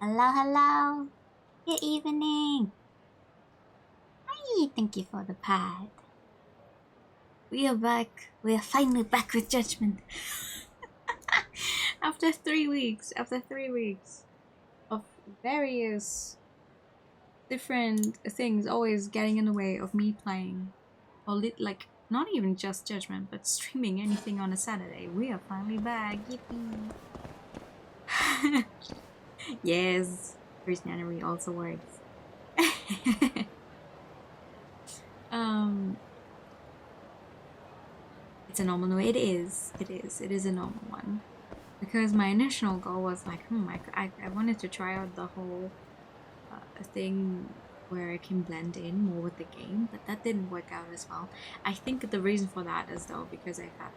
Hello, hello. Good evening. Hi, thank you for the pad. We are back. We are finally back with Judgment. After 3 weeks. After 3 weeks of various different things always getting in the way of me playing. Or like, not even just Judgment, but streaming anything on a Saturday. We are finally back. Yippee. Yes. First January also works. um It's a normal. No, it is. It is. It is a normal one. Because my initial goal was like, I wanted to try out the whole thing where I can blend in more with the game, but that didn't work out as well. I think the reason for that is though because I had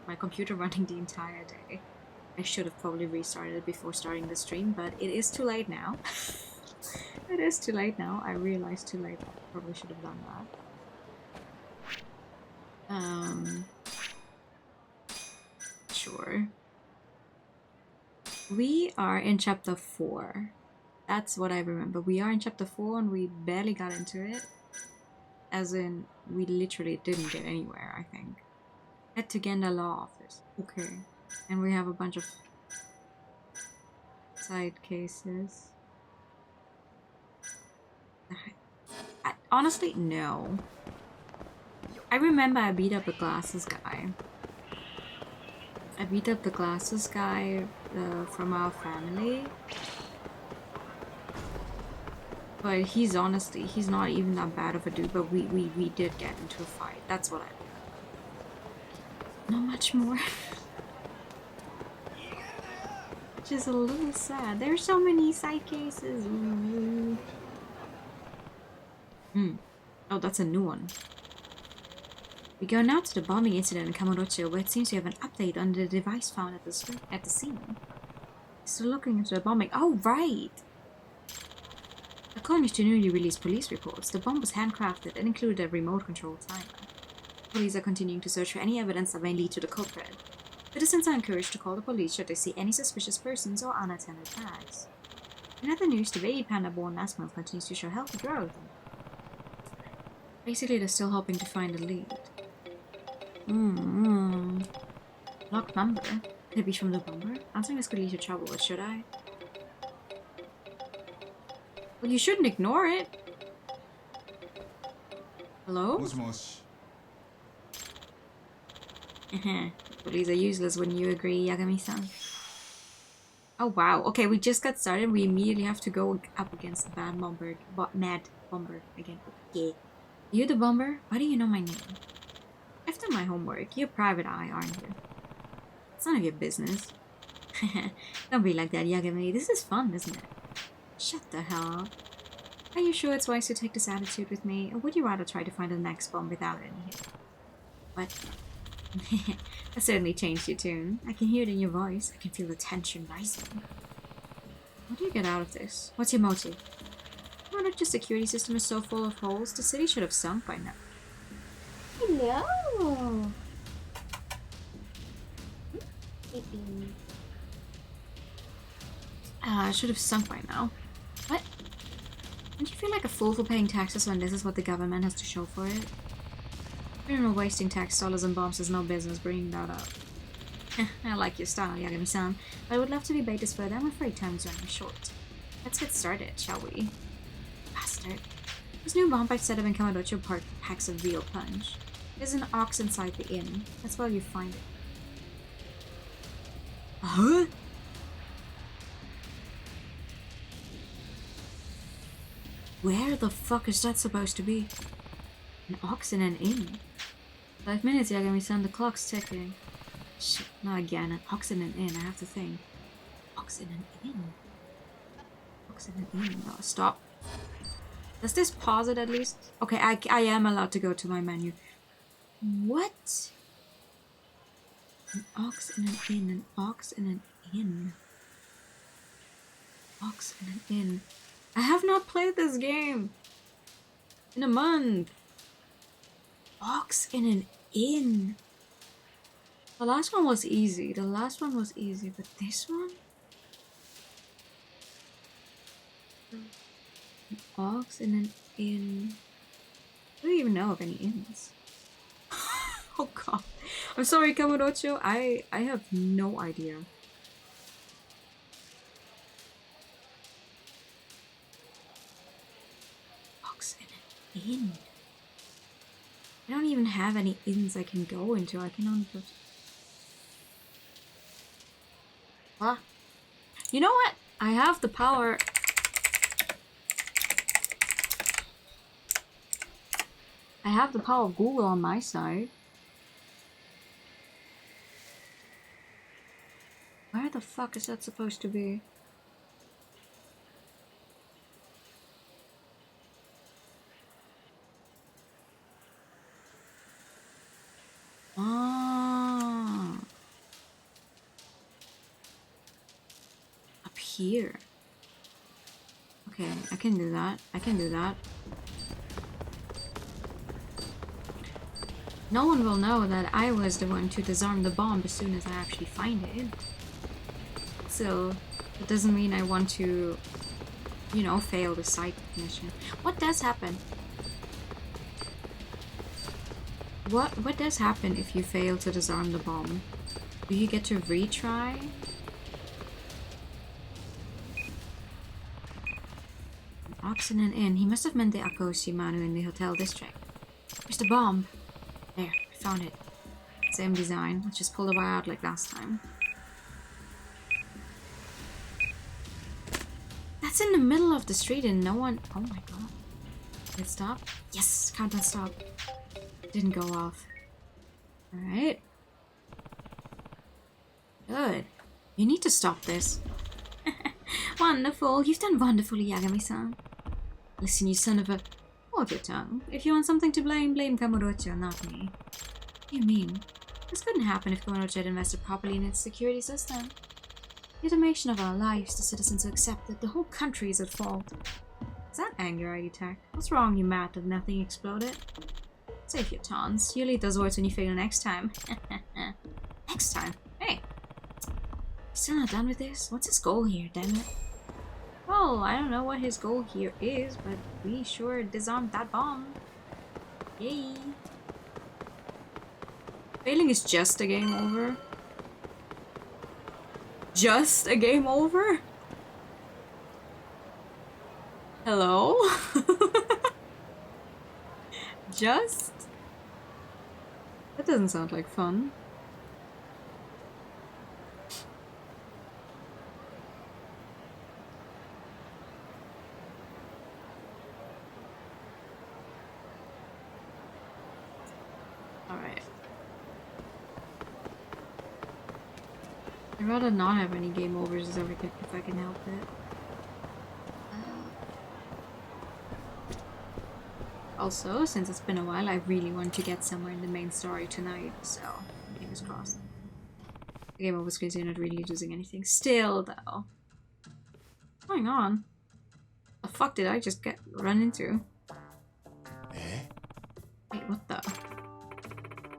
my computer running the entire day. I should have probably restarted it before starting the stream, but it is too late now. It is too late now. I realized too late that I probably should have done that. Sure. We are in chapter 4. That's what I remember. We are in chapter 4 and we barely got into it. As in, we literally didn't get anywhere, I think. Head to Genda Law Office. Okay. And we have a bunch of side cases. Honestly, no. I remember I beat up the glasses guy. From our family. But he's not even that bad of a dude, but we did get into a fight. That's what I Not much more. Which is a little sad. There's so many side cases. Oh, that's a new one. We go now to the bombing incident in Kamurocho, where it seems to have an update on the device found at the scene. Still looking into the bombing. Oh, right! According to newly released police reports, the bomb was handcrafted and included a remote-controlled timer. Police are continuing to search for any evidence that may lead to the culprit. Citizens are encouraged to call the police should they see any suspicious persons or unattended bags. In other news, the baby panda born last month continues to show healthy growth. Basically, they're still hoping to find a lead. Locked number. Could it be from the bomber? Answering this could lead to trouble, but should I? Well, you shouldn't ignore it. Hello? Police are useless, wouldn't you agree, Yagami-san? Oh wow, okay, we just got started. We immediately have to go up against the mad bomber again. Okay. You the bomber? Why do you know my name? I've done my homework. You're private eye, aren't you? It's none of your business. Don't be like that, Yagami. This is fun, isn't it? Shut the hell up. Are you sure it's wise to take this attitude with me, or would you rather try to find the next bomb without any hit? What? That certainly changed your tune. I can hear it in your voice. I can feel the tension rising. What do you get out of this? What's your motive? Now that your security system is so full of holes, the city should have sunk by now. Hello! I should have sunk by now. What? Don't you feel like a fool for paying taxes when this is what the government has to show for it? Criminal wasting tax dollars and bombs has no business bringing that up. I like your style, Yagami-san, but I would love to debate this further. I'm afraid time is running short. Let's get started, shall we? Bastard. This new bomb I've set up in Kamurocho Park packs a real punch. There's an ox inside the inn. That's where you find it. Huh? Where the fuck is that supposed to be? An ox in an inn? 5 minutes, Yagami-san. The clock's ticking. Shit, not again. An ox in an inn. I have to think. Ox in an inn? Ox in an inn. No, stop. Does this pause it at least? Okay, I am allowed to go to my menu. What? An ox in an inn. An ox in an inn. Ox in an inn. I have not played this game in a month. Ox in an inn. The last one was easy. But this one? Ox and an inn. I don't even know of any inns. Oh god. I'm sorry, Kamurocho. I have no idea. Ox and an inn. I don't even have any inns I can go into. I can only go to... Huh? You know what? I have the power. I have the power of Google on my side. Where the fuck is that supposed to be? Ah. Up here. Okay, I can do that. I can do that. No one will know that I was the one to disarm the bomb as soon as I actually find it. So, it doesn't mean I want to, you know, fail the side mission. What does happen? What does happen if you fail to disarm the bomb? Do you get to retry? Oxen and inn. He must have meant the Akoshi Manu in the hotel district. Where's the bomb? There, I found it. Same design. Let's just pull the wire out like last time. That's in the middle of the street and no one... Oh my god. Did it stop? Yes! Countdown stop. Didn't go off. Alright. Good. You need to stop this. Wonderful. You've done wonderfully, Yagami-san. Listen, you son of a... Hold your tongue. If you want something to blame, blame Kamurocho, not me. What do you mean? This couldn't happen if Kamurocho had invested properly in its security system. The automation of our lives, the citizens accept that the whole country is at fault. Is that anger I detect? What's wrong, you mad that nothing exploded? Save your taunts. You'll eat those words when you fail next time. Next time? Hey! Still not done with this? What's his goal here, damn it? Well, I don't know what his goal here is, but we sure disarmed that bomb. Yay! Failing is just a game over. Just a game over? Hello? Just? That doesn't sound like fun. Alright. I'd rather not have any game overs if I can help it. Also, since it's been a while, I really want to get somewhere in the main story tonight, so fingers crossed. The game overs because you're not really losing anything. Still, though. What's going on? The fuck did I just run into? Wait, what the?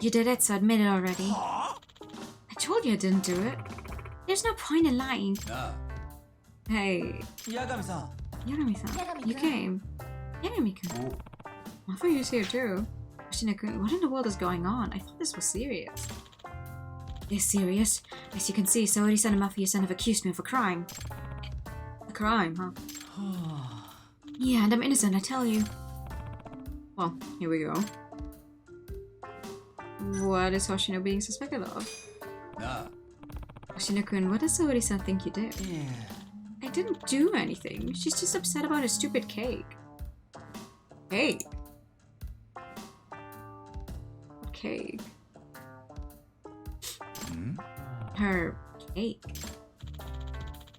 You did it, so admit it already. I told you I didn't do it. There's no point in lying. Hey. Yagami-san. Yagami-san. You came. Yagami-kun. I thought he was here too. Ashina-kun, what in the world is going on? I thought this was serious. It's serious. As you can see, Saori-san and Mafia-san have accused me of a crime. A crime, huh? Yeah, and I'm innocent, I tell you. Well, here we go. What is Hoshino being suspected of? Hoshino-kun, what does Saori-san think you did? I didn't do anything. She's just upset about a stupid cake. Cake? What cake? Her cake.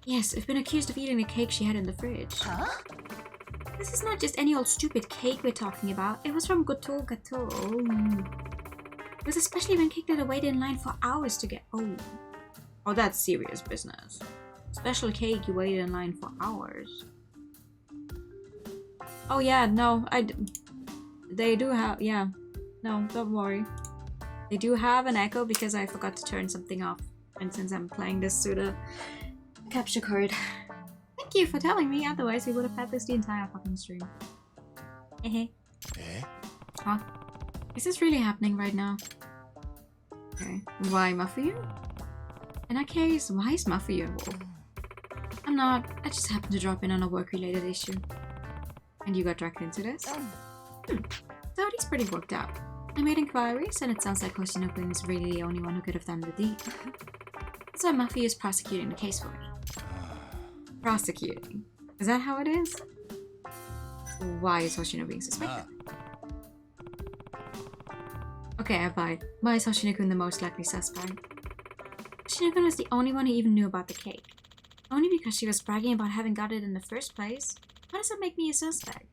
Yes, I've been accused of eating the cake she had in the fridge. Huh? This is not just any old stupid cake we're talking about. It was from Goto Gato. It was a specially even cake that I waited in line for hours to get. Oh, that's serious business. Special cake you waited in line for hours. Oh yeah, no, they do have, yeah. No, don't worry. They do have an echo because I forgot to turn something off. And since I'm playing this through the capture card. Thank you for telling me, otherwise we would have had this the entire fucking stream. Eh? Huh? Is this really happening right now? Okay. Why Mafia? In that case, why is Mafia involved? I'm not. I just happened to drop in on a work-related issue. And you got dragged into this? So he's pretty worked out. I made inquiries, and it sounds like Hoshino-kun is really the only one who could have done the deed. That's why Mafia is prosecuting the case for me. Prosecuting? Is that how it is? Why is Hoshino being suspected? Okay, I buy it. Why is Hoshino-kun the most likely suspect? Hoshino-kun was the only one who even knew about the cake. Only because she was bragging about having got it in the first place? How does that make me a suspect?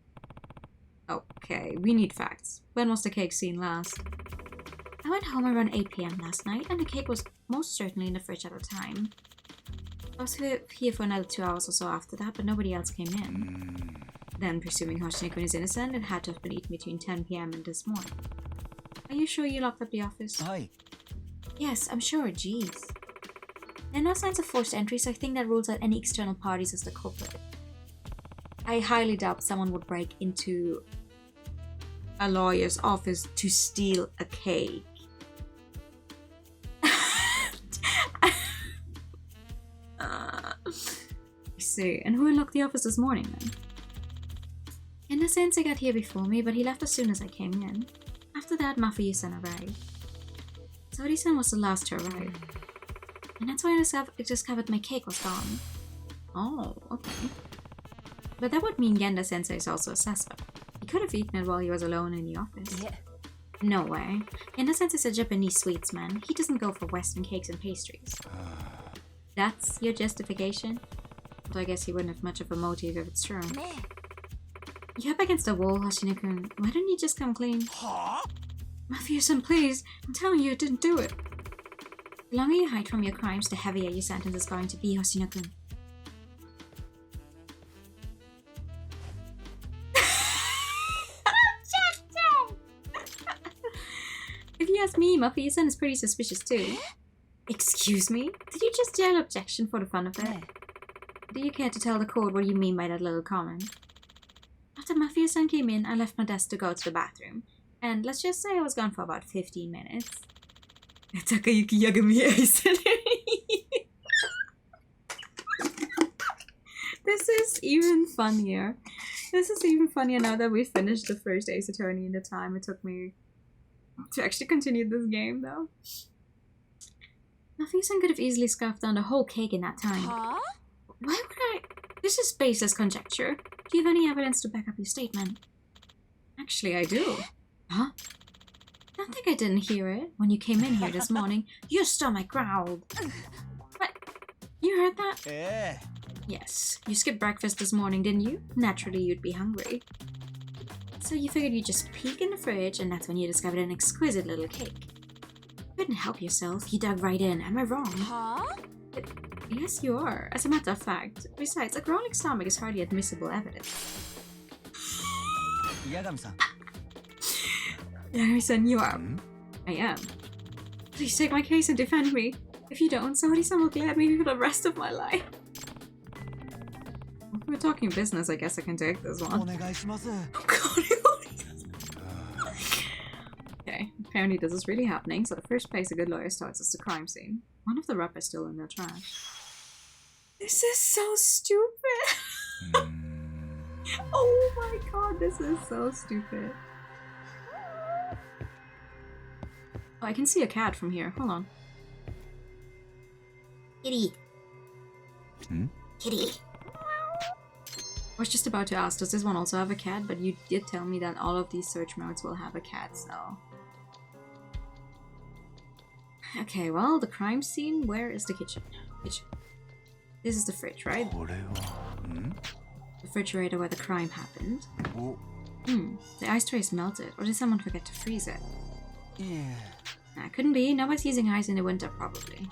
Okay, we need facts. When was the cake seen last? I went home around 8 PM last night, and the cake was most certainly in the fridge at the time. I was here for another 2 hours or so after that, but nobody else came in. Then, presuming Hoshino-kun is innocent, it had to have been eaten between 10 PM and this morning. Are you sure you locked up the office? Aye. Yes, I'm sure, jeez. There are no signs of forced entry, so I think that rules out any external parties as the culprit. I highly doubt someone would break into a lawyer's office to steal a cake. I see. And who unlocked the office this morning then? In a sense, he got here before me, but he left as soon as I came in. After that, Mafia-san arrived. Saori-san was the last to arrive. And that's why I discovered my cake was gone. Oh, okay. But that would mean Yenda-sensei is also a suspect. He could have eaten it while he was alone in the office. Yeah. No way. Yenda-sensei is a Japanese sweets man. He doesn't go for Western cakes and pastries. That's your justification? Although I guess he wouldn't have much of a motive if it's true. You're up against the wall, Hoshino-kun. Why don't you just come clean? Huh? Mafia-san, please. I'm telling you, I didn't do it. The longer you hide from your crimes, the heavier your sentence is going to be, Hoshino-kun. If you ask me, Mafia-san is pretty suspicious too. Excuse me? Did you just yell objection for the fun of it? Do you care to tell the court what you mean by that little comment? After Mafia-san came in, I left my desk to go to the bathroom. And let's just say I was gone for about 15 minutes. Takayuki Yagami Ace. This is even funnier. This is even funnier now that we finished the first Ace Attorney in the time it took me to actually continue this game, though. Mafia-san could have easily scarfed down the whole cake in that time. Huh? Why would I? This is baseless conjecture. Do you have any evidence to back up your statement? Actually, I do. Huh? Don't think I didn't hear it. When you came in here this morning, your stomach growled. What? You heard that? Eh. Yes. You skipped breakfast this morning, didn't you? Naturally, you'd be hungry. So you figured you'd just peek in the fridge, and that's when you discovered an exquisite little cake. You couldn't help yourself. You dug right in. Am I wrong? Huh? Yes, you are. As a matter of fact. Besides, a growling stomach is hardly admissible evidence. Yagami-san. Yagami-san, you are. I am. Please take my case and defend me. If you don't, somebody-san will glare at me for the rest of my life. If we're talking business, I guess I can take this one. Oh god, okay, apparently this is really happening, so the first place a good lawyer starts is the crime scene. One of the rappers still in the trash. This is so stupid! Oh my god, this is so stupid. Oh, I can see a cat from here. Hold on. Kitty. Kitty. I was just about to ask, does this one also have a cat? But you did tell me that all of these search modes will have a cat, so... Okay, well, the crime scene, where is the kitchen? Kitchen. This is the fridge, right? The refrigerator where the crime happened. The ice tray is melted, or did someone forget to freeze it? Yeah. Nah, couldn't be. Nobody's using ice in the winter, probably.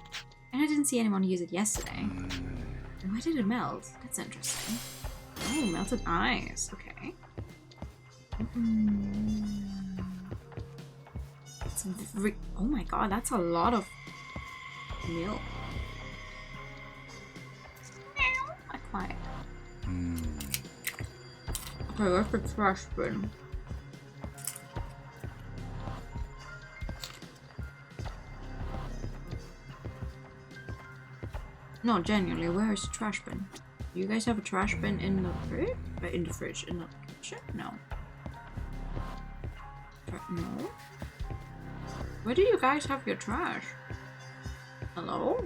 And I didn't see anyone use it yesterday. And why did it melt? That's interesting. Oh, melted ice. Okay. Oh my god, that's a lot of milk. Quiet. Okay, where's the trash bin? No, genuinely, where is the trash bin? Do you guys have a trash bin in the fridge? In the fridge, in the kitchen? No. No? Where do you guys have your trash? Hello?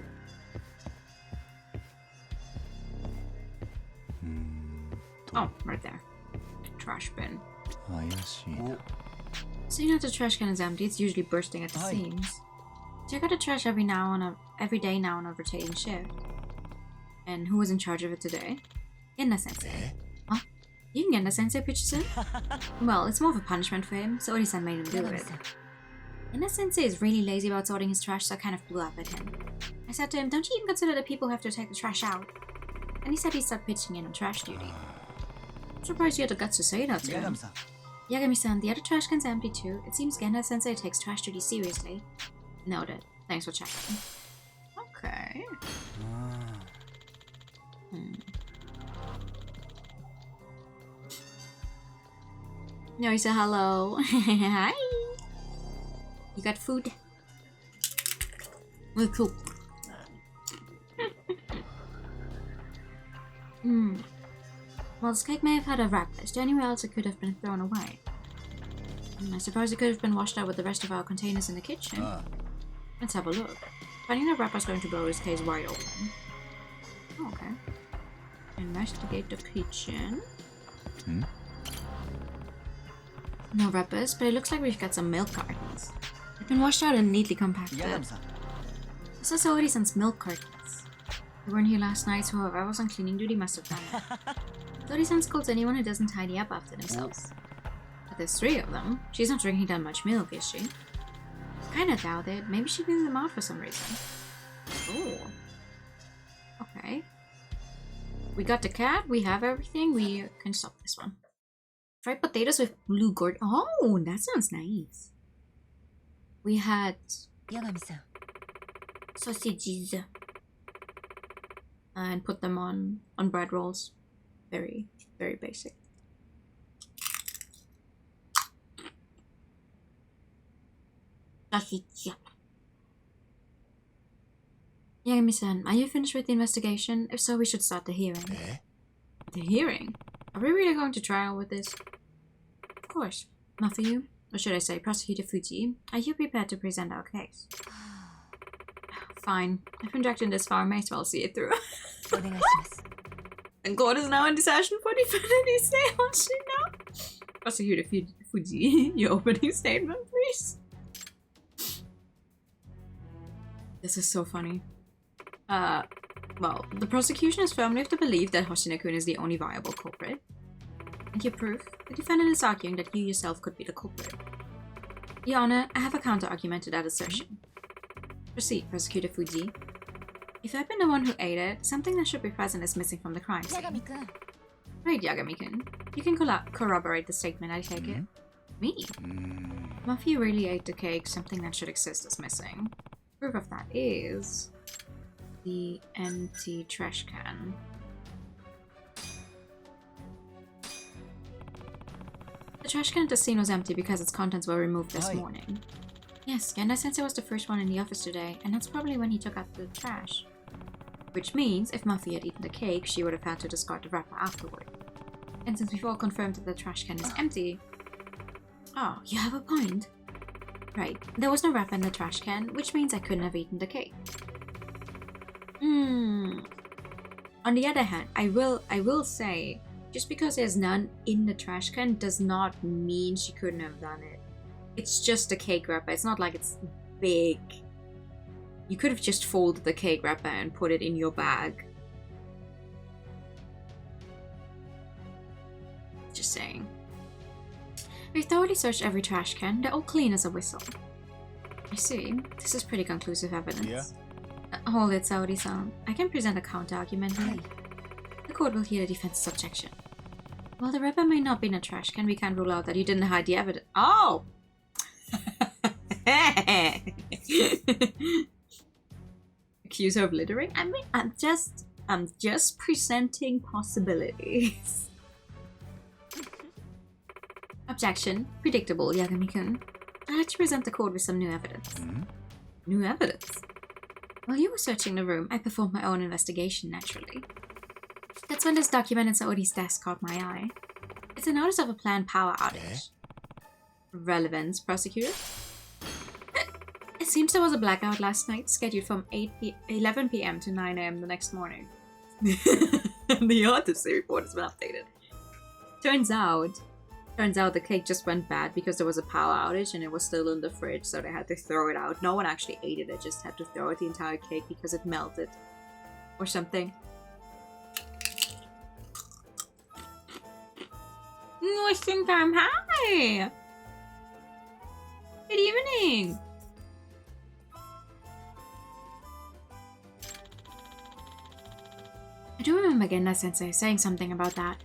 Oh, right there. Trash bin. So you know the trash can is empty, it's usually bursting at the seams. Check out the trash every day now on a rotating shift. And who was in charge of it today? Genna Sensei. Huh? You can Genna Sensei pitches in? Well, it's more of a punishment for him, so Ori-san made him do it. Genna Sensei is really lazy about sorting his trash, so I kind of blew up at him. I said to him, don't you even consider the people who have to take the trash out? And he said he'd start pitching in on trash duty. I'm surprised you had the guts to say that to him. Yagami-san, the other trash can's empty too. It seems Genna Sensei takes trash duty seriously. Noted. Thanks for checking. Okay. No, he said hello. Hi. You got food? Really cool. Well, this cake may have had a wrap. Is there anywhere else it could have been thrown away? I suppose it could have been washed out with the rest of our containers in the kitchen. Let's have a look. Finding the wrapper's going to blow this case wide open. Oh, okay. Investigate the kitchen. No wrappers, but it looks like we've got some milk cartons. They've been washed out and neatly compacted. This is Ori-san's milk cartons. They weren't here last night, so whoever was on cleaning duty must have done it. Ori-san scolds anyone who doesn't tidy up after themselves. But there's 3 of them. She's not drinking that much milk, is she? Kinda doubt it. Maybe she threw them out for some reason. Oh. Okay. We got the cat, we have everything, we can stop this one. Fried potatoes with blue gourd. Oh, that sounds nice. We had sausages and put them on bread rolls. Very, very basic. Sausage. Yagami-san, are you finished with the investigation? If so, we should start the hearing. The hearing? Are we really going to trial with this? Of course. Not for you. Or should I say, Prosecutor Fuji, are you prepared to present our case? Fine. I've been dragged in this far, may as well see it through. And court is now in session for definitive say on shit now. Prosecutor Fuji, your opening statement, please. This is so funny. Well, the prosecution is firmly of the belief that Hoshino-kun is the only viable culprit. And your proof? The defendant is arguing that you yourself could be the culprit. Your Honor, I have a counter-argument to that assertion. Proceed, Prosecutor Fuji. If I've been the one who ate it, something that should be present is missing from the crime scene. Right, Yagami-kun. You can corroborate the statement, I take it. Me? Well, if you really ate the cake, something that should exist is missing. Proof of that is the empty trash can. The trash can at the scene was empty because its contents were removed this morning. Yes, Genda-sensei was the first one in the office today, and that's probably when he took out the trash. Which means, if Muffy had eaten the cake, she would have had to discard the wrapper afterward. And since we've all confirmed that the trash can is empty... Oh, you have a point. Right, there was no wrapper in the trash can, which means I couldn't have eaten the cake. On the other hand, I will say, just because there's none in the trash can does not mean she couldn't have done it. It's just a cake wrapper, it's not like it's big. You could have just folded the cake wrapper and put it in your bag. Just saying. We've thoroughly searched every trash can. They're all clean as a whistle. I see. This is pretty conclusive evidence. Yeah. Hold it, Saori-san. I can present a counter-argument here. The court will hear the defense's objection. While the wrapper may not be in a trash can, we can't rule out that you didn't hide the evidence. Oh! Accuse her of littering? I mean, I'm just presenting possibilities. Objection. Predictable, Yagami-kun. I'd like to present the court with some new evidence. New evidence? While you were searching the room, I performed my own investigation, naturally. That's when this document in Saodi's desk caught my eye. It's a notice of a planned power outage. Relevance, prosecutor? It seems there was a blackout last night, scheduled from 11 p.m. to 9 a.m. the next morning. The autopsy report has been updated. Turns out the cake just went bad because there was a power outage and it was still in the fridge, so they had to throw it out. No one actually ate it, they just had to throw out the entire cake because it melted. Or something. I think I'm high! Good evening! I do remember Genda-sensei saying something about that.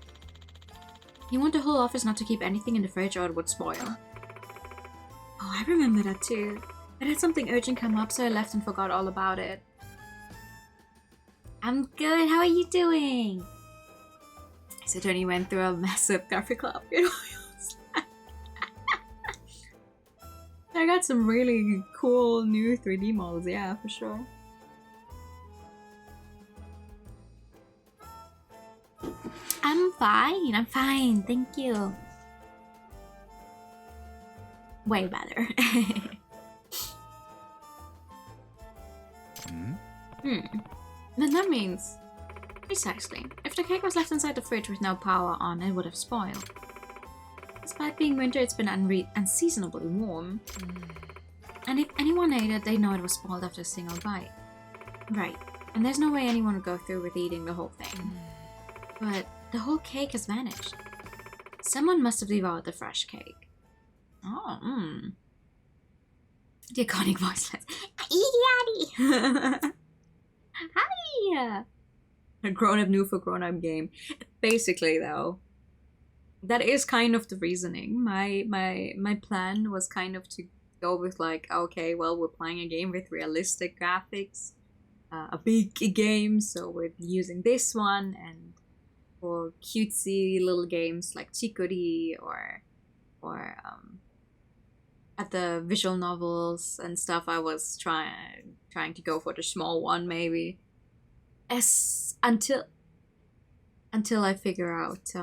You want the whole office not to keep anything in the fridge or it would spoil. Oh, I remember that too. I had something urgent come up, so I left and forgot all about it. I'm good, how are you doing? So Tony went through a massive graphical upgrade. I got some really cool new 3D models, yeah, for sure. I'm fine, thank you. Way better. Then that means... Precisely. If the cake was left inside the fridge with no power on, it would have spoiled. Despite being winter, it's been unseasonably warm. And if anyone ate it, they'd know it was spoiled after a single bite. Right. And there's no way anyone would go through with eating the whole thing. But the whole cake has vanished. Someone must have devoured the fresh cake. Oh, The iconic voice lines. Hi! A grown-up new for grown-up game. Basically, though, that is kind of the reasoning. My plan was kind of to go with like, okay, well, we're playing a game with realistic graphics, a big game, so we're using this one, and for cutesy little games like Chikuri or at the visual novels and stuff, I was trying to go for the small one maybe. Until I figure out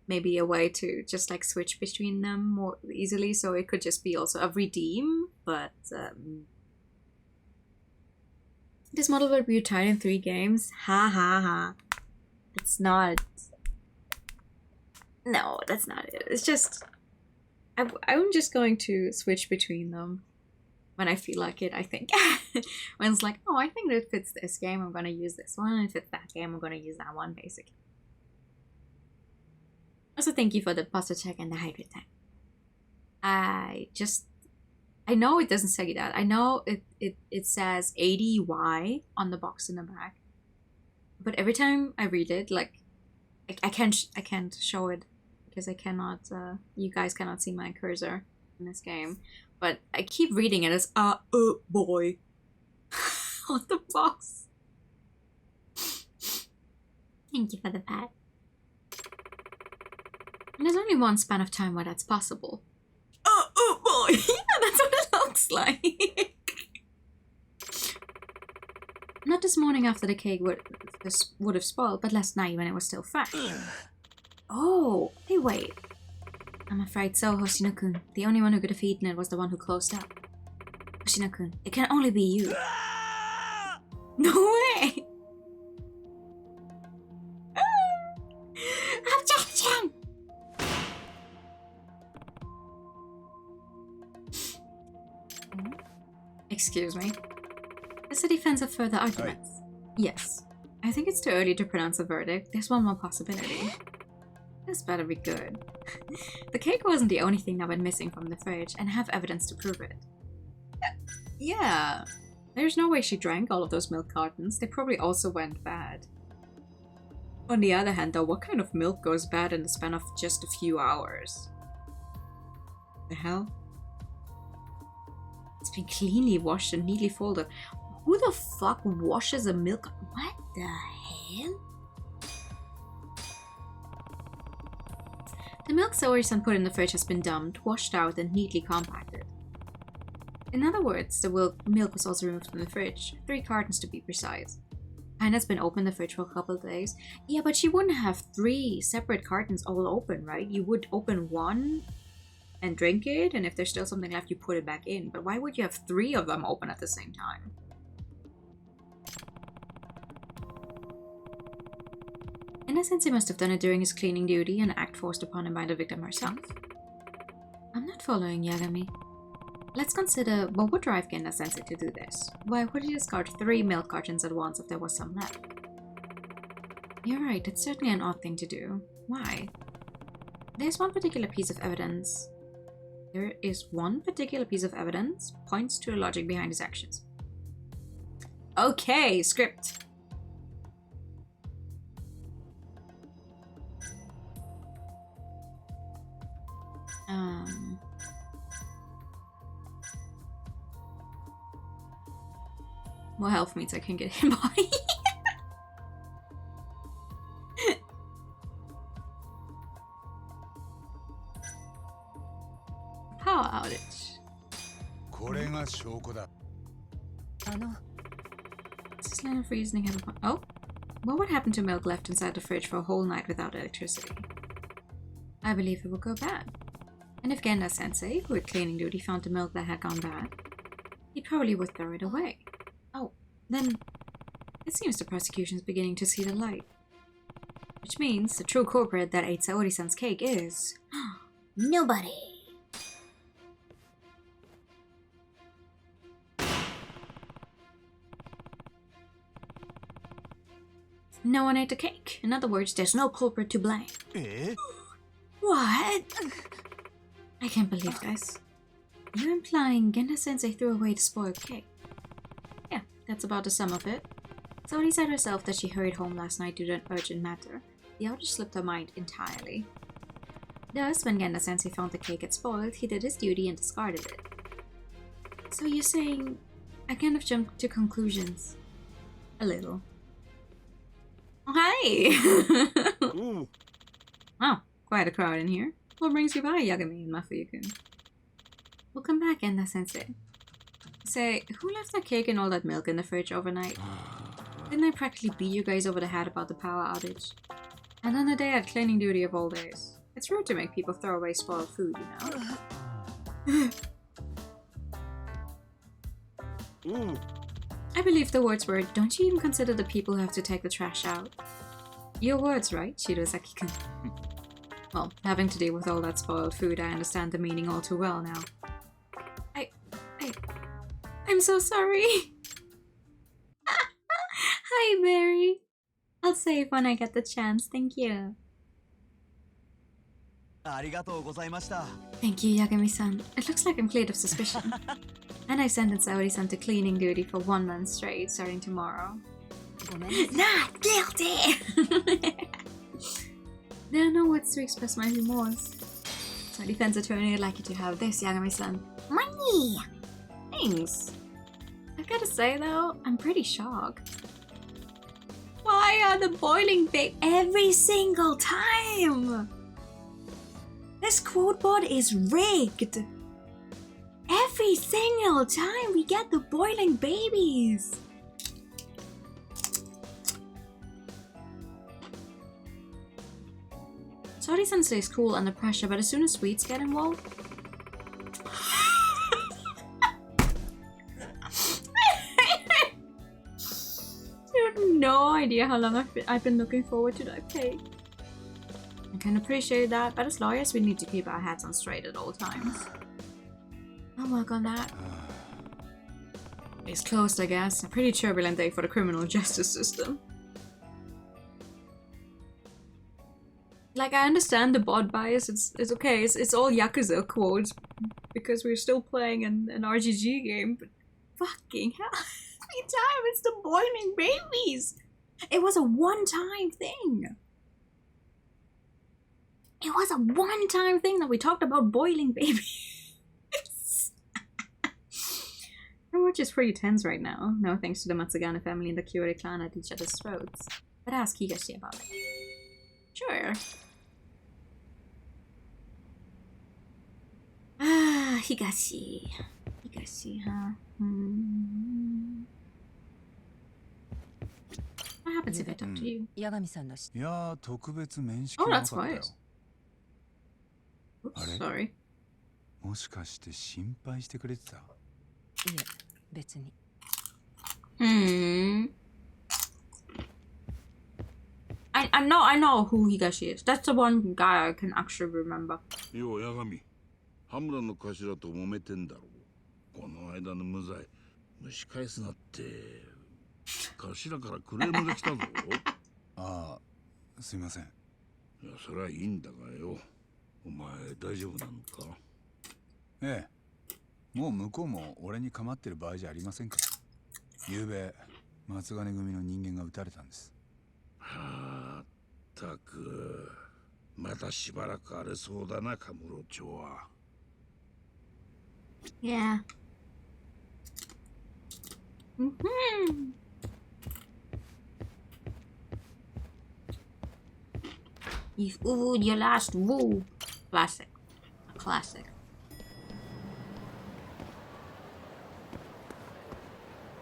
maybe a way to just like switch between them more easily, so it could just be also a redeem, but this model will be retired in 3 games. Ha ha ha. It's not. No, that's not it. It's just I'm just going to switch between them when I feel like it, I think. When it's like, oh, I think that fits this game, I'm gonna use this one. And if it's that game, I'm gonna use that one, basically. Also, thank you for the pasta check and the hydrate tank. I know it doesn't say that. I know it says 80Y on the box in the back. But every time I read it, like, I can't show it because I cannot, you guys cannot see my cursor in this game. But I keep reading it as, boy, on the box. Thank you for the pat. And there's only one span of time where that's possible. Boy, yeah, that's what it looks like. Not this morning after the cake would have spoiled, but last night when it was still fresh. Oh, hey, wait. I'm afraid so, Hoshino-kun. The only one who could have eaten it was the one who closed up. Hoshino-kun, it can only be you. No way! Objection! Excuse me. Is the defense of further arguments? Yes. I think it's too early to pronounce a verdict. There's one more possibility. This better be good. The cake wasn't the only thing that went missing from the fridge, and I have evidence to prove it. Yeah. There's no way she drank all of those milk cartons. They probably also went bad. On the other hand, though, what kind of milk goes bad in the span of just a few hours? The hell? It's been cleanly washed and neatly folded. Who the fuck washes a milk? What the hell? The milk Saori-san put in the fridge has been dumped, washed out, and neatly compacted. In other words, the milk was also removed from the fridge. 3 cartons to be precise. And it's been open in the fridge for a couple of days. Yeah, but she wouldn't have 3 separate cartons all open, right? You would open one and drink it, and if there's still something left, you put it back in. But why would you have 3 of them open at the same time? In a sense, he must have done it during his cleaning duty, an act forced upon him by the victim herself. I'm not following Yagami. Let's consider what would drive Genda-sensei to do this. Why would he discard 3 milk cartons at once if there was some left? You're right, it's certainly an odd thing to do. Why? There's one particular piece of evidence. Points to the logic behind his actions. Okay, script. More health means I can get him by. Power outage. This is line of reasoning have a... Oh? What would happen to milk left inside the fridge for a whole night without electricity? I believe it would go bad. And if Genda-sensei, who had cleaning duty, found the milk that had gone bad, he probably would throw it away. Oh, then it seems the prosecution is beginning to see the light. Which means the true culprit that ate Saori-san's cake is... nobody! No one ate the cake. In other words, there's no culprit to blame. What? I can't believe this. You're implying Genda-sensei threw away the spoiled cake. Yeah, that's about the sum of it. Saori said herself that she hurried home last night due to an urgent matter. The outage slipped her mind entirely. Thus, when Genda-sensei found the cake had spoiled, he did his duty and discarded it. So you're saying I kind of jumped to conclusions. A little. Hey! Wow, quite a crowd in here. What brings you by, Yagami and Mafuyu-kun? Welcome back, Genda-sensei. Say, who left that cake and all that milk in the fridge overnight? Didn't I practically beat you guys over the head about the power outage? And on the day I had cleaning duty of all days. It's rude to make people throw away spoiled food, you know? I believe the words were, don't you even consider the people who have to take the trash out? Your words, right, Shirozaki-kun? Well, having to deal with all that spoiled food, I understand the meaning all too well now. I'm so sorry. Hi, Mary. I'll save when I get the chance, thank you. Thank you, Yagami-san. It looks like I'm cleared of suspicion. And I sentenced Saori-san to cleaning duty for 1 month straight, starting tomorrow. Not guilty! There are no words to express my remorse. So defense attorney, I'd like you to have this, Yagami-san. Money! Thanks. I've gotta say though, I'm pretty shocked. Why are the boiling babe every single time? This quote board is rigged. Every single time we get the boiling babies. Saori-san stays cool under pressure, but as soon as sweets get involved... You have no idea how long I've been looking forward to that cake. I can appreciate that, but as lawyers we need to keep our heads on straight at all times. I'll work on that. It's closed, I guess. A pretty turbulent day for the criminal justice system. Like, I understand the bot bias, it's okay, it's all Yakuza quotes, because we're still playing an RGG game, but fucking hell, every time it's the boiling babies! It was a one-time thing! It was a one-time thing that we talked about boiling babies! Our watch is pretty tense right now, no thanks to the Matsugane family and the Kyoto clan at each other's throats. But ask Higashi about it. Sure. Higashi. Higashi, huh? What happens if I talk to you? 八神さんのいやー、特別面識 Oh, はな that's かったよ。 wise. Oops, Are? sorry. もしかして心配してくれてた？いえ、別に。I know who Higashi is. That's the one guy I can actually remember. よう、八神。羽村の頭と揉めてんだろう。この間の無罪、蒸し返すなって。頭からクレームが来たぞ。ああ、すいません。いや、そりゃいいんだがよ。お前、大丈夫なのか？ええ。もう向こうも俺に構ってる場合じゃありませんから。昨べ、松金組の人間が撃たれたんです。はあ、ったく。またしばらく荒れそうだな、カムロ町は。Yeah. Ooh, your last woo. Classic. A classic.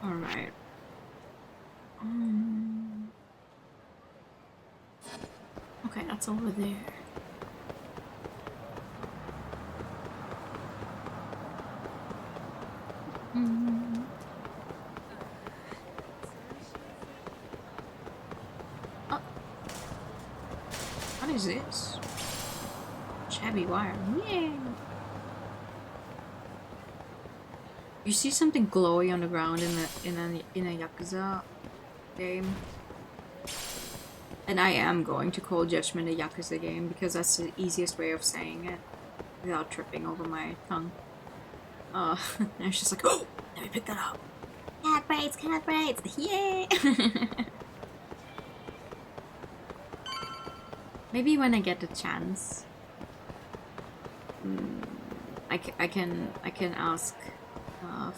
Alright. Okay, that's over there. Oh. What is this? Shabby wire. Yay! You see something glowy on the ground in a Yakuza game? And I am going to call Judgment a Yakuza game because that's the easiest way of saying it without tripping over my tongue. And it's just like, oh, let me pick that up. Cat braids, yay! Maybe when I get the chance, I can ask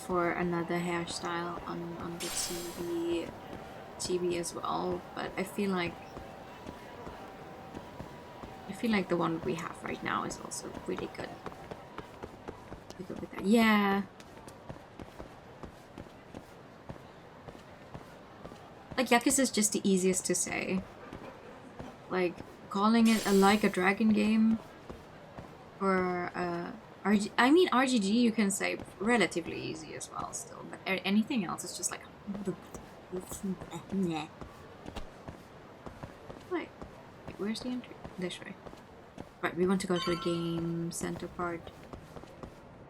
for another hairstyle on the TV as well. But I feel like the one we have right now is also really good. With that. Yeah. Like Yakuza is just the easiest to say. Like calling it like a dragon game or RGG you can say relatively easy as well still, but anything else is just like Wait, where's the entry? This way. Right, we want to go to the game center part.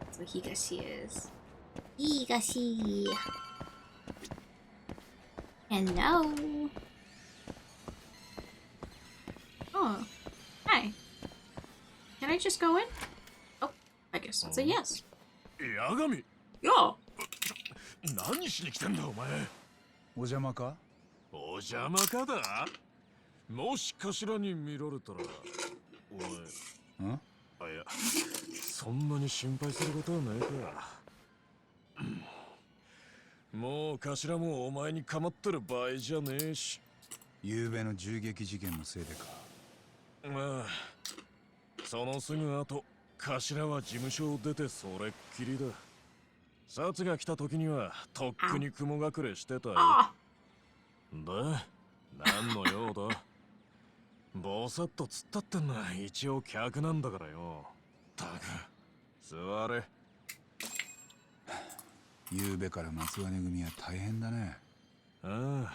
That's what Higashi is. Higashi! Hello! Oh, hi. Can I just go in? Oh, I guess that's a yes. 八神 Yo! 何しに来てんだお前。お邪魔か？お邪魔かだ。もし頭に見られたらお前。あ、いや、そんなに心配することはないか。もう頭もお前に構ってる場合じゃねえし。昨べの銃撃事件のせいでか。まあ、そのすぐ後、頭は事務所を出てそれっきりだ。札が来た時にはとっくに雲隠れしてたよ。で、何の用だ？ぼさっと突っ立ってんのは一応客なんだからよ。たく、座れ。昨べから松金組は大変だね。ああ、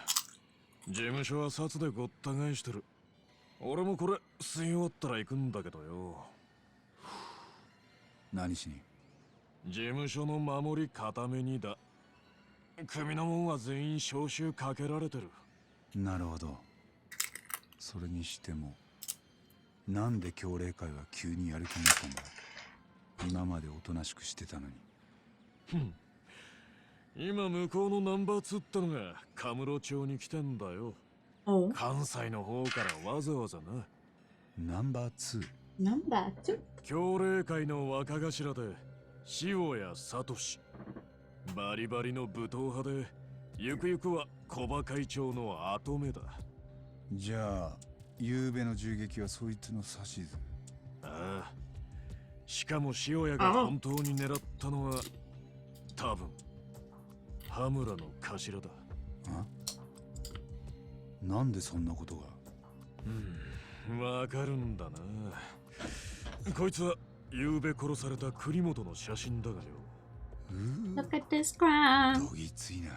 事務所は札でごった返してる。俺もこれ吸い終わったら行くんだけどよ。何しに？事務所の守り固めにだ。組の者は全員招集かけられてる。なるほど。それにしても、なんで協励会は急にやる気になったんだ？今までおとなしくしてたのに。今向こうのナンバー2ってのがカムロ町に来てんだよ。関西の方からわざわざな。ナンバー 2？ ナンバー 2？ 協励会の若頭で塩谷聡。バリバリの武闘派で、ゆくゆくは小馬会長の跡目だ。じゃあ、昨べの銃撃はそいつの指図？ああ。しかも塩屋が本当に狙ったのは多分羽村の頭だ。なんでそんなことが。わかるんだな。こいつは昨べ殺された栗本の写真だがよ。Look at this crime. どぎついな。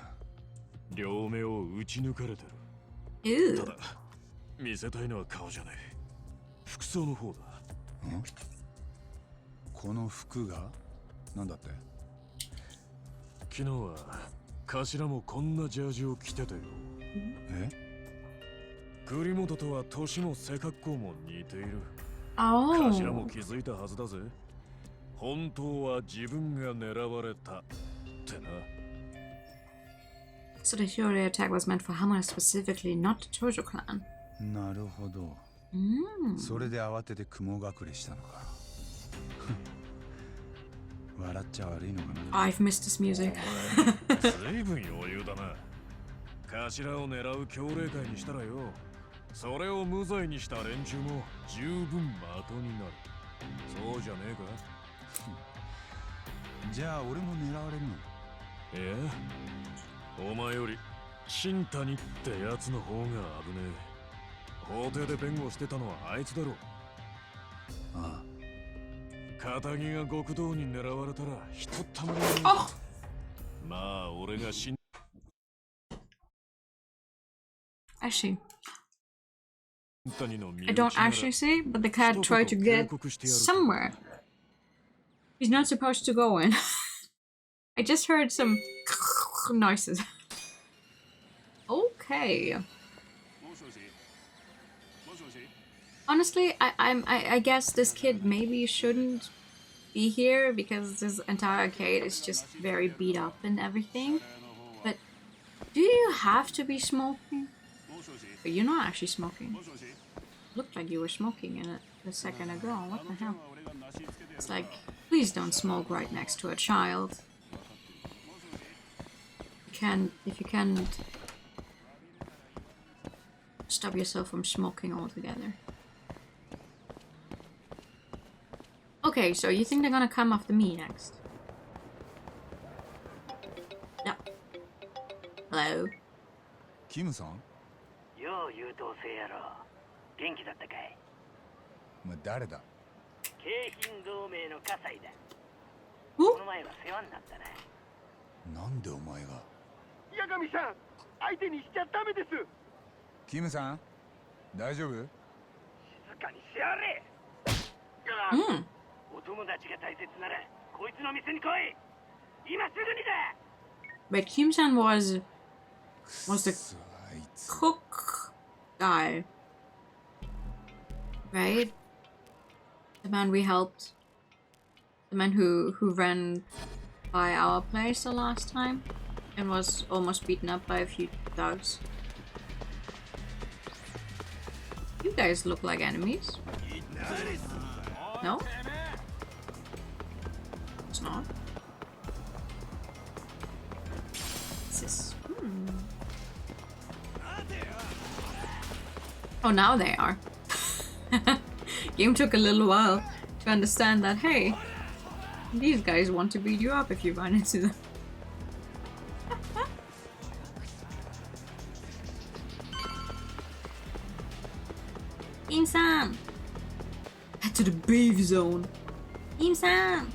両目を打ち抜かれてる。 Ew. ただ見せたいのは顔じゃない、服装の方だ。この服がなんだって。昨日は頭もこんなジャージを着てたよ。栗本とは年も背格好も似ている。頭も気づいたはずだぜ。本当は自分が狙われたってな。So the Shiro attack was meant for Hamura specifically, not the Chojo clan. なるほど。それで慌てて雲隠れしたのか。笑っちゃ悪いのかな。I've missed this music. 随分余裕だな。頭を狙う強霊会にしたらよ、それを無罪にした連中も十分的になる。そうじゃねえか。じゃあ俺も狙われるの？いや、お前より新谷ってやつの方が危ねえ。法廷で弁護してたのはあいつだろ。ああ。片木が極道に狙われたらひとたまりない。まあ俺が死ん Actually, 谷の身 I 内 don't なら actually see, but the cat tried to get somewhere. He's not supposed to go in. I just heard some noises. Okay. Honestly, I guess this kid maybe shouldn't be here because this entire arcade is just very beat up and everything. But do you have to be smoking? But you're not actually smoking. Looked like you were smoking in it a second ago. What the hell? It's like, please don't smoke right next to a child. If you can't stop yourself from smoking altogether. Okay, so you think they're gonna come after me next? No. Hello? キムさん？よう優等生やろ。元気だったかい？お前誰だ？京浜同盟の葛西だ。お？この前は世話になったな。なんでお前が？八神さん、相手にしちゃダメです。キムさん、大丈夫？静かにしやれ。Mm. お友達が大切ならこいつの店に来い。今すぐにだ。 But Kim-san was the あいつ。 cook guy, right? The man we helped, the man who ran by our place the last time and was almost beaten up by a few thugs. You guys look like enemies. No? It's not. What's this? Oh, now they are. Game took a little while to understand that, hey, these guys want to beat you up if you run into them. Im-san! Head to the beef zone. Im-san!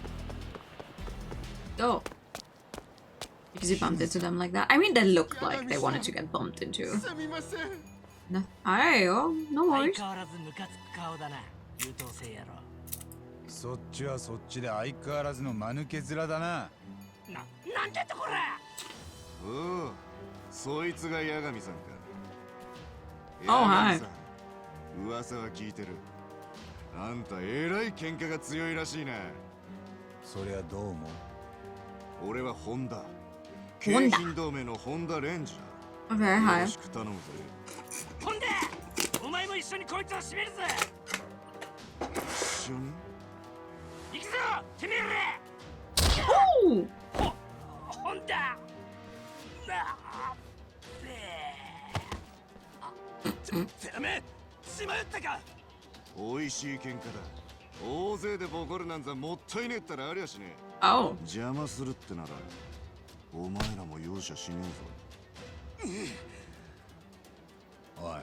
Go. Because he bumped into them like that. I mean, they looked like they wanted to get bumped into. すみません。 No, hey, oh, no 相 worries. 変わらずムカつく顔だな。優等生やろ。そっちはそっちで相変わらずの間抜け面だな。なんでってこら。おお、そいつが八神さんか。おうはい八神さん、噂は聞いてる。あんたえらい喧嘩が強いらしいな。そりゃどう思う？俺は本田。ホンダ京浜同盟の本田レンジだ。 Okay, よ hi. ろしく頼むぜ。ほんで、お前も一緒にこいつを締めるぜ。一緒に？行くぞ、てめえら。 Oh! ほんだ。てめえ、しまったか。美味しい喧嘩だ。大勢でボコるなんざもったいねえったらありゃしねえ。 Oh. 邪魔するってならお前らも容赦しねえぞ。おい、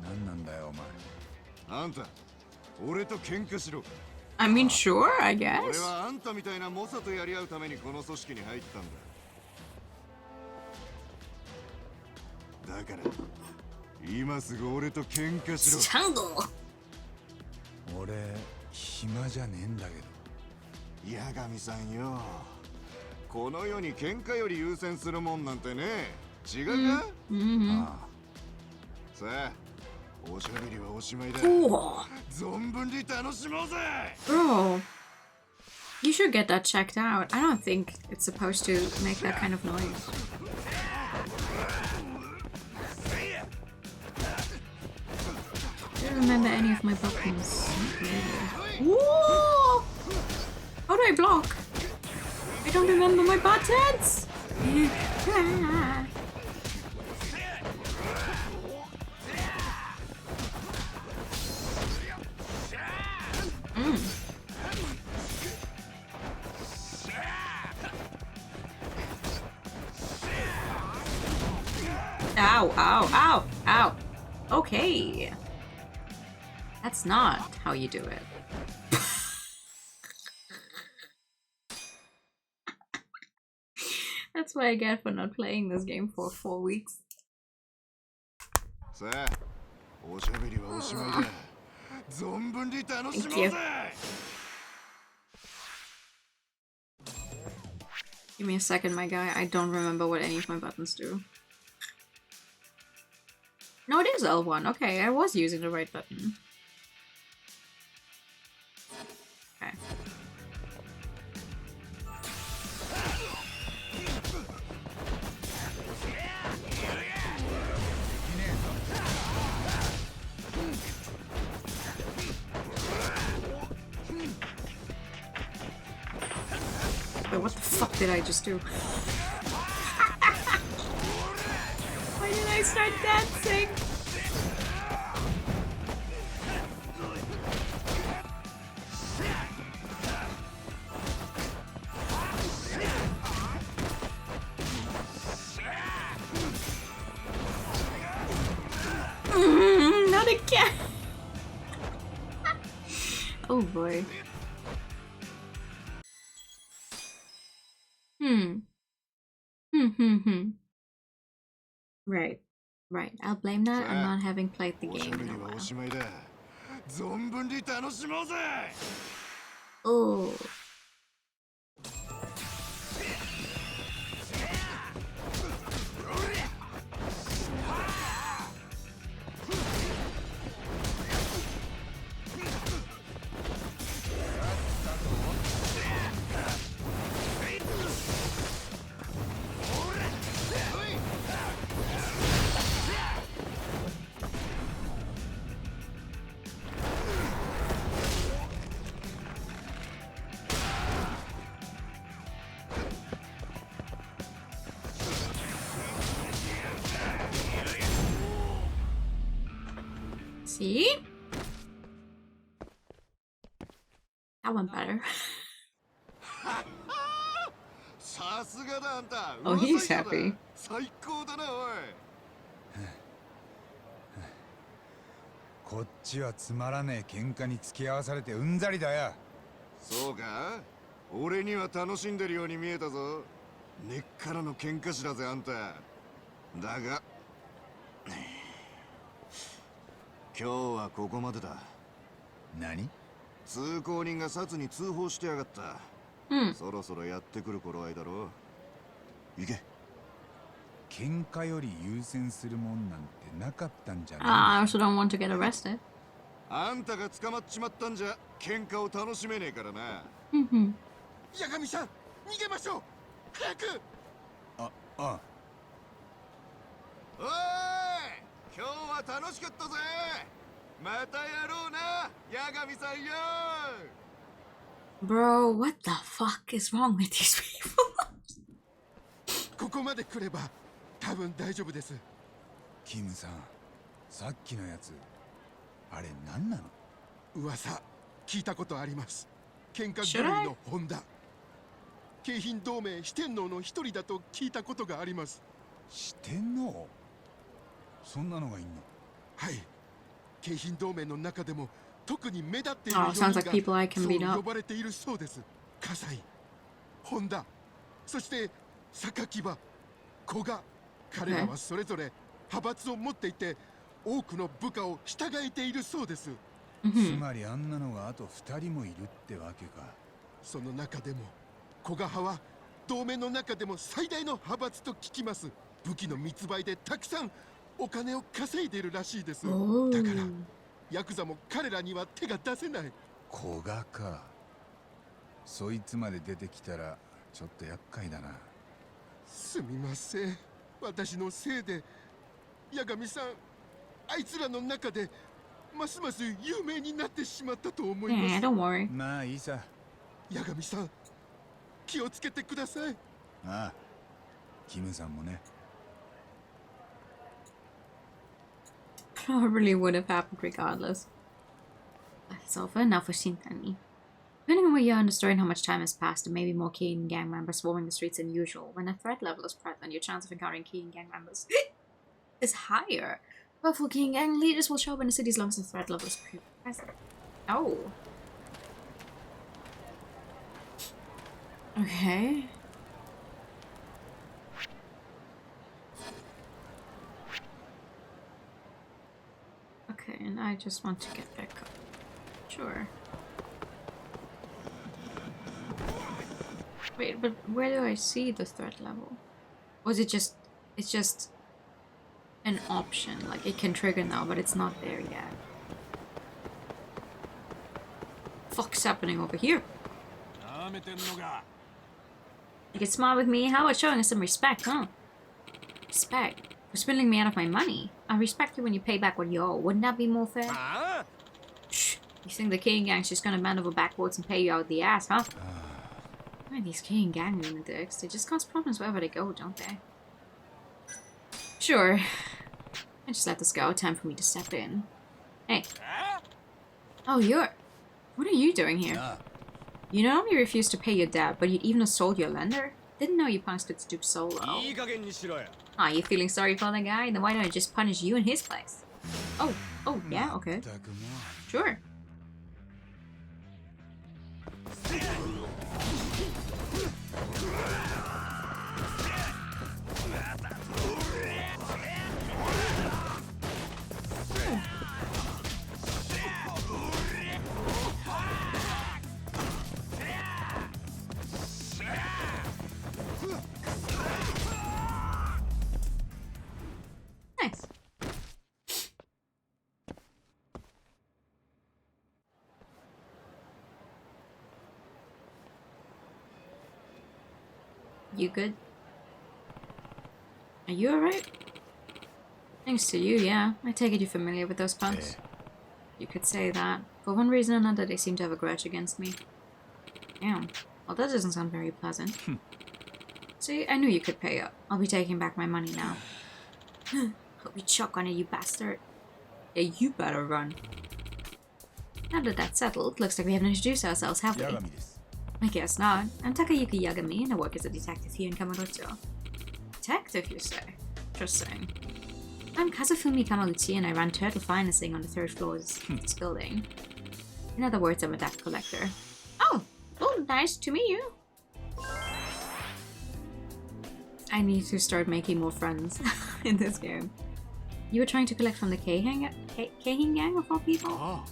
何なんだよお前。あんた俺と喧嘩しろ。 I mean, sure, I 俺 guess. はあんたみたいな猛者とやり合うためにこの組織に入ったんだ。だから今すぐ俺と喧嘩しろ。 Jungle. 俺暇じゃねえんだけど。八神さんよ、この世に喧嘩より優先するもんなんてね、違うか？ Mm-hmm. ああ、さあおしゃべりはおしまいだ。 Oh, 存分に楽しもうぜ。 bro. You should get that checked out. I don't think it's supposed to make that kind of noise. I don't remember any of my buttons. Whoa! How do I block? I don't remember my buttons! Ow, ow, ow, ow. Okay. That's not how you do it. That's what I get for not playing this game for 4 weeks. さあおしゃべりはおしまいだ。存分に楽しもう Thank you. ぜ。 Give me a second, my guy. I don't remember what any of my buttons do. No, it is L1. Okay, I was using the right button. Okay. Wait, what the fuck did I just do? Why did I start dancing? Not again! Oh boy. Right. Right. I'll blame that on not having played the おしゃ game べ in り a は while. おしまいだ。存分に楽しもうぜ。 Oh. See? That went better. さすがだあんた。 Oh, he's 噂いい happy. だ。最高だなおい。こっちはつまらねえ喧嘩に付き合わされてうんざりだよ。そうか？俺には楽しんでるように見えたぞ。根っからの喧嘩師だぜあんた。だが今日はここまでだ。何？通行人が札に通報してやがった。そろそろやってくる頃合いだろう。行け。喧嘩より優先するもんなんてなかったんじゃない？ I also don't want to get arrested. あんたが捕まっちまったんじゃ喧嘩を楽しめねえからな。八神さん、逃げましょう。早く。ああ。おーい、今日は楽しかったぜ。またやろうな、八神さんよ。 Bro, what the fuck is wrong with these people? ここまで来れば多分大丈夫です。キムさん、さっきのやつ、あれ何なの？噂聞いたことあります。喧嘩狂いの本田。京浜同盟四天王の一人だと聞いたことがあります。四天王？そんなのがいんの？はい。京浜同盟の中でも特に目立っている Oh, 4人 sounds が like people I can そう beat 呼 up. ばれているそうです。葛西、本田、そして榊場、古賀。彼らはそれぞれ派閥を持っていて多くの部下を従えているそうです。つまりあんなのがあと2人もいるってわけか。その中でも古賀派は同盟の中でも最大の派閥と聞きます。武器の密売でたくさんお金を稼いでいるらしいです。だ Oh. からヤクザも彼らには手が出せない。古賀か。そいつまで出てきたらちょっと厄介だな。すみません、私のせいで。八神さん、あいつらの中でますます有名になってしまったと思いま Yeah, す。 don't worry. まあいいさ。八神さん、気をつけてください。ああ、キムさんもね。Probably would have happened regardless. That's all for enough for Shintani. Depending on where you are in the story and how much time has passed, there may be more Keen gang members swarming the streets than usual. When a threat level is present, your chance of encountering Keen gang members is higher. Powerful Keen gang leaders will show up in the city as long as the threat level is present. Oh. Okay. Okay, and I just want to get back up. Sure. Wait, but where do I see the threat level? Or is it just... It's just an option. Like, it can trigger now, but it's not there yet. Fuck's happening over here? You get smart with me? How about showing us some respect, huh? Respect? For spilling me out of my money? I respect you when you pay back what you owe. Wouldn't that be more fair? Shh. You think the King Gang's just gonna bend over backwards and pay you out the ass, huh? Man, these King Gang lunatics, they just cause problems wherever they go, don't they? Sure. I just let this go. Time for me to step in. Hey. Oh, you're... What are you doing here? You not only refused to pay your debt, but you'd even assault your lender? Didn't know you punks could stoop so low. Ah, you feeling sorry for the guy? Then why don't I just punish you in his place? Oh, yeah, okay. Sure. Nice. You good? Are you alright? Thanks to you, yeah. I take it you're familiar with those punks. You could say that. For one reason or another, they seem to have a grudge against me. Damn. Well, that doesn't sound very pleasant. See, I knew you could pay up. I'll be taking back my money now. Hope you choke on it, you bastard. Yeah, you better run. Now that that's settled, looks like we haven't introduced ourselves, have we? I guess not. I'm Takayuki Yagami, and I work as a detective here in Kamurocho. Detective, you say? Interesting. I'm Kazufumi Kamauchi, and I run turtle financing on the 3rd floor of this building. In other words, I'm a debt collector. Oh, nice to meet you. I need to start making more friends in this game. You were trying to collect from the Keihin gang of all people? Oh.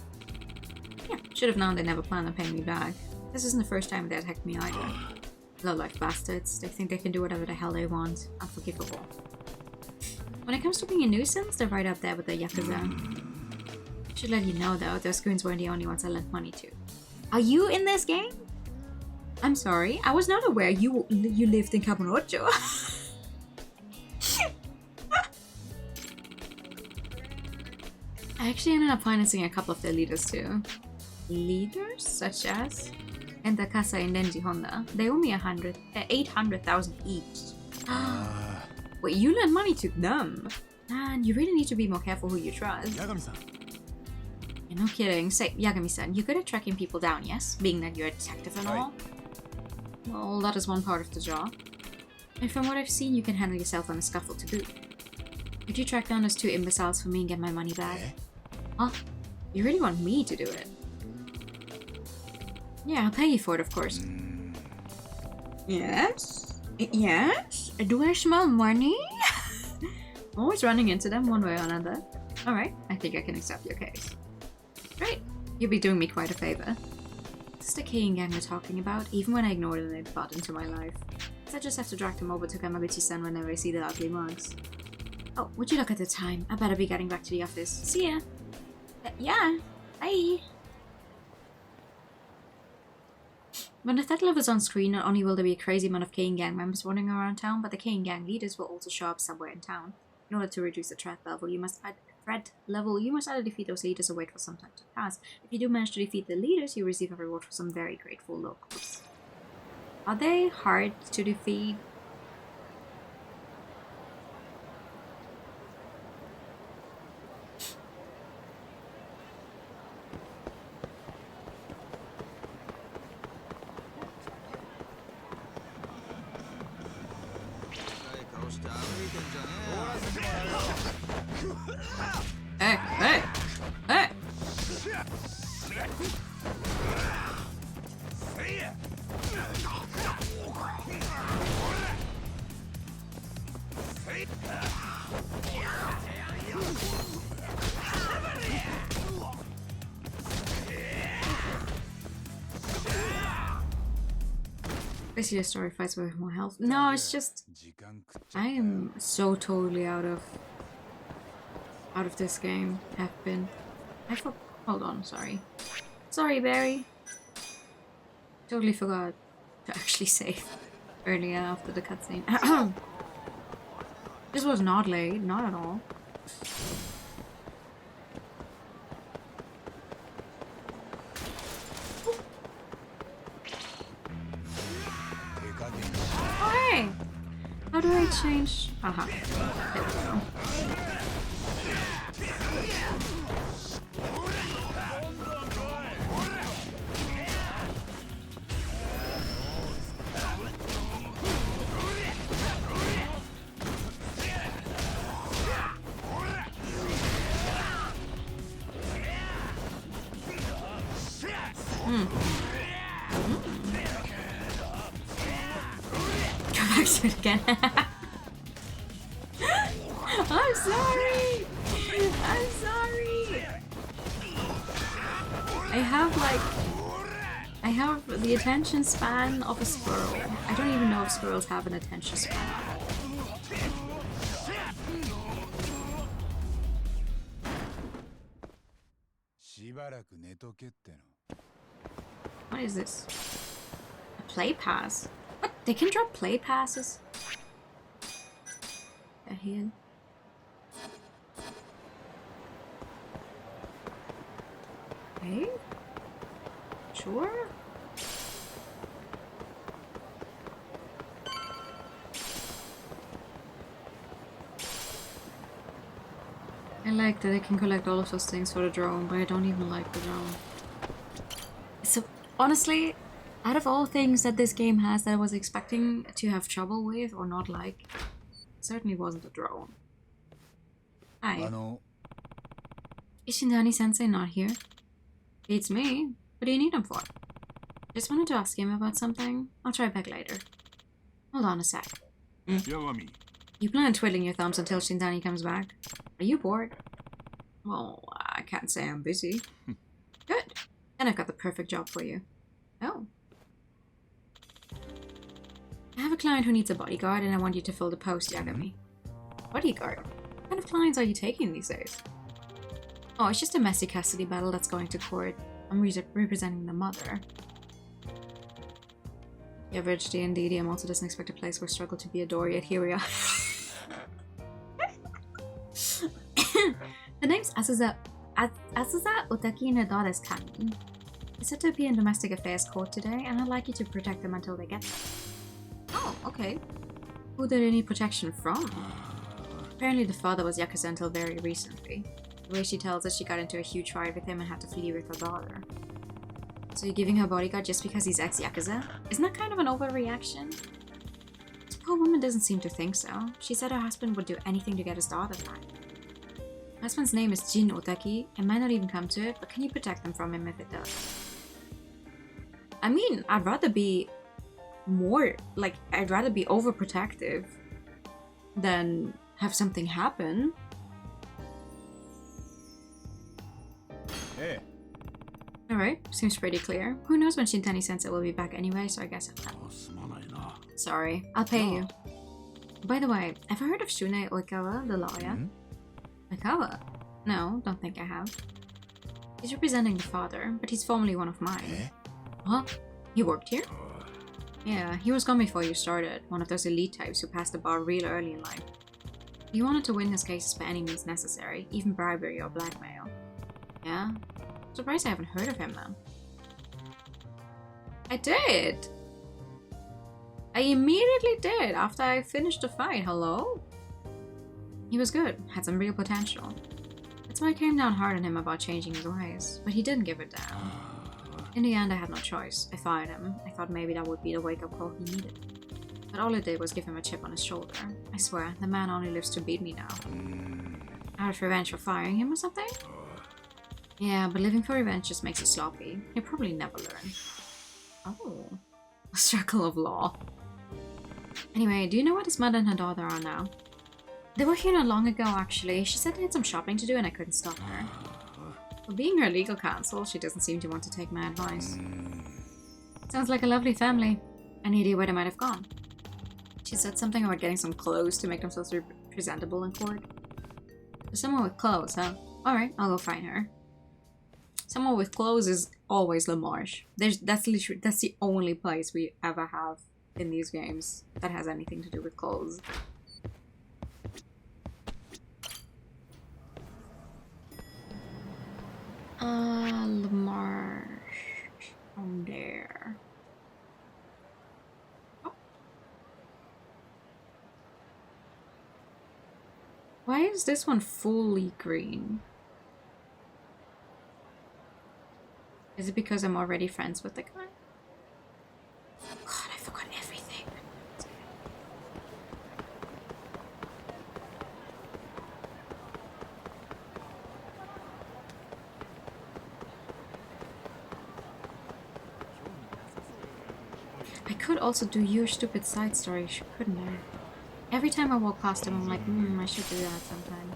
Yeah, should have known they never planned on paying me back. This isn't the first time they attacked me either. Low-life bastards. They think they can do whatever the hell they want. Unforgivable. When it comes to being a nuisance, they're right up there with the Yakuza. Should let you know though, those goons weren't the only ones I lent money to. Are you in this game? I'm sorry, I was not aware you lived in Kamurocho. I actually ended up financing a couple of their leaders too. Leaders? Such as? Enta Kasai and Denji Honda. They owe me 800,000 each. Wait, you lent money to them? Man, you really need to be more careful who you trust. Yeah, no kidding. Say, Yagami-san, you're good at tracking people down, yes? Being that you're a detective and all? Well, that is one part of the job. And from what I've seen, you can handle yourself on a scuffle to boot. Could you track down those two imbeciles for me and get my money back? Huh? You really want me to do it? Yeah, I'll pay you for it, of course. Yes? Yes? Do I smell money? Always running into them one way or another. Alright, I think I can accept your case. Great, you'll be doing me quite a favor. This is the Keiin gang we're talking about, even when I ignored them, they butt into my life. So I just have to drag them over to Kamaguchi-san whenever I see the ugly mugs. Oh, would you look at the time? I better be getting back to the office. See ya! Yeah, bye! When the threat level is on screen, not only will there be a crazy amount of Keiin gang members wandering around town, but the Keiin gang leaders will also show up somewhere in town. In order to reduce the threat level, you must either defeat those leaders or wait for some time to pass. If you do manage to defeat the leaders, you receive a reward for some very grateful locals. Are they hard to defeat? Hey, hey, hey! Basically, the story fights with more health. No, it's just I am so totally out of this game. Have been. Hold on, sorry. Sorry, Barry. Totally forgot to actually save earlier after the cutscene. This was not late, not at all. Oh, hey! How do I change? Aha. There we go. Go back to it again. I'm sorry! I'm sorry! I have the attention span of a squirrel. I don't even know if squirrels have an attention span. What is this? A play pass? What? They can drop play passes? The hell? Okay. Sure. I like that I can collect all of those things for the drone, but I don't even like the drone. So, honestly, out of all things that this game has that I was expecting to have trouble with or not like, it certainly wasn't the drone. Hi. Is Shindani-sensei not here? It's me. What do you need him for? Just wanted to ask him about something. I'll try back later. Hold on a sec. Yagami. You plan on twiddling your thumbs until Shindani comes back? Are you bored? Well, I can't say I'm busy. Good. Then I've got the perfect job for you. Oh. I have a client who needs a bodyguard and I want you to fill the post, Yagami. Bodyguard? What kind of clients are you taking these days? Oh, it's just a messy custody battle that's going to court. I'm representing the mother. The average D&D DM also doesn't expect a place where struggle to be adored, yet here we are. The name's Azusa Otaki no daughter's Kami. Is said to be in domestic affairs court today, and I'd like you to protect them until they get there. Oh, okay. Who did they need protection from? Apparently the father was Yakuza until very recently. The way she tells us she got into a huge fight with him and had to flee with her daughter. So you're giving her bodyguard just because he's ex-Yakuza? Isn't that kind of an overreaction? This poor woman doesn't seem to think so. She said her husband would do anything to get his daughter back. Her husband's name is Jin Otaki. It might not even come to it, but can you protect them from him if it does? I mean, I'd rather be overprotective than have something happen. Hey. Alright, seems pretty clear. Who knows when Shintani-sensei will be back anyway, so I guess sorry, I'll pay you. By the way, ever heard of Shune Oikawa, the lawyer? Oikawa? No, don't think I have. He's representing the father, but he's formerly one of mine. Huh? He worked here? Yeah, he was gone before you started. One of those elite types who passed the bar real early in life. He wanted to win his cases by any means necessary, even bribery or blackmail. Yeah? Surprised I haven't heard of him then. I did! I immediately did after I finished the fight, hello? He was good, had some real potential. That's why I came down hard on him about changing his ways, but he didn't give it down. In the end, I had no choice. I fired him. I thought maybe that would be the wake-up call he needed. But all it did was give him a chip on his shoulder. I swear, the man only lives to beat me now. Out of revenge for firing him or something? Yeah, but living for revenge just makes you sloppy. He'll probably never learn. Oh. A circle of law. Anyway, do you know where his mother and her daughter are now? They were here not long ago, actually. She said they had some shopping to do and I couldn't stop her. For being her legal counsel, she doesn't seem to want to take my advice. Sounds like a lovely family. Any idea where they might have gone? She said something about getting some clothes to make themselves presentable in court. Someone with clothes, huh? Alright, I'll go find her. Someone with clothes is always La Marche. That's the only place we ever have in these games that has anything to do with clothes. La Marche. From there. Oh. Why is this one fully green? Is it because I'm already friends with the guy? God, I forgot everything. I could also do your stupid side story, couldn't I? Every time I walk past him, I'm like, I should do that sometime.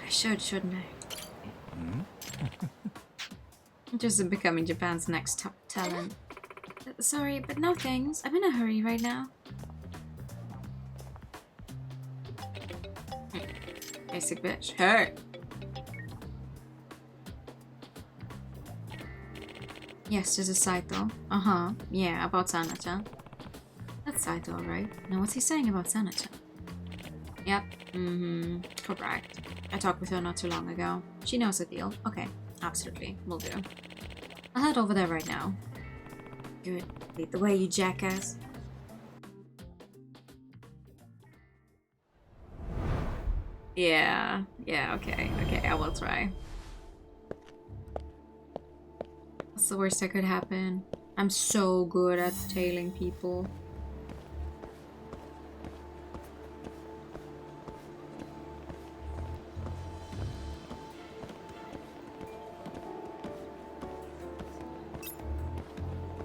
I should, shouldn't I? Just becoming Japan's next top talent. Sorry, but no thanks. I'm in a hurry right now. Basic bitch. Hey! Yes, there's a Saito. Uh-huh. Yeah, about Sana-chan. That's Saito, right? Now what's he saying about Sana-chan? Yep. Correct. I talked with her not too long ago. She knows the deal. Okay. Absolutely. Will do. I'll head over there right now. Good. Lead the way, you jackass. Yeah. Yeah, okay. Okay, I will try. What's the worst that could happen? I'm so good at tailing people.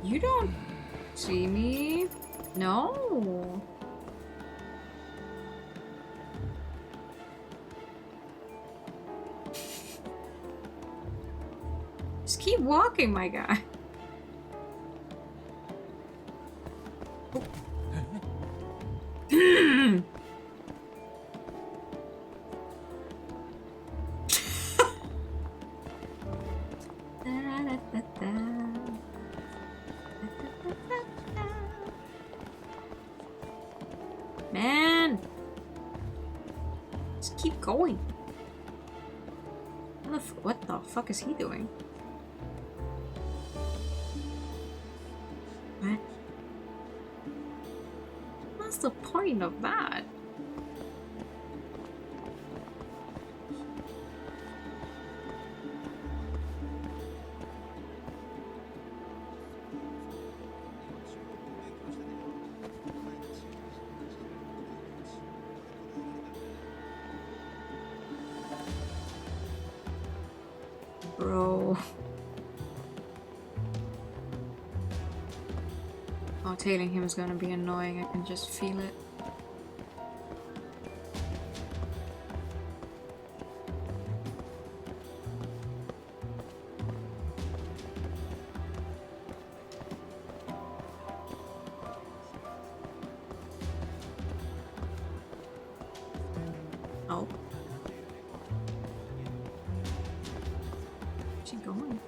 You don't see me? No. Just keep walking, my guy. Man! Just keep going. What the fuck is he doing? What? What's the point of that? Bro. Oh, tailing him is gonna be annoying. I can just feel it. Oh. Where's she going?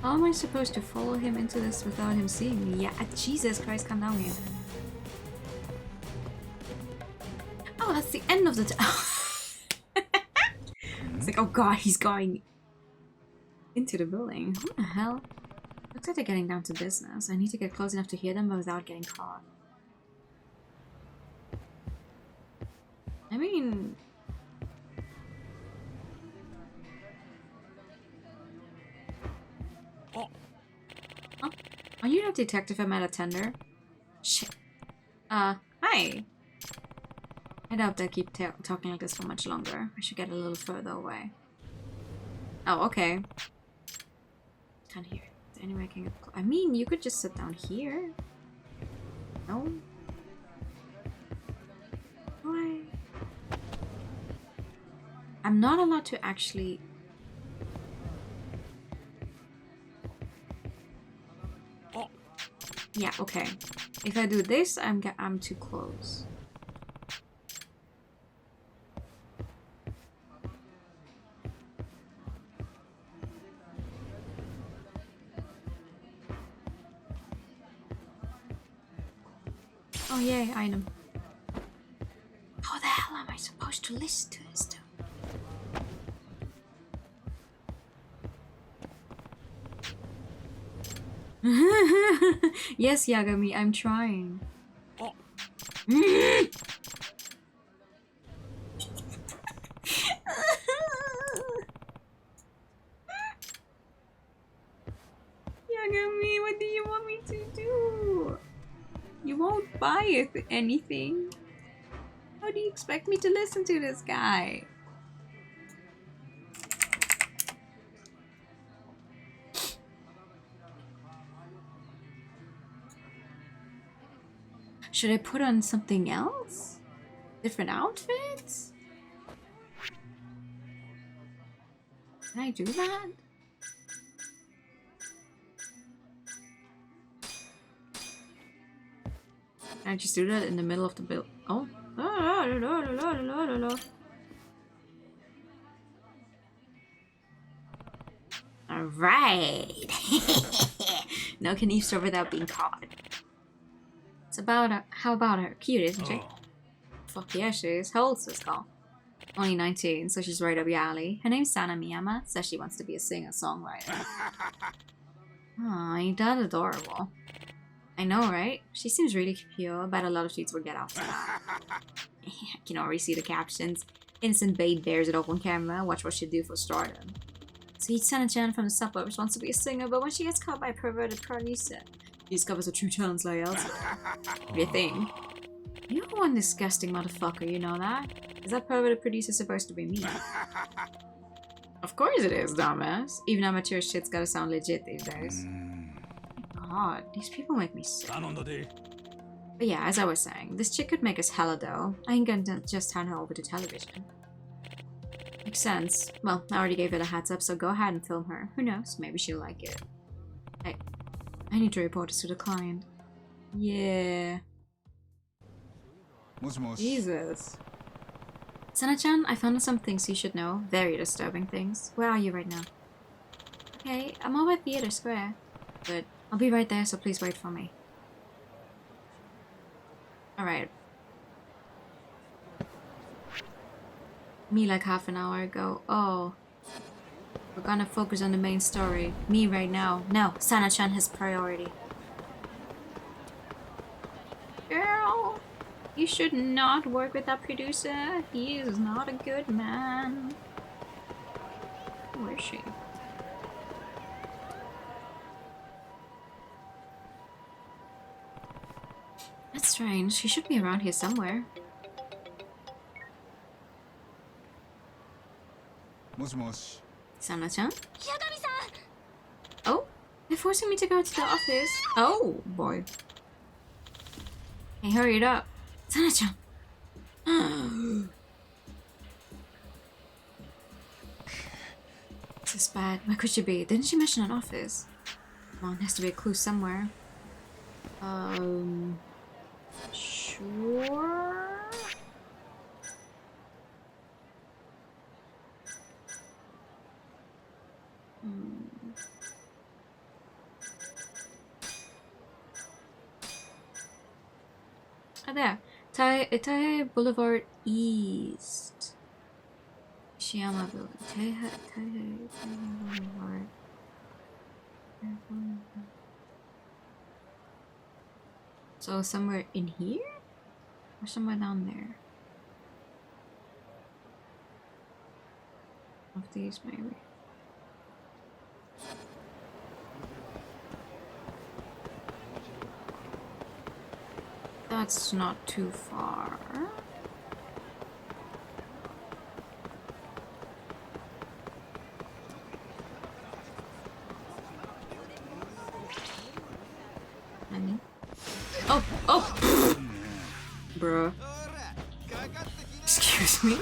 How am I supposed to follow him into this without him seeing me? Yeah, Jesus Christ, calm down here. Oh, that's the end of the It's like, oh god, he's going into the building. What the hell? Looks like they're getting down to business. I need to get close enough to hear them but without getting caught. I mean... Oh. Are you a detective? I'm at a tender. Shit. Hi. I doubt they'll keep talking like this for much longer. I should get a little further away. Oh, okay. Can't hear. Is there any way I can get I mean, you could just sit down here. No? Why? I'm not allowed to actually... Oh. Yeah, okay. If I do this, I'm too close. Oh yay, item. How the hell am I supposed to listen to this to? Yes, Yagami, I'm trying. Oh. Yagami, what do you want me to do? You won't buy it anything. How do you expect me to listen to this guy? Should I put on something else? Different outfits? Can I do that? Can I just do that in the middle of the build? Oh. Alright. No can eavesdrop without being caught. It's about her. How about her? Cute, isn't she? Fuck yeah, she is. How old's this girl? Only 19, so she's right up your alley. Her name's Sana Miyama. Says she wants to be a singer-songwriter. Aw, ain't that adorable? I know, right? She seems really pure, but a lot of sheets would get off to that. I can already see the captions. Innocent babe bears it up on camera. Watch what she'll do for stardom. Sweet Sana-chan from the suburbs wants to be a singer, but when she gets caught by a perverted producer, she discovers her true talents lie elsewhere. Your thing. You're one disgusting motherfucker, you know that? Is that perverted producer supposed to be me? Of course it is, dumbass. Even amateur shit's gotta sound legit these days. God, these people make me sick. But yeah, as I was saying, this chick could make us hella dough. I ain't gonna just hand her over to television. Makes sense. Well, I already gave her the heads up, so go ahead and film her. Who knows? Maybe she'll like it. Hey, I need to report this to the client. Yeah. Jesus. Sana-chan, I found some things you should know. Very disturbing things. Where are you right now? Okay, I'm over at Theater Square. But I'll be right there, so please wait for me. Alright. Me like half an hour ago. Oh. We're gonna focus on the main story. Me right now. No, Sana-chan has priority. Girl! You should not work with that producer. He is not a good man. Where is she? That's strange. She should be around here somewhere. もしもし。 Sana-chan? Oh, they're forcing me to go to the office. Oh, boy. Hey, hurry it up. Sana-chan. This is bad. Where could she be? Didn't she mention an office? Come on, there has to be a clue somewhere. Sure. Ah, there. Tai Boulevard East. Shiyama Building. Tai Boulevard. So somewhere in here? Or somewhere down there? Of these, maybe. That's not too far. Oh! Bruh. Excuse me?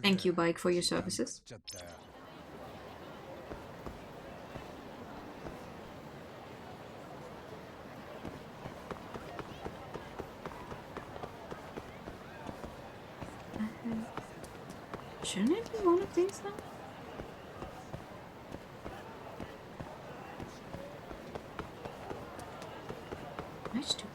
Thank you, bike, for your services. Shouldn't it be one of these now? Am I stupid?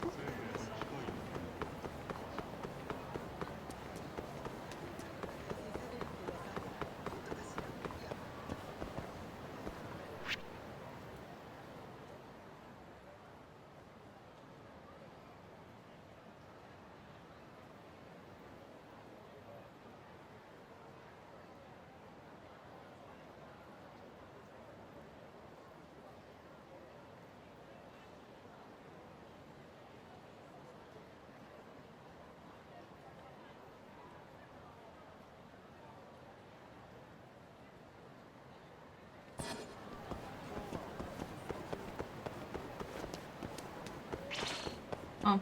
Oh,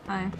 hi.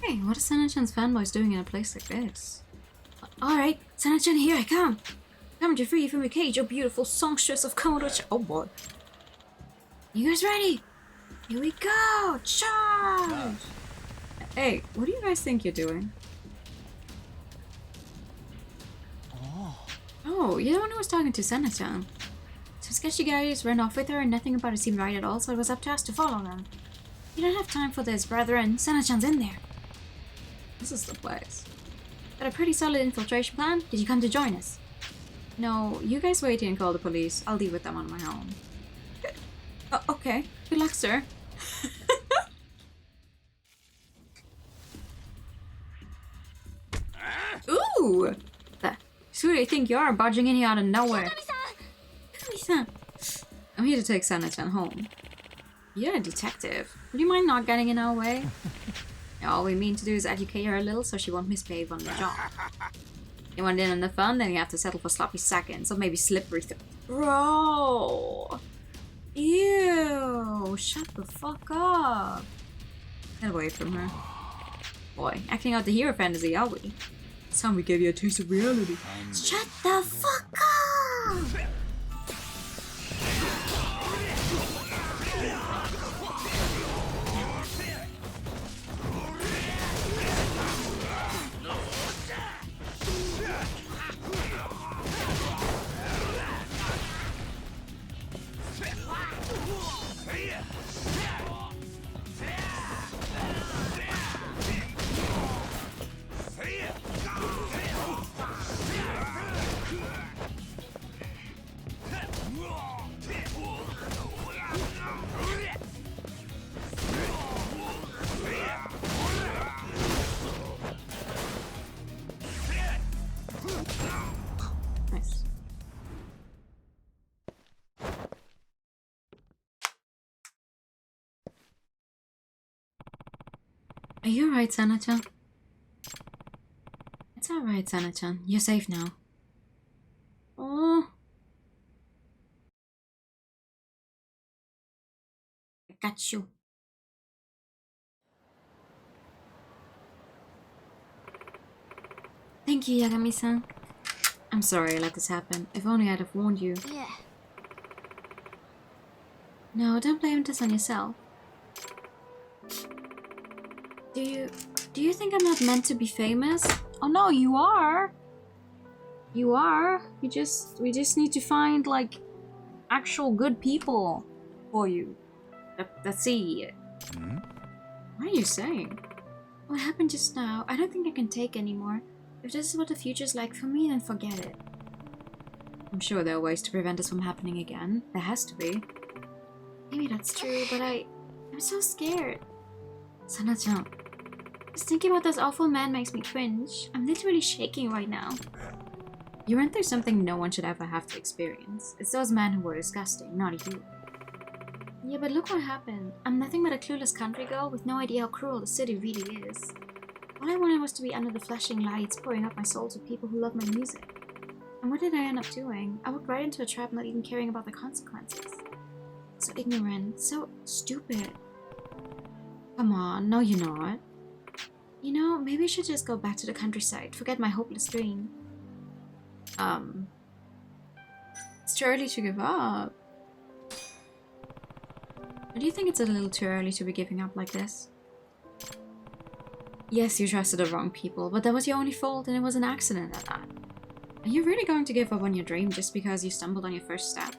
Hey, what is Sana-chan's fanboys doing in a place like this? Alright, Sana-chan, here I come! Come to free you from your cage, your beautiful songstress of Komodo. Oh boy. You guys ready? Here we go! Charge! Hey, what do you guys think you're doing? Oh, you're the one who was talking to Sana-chan. Some sketchy guys ran off with her and nothing about it seemed right at all, so it was up to us to follow them. You don't have time for this, brethren. Sana-chan's in there. This is the place. Got a pretty solid infiltration plan? Did you come to join us? No, you guys wait here and call the police. I'll deal with them on my own. Okay. Good luck, sir. Ooh! Who do you think you are, barging in here out of nowhere? Yagami-san! I'm here to take Sana-chan home. You're a detective. Would you mind not getting in our way? All we mean to do is educate her a little so she won't misbehave on the job. You want in on the fun, then you have to settle for sloppy seconds, or maybe slippery Bro! Ew! Shut the fuck up! Get away from her. Boy, acting out the hero fantasy, are we? It's time we gave you a taste of reality. Shut the fuck up! Nice. Are you alright, Sana-chan? It's alright, Sana-chan. You're safe now. Oh. I got you. Thank you, Yagami-san. I'm sorry I let this happen. If only I'd have warned you. Yeah. No, don't blame this on yourself. Do you think I'm not meant to be famous? Oh no, you are. You are. We just need to find like actual good people for you. Let's see. Hmm? What are you saying? What happened just now? I don't think I can take anymore. If this is what the future's like for me, then forget it. I'm sure there are ways to prevent this from happening again. There has to be. Maybe that's true, but I'm so scared. Sana-chan, just thinking about this awful man makes me cringe. I'm literally shaking right now. You went through something no one should ever have to experience. It's those men who were disgusting, not you. Yeah, but look what happened. I'm nothing but a clueless country girl with no idea how cruel the city really is. All I wanted was to be under the flashing lights, pouring out my soul to people who love my music. And what did I end up doing? I walked right into a trap, not even caring about the consequences. So ignorant, so stupid. Come on, no you're not. You know, maybe I should just go back to the countryside, forget my hopeless dream. It's too early to give up. Or do you think it's a little too early to be giving up like this? Yes, you trusted the wrong people, but that was your only fault and it was an accident at that. Are you really going to give up on your dream just because you stumbled on your first step?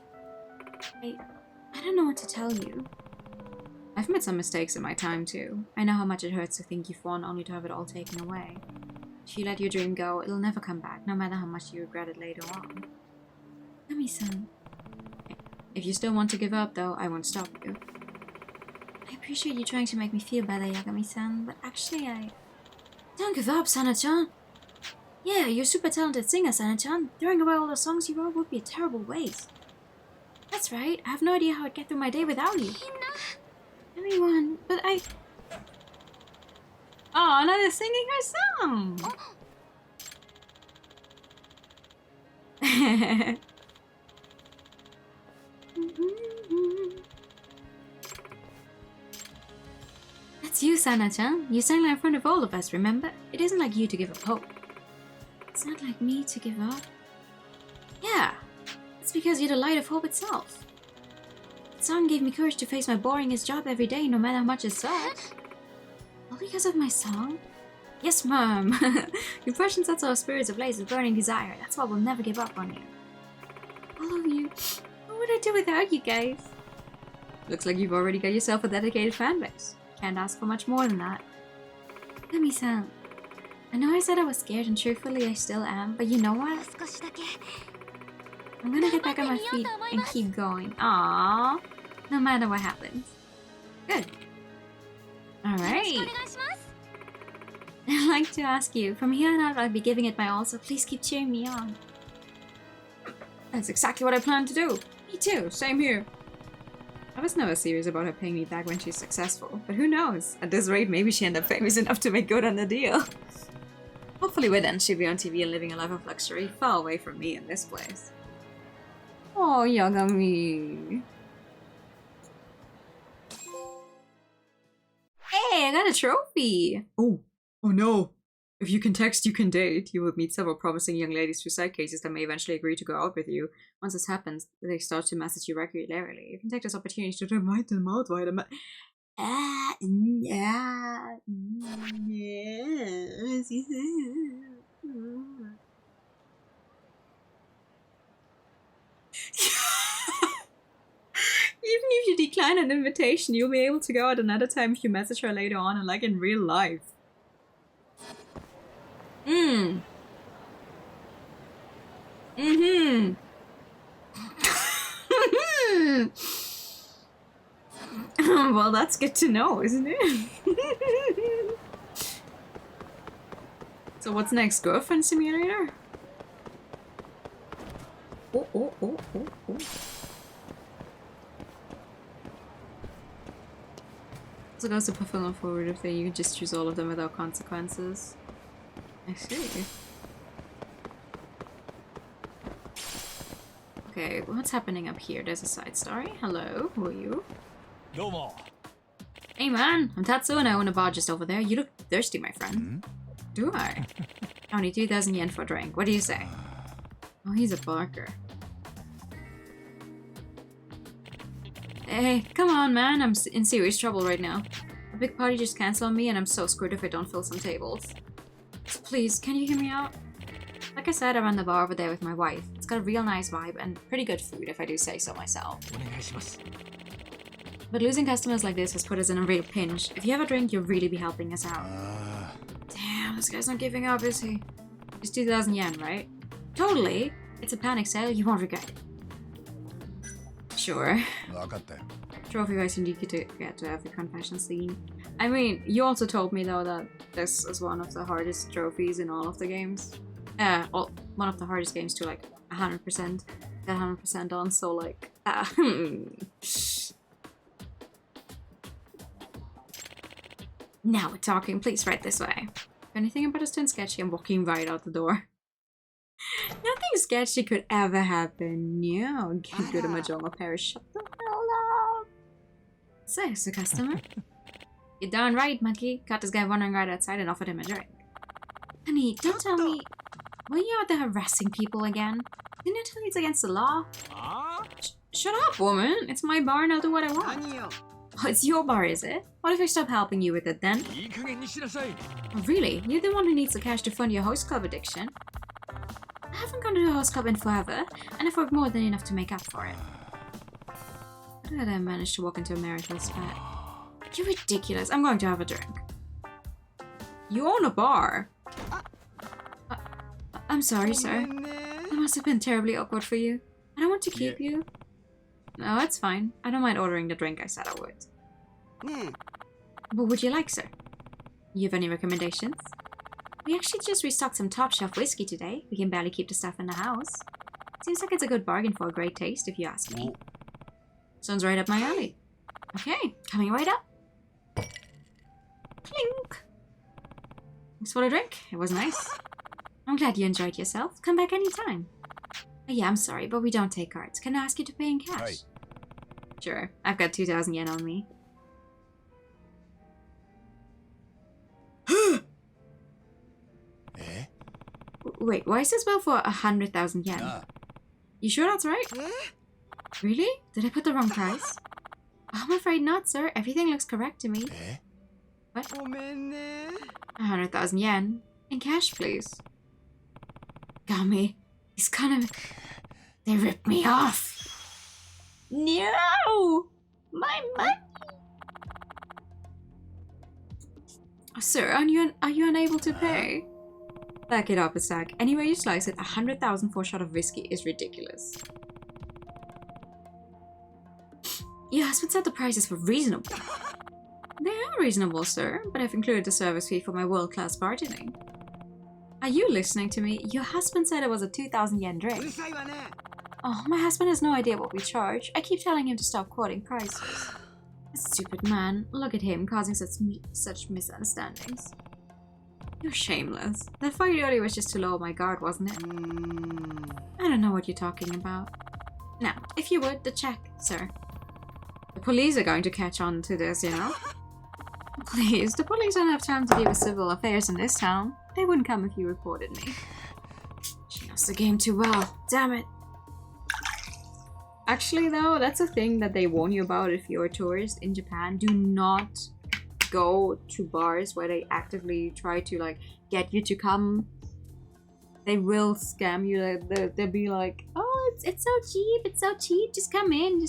I don't know what to tell you. I've made some mistakes in my time too. I know how much it hurts to think you've won only to have it all taken away. If you let your dream go, it'll never come back, no matter how much you regret it later on. Yami-san. If you still want to give up though, I won't stop you. I appreciate you trying to make me feel better, Yagami-san, but actually Don't give up, Sana-chan! Yeah, you're a super talented singer, Sana-chan. Throwing away all the songs you wrote would be a terrible waste. That's right, I have no idea how I'd get through my day without you. Everyone, but Oh, now they're singing her song! That's you, Sana-chan. You sang that in front of all of us, remember? It isn't like you to give up hope. It's not like me to give up. Yeah, it's because you're the light of hope itself. The song gave me courage to face my boringest job every day, no matter how much it sucks. All because of my song? Yes, Mom. Your passion sets our spirits ablaze with burning desire. That's why we'll never give up on you. All of you. What would I do without you guys? Looks like you've already got yourself a dedicated fanbase. Can't ask for much more than that. Yami-san, I know I said I was scared and truthfully I still am, but you know what? I'm gonna get back on my feet and keep going. Aww. No matter what happens. Good. Alright. I'd like to ask you, from here on out I'll be giving it my all, so please keep cheering me on. That's exactly what I plan to do. Me too, same here. I was never serious about her paying me back when she's successful, but who knows? At this rate, maybe she ended up famous enough to make good on the deal. Hopefully by then she'll be on TV and living a life of luxury, far away from me in this place. Oh, Yagami. Hey, I got a trophy! Oh, Oh no! If you can text, you can date. You will meet several promising young ladies through side cases that may eventually agree to go out with you. Once this happens, they start to message you regularly. You can take this opportunity to invite them out via the Even if you decline an invitation, you'll be able to go out another time if you message her later on and like in real life. Well, that's good to know, isn't it? So what's next? Girlfriend simulator? Oh. So goes to fulfill forward if you can just choose all of them without consequences. I see. Okay, what's happening up here? There's a side story. Hello, who are you? Hey man, I'm Tatsu and I own a bar just over there. You look thirsty, my friend. Do I? Only 2,000 yen for a drink. What do you say? Oh, he's a barker. Hey, come on man, I'm in serious trouble right now. A big party just canceled on me and I'm so screwed if I don't fill some tables. So please, can you hear me out? Like I said, I run the bar over there with my wife. It's got a real nice vibe and pretty good food if I do say so myself. But losing customers like this has put us in a real pinch. If you have a drink, you'll really be helping us out. Damn, this guy's not giving up, is he? It's 2,000 yen, right? Totally. It's a panic sale, you won't regret it. Sure. Trophy guys indeed get to every confession scene. I mean, you also told me though that this is one of the hardest trophies in all of the games. One of the hardest games to like 100%, get 100% on, so like, Now we're talking, please right this way. If anything about us turns sketchy, I'm walking right out the door. Nothing sketchy could ever happen. No, can't go to Majoma Parish. Shut the hell up. So, it's a customer? You're darn right, monkey. Caught this guy wandering right outside and offered him a drink. Honey, don't tell me. Were you out there harassing people again? Didn't I tell you it's against the law? Shut up, woman. It's my bar and I'll do what I want. Oh, it's your bar, is it? What if I stop helping you with it then? Oh, really? You're the one who needs the cash to fund your host club addiction. I haven't gone to the host club in forever, and I've worked more than enough to make up for it. How did I manage to walk into a marital spat? You're ridiculous. I'm going to have a drink. You own a bar. I'm sorry, sir. That must have been terribly awkward for you. I don't want to keep you. No, it's fine. I don't mind ordering the drink I said I would. What would you like, sir? You have any recommendations? We actually just restocked some top shelf whiskey today. We can barely keep the stuff in the house. Seems like it's a good bargain for a great taste, if you ask me. Sounds right up my alley. Okay, coming right up. Clink! Thanks for the drink. It was nice. I'm glad you enjoyed yourself. Come back anytime. Oh, yeah, I'm sorry, but we don't take cards. Can I ask you to pay in cash? Right. Sure. I've got 2,000 yen on me. Wait, why is this bill for 100,000 yen? You sure that's right? Really? Did I put the wrong price? I'm afraid not, sir. Everything looks correct to me. What? 100,000 yen. In cash, please. Got me. He's gonna... They ripped me off. No! My money! Sir, are you unable to pay? Back it up a sec. Anyway you slice it, 100,000 for a shot of whiskey is ridiculous. Your husband said the prices were reasonable. They are reasonable, sir, but I've included the service fee for my world-class bartending. Are you listening to me? Your husband said it was a 2,000 yen drink. Oh, my husband has no idea what we charge. I keep telling him to stop quoting prices. A stupid man. Look at him, causing such misunderstandings. You're shameless. That fight earlier was just to lower my guard, wasn't it? I don't know what you're talking about. Now, if you would, the check, sir. The police are going to catch on to this, you know? Please, the police don't have time to deal with civil affairs in this town. They wouldn't come if you reported me. She knows the game too well. Damn it. Actually, though, that's a thing that they warn you about if you're a tourist in Japan. Do not go to bars where they actively try to, like, get you to come. They will scam you. They'll be like, oh, it's so cheap, just come in.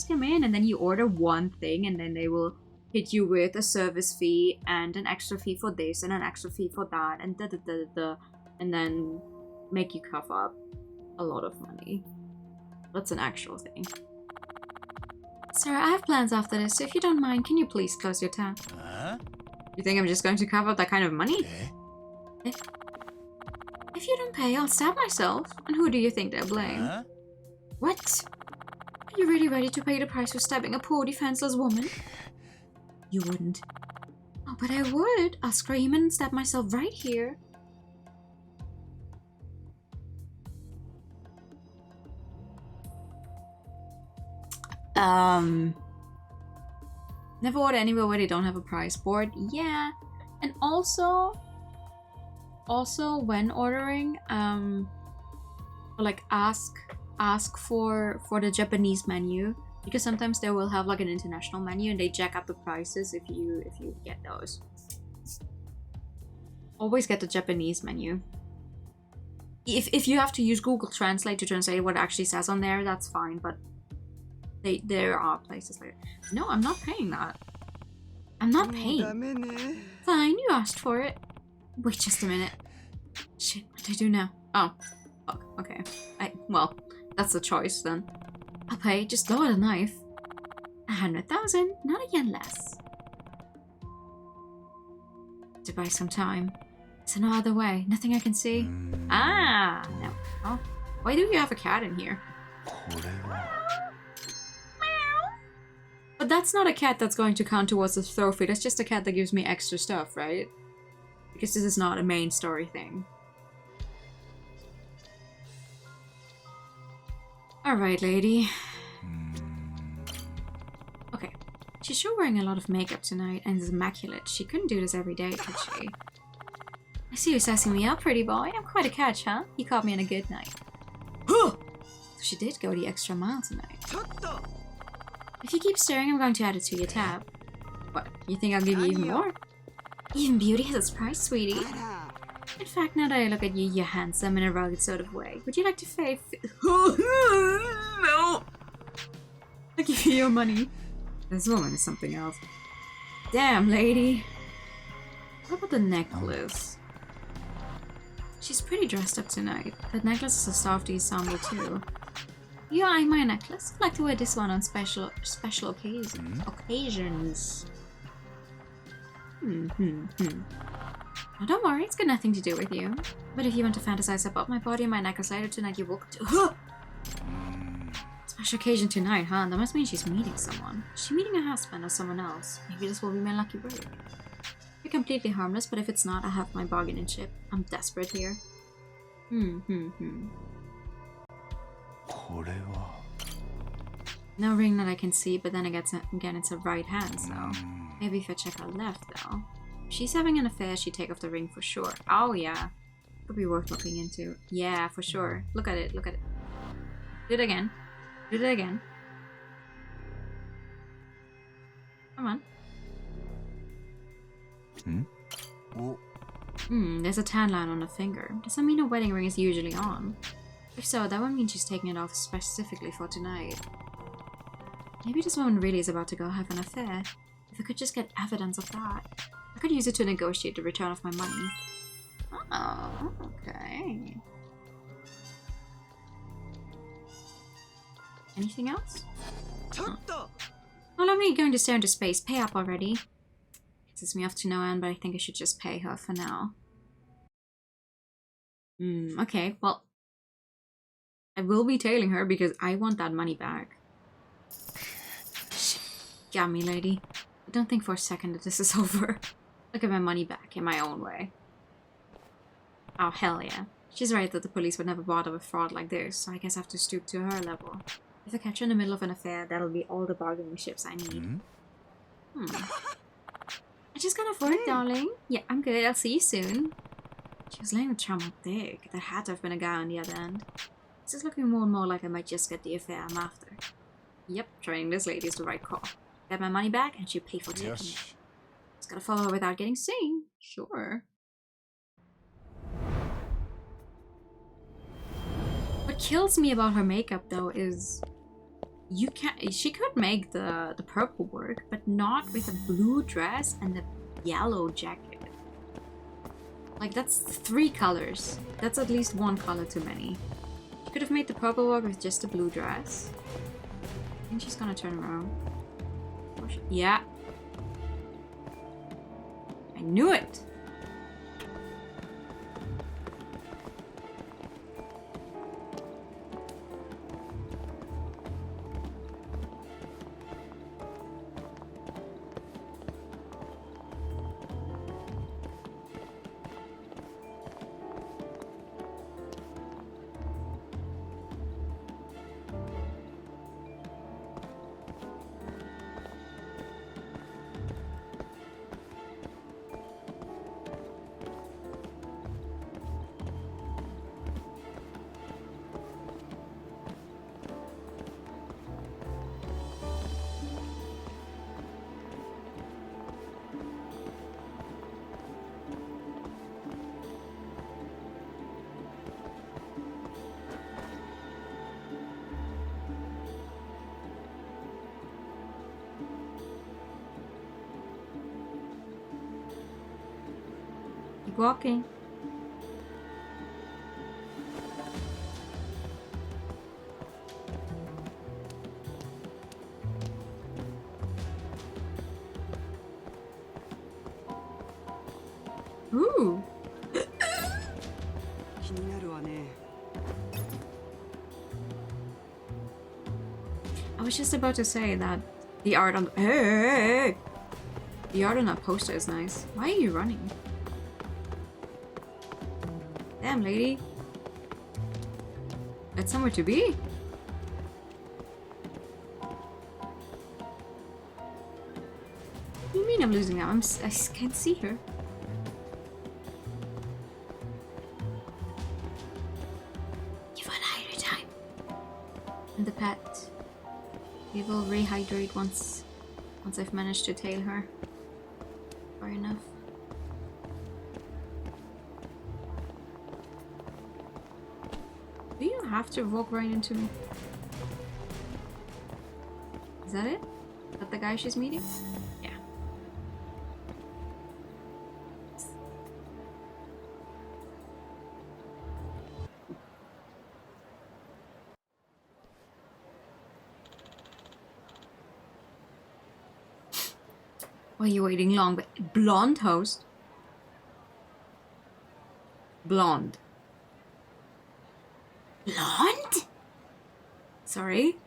And then you order one thing, and then they will hit you with a service fee and an extra fee for this and an extra fee for that and and then make you cough up a lot of money. That's an actual thing. Sir, I have plans after this, so if you don't mind, can you please close your tab? You think I'm just going to cover up that kind of money? If you don't pay, I'll stab myself. And who do you think they'll blame? What? Are you really ready to pay the price for stabbing a poor defenseless woman? You wouldn't. Oh, but I would. I'll scream and stab myself right here. Never order anywhere where they don't have a price board. Yeah. And also when ordering, like ask for the Japanese menu, because sometimes they will have like an international menu and they jack up the prices if you get those. Always get the Japanese menu. If you have to use Google Translate to translate what it actually says on there, that's fine, but there are places like that. No, I'm not paying that. I'm not paying. Fine, you asked for it. Wait just a minute. Shit, what do I do now? Oh. Fuck, okay. Well, that's a choice then. I'll pay, just lower the knife. 100,000, not a yen less. To buy some time. Is there no other way? Nothing I can see? Ah, no. Oh, why do you have a cat in here? But that's not a cat that's going to count towards the trophy. That's just a cat that gives me extra stuff, right? Because this is not a main story thing. Alright, lady. Okay. She's sure wearing a lot of makeup tonight and is immaculate. She couldn't do this every day, could she? I see you sassing me up, pretty boy. I'm quite a catch, huh? You caught me on a good night. So she did go the extra mile tonight. If you keep staring, I'm going to add it to your tab. What? You think I'll give you even more? Even beauty has its price, sweetie. In fact, now that I look at you, you're handsome in a rugged sort of way. Would you like to fade? No! I'll give you your money. This woman is something else. Damn, lady. What about the necklace? She's pretty dressed up tonight. That necklace is a softy ensemble too. You eyeing my necklace? I'd like to wear this one on special occasions. Oh, don't worry, it's got nothing to do with you. But if you want to fantasize about my body and my necklace later tonight, you're welcome to. Special occasion tonight, huh? That must mean she's meeting someone. Is she meeting her husband or someone else? Maybe this will be my lucky break. You're completely harmless, but if it's not, I have my bargaining chip. I'm desperate here. No ring that I can see, but then again, it's a right hand, so maybe if I check her left, though. If she's having an affair, she'd take off the ring for sure. Oh, yeah. Could be worth looking into. Yeah, for sure. Look at it, look at it. Do it again. Do it again. Come on. There's a tan line on the finger. Does that mean a wedding ring is usually on? If so, that would mean she's taking it off specifically for tonight. Maybe this woman really is about to go have an affair. If I could just get evidence of that, I could use it to negotiate the return of my money. Oh, okay. Anything else? Oh. Well, I'm really going to stare into space. Pay up already. Pisses me off to no end, but I think I should just pay her for now. Okay, well, I will be tailing her because I want that money back. Got me, lady. But don't think for a second that this is over. I'll get my money back in my own way. Oh, hell yeah. She's right that the police would never bother with fraud like this, so I guess I have to stoop to her level. If I catch her in the middle of an affair, that'll be all the bargaining chips I need. I just got off work, darling. Yeah, I'm good. I'll see you soon. She was laying the trauma thick. There had to have been a guy on the other end. This is looking more and more like I might just get the affair I'm after. Yep, training this lady is the right call. Get my money back and she'll pay for taking it. Just gotta follow her without getting seen. Sure. What kills me about her makeup though is she could make the purple work, but not with a blue dress and the yellow jacket. Like that's 3 colors. That's at least 1 color too many. She could have made the purple work with just a blue dress. I think she's gonna turn around. Yeah. I knew it! Keep walking. Ooh. I was just about to say that the art on the art on that poster is nice. Why are you running? Damn, lady. That's somewhere to be. What do you mean I'm losing out? I can't see her. Give her a higher time. And the pet. We will rehydrate once I've managed to tail her. Far enough. Do you have to walk right into me? Is that it? Is that the guy she's meeting? Yeah. Why are you waiting long? Blonde host? Blonde. Blonde? Sorry?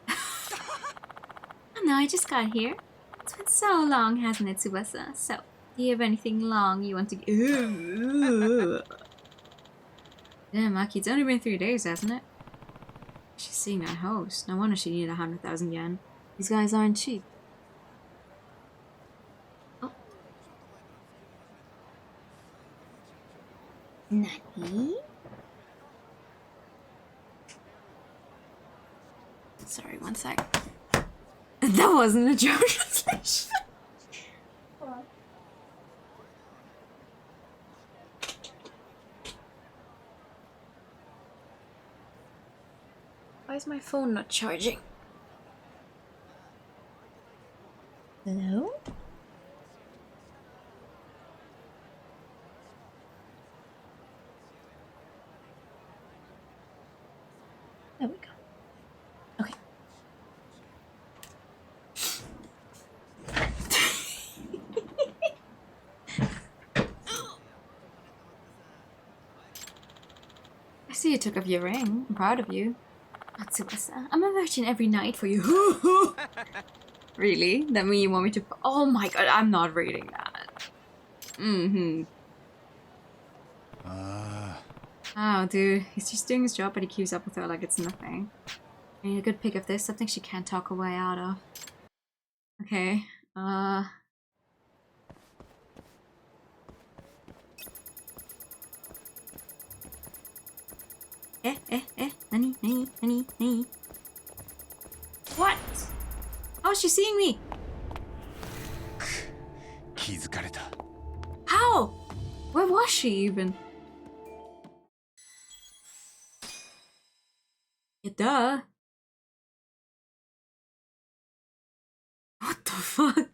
Oh no, I just got here. It's been so long, hasn't it, Tsubasa? So, do you have anything long you want to... Damn, Maki, it's only been 3 days, hasn't it? She's seeing that host. No wonder she needed 100,000 yen. These guys aren't cheap. Oh. Nani? Sorry, one sec. That wasn't a joke translation. Why is my phone not charging? Hello? There we go. Okay. I see you took off your ring. I'm proud of you. Matsubasa, I'm a virgin every night for you. Really? That mean you want me to... Oh my god, I'm not reading that. Mm-hmm. Oh, dude. He's just doing his job, but he keeps up with her like it's nothing. I need a good pick of this. Something she can't talk her way out of. Okay. Nani. What? How is she seeing me? 気づかれた。 How? Where was she even? Yeah, duh. What the fuck?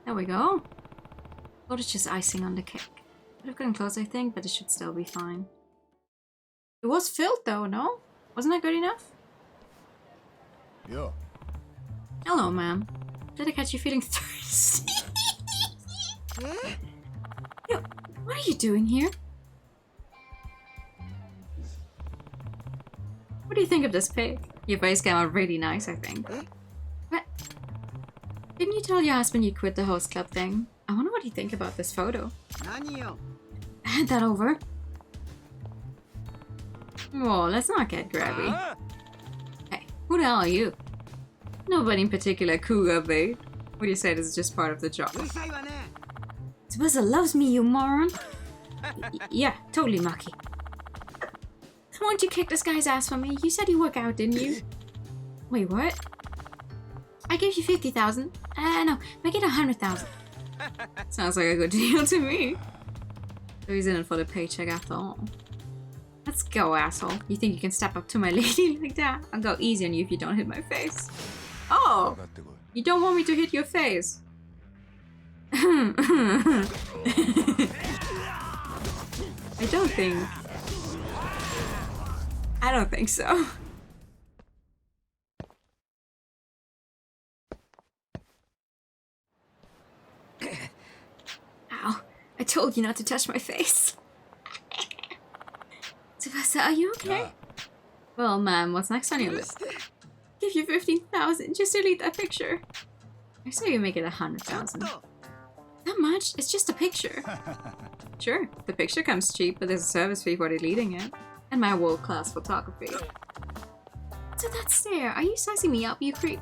There we go. Thought it's just icing on the cake. Could have gotten close, I think, but it should still be fine. It was filled though, no? Wasn't that good enough? Yeah. Hello, ma'am. Did I catch you feeling thirsty? Yo, what are you doing here? What do you think of this pig? Your face came out really nice, I think. What? Didn't you tell your husband you quit the host club thing? I wonder what he'd think about this photo. Hand that over. Whoa, let's not get grabby. Hey, who the hell are you? Nobody in particular, cougar bait. What do you say, this is just part of the job? Tsubasa loves me, you moron! Yeah, totally Maki. Why don't you kick this guy's ass for me? You said you work out, didn't you? Wait, what? I gave you 50,000. No, make it 100,000. Sounds like a good deal to me. So he's in it for the paycheck after all. Let's go, asshole. You think you can step up to my lady like that? I'll go easy on you if you don't hit my face. Oh! You don't want me to hit your face? I don't think so. Ow. I told you not to touch my face. Tsubasa, are you okay? Well, ma'am, what's next on your list? Give you 15,000, just delete that picture. I say you make it 100,000. That much? It's just a picture. Sure, the picture comes cheap, but there's a service fee for deleting it. And my world-class photography. So that's there. Are you sizing me up, you creep?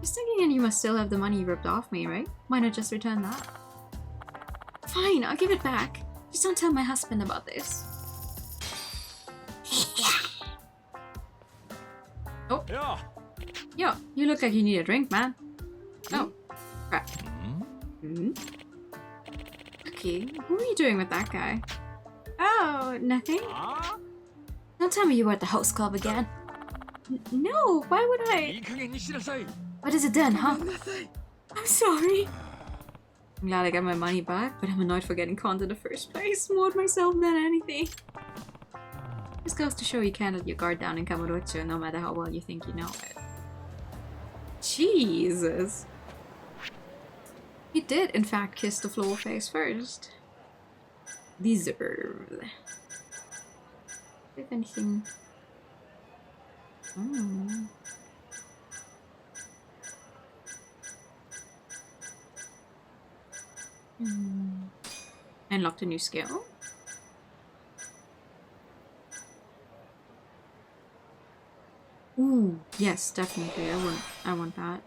Just thinking, and you must still have the money you ripped off me, right? Why not just return that? Fine, I'll give it back. Just don't tell my husband about this. Oh. Yeah. Yo, you look like you need a drink, man. Oh, crap. Okay, what are you doing with that guy? Oh, nothing? Don't tell me you were at the host club again. No, why would I? What has it done, huh? I'm sorry. I'm glad I got my money back, but I'm annoyed for getting conned in the first place. More of myself than anything. This goes to show you can't let your guard down in Kamurocho, no matter how well you think you know it. Jesus. He did, in fact, kiss the floor face first. Deserved. If anything. Oh. Unlocked a new skill. Ooh, yes, definitely. I want that.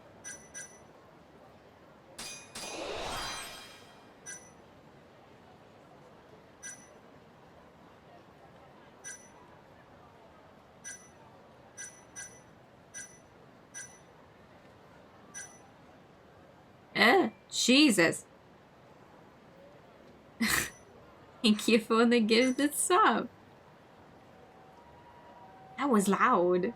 Jesus. Thank you for the gifted sub. That was loud.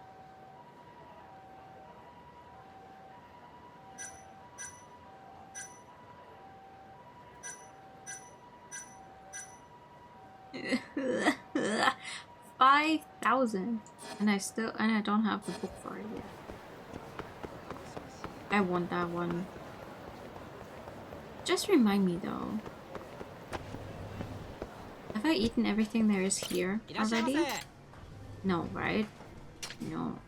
$5,000, and I don't have the book for it yet. I want that one. Just remind me though. Have I eaten everything there is here already? No, right? No.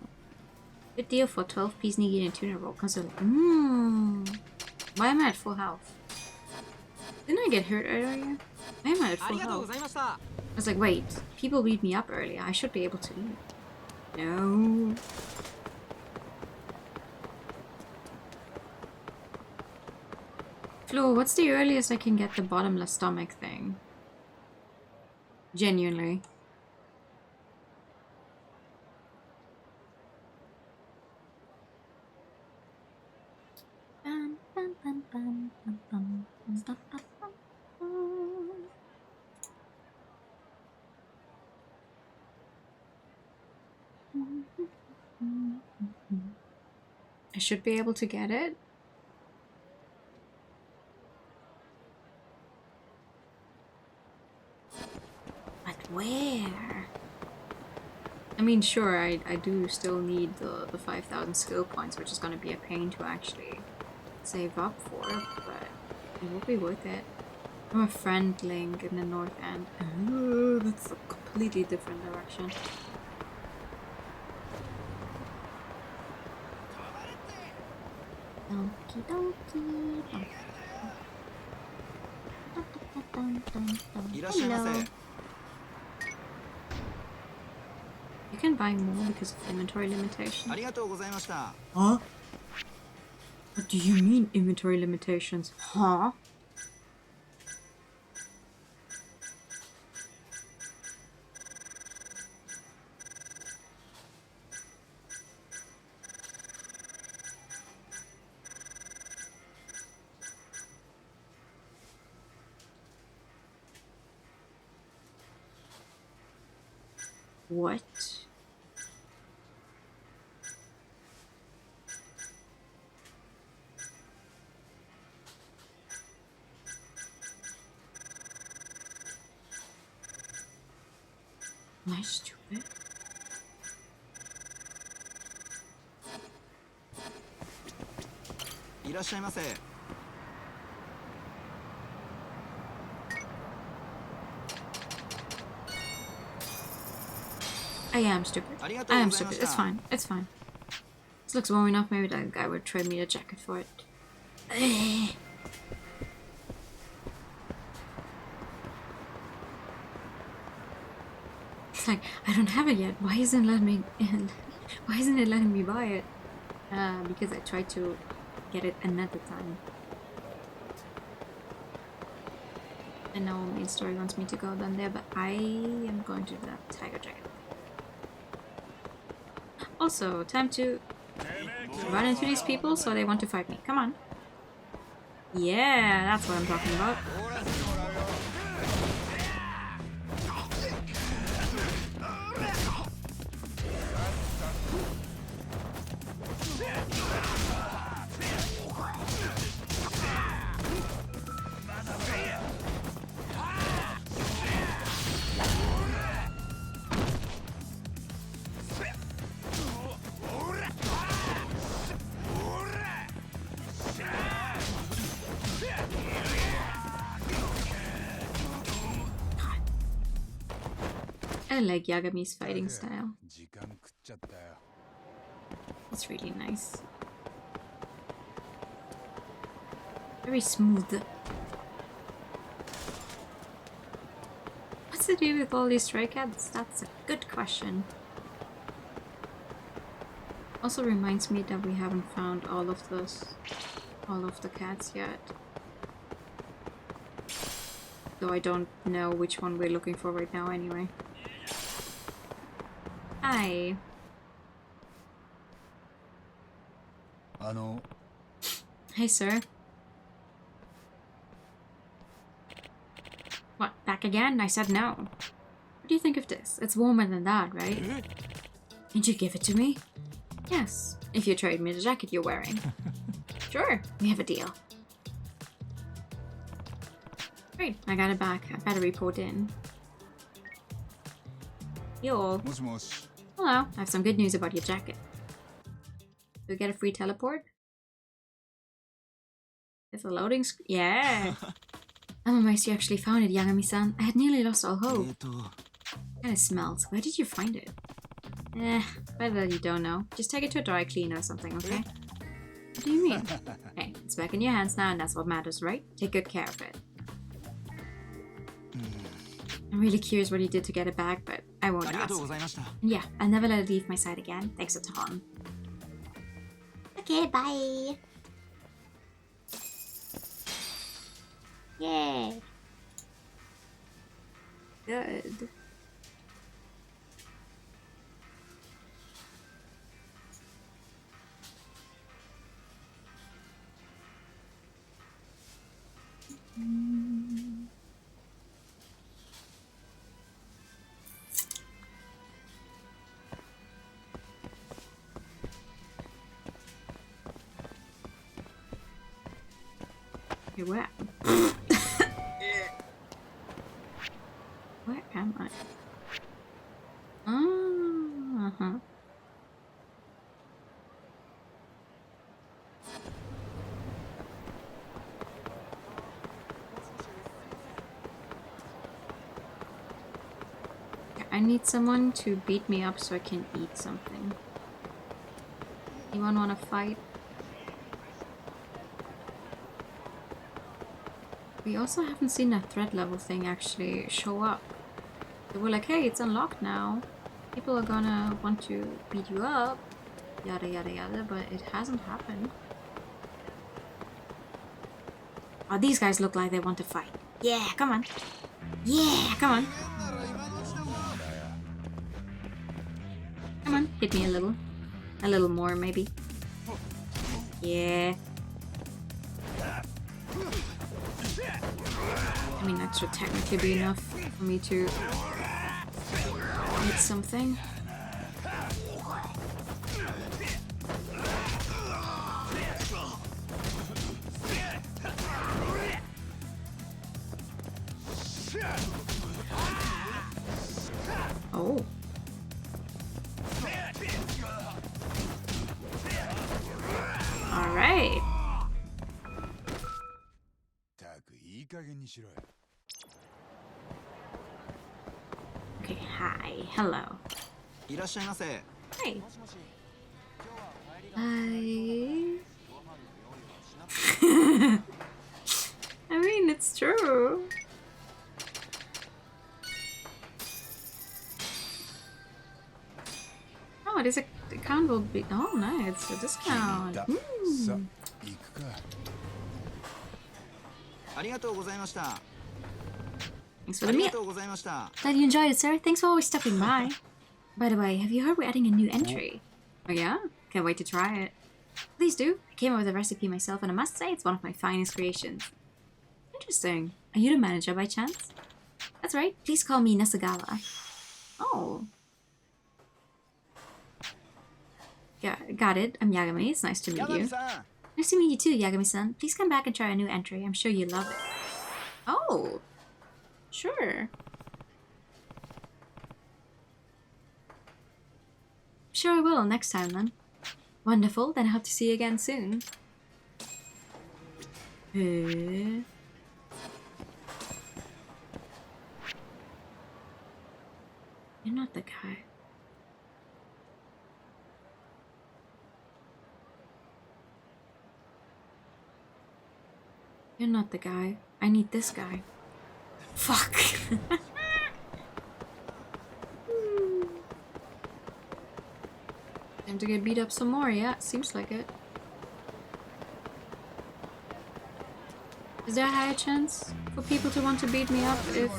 Good deal for 12-piece nigiri and tuna roll. Cause why am I at full health? Didn't I get hurt earlier? Why am I at full health? I was like, wait, people beat me up earlier. I should be able to leave. No. Flo, what's the earliest I can get the bottomless stomach thing? Genuinely. I should be able to get it. But where? I mean, sure, I do still need the 5,000 skill points, which is going to be a pain to actually save up for, but it will be worth it. I'm a friend link in the north end. Oh, that's a completely different direction. Okie dokie. Hello. You can buy more because of inventory limitation. Huh? What do you mean inventory limitations? Huh? What? Am I stupid? I am stupid. I am stupid. It's fine. It's fine. This looks warm enough. Maybe that guy would trade me a jacket for it. It's like, I don't have it yet. Why isn't it letting me in? Why isn't it letting me buy it? Because I tried to get it another time. And now main story wants me to go down there, but I am going to do that tiger jacket. Also, time to run into these people so they want to fight me. Come on. Yeah, that's what I'm talking about. I like Yagami's fighting style. It's really nice. Very smooth. What's to do with all these stray cats? That's a good question. Also reminds me that we haven't found all of the cats yet. Though I don't know which one we're looking for right now anyway. Hi. Hey, sir. What, back again? I said no. What do you think of this? It's warmer than that, right? Did you give it to me? Yes, if you trade me the jacket you're wearing. Sure, we have a deal. Great, I got it back. I better report in. Yo. Hello, I have some good news about your jacket. Do we get a free teleport? It's a loading screen. Yeah. I'm amazed you actually found it, Yagami-san. I had nearly lost all hope. Kinda smells. Where did you find it? Better you don't know. Just take it to a dry cleaner or something, okay? What do you mean? Hey, it's back in your hands now and that's what matters, right? Take good care of it. I'm really curious what he did to get it back, but I won't ask. Yeah, I'll never let it leave my side again. Thanks a ton. Okay, bye. Yay. Good. Okay, where? Where am I? Uh-huh. I need someone to beat me up so I can eat something. Anyone want to fight? We also haven't seen that threat level thing actually show up. They were like, hey, it's unlocked now. People are gonna want to beat you up. Yada yada yada, but it hasn't happened. Oh, these guys look like they want to fight. Yeah, come on. Yeah, come on. Come on, hit me a little. A little more, maybe. Yeah. I mean, that should technically be enough for me to eat something. Oh. All right. Okay, hi. Hello. Hey. Hi. I mean, it's true. Oh, it is a account will be. Oh, nice. A discount. Mm. Thanks for the meal. Glad you enjoyed it, sir. Thanks for always stopping by. By the way, have you heard we're adding a new entry? Oh yeah? Can't wait to try it. Please do. I came up with a recipe myself and I must say it's one of my finest creations. Interesting. Are you the manager by chance? That's right. Please call me Nasagawa. Oh. Yeah, got it. I'm Yagami. It's nice to meet you. Nice to meet you too, Yagami-san. Please come back and try a new entry. I'm sure you'll love it. Oh. Sure. Sure I will, next time then. Wonderful, then I hope to see you again soon. You're not the guy. You're not the guy. I need this guy. Fuck. Time to get beat up some more, yeah, seems like it. Is there a higher chance for people to want to beat me up if...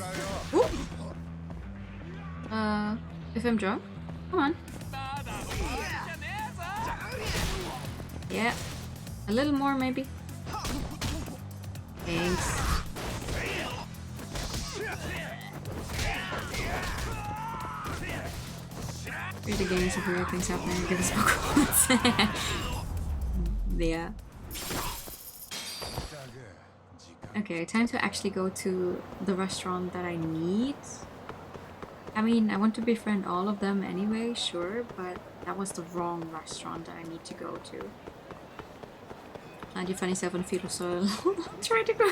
Ooh. If I'm drunk? Come on. Yeah. A little more, maybe. Thanks. Create a game of weird things happening and give us Pokemon. Yeah. Okay, time to actually go to the restaurant that I need. I mean, I want to befriend all of them anyway, sure, but that was the wrong restaurant that I need to go to. And you find yourself on a fetal soil. Try to go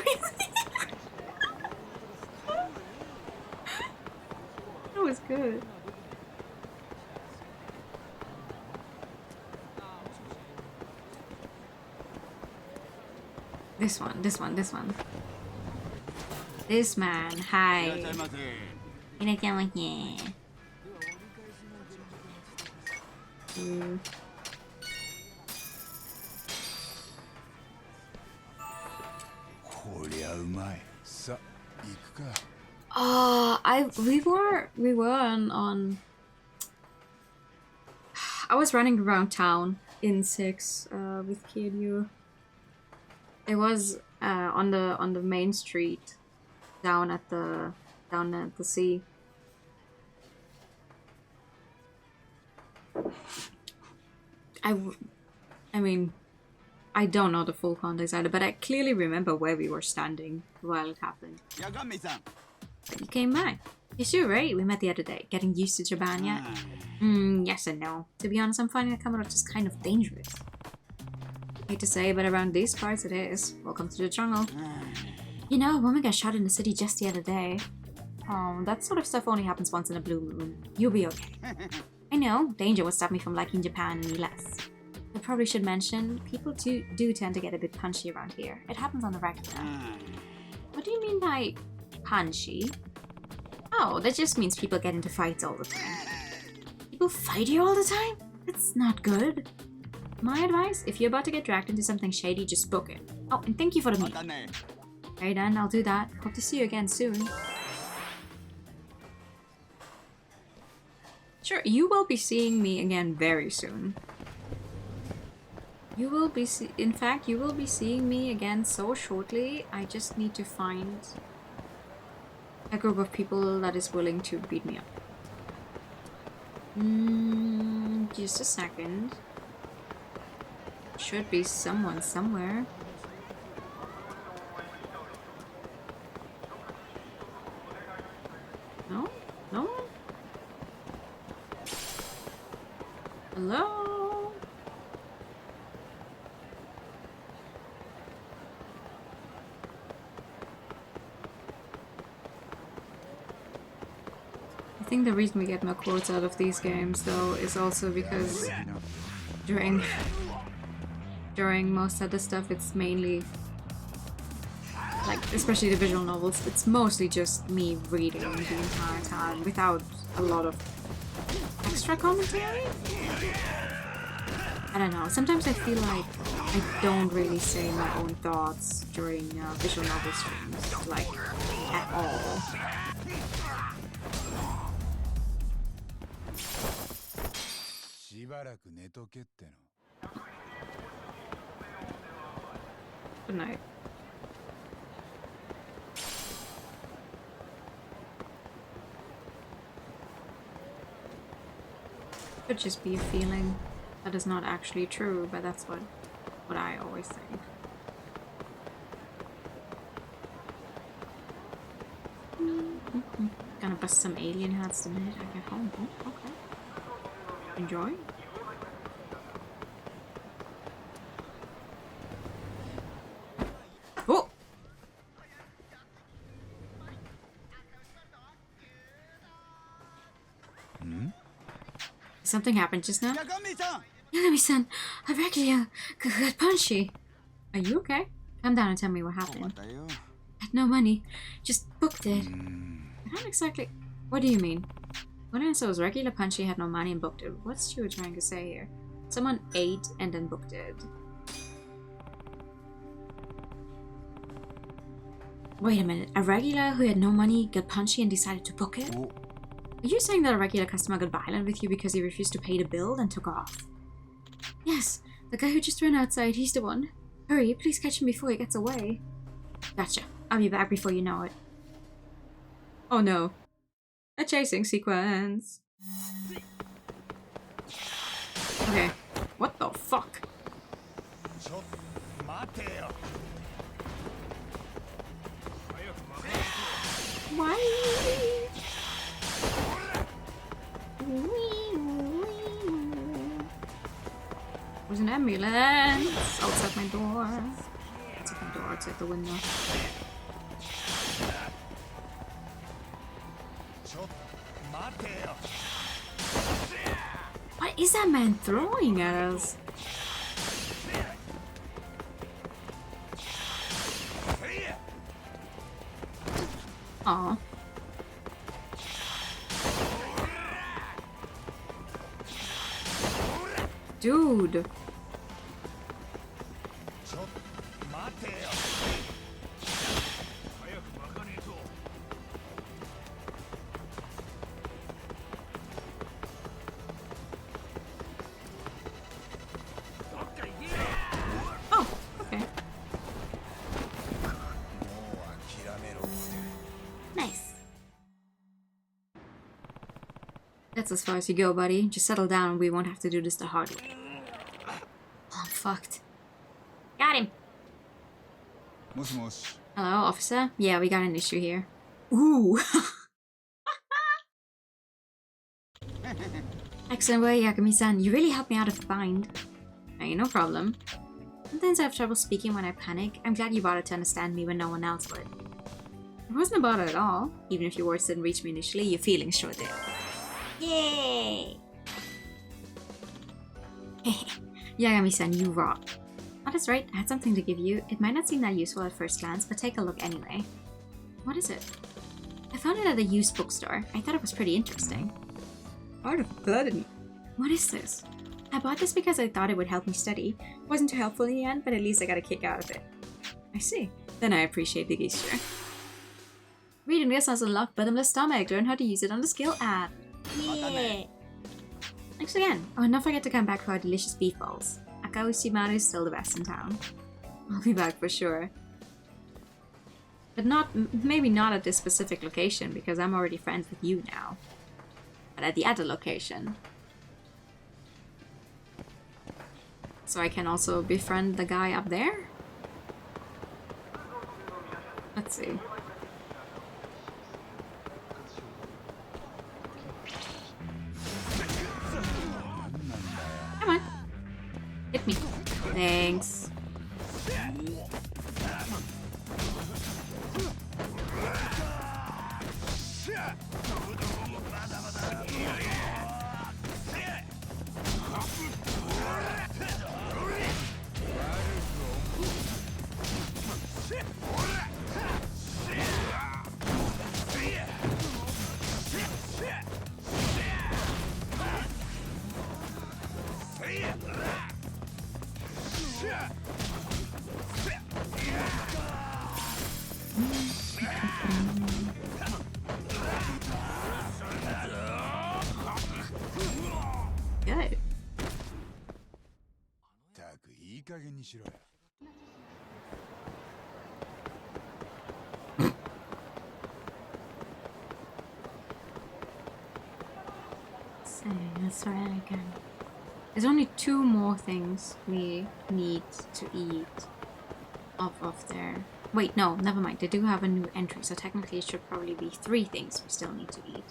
That was good. This one. This man, hi. こりゃうまい。さ、行くか。We were on I was running around town in 6 with Kiryu. It was on the main street down at the sea. I mean, I don't know the full context either, but I clearly remember where we were standing while it happened. You came back. Yes, you're right. We met the other day. Getting used to Japan yet? Yes and no. To be honest, I'm finding the Kamurocho just kind of dangerous. Hate to say, but around these parts it is. Welcome to the jungle. You know, a woman got shot in the city just the other day. Oh, that sort of stuff only happens once in a blue moon. You'll be okay. I know, danger would stop me from liking Japan any less. I probably should mention, people do tend to get a bit punchy around here. It happens on the regular. What do you mean by punchy? Oh, that just means people get into fights all the time. People fight here all the time? That's not good. My advice, if you're about to get dragged into something shady, just book it. Oh, and thank you for the meat. Okay then, I'll do that. Hope to see you again soon. Sure, you will be seeing me again very soon. You will be in fact, you will be seeing me again so shortly. I just need to find a group of people that is willing to beat me up. Just a second. Should be someone somewhere. No? No one? Hello? I think the reason we get more quotes out of these games, though, is also because during most of the stuff, it's mainly, like, especially the visual novels, it's mostly just me reading the entire time without a lot of extra commentary? I don't know, sometimes I feel like I don't really say my own thoughts during visual novel streams, like, at all. Good night. Could just be a feeling that is not actually true, but that's what I always think. Gonna bust some alien hats the minute I get home. Oh, okay. Enjoy. Oh! Something happened just now? Yagami-san, I regularly got punchy. Are you okay? Calm down and tell me what happened. I had no money. Just booked it. Not exactly. What do you mean? When I saw was regular punchy, had no money and booked it. What's she trying to say here? Someone ate and then booked it. Wait a minute. A regular who had no money got punchy and decided to book it? Are you saying that a regular customer got violent with you because he refused to pay the bill and took off? Yes, the guy who just ran outside, he's the one. Hurry, please catch him before he gets away. Gotcha. I'll be back before you know it. Oh no. A chasing sequence. Okay. What the fuck? Why? There's an ambulance outside my door. Outside my door, outside the window. What is that man throwing at us? Aw. Dude. Oh, okay. Nice. That's as far as you go, buddy. Just settle down. We won't have to do this the hard way. Oh, I'm fucked. Got him. もしもし Hello, officer? Yeah, we got an issue here. Ooh. Excellent work, Yakami-san. You really helped me out of the bind. Hey, no problem. Sometimes I have trouble speaking when I panic. I'm glad you bothered to understand me when no one else would. It wasn't a bother at all. Even if your words didn't reach me initially, your feelings sure did. Yay! Yagami-san, you rock. Oh, that's right. I had something to give you. It might not seem that useful at first glance, but take a look anyway. What is it? I found it at a used bookstore. I thought it was pretty interesting. Art of Gluttony. What is this? I bought this because I thought it would help me study. Wasn't too helpful in the end, but at least I got a kick out of it. I see. Then I appreciate the gesture. Reading this has unlocked Bottomless Stomach. Learn how to use it on the skill app. Yeah. Thanks again. Oh, and don't forget to come back for our delicious beef balls. Akaushi-maru is still the best in town. I'll be back for sure. But maybe not at this specific location, because I'm already friends with you now. But at the other location. So I can also befriend the guy up there? Let's see. Come on. Hit me. Thanks. Good. ったくいい加減にしろよ So, let's try that again. There's only 2 more things we need to eat off of there. Wait, no, never mind. They do have a new entry, so technically it should probably be 3 things we still need to eat.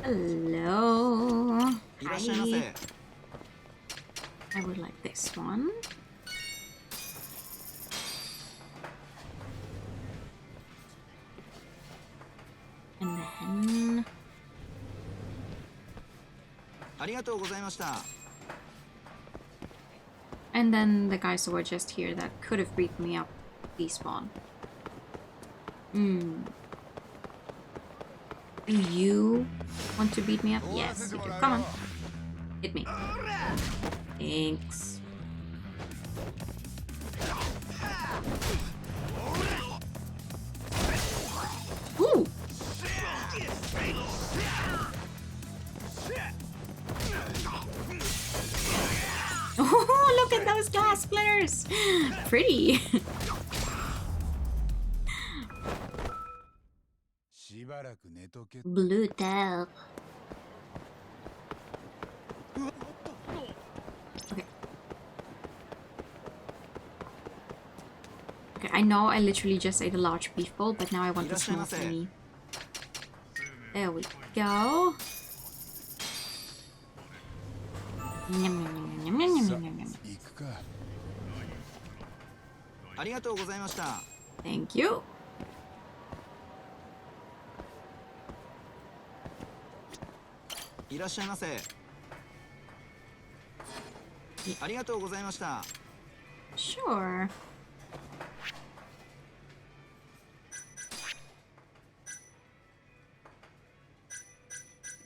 Hello. Hi. I would like this one. And then... ありがとうございました。 And then the guys who were just here that could have beat me up despawn. Do you want to beat me up? Yes, you do. Come on. Hit me. Thanks. Ooh! Oh, look at those glass splitters! Pretty! しばらく寝とけ Blue tail. Okay. Okay, I know I literally just ate a large beef bowl, but now I want the small thingy. There we go. Yum, yum, yum, yum, yum, yum, yum, yum. 行くか ありがとうございました。 Thank you. いらっしゃいませ。ありがとうございました。 Sure.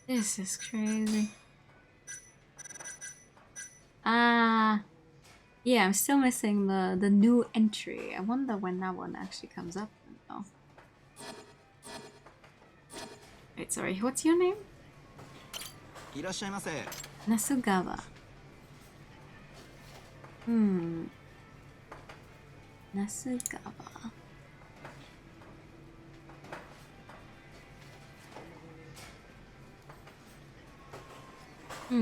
This is crazy. Yeah, I'm still missing the new entry. I wonder when that one actually comes up. Oh. Wait, sorry, what's your name? いらっしゃいませ。 Nasugawa. Nasugawa.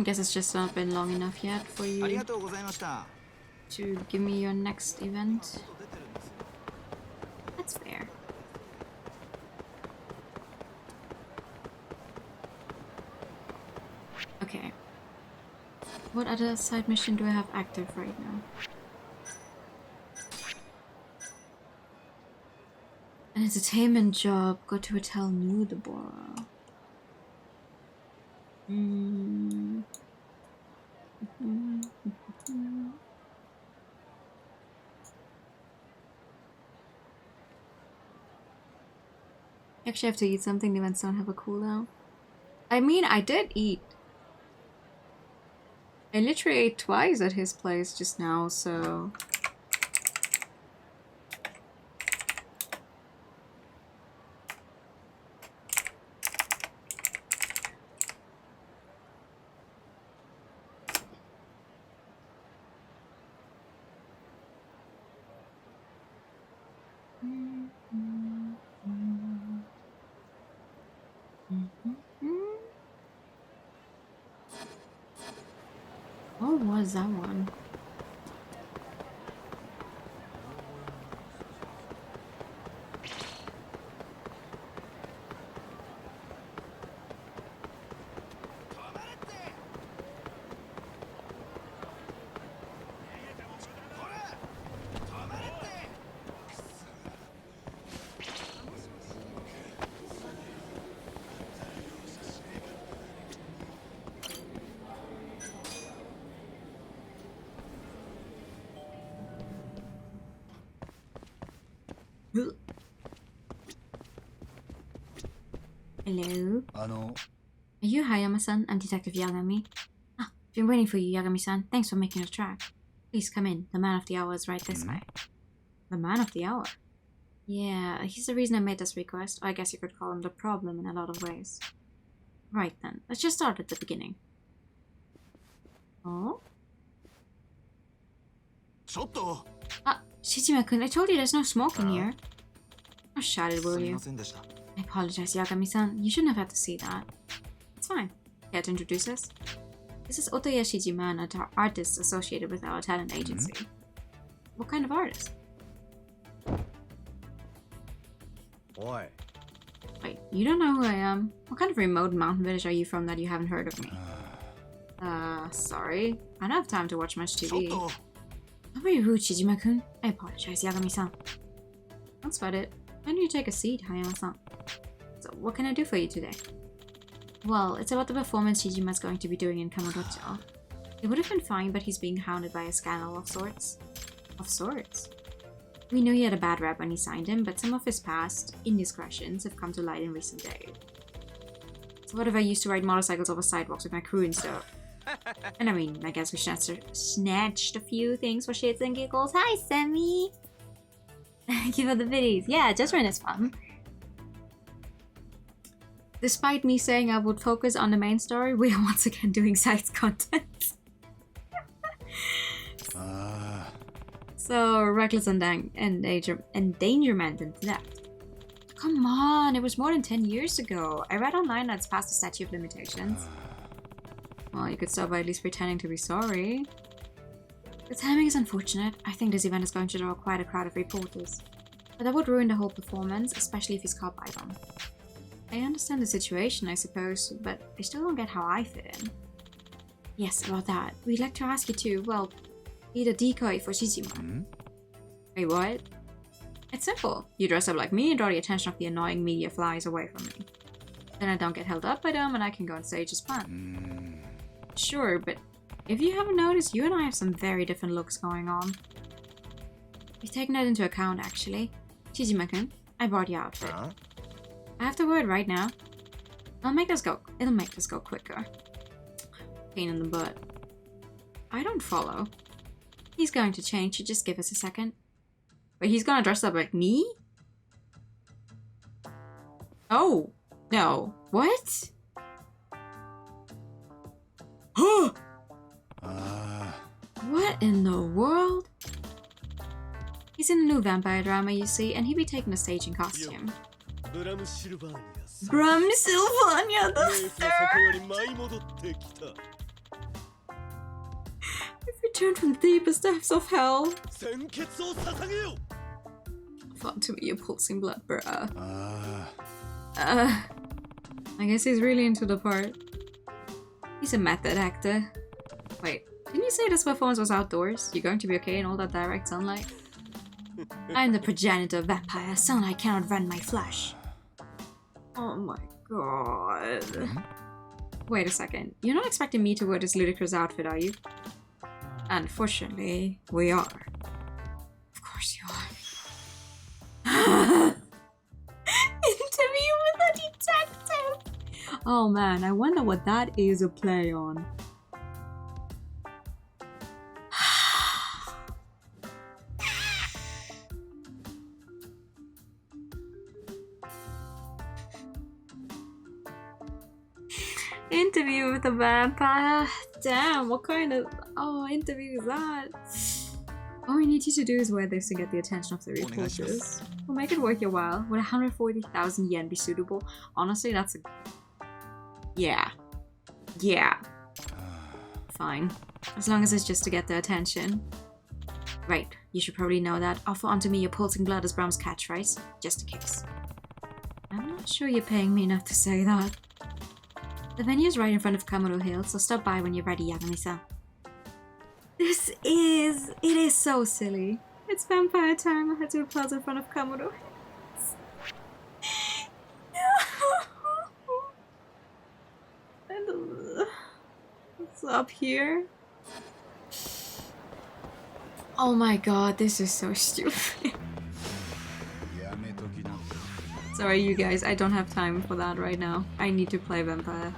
Guess it's just not been long enough yet for あり you がとうございました。 to give me your next event. That's fair. Okay. What other side mission do I have active right now? An entertainment job. Go to Hotel Nudabora. Actually, I have to eat something. The events don't have a cooldown. I mean, I did eat. I literally ate twice at his place just now, so... What was that one? Hello? あの Are you Hayama-san? I'm Detective Yagami. Ah, been waiting for you, Yagami-san. Thanks for making a track. Please come in. The man of the hour is right this way. The man of the hour? Yeah, he's the reason I made this request. I guess you could call him the problem in a lot of ways. Right then, let's just start at the beginning. Oh? ちょっと Ah, Shijima-kun, I told you there's no smoking here. Don't shout it, す will み you? ませんでした。 I apologize, Yagami-san. You shouldn't have had to see that. It's fine. Care to introduce us? This is Otoya Shijima, an artist associated with our talent agency. What kind of artist? おい Wait, you don't know who I am? What kind of remote mountain village are you from that you haven't heard of me? Sorry. I don't have time to watch much ちょっ TV. と Don't be rude, Shijima-kun. I apologize, Yagami-san. Don't sweat it. Why don't you take a seat, Hayama-san? So, what can I do for you today? Well, it's about the performance Shijima's going to be doing in Kamurocho. It would have been fine, but he's being hounded by a scandal of sorts. Of sorts? We knew he had a bad rap when he signed him, but some of his past indiscretions have come to light in recent days. So what if I used to ride motorcycles over sidewalks with my crew and stuff? And I mean, I guess we snatched a few things for shits and giggles. Hi, Sammy! Thank you for the biddies. Yeah, just when it's fun. Despite me saying I would focus on the main story, we are once again doing side content. So, reckless endangerment and theft. Come on, it was more than 10 years ago. I read online that it's past the statute of limitations. Well, you could start by at least pretending to be sorry. The timing is unfortunate. I think this event is going to draw quite a crowd of reporters. But that would ruin the whole performance, especially if he's caught by them. I understand the situation, I suppose, but I still don't get how I fit in. Yes, about that. We'd like to ask you to, well, be the decoy for Shijima. Wait, what? It's simple. You dress up like me and draw the attention of the annoying media flies away from me. Then I don't get held up by them and I can go on stage as planned. Sure, but if you haven't noticed, you and I have some very different looks going on. We've taken that into account, actually. Shijima-kun, I bought your outfit. I have the word right now. It'll make this go quicker. Pain in the butt. I don't follow. He's going to change, so just give us a second. But he's gonna dress up like me? Oh, no. What? Huh? What in the world? He's in a new vampire drama, you see, and he be taking a staging costume. Bram Sylvania the Third! I've returned from the deepest depths of hell. Fun to me, your pulsing blood, bruh. I guess he's really into the part. He's a method actor. Wait, didn't you say this performance was outdoors? You're going to be okay in all that direct sunlight? I'm the progenitor of vampire. Sunlight cannot rend my flesh. Oh my god. Wait a second. You're not expecting me to wear this ludicrous outfit, are you? Unfortunately, we are. Of course you are. Interview with a detective! Oh man, I wonder what that is a play on. Interview with a vampire? Damn, what kind of interview is that? All we need you to do is wear this to get the attention of the reporters. We'll make it worth your while. Would 140,000 yen be suitable? Honestly, that's a... Yeah. Yeah. Fine. As long as it's just to get their attention. Right, you should probably know that. Offer unto me your pulsing blood as Bram's catchphrase. Just in case. I'm not sure you're paying me enough to say that. The venue's right in front of Kamuro Hill, so stop by when you're ready, Yagami-san. It is so silly. It's vampire time. I had to applause in front of Kamuro Hills. No. It's up here. Oh my god, this is so stupid. Sorry, you guys, I don't have time for that right now. I need to play vampire.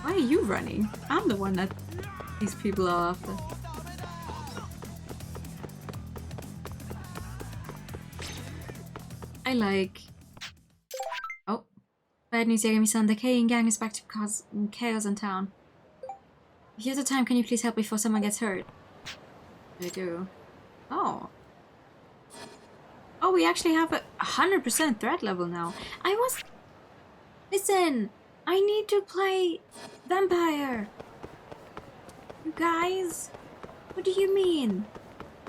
Why are you running? I'm the one that these people are after. I like... Oh. Bad news, Yagami-san. The Keiin gang is back to cause chaos in town. If you have the time, can you please help before someone gets hurt? I do. Oh. Oh, we actually have a 100% threat level now. Listen! I need to play vampire! You guys? What do you mean?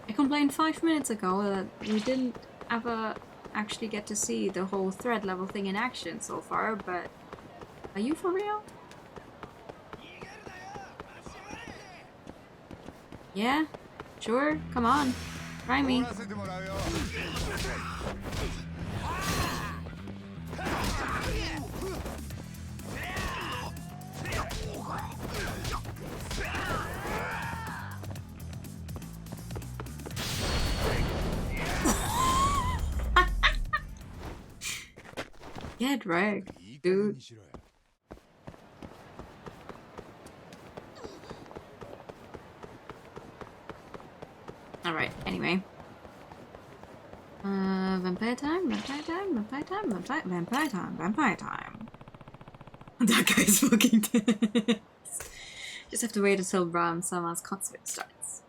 I complained 5 minutes ago that we didn't ever actually get to see the whole threat level thing in action so far, but... Are you for real? Yeah? Sure? Come on. Try me. Get wrecked, dude. Alright, anyway. Vampire time, vampire time, vampire time, vampire time, vampire time. That guy's fucking dead. Just have to wait until Bram Sama's concert starts.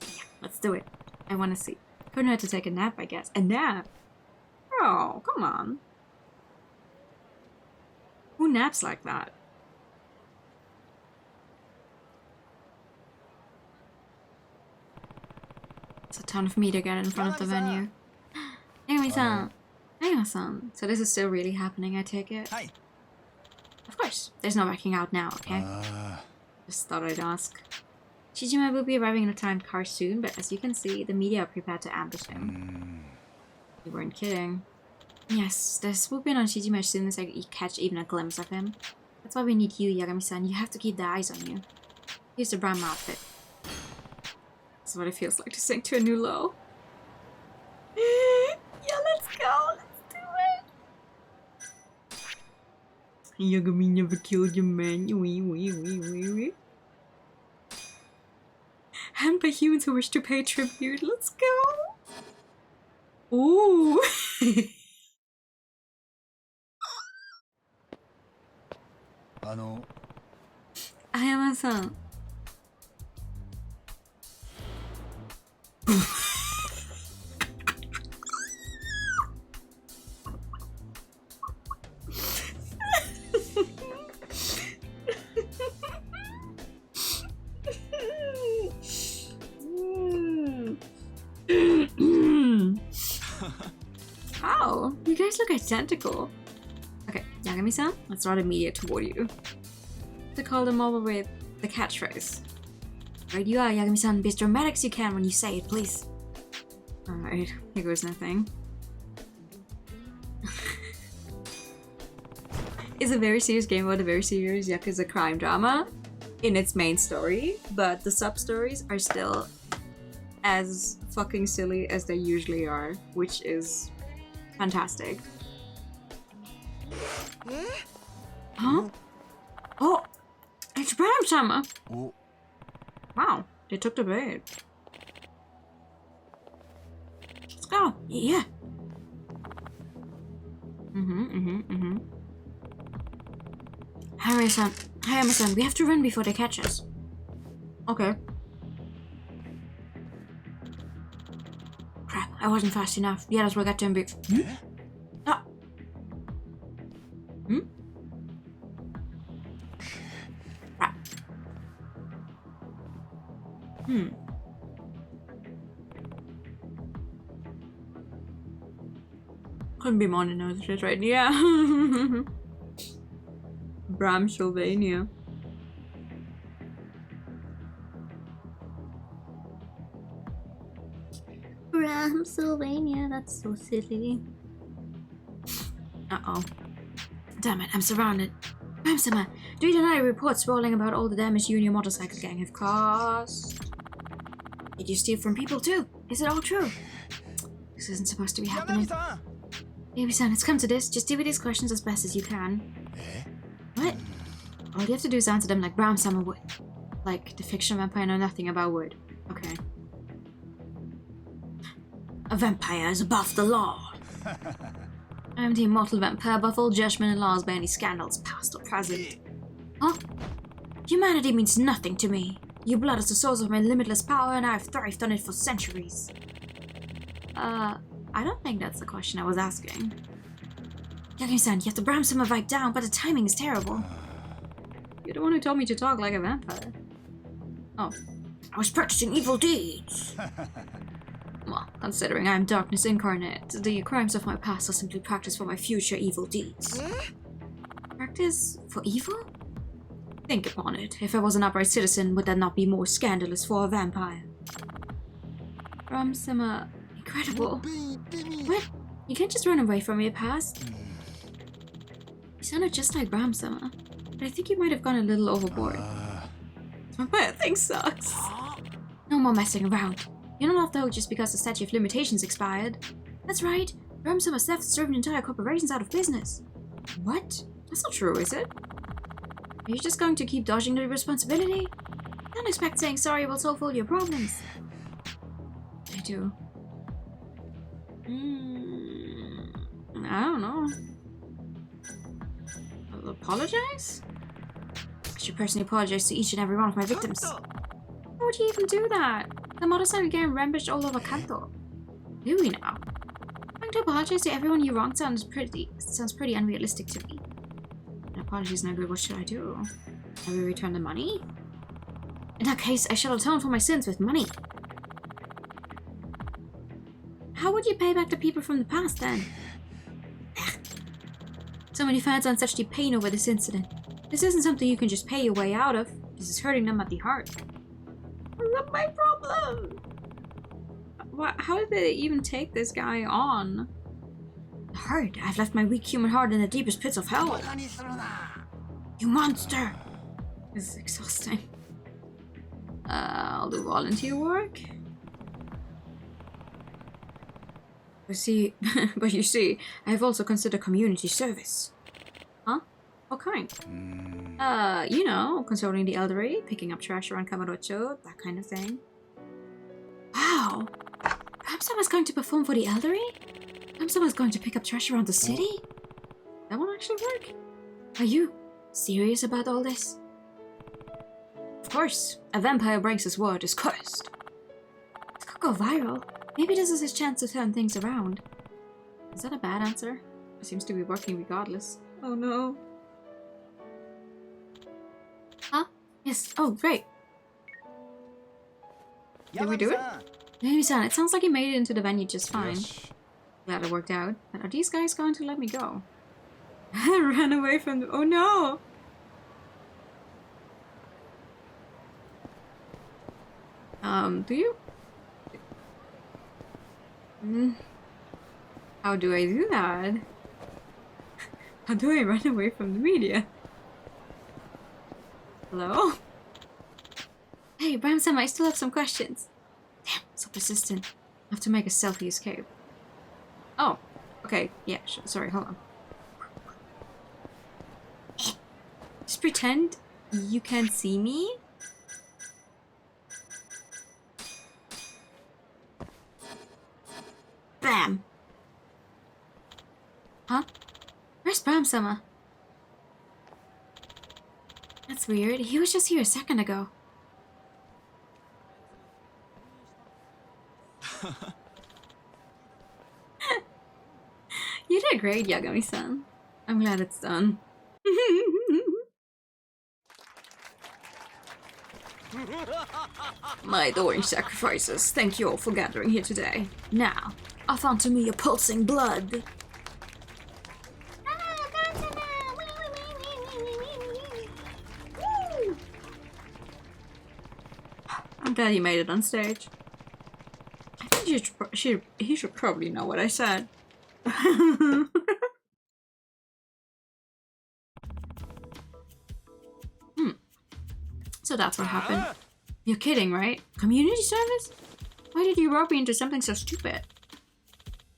Yeah, let's do it. I wanna see. Couldn't hurt to take a nap, I guess. A nap? Oh, come on. Who naps like that? It's a ton of meat again in front of the venue. Yagami-san! Yagami-san! So this is still really happening, I take it? Hi. Of course. There's no backing out now, okay? Just thought I'd ask. Shijima will be arriving in a timed car soon, but as you can see, the media are prepared to ambush him. You weren't kidding. Yes, they're swooping on Shijima as soon as I catch even a glimpse of him. That's why we need you, Yagami-san. You have to keep the eyes on you. Here's the Bram outfit. That's what it feels like to sink to a new low. Yeah, let's go. Let's do it. Yagami never killed your man. And by humans who wish to pay tribute. Let's go. Ooh. あやまさん。Wow, you guys look identical. Okay, Yagami-san, let's not immediate toward you. To call them over with the catchphrase. Right you are, Yagami-san. Be as dramatic as you can when you say it, please. Alright, here goes nothing. It's a very serious game about a very serious Yakuza crime drama in its main story, but the sub-stories are still as fucking silly as they usually are, which is fantastic. Huh? Oh! It's Bram-sama! Oh. Wow, they took the bait. Let's go! Yeah! Harima-san, we have to run before they catch us. Okay. Crap, I wasn't fast enough. The others will get to him before. Ah! Crap. Couldn't be more than those shit right? Yeah. Bram-sylvania. Bram-sylvania, that's so silly. Uh-oh. Damn it, I'm surrounded. Bram-sama, do you deny reports rolling about all the damage you and your motorcycle gang have caused? Did you steal from people too? Is it all true? This isn't supposed to be happening. Baby-san, it's come to this. Just deal with these questions as best as you can. What? All you have to do is answer them like Bram-sama would. Like the fictional vampire know nothing about wood. Okay. A vampire is above the law. I am the immortal vampire above all judgment and laws by any scandals, past or present. Huh? Humanity means nothing to me. Your blood is the source of my limitless power and I have thrived on it for centuries. I don't think that's the question I was asking. Yagami-san, you have the Bram-sama vibe down, but the timing is terrible. You're the one who told me to talk like a vampire. Oh. I was practicing evil deeds. Well, considering I am darkness incarnate, the crimes of my past are simply practice for my future evil deeds. Practice for evil? Think upon it. If I was an upright citizen, would that not be more scandalous for a vampire? Bram-sama... Incredible. What? You can't just run away from your past. You sounded just like Bram-sama, but I think you might have gone a little overboard. My bad thing sucks. No more messing around. You're not off the hook just because the statute of limitations expired. That's right. Bram-sama's theft has driven entire corporations out of business. What? That's not true, is it? Are you just going to keep dodging the responsibility? Don't expect saying sorry will solve all your problems. I do. I don't know. I'll apologize? I should personally apologize to each and every one of my victims. Why would you even do that? The motorcycle gang rampaged all over Kanto. Do we now? Trying to apologize to everyone you wronged sounds pretty unrealistic to me. An apology is no good. What should I do? Shall we return the money? In that case, I shall atone for my sins with money. How would you pay back the people from the past then? So many fans on such deep pain over this incident. This isn't something you can just pay your way out of. This is hurting them at the heart. Not my problem. What? How did they even take this guy on? The heart. I've left my weak human heart in the deepest pits of hell. You monster! This is exhausting. I'll do volunteer work. But you see, I have also considered community service. Huh? What kind? うーん You know, controlling the elderly, picking up trash around Kamurocho, that kind of thing. Wow! Perhaps someone's going to perform for the elderly? Perhaps someone's going to pick up trash around the city? That won't actually work. Are you serious about all this? Of course, a vampire breaks his word is cursed. It could go viral. Maybe this is his chance to turn things around. Is that a bad answer? It seems to be working regardless. Oh no. Huh? Yes. Oh, great. Did we do it? Yagami-san, it sounds like you made it into the venue just fine. よし Glad it worked out. But are these guys going to let me go? I ran away from them. Oh no! Do you? How do I do that? How do I run away from the media? Hello? Hey, Bram-sama, I still have some questions. Damn, so persistent. I have to make a stealthy escape. Oh, okay, yeah, sorry, hold on. Just pretend you can't see me? Bam! Huh? Where's Bram-sama? That's weird. He was just here a second ago. You did great, Yagami-san. I'm glad it's done. My adoring sacrifices, thank you all for gathering here today. Now, off onto me your pulsing blood. I'm glad you made it on stage. I think he should probably know what I said. So that's what happened. You're kidding, right? Community service? Why did you rope me into something so stupid?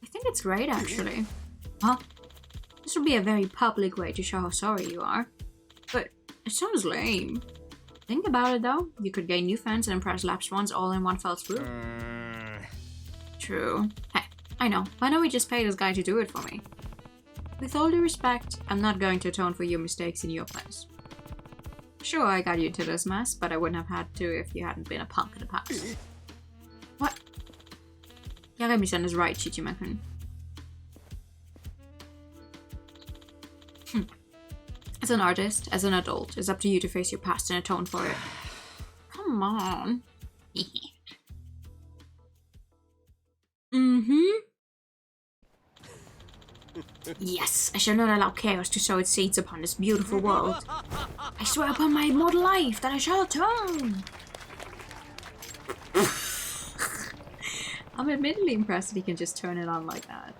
I think it's great, actually. Huh? This would be a very public way to show how sorry you are. But it sounds lame. Think about it, though. You could gain new fans and impress lapsed ones all in one fell swoop. True. Hey, I know. Why don't we just pay this guy to do it for me? With all due respect, I'm not going to atone for your mistakes in your place. Sure, I got you into this mess, but I wouldn't have had to if you hadn't been a punk in the past. What? Yagami-san is right, Chichima-kun. As an artist, as an adult, it's up to you to face your past and atone for it. Come on. Yes, I shall not allow chaos to sow its seeds upon this beautiful world. I swear upon my immortal life that I shall atone. I'm admittedly impressed that he can just turn it on like that.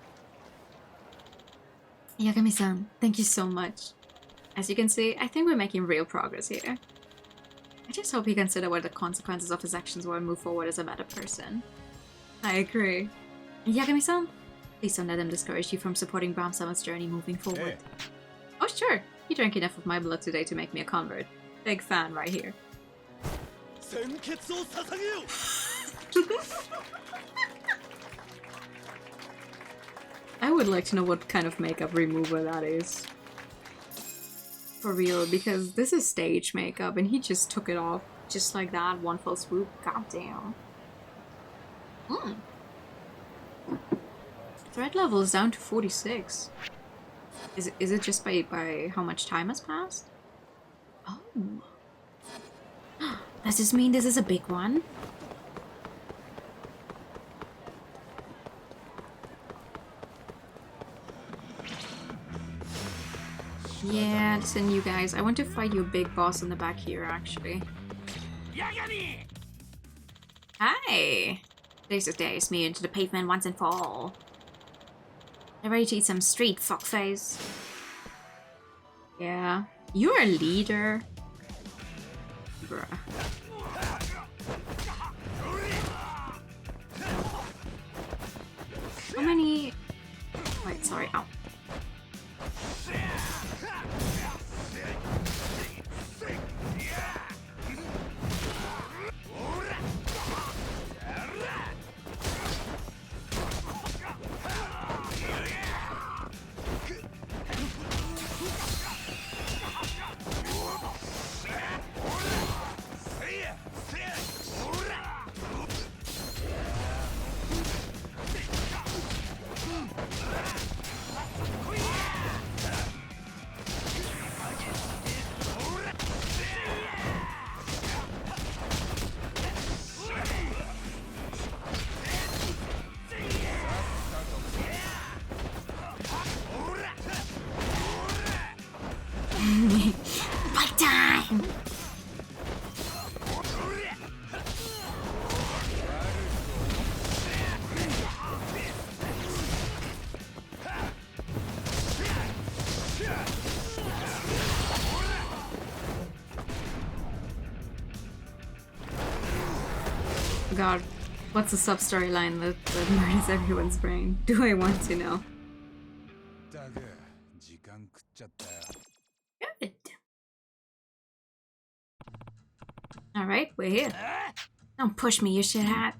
Yagami-san, thank you so much. As you can see, I think we're making real progress here. I just hope he considers what the consequences of his actions were and move forward as a better person. I agree. Yagami-san, please don't let him discourage you from supporting Bram-sama's journey moving forward. Oh sure, he drank enough of my blood today to make me a convert. Big fan right here. I would like to know what kind of makeup remover that is. For real, because this is stage makeup and he just took it off just like that, one fell swoop. God damn. Threat level is down to 46. Is it just by how much time has passed? Oh. Does this mean this is a big one? Yeah, listen you guys, I want to fight your big boss in the back here actually. Hi! Today's the day, smear into the pavement once and for all. I'm ready to eat some street, fuckface. Yeah. You're a leader. Bruh. How many... Wait, sorry. Ow. Fight time! God, what's the sub-storyline that murders everyone's brain? Do I want to know? だが時間食っちゃったよ。 Good. Alright, we're here. Don't push me, you shit hat.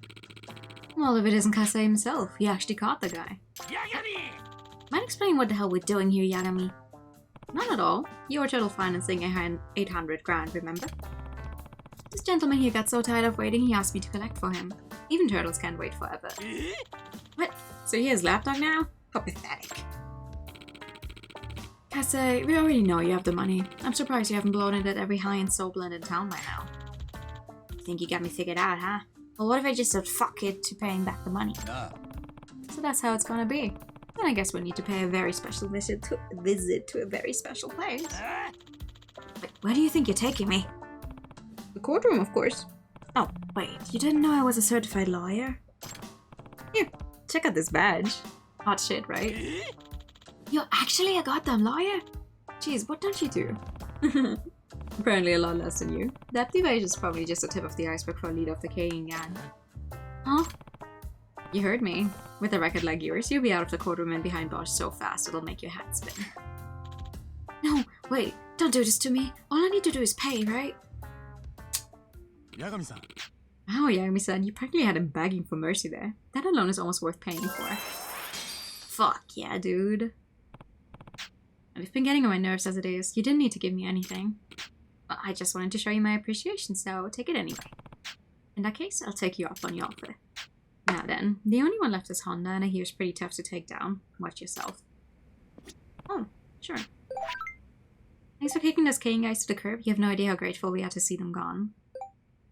Well, if it isn't Kasei himself, he actually caught the guy. Mind explaining what the hell we're doing here, Yagami? Not at all. You were total financing 800 grand, remember? This gentleman here got so tired of waiting, he asked me to collect for him. Even turtles can't wait forever. What? So he has lapdog now? How pathetic. Kasei, we already know you have the money. I'm surprised you haven't blown it at every high-end soul blend in town by now. Think you got me figured out, huh? Well, what if I just said fuck it to paying back the money? So that's how it's gonna be. Then I guess we need to pay a very special visit to a very special place. Wait, where do you think you're taking me? The courtroom, of course. Oh, wait, you didn't know I was a certified lawyer? Here, check out this badge. Hot shit, right? You're actually a goddamn lawyer? Jeez, what don't you do? Apparently a lot less than you. That device is probably just the tip of the iceberg for a leader of the Keiin gang. Huh? You heard me. With a record like yours, you'll be out of the courtroom and behind bars so fast it'll make your head spin. No, wait, don't do this to me. All I need to do is pay, right? Yagami-san. Wow, Yagami-san, you practically had him begging for mercy there. That alone is almost worth paying for. Fuck yeah, dude. I've been getting on my nerves as it is. You didn't need to give me anything. Well, I just wanted to show you my appreciation, so take it anyway. In that case, I'll take you up on your offer. Now then, the only one left is Honda, and I hear it's pretty tough to take down. Watch yourself. Oh, sure. Thanks for kicking those Keiin guys to the curb. You have no idea how grateful we are to see them gone.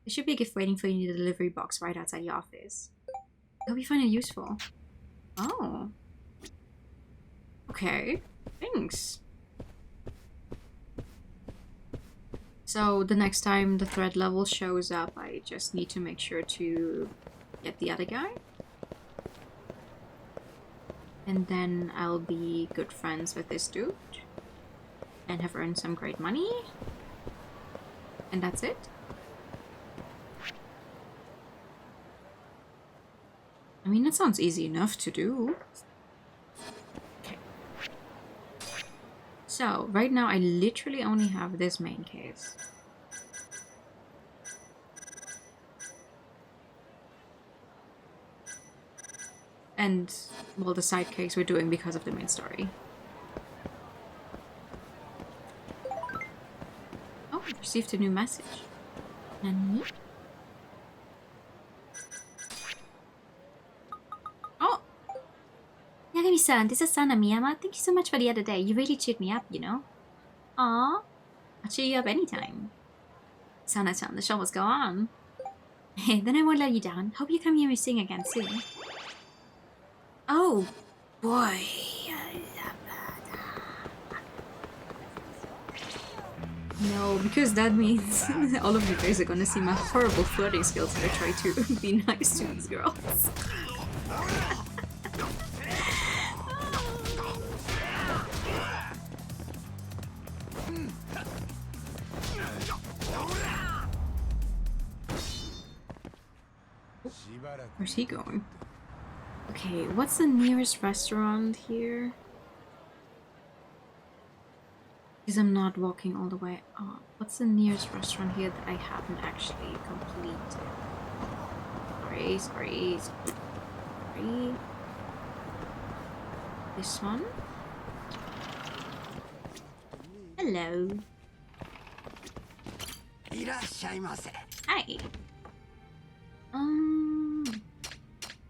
There should be a gift waiting for you in the delivery box right outside your office. I hope you find it useful. Oh. Okay. Thanks. So the next time the threat level shows up, I just need to make sure to get the other guy. And then I'll be good friends with this dude. And have earned some great money. And that's it. I mean, that sounds easy enough to do. Okay. So, right now I literally only have this main case. And, well, the side case we're doing because of the main story. Oh, I've received a new message. Nani? Oh! Yagami-san, this is Sana Miyama. Thank you so much for the other day. You really cheered me up, you know? Aww. I'll cheer you up anytime. Sana-chan, the show must go on. Then I won't let you down. Hope you come hear me sing again soon. Oh, boy. No, because that means all of you guys are gonna see my horrible flirting skills as I try to be nice to these girls. Where's he going? Okay, what's the nearest restaurant here? Because I'm not walking all the way up. What's the nearest restaurant here that I haven't actually completed? Sorry. This one? Hello. Hi.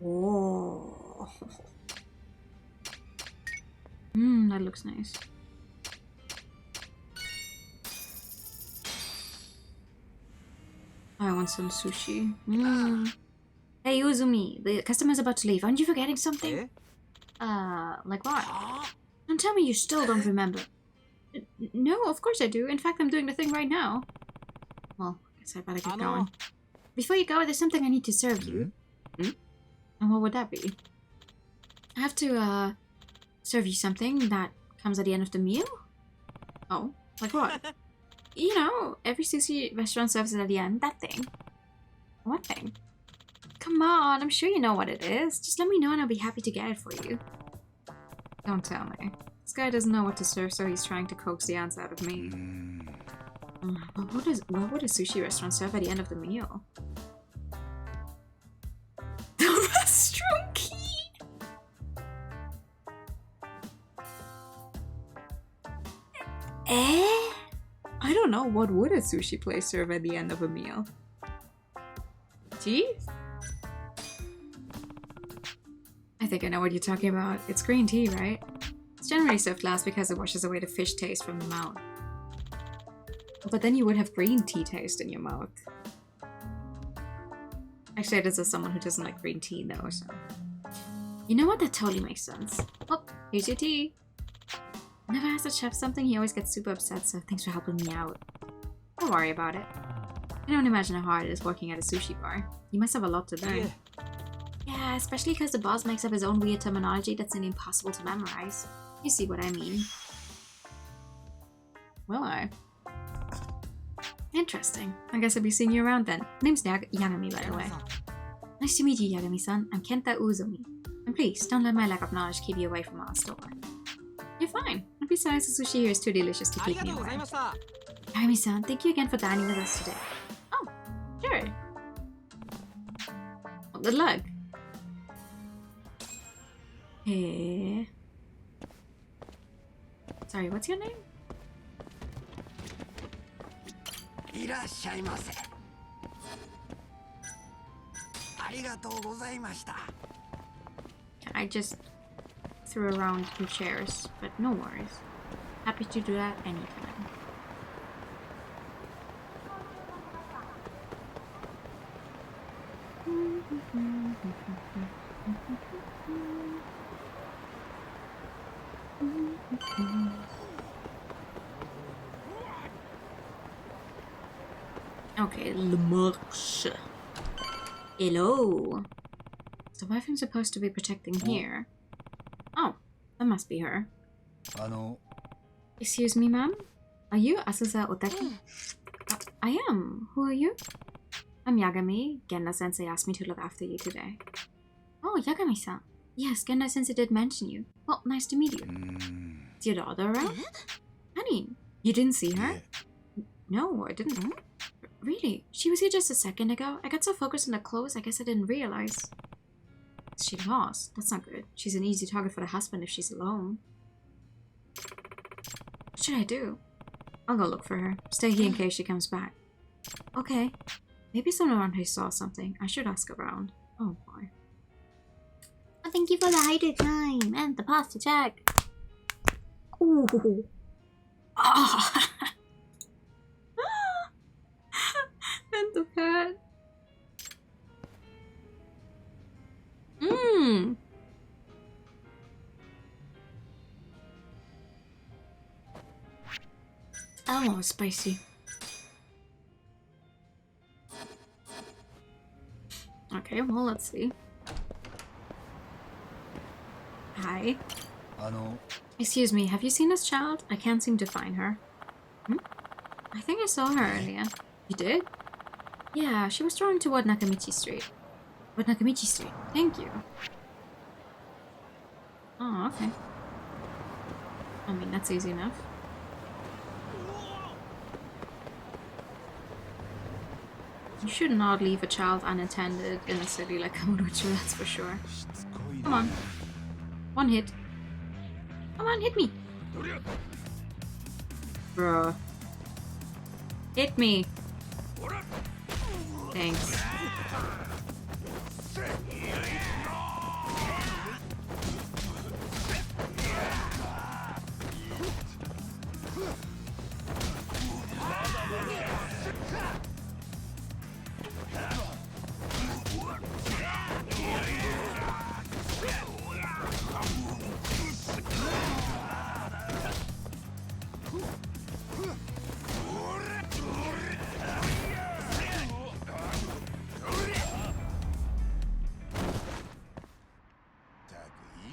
Oh. That looks nice. I want some sushi. Hey, Uzumi, the customer's about to leave. Aren't you forgetting something? Like what? Don't tell me you still don't remember. No, of course I do. In fact, I'm doing the thing right now. Well, I guess I better get going. Before you go, there's something I need to serve you. And what would that be? I have to, serve you something that comes at the end of the meal? Oh, like what? You know, every sushi restaurant serves it at the end. That thing. What thing? Come on, I'm sure you know what it is. Just let me know and I'll be happy to get it for you. Don't tell me. This guy doesn't know what to serve, so he's trying to coax the answer out of me. What would a sushi restaurant serve at the end of the meal? The restaurant key! I don't know, what would a sushi place serve at the end of a meal? Tea? I think I know what you're talking about. It's green tea, right? It's generally served last because it washes away the fish taste from the mouth. But then you would have green tea taste in your mouth. Actually, this is someone who doesn't like green tea though, so... You know what? That totally makes sense. Oh, here's your tea. Whenever I ask the chef something, he always gets super upset, so thanks for helping me out. Don't worry about it. I don't imagine how hard it is working at a sushi bar. You must have a lot to learn. Yeah, especially because the boss makes up his own weird terminology that's nearly impossible to memorize. You see what I mean. Will I? Interesting. I guess I'll be seeing you around then. Name's Yagami, by the way. Nice to meet you, Yagami-san. I'm Kenta Uzumi. And please, don't let my lack of knowledge keep you away from our store. You're fine. And besides, the sushi here is too delicious to keep me away. Yagami-san, thank you again for dining with us today. Oh, sure. Well, good luck. Hey. Sorry, what's your name? いらっしゃいませ。ありがとうございました。 I just threw around two chairs, but no worries. Happy to do that anytime. Okay, Le Marche. Hello. So the wife I'm supposed to be protecting here. Oh, that must be her. Excuse me, ma'am? Are you Asusa Otaki? I am. Who are you? I'm Yagami. Genda-sensei asked me to look after you today. Oh, Yagami-san. Yes, Genda-sensei did mention you. Well, nice to meet you. Is your daughter around? Honey, you didn't see her? No, I didn't. Really? She was here just a second ago. I got so focused on the clothes, I guess I didn't realize. She lost. That's not good. She's an easy target for the husband if she's alone. What should I do? I'll go look for her. Stay here in case she comes back. Okay. Maybe someone around here saw something. I should ask around. Oh boy. Oh, thank you for the hydrate time and the pasta check. Ooh. Oh. And the pet. Mmm. Oh, spicy. Okay, well, let's see. Hi. Excuse me, have you seen this child? I can't seem to find her. I think I saw her earlier. You did? Yeah, she was drawn toward Nakamichi Street. What Nakamichi Street? Thank you. Oh, okay. I mean, that's easy enough. You should not leave a child unattended in a city like Kamurocho, that's for sure. Come on. One hit. Come on, hit me! Bruh. Hit me! Thanks.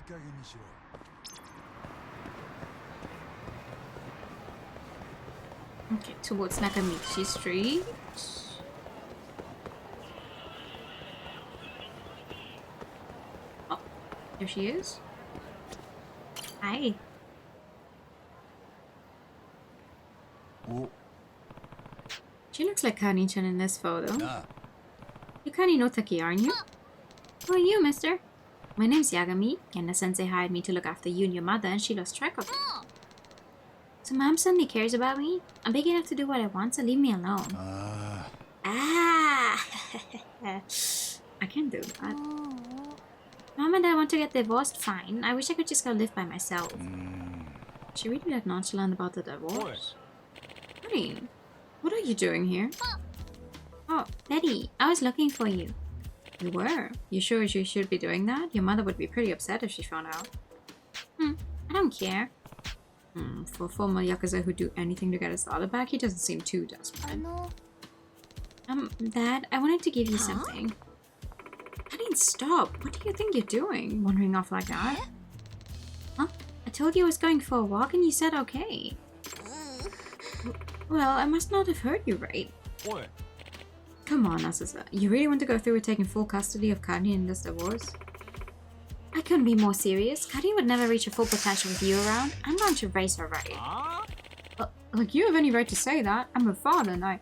加減にしろ。 Okay, towards Nakamichi Street. Oh, there she is. Hi. お、 She looks like Kani-chan in this photo. なあ、 You're Kani no Taki, aren't you? Who are you, mister? My name's Yagami, and the sensei hired me to look after you and your mother, and she lost track of you. So mom suddenly cares about me? I'm big enough to do what I want, so leave me alone. あ Ah! I can't do that. Mom and I want to get divorced, fine. I wish I could just go live by myself. あ、She really that nonchalant about the divorce? Honey, what are you doing here? Oh, Betty, I was looking for you. You were? You sure you should be doing that? Your mother would be pretty upset if she found out. I don't care. For a former Yakuza who'd do anything to get his daughter back, he doesn't seem too desperate. Dad, I wanted to give you something. I didn't stop. What do you think you're doing? Wandering off like that? Huh? I told you I was going for a walk and you said okay. Well, I must not have heard you right. What? Come on, Asusa. You really want to go through with taking full custody of Kani in this divorce? I couldn't be more serious. Kani would never reach her full potential with you around. I'm going to raise her right. Like, you have any right to say that. I'm her father, and I...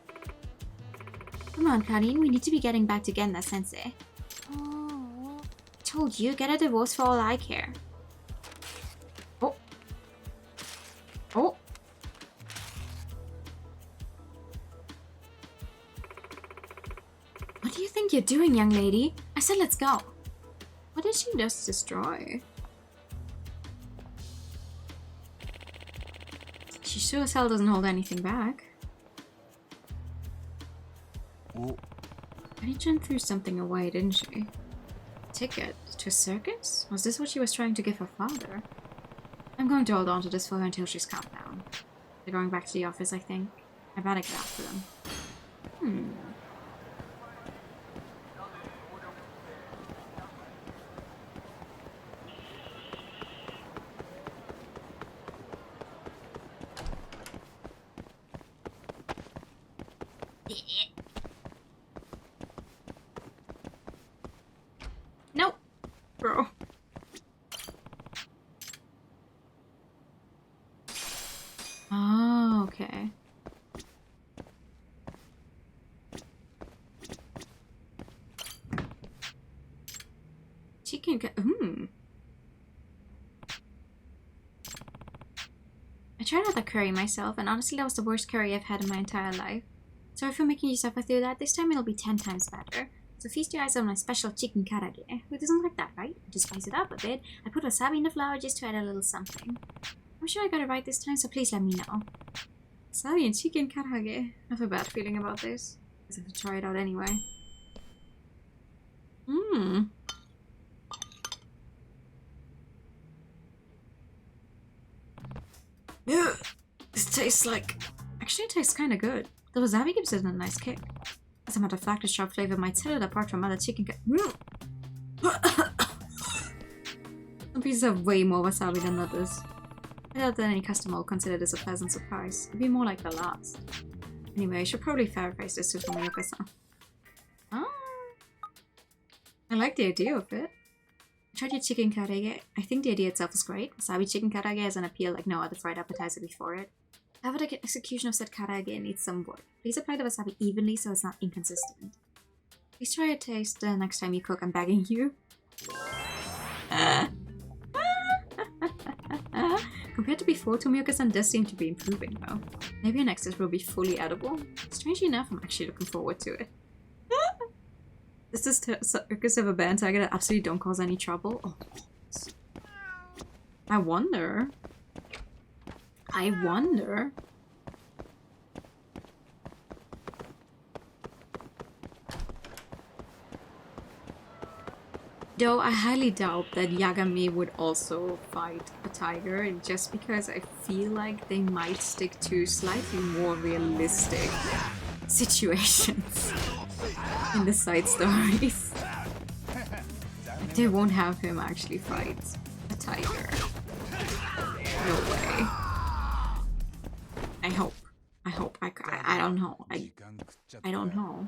Come on, Karin. We need to be getting back together, Sensei. Told you, get a divorce for all I care. Oh. Oh. What do you think you're doing, young lady? I said let's go. What did she just destroy? She sure as hell doesn't hold anything back. お、 Kani-chan threw something away, didn't she? Ticket to a circus? Was this what she was trying to give her father? I'm going to hold on to this for her until she's calmed down. They're going back to the office, I think. I better get after them. Nope, bro. Oh, okay. Chicken. I tried out the curry myself, and honestly, that was the worst curry I've had in my entire life. Sorry for making you suffer through that. This time it'll be 10 times better. So feast your eyes on my special chicken karage. Who doesn't like that, right? To spice it up a bit, I put wasabi in the flour just to add a little something. I'm sure I got it right this time, so please let me know. Wasabi and chicken karage. I have a bad feeling about this. I have to try it out anyway. Ugh, this tastes like... Actually, it tastes kind of good. The wasabi gives it a nice kick. As a matter of fact, the sharp flavor might set it apart from other chicken. Some pieces have way more wasabi than others. I doubt that any customer will consider this a pleasant surprise. It'd be more like the last. Anyway, I should probably paraphrase this to Tomioka-san. Ah, I like the idea of it. I tried your chicken karage. I think the idea itself is great. Wasabi chicken karage has an appeal like no other fried appetizer before it. However, the execution of said karage needs some work. Please apply the wasabi evenly so it's not inconsistent. Please try a taste the next time you cook, I'm begging you. Compared to before, Tomioka-san does seem to be improving though. Maybe your next dish will be fully edible. Strangely enough, I'm actually looking forward to it. Does this circus have a band tiger that absolutely don't cause any trouble? Oh, I wonder. Though I highly doubt that Yagami would also fight a tiger, just because I feel like they might stick to slightly more realistic situations in the side stories. They won't have him actually fight a I hope. I don't know. I don't know.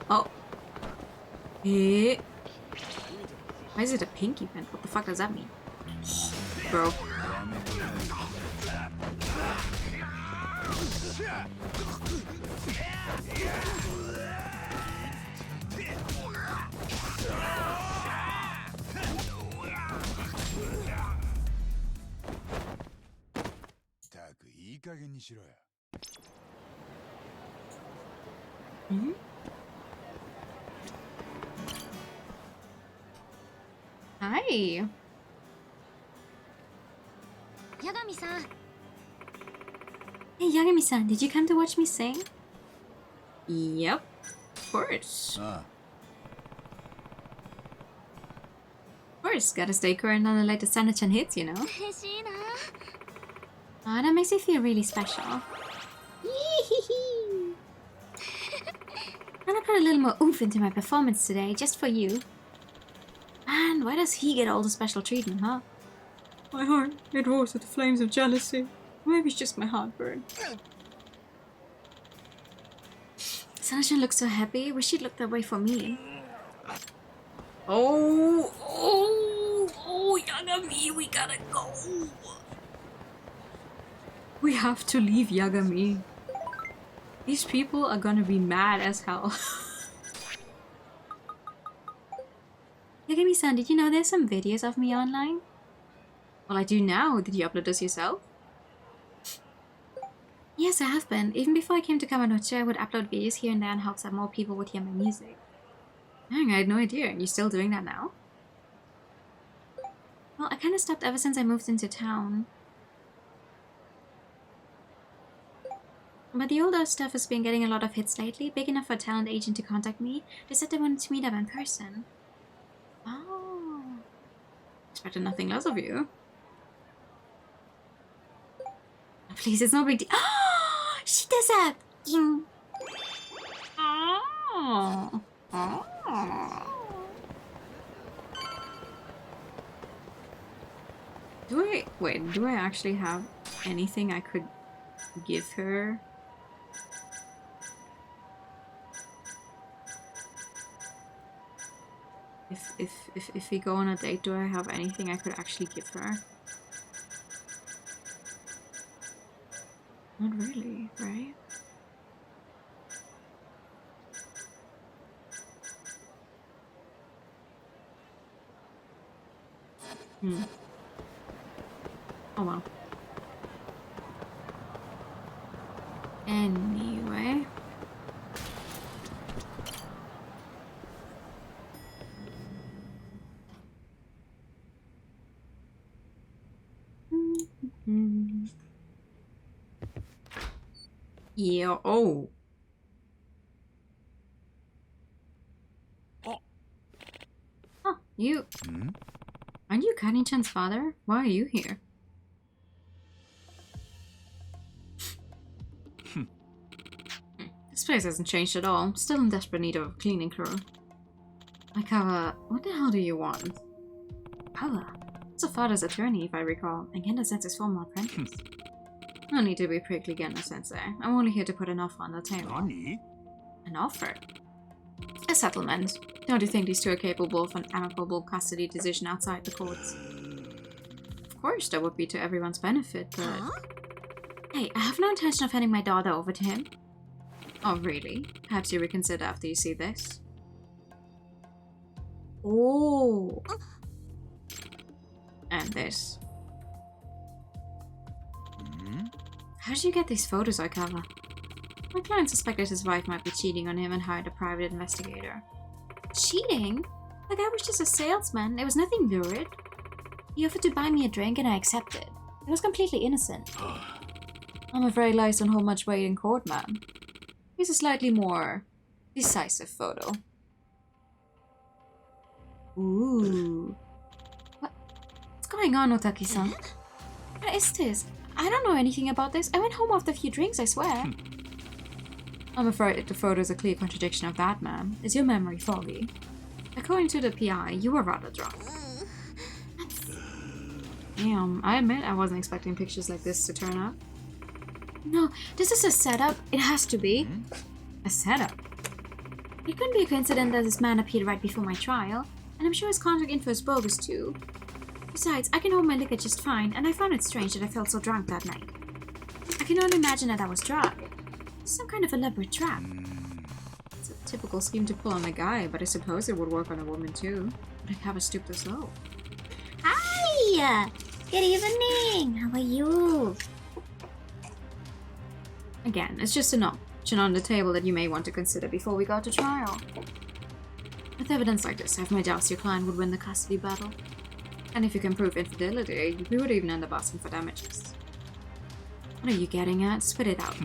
Oh. Eh. Why is it a pink event? What the fuck does that mean? Bro. Hmm? Hi. Yagami-san. Hey, Yagami-san, did you come to watch me sing? Yep, of course. Ah, Of course, gotta stay current on the latest Sana-chan hits, you know? 嬉しいな。 Oh, that makes me feel really special. I'm gonna put a little more oomph into my performance today, just for you. Man, why does he get all the special treatment, huh? My heart, it roars with the flames of jealousy. Maybe it's just my heartburn. Sana-chan looks so happy. Wish she'd look that way for me. Oh, Yagami, we gotta go. We have to leave Yagami. These people are gonna be mad as hell. Yagami-san, did you know there's some videos of me online? Well, I do now. Did you upload those yourself? Yes, I have been. Even before I came to Kamanoche, I would upload videos here and there in hopes that more people would hear my music. Dang, I had no idea. You still doing that now? Well, I kind of stopped ever since I moved into town. But the older stuff has been getting a lot of hits lately, big enough for a talent agent to contact me. They said they wanted to meet up in person. Oh. Expected nothing less of you. Please, it's no big deal. She does that! Oh. Oh. Do I actually have anything I could give her? If we go on a date, do I have anything I could actually give her? Not really, right? Oh well. Anyway. Yeah, oh. Oh, you. Aren't you Karin-chan's father? Why are you here? This place hasn't changed at all. Still in desperate need of a cleaning crew. Aikawa, what the hell do you want? Aikawa? It's a father's attorney, if I recall, and Gendo-sensei's former apprentice. No need to be prickly, Gendo-sensei. I'm only here to put an offer on the table. An offer? A settlement. Don't you think these two are capable of an amicable custody decision outside the courts? Of course, that would be to everyone's benefit, but... Hey, I have no intention of handing my daughter over to him. Oh, really? Perhaps you reconsider after you see this. Oh! And this. How did you get these photos, Aikawa? My client suspected his wife might be cheating on him and hired a private investigator. Cheating? The guy was just a salesman. There was nothing lurid. He offered to buy me a drink and I accepted. It was completely innocent. I'm afraid lies don't hold much weight in court, man. Here's a slightly more decisive photo. Ooh. What's going on, Otaki-san? What is this? I don't know anything about this. I went home after a few drinks, I swear. I'm afraid the photo is a clear contradiction of that, ma'am. Is your memory foggy? According to the PI, you were rather drunk. Damn, I admit I wasn't expecting pictures like this to turn up. No, this is a setup. It has to be. A setup? It couldn't be a coincidence that this man appeared right before my trial, and I'm sure his contact info is bogus too. Besides, I can hold my liquor just fine, and I found it strange that I felt so drunk that night. I can only imagine that I was drugged. Some kind of elaborate trap. It's a typical scheme to pull on a guy, but I suppose it would work on a woman too. But I'd have a stoop this low. Hi! Good evening! How are you? Again, it's just an option on the table that you may want to consider before we go to trial. With evidence like this, I have my doubts your client would win the custody battle. And if you can prove infidelity, we would even end up asking for damages. What are you getting at? Spit it out.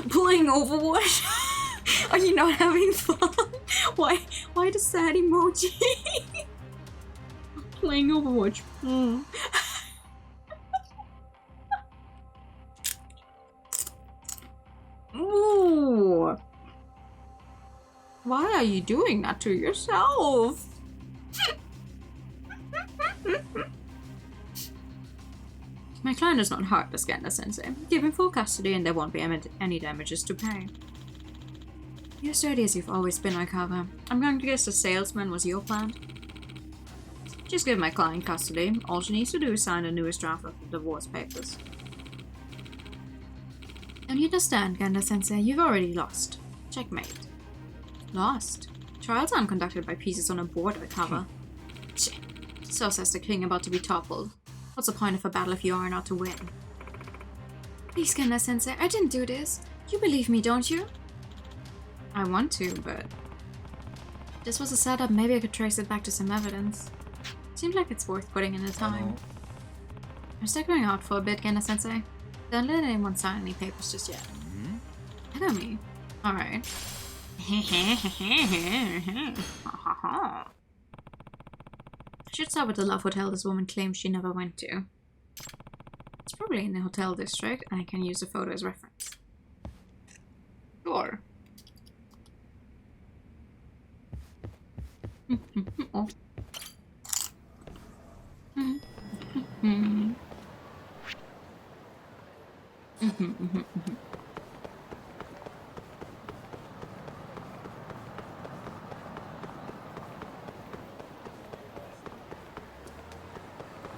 Playing Overwatch? Are you not having fun? Why the sad emoji? Playing Overwatch. Ooh. Why are you doing that to yourself? My client is not hurt, Skanda Sensei. Give him full custody and there won't be any damages to pay. You're sturdy as you've always been, Oikawa. I'm going to guess the salesman was your plan. Just give my client custody. All she needs to do is sign the newest draft of the divorce papers. Don't you understand, Ganda Sensei? You've already lost. Checkmate. Lost? Trials aren't conducted by pieces on a board, Oikawa. So says the king about to be toppled. What's the point of a battle if you are not to win? Please, Ganda Sensei, I didn't do this. You believe me, don't you? I want to, but... This was a setup, maybe I could trace it back to some evidence. Seems like it's worth putting in the time. I'm still going out for a bit, Ganda Sensei. Don't let anyone sign any papers just yet. Look at me. Alright. I should start with the love hotel this woman claims she never went to. It's probably in the hotel district, and I can use the photo as reference. Sure. Oh.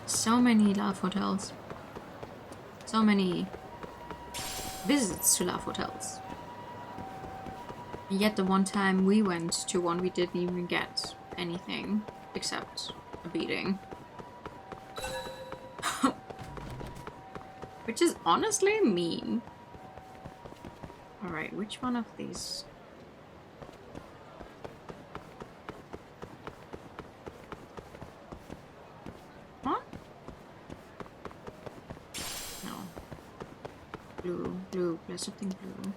So many love hotels. So many visits to love hotels. Yet the one time we went to one, we didn't even get anything except a beating. Which is honestly mean. Alright, which one of these? What? No. Blue, there's something blue.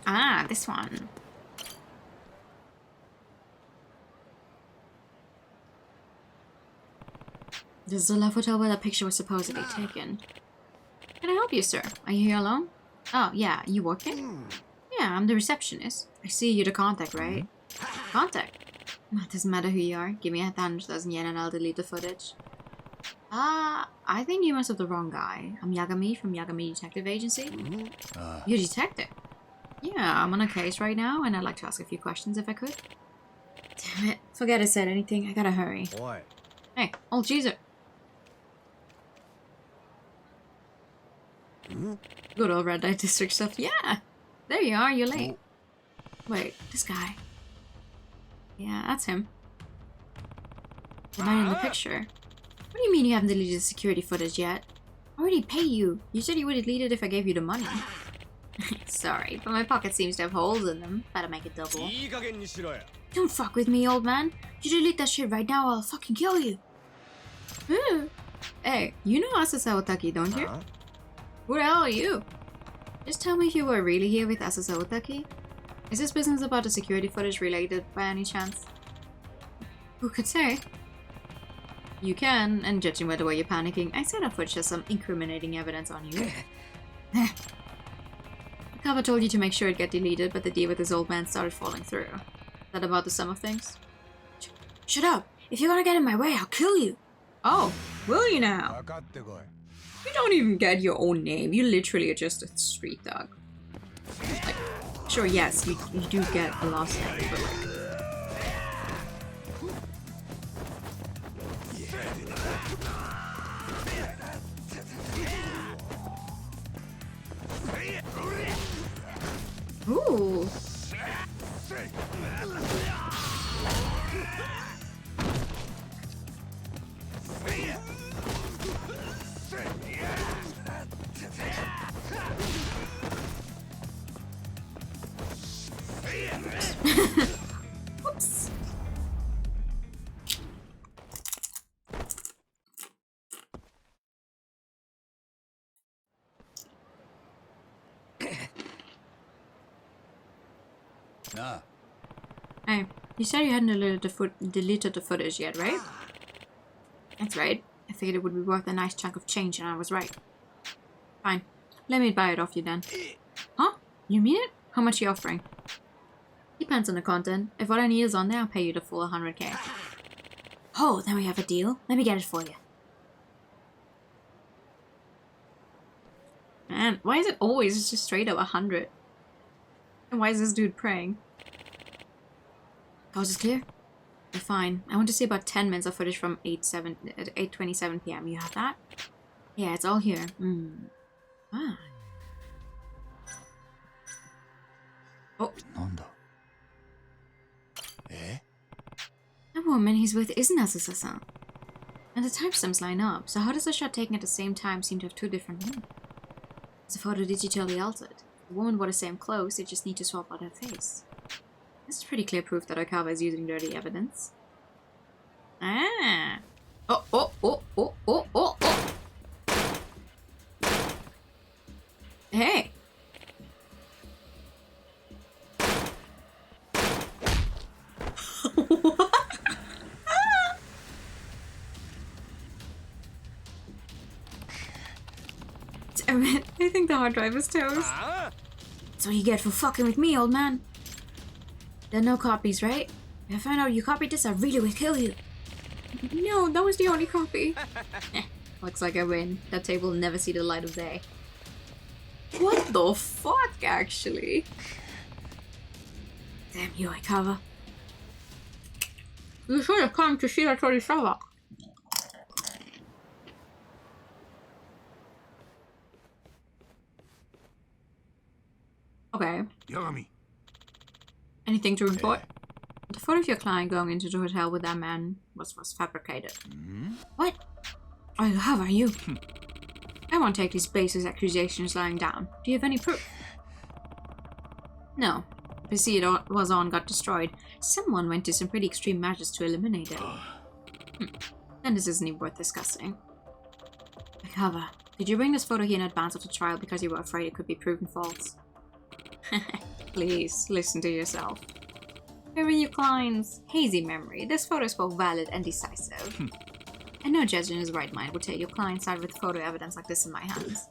Ah, this one. This is the love hotel where the picture was supposedly taken. Can I help you, sir? Are you here alone? Oh, yeah. You working? Yeah, I'm the receptionist. I see you're the contact, right? Contact? It doesn't matter who you are. Give me 100,000 yen and I'll delete the footage. I think you must have the wrong guy. I'm Yagami from Yagami Detective Agency. You're a detective? Yeah, I'm on a case right now and I'd like to ask a few questions if I could. Damn it. Forget I said anything. I gotta hurry. What? Hey, old cheeser. Good old Red Light District stuff. Yeah! There you are, you're late. Wait, this guy. Yeah, that's him. The man in the picture. What do you mean you haven't deleted the security footage yet? I already pay you. You said you would delete it if I gave you the money. Sorry, but my pocket seems to have holes in them. Better make it double. Don't fuck with me, old man. You delete that shit right now or I'll fucking kill you. Hey, you know Asasa Otaki, don't you? Who the hell are you? Just tell me if you were really here with Asasa Otaki. Is this business about the security footage related by any chance? Who could say? You can, and judging by the way you're panicking, I say that footage has some incriminating evidence on you. The cover told you to make sure it get deleted, but the deal with this old man started falling through. Is that about the sum of things? Shut up! If you're gonna get in my way, I'll kill you! Oh, will you now? You don't even get your own name. You literally are just a street dog. Like, sure, yes, you do get a last name, but like... Ooh. Whoops. Nah. Hey, you said you hadn't deleted the footage yet, right? That's right. I figured it would be worth a nice chunk of change, and I was right. Fine. Let me buy it off you then. Huh? You mean it? How much are you offering? Depends on the content. If what I need is on there, I'll pay you the full 100k. Oh, then we have a deal. Let me get it for you. Man, why is it always just straight up 100? And why is this dude praying? Coast is clear? Okay, fine. I want to see about 10 minutes of footage from 8:27 p.m. You have that? Yeah, it's all here. Ah. Oh. The woman he's with isn't Azusa-san. And the timestamps line up, so how does a shot taken at the same time seem to have two different meanings? Is the photo digitally altered? The woman wore the same clothes, they just need to swap out her face. This is pretty clear proof that Okawa is using dirty evidence. Ah! Oh! Hey! What? Damn it, I think the hard drive is toast. That's what you get for fucking with me, old man. There are no copies, right? If I find out you copied this, I really will kill you. No, that was the only copy. Looks like I win. That tape will never see the light of day. What the fuck, actually? Damn you, Aikawa. You should have come to Shiro Akashio. Okay. Yagami. Anything to report? The photo of your client going into the hotel with that man was fabricated. What? Oh, how are you? I won't take these baseless accusations lying down. Do you have any proof? No. The PC it was on got destroyed. Someone went to some pretty extreme measures to eliminate it. Then this isn't even worth discussing. Akawa, did you bring this photo here in advance of the trial because you were afraid it could be proven false? Please, listen to yourself. Here are your clients. Hazy memory. This photo is both valid and decisive. And no judge in his right mind would take your client's side with photo evidence like this in my hands.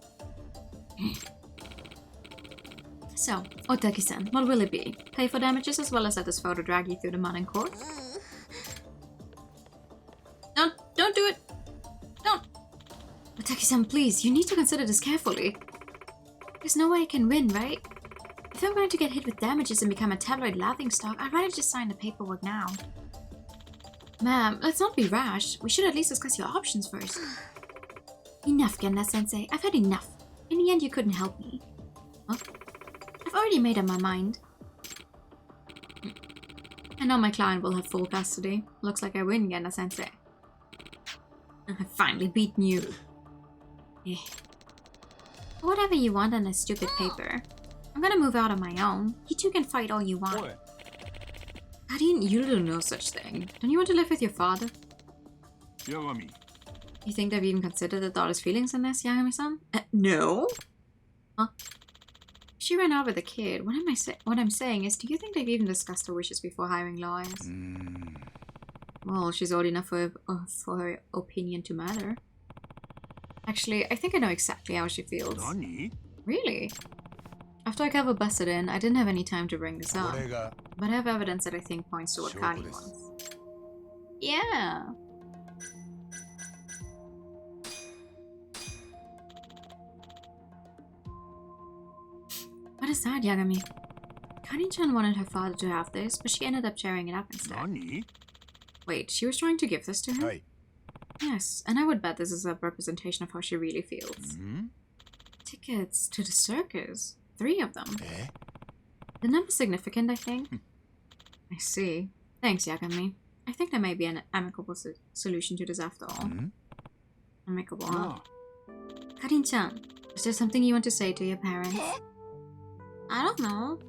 So, Otaki-san, what will it be? Pay for damages as well as let this photo drag you through the mud in court? Don't do it! Don't! Otaki-san, please, you need to consider this carefully. There's no way I can win, right? If I'm going to get hit with damages and become a tabloid laughingstock, I'd rather just sign the paperwork now. Ma'am, let's not be rash. We should at least discuss your options first. Enough, Genna-sensei. I've had enough. In the end, you couldn't help me. Huh? I've already made up my mind. I know my client will have full custody. Looks like I win, Genna-sensei. I've finally beaten you. Yeah. Whatever you want on this stupid paper. I'm gonna move out on my own. You two can fight all you want. Guardian, you don't know such thing. Don't you want to live with your father? Yagami. You think they've even considered the daughter's feelings in this, Yagami-san? No? Huh? She ran out with a kid. What I'm saying is, do you think they've even discussed her wishes before hiring lawyers? なあ。 what I'm saying is, do you think they've even discussed her wishes before hiring lawyers? No? Of course not. If already made up my mind. うん。 I know my client will have full custody. Looks like I win, Genna-sensei. I've finally beaten you. Yeah. Whatever you want on this stupid paper. I'm gonna move out on my own. You two can fight all you want. Mm. Well, she's old enough for her opinion to matter. Actually, I think I know exactly how she feels. Really? After Akawa busted in, I didn't have any time to bring this up. But I have evidence that I think points to what Kani wants. Yeah. What is that, Yagami? Kani-chan wanted her father to have this, but she ended up tearing it up instead. Wait, she was trying to give this to him? Yes, and I would bet this is a representation of how she really feels. Tickets to the circus. 3 of them. The number's significant, I think. I see. Thanks, Yagami. I think there may be an amicable solution to this after all. Amicable, huh? Karin-chan, is there something you want to say to your parents? I don't know.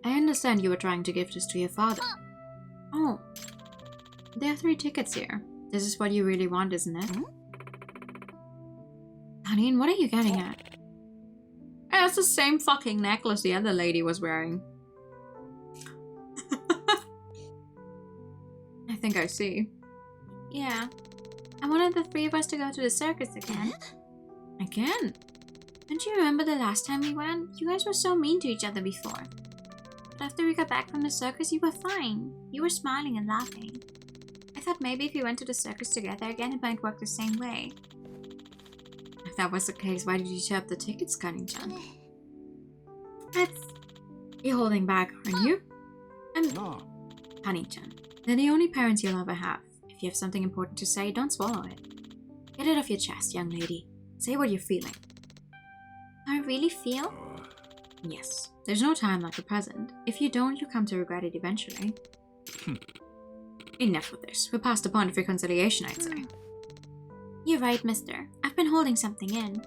I understand you were trying to give this to your father. Oh. There are 3 tickets here. This is what you really want, isn't it? Karin, what are you getting at? It's the same fucking necklace the other lady was wearing. I think I see. Yeah. I wanted the 3 of us to go to the circus again. Again? Don't you remember the last time we went? You guys were so mean to each other before. But after we got back from the circus, you were fine. You were smiling and laughing. I thought maybe if we went to the circus together again, it might work the same way. If that was the case, why did you tear up the tickets, Karin-chan? You're holding back, aren't you? Karin-chan, they're the only parents you'll ever have. If you have something important to say, don't swallow it. Get it off your chest, young lady. Say what you're feeling. I really feel? Yes. There's no time like the present. If you don't, you'll come to regret it eventually. Enough of this. We're past the point of reconciliation, I'd say. You're right, mister. I've been holding something in.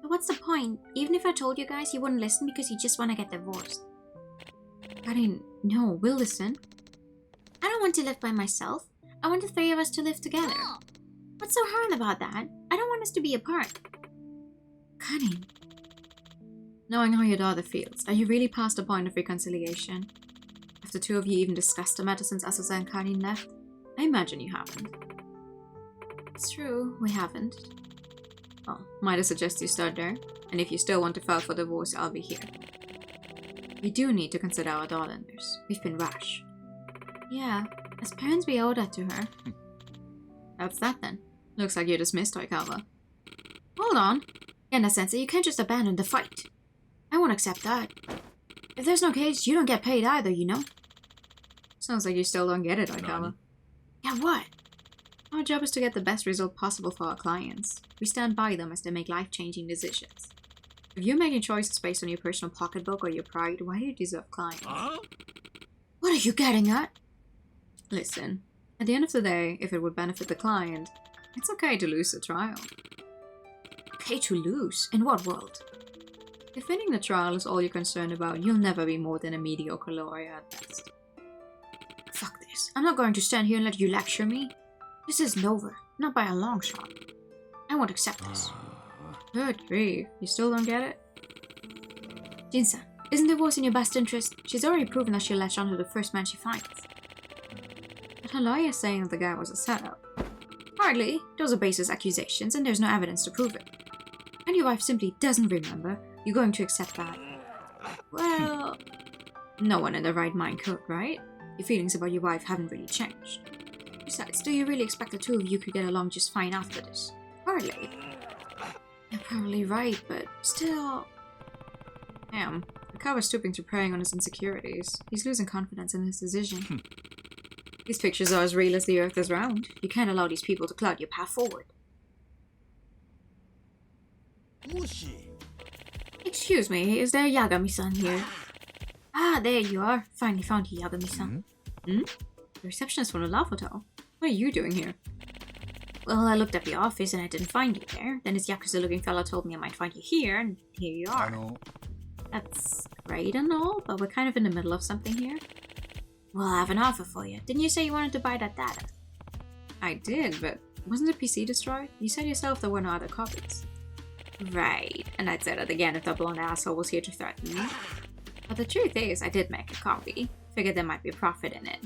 But what's the point? Even if I told you guys, you wouldn't listen because you just want to get divorced. Karin, no, we'll listen. I don't want to live by myself. I want the 3 of us to live together. What's so hard about that? I don't want us to be apart. Karin. Knowing how your daughter feels, are you really past the point of reconciliation? Have the 2 of you even discussed the matter since Asaza and Karin left? I imagine you haven't. It's true, we haven't. Well, might I suggest you start there? And if you still want to file for divorce, I'll be here. We do need to consider our daughter in this. We've been rash. Yeah, as parents we owe that to her. That's that then. Looks like you're dismissed, Oikawa. Hold on. Genda-sensei, you can't just abandon the fight. I won't accept that. If there's no case, you don't get paid either, you know? Sounds like you still don't get it, Oikawa. Yeah, what? Our job is to get the best result possible for our clients. We stand by them as they make life-changing decisions. If you're making choices based on your personal pocketbook or your pride, why do you deserve clients? What are you getting at? Listen, at the end of the day, if it would benefit the client, it's okay to lose the trial. Okay to lose? In what world? If winning the trial is all you're concerned about, you'll never be more than a mediocre lawyer at best. Fuck this. I'm not going to stand here and let you lecture me. This isn't over. Not by a long shot. I won't accept this. Good grief. You still don't get it? Jin-san, isn't divorce in your best interest? She's already proven that she'll latch onto the first man she finds. But her lawyer's saying that the guy was a setup. Hardly. Those are baseless accusations and there's no evidence to prove it. And your wife simply doesn't remember. You're going to accept that? Well, no one in their right mind could, right? Your feelings about your wife haven't really changed. Besides, do you really expect the 2 of you could get along just fine after this? Hardly. You're probably right, but still... Damn, Akawa's stooping to preying on his insecurities. He's losing confidence in his decision. These pictures are as real as the earth is round. You can't allow these people to cloud your path forward. Excuse me, is there Yagami-san here? Ah, there you are. Finally found you, Yagami-san. The receptionist from the Love Hotel. What are you doing here? Well, I looked up your office and I didn't find you there. Then this Yakuza-looking fella told me I might find you here, and here you are. That's great and all, but we're kind of in the middle of something here. Well, I have an offer for you. Didn't you say you wanted to buy that data? I did, but wasn't the PC destroyed? You said yourself there were no other copies. Right, and I'd say that again if that blonde asshole was here to threaten me. But the truth is, I did make a copy. Figured there might be a profit in it.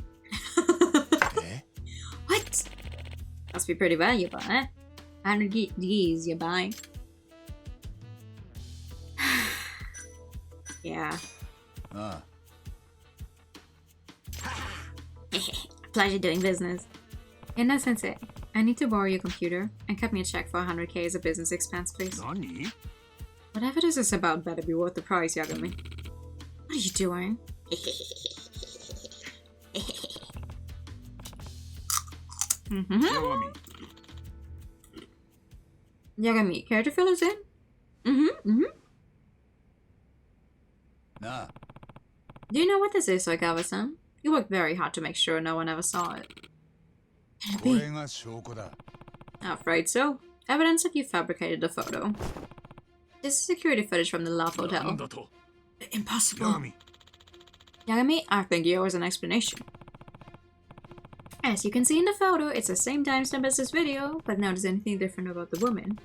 What? Must be pretty valuable, eh? 100 G's you're buying. Yeah. Pleasure doing business. Yenda Sensei, I need to borrow your computer and cut me a check for 100k as a business expense, please. Whatever this is about better be worth the price, Yagami. What are you doing? Yagami, care to fill us in? Nah. Do you know what this is, Oikawa-san? You worked very hard to make sure no one ever saw it. Can it be? I'm afraid so. Evidence that you fabricated the photo. This is security footage from the Love Hotel. Impossible. Yagami, I think you owe us an explanation. As you can see in the photo, it's the same timestamp as this video, but notice anything different about the woman.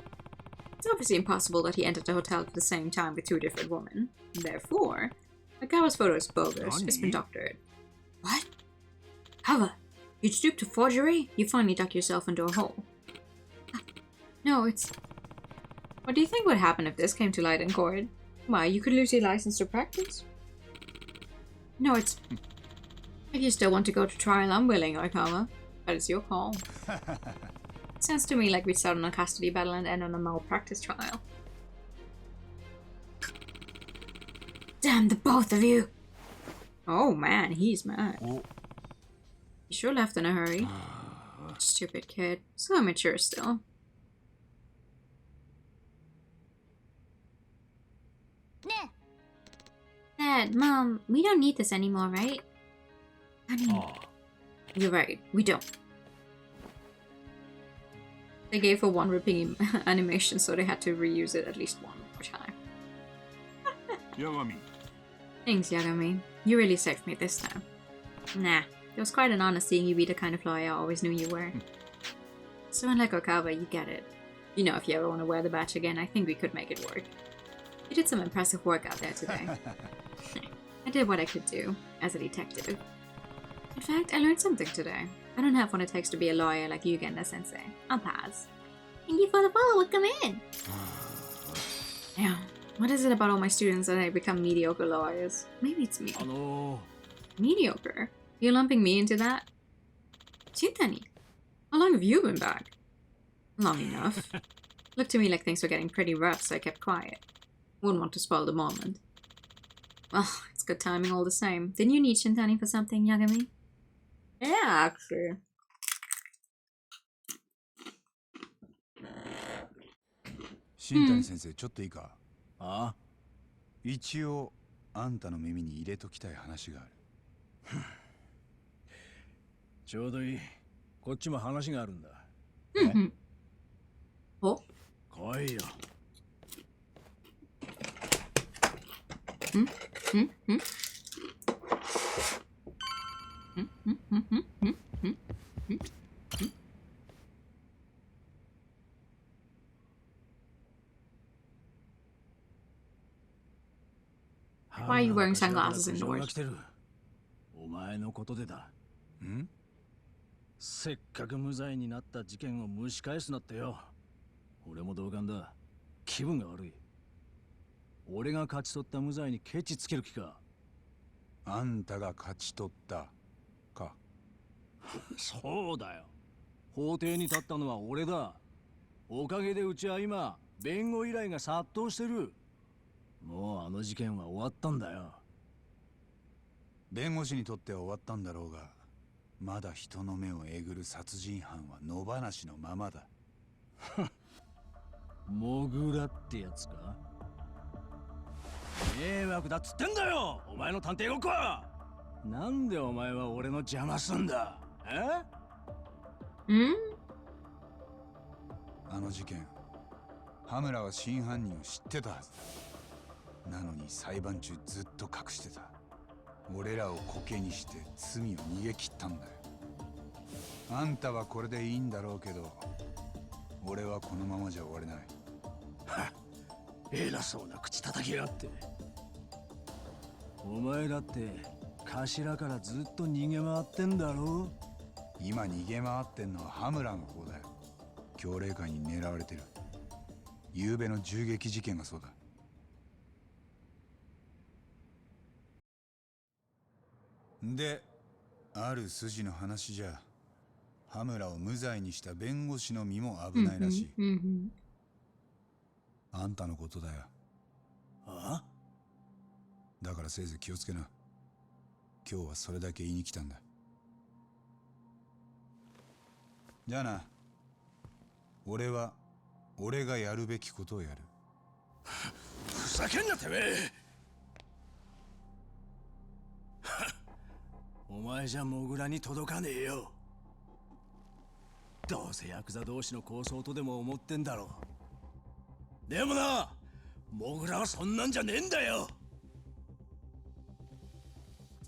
It's obviously impossible that he entered the hotel at the same time with two different women. Therefore, Akawa's photo is bogus. It's been doctored. What? Kawa, you'd stoop to forgery? You finally dug yourself into a hole. No, it's... What do you think would happen if this came to light in court? Why, you could lose your license to practice? No, it's... If you still want to go to trial, I'm willing, Oikawa. But it's your call. Sounds to me like we'd start on a custody battle and end on a malpractice trial. Damn the both of you! Oh man, he's mad. He sure left in a hurry. Stupid kid. So immature still. Dad, Mom, we don't need this anymore, right? Honey. You're right, we don't. They gave her one ripping animation, so they had to reuse it at least one more time. Yagami. Thanks, Yagami. You really saved me this time. Nah, it was quite an honor seeing you be the kind of lawyer I always knew you were. So unlike Okawa, you get it. You know, if you ever want to wear the badge again, I think we could make it work. You did some impressive work out there today. I did what I could do, as a detective. In fact, I learned something today. I don't have what it takes to be a lawyer like you, Genda-sensei. I'll pass. Thank you for the follow. Come in. Yeah. What is it about all my students that I become mediocre lawyers? Maybe it's me. Mediocre? You're lumping me into that? Shintani, how long have you been back? Long enough. Looked to me like things were getting pretty rough, so I kept quiet. Wouldn't want to spoil the moment. Well, it's good timing all the same. Didn't you need Shintani for something, Yagami? Yeah, actually. Shintani sensei, ちょっといいか? 一応あんたの耳に入れときたい話がある。ちょうどいい。こっちも話があるんだ。お？来いよ。Why are you wearing sunglasses indoors? お前のことでだ。せっかく無罪になった事件を蒸し返すなってよ。俺も同感だ。気分が悪い。俺が勝ち取った無罪にケチつける気か。あんたが勝ち取ったか。そうだよ。法廷に立ったのは俺だ。おかげでうちは今弁護依頼が殺到してる。もうあの事件は終わったんだよ。弁護士にとっては終わったんだろうが、まだ人の目をえぐる殺人犯は野放しのままだ。モグラってやつか。迷惑だっつってんだよ、お前の探偵ごっこは。なんでお前は俺の邪魔すんだ。あの事件、羽村は真犯人を知ってたはずだ。なのに裁判中ずっと隠してた。俺らをコケにして罪を逃げ切ったんだよ。あんたはこれでいいんだろうけど、俺はこのままじゃ終われない。偉そうな口叩きやがって。お前だって頭からずっと逃げ回ってんだろ。今逃げ回ってんのは羽村の方だよ。強霊会に狙われてる。昨べの銃撃事件がそうだ。で、ある筋の話じゃ、羽村を無罪にした弁護士の身も危ないらしい。あんたのことだよ。あ？だからせいぜい気をつけな。今日はそれだけ言いに来たんだ。じゃあな。俺は俺がやるべきことをやる。ふざけんなてめえ。お前じゃモグラに届かねえよ。どうせヤクザ同士の抗争とでも思ってんだろう。でもな、モグラはそんなんじゃねえんだよ。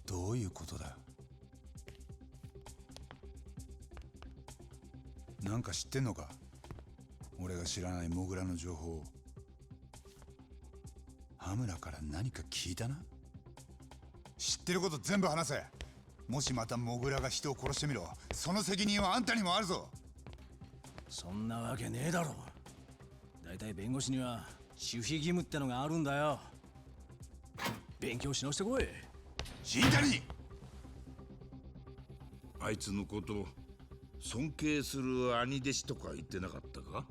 どういうことだ。なんか知ってんのか、俺が知らないモグラの情報を。羽村から何か聞いたな。知ってること全部話せ。もしまたモグラが人を殺してみろ、その責任はあんたにもあるぞ。そんなわけねえだろ。だいたい弁護士には守秘義務ってのがあるんだよ。勉強し直してこい。新谷、あいつのこと尊敬する兄弟子とか言ってなかったか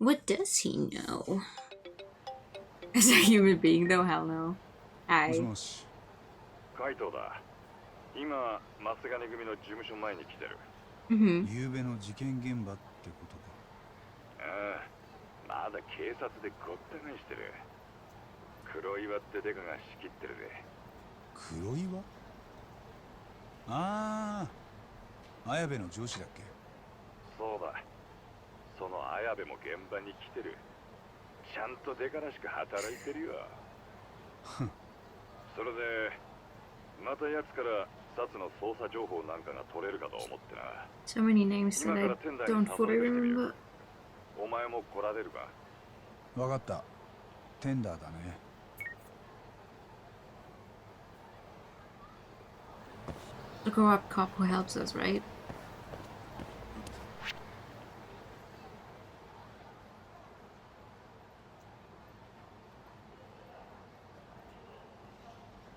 ？What does he know? As a human being, though, hell no. もしもし。カイトだ。今、松金組の事務所前に来てる。昨べの事件現場ってことか。ああ、まだ警察でごった返してる。黒岩ってデカが仕切ってるぜ。黒岩？ああ、綾部の上司だっけ？そうだ。その綾部も現場に来てる。ちゃんとデカらしく働いてるよ。それで、また奴から札の捜査情報なんかが取れるかと思ってな。So many names that I don't fully remember. お前も来られるか？わかった。テンダーだね。The corrupt cop who helps us, right?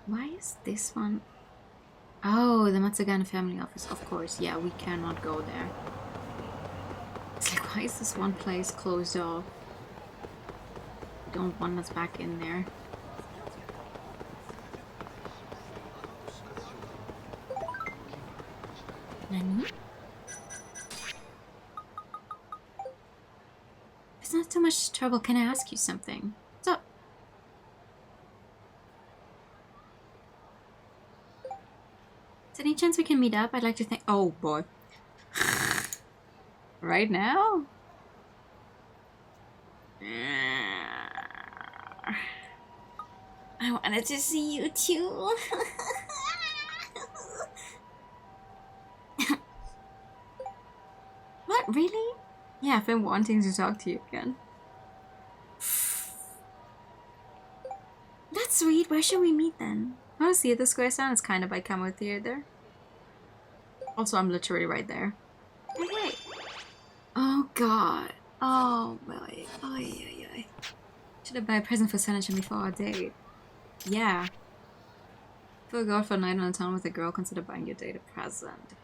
Why is this one? Oh, the Matsugane family office. Of course, yeah, we cannot go there. It's like, why is this one place closed off? Don't want us back in there. Nani? It's not too much trouble. Can I ask you something? What's up? Is there any chance we can meet up? I'd like to think. Oh boy. Right now? I wanted to see you too. What, really? Yeah, I've been wanting to talk to you again. That's sweet. Where should we meet then? Oh, see, the square sound is kind of by Camo Theater. Also, I'm literally right there. Oh, wait. Oh, God. Oh, boy. Oh, yeah. Should I buy a present for Sanachan before our date? Yeah. If you go for a night on the town with a girl, consider buying your date a present.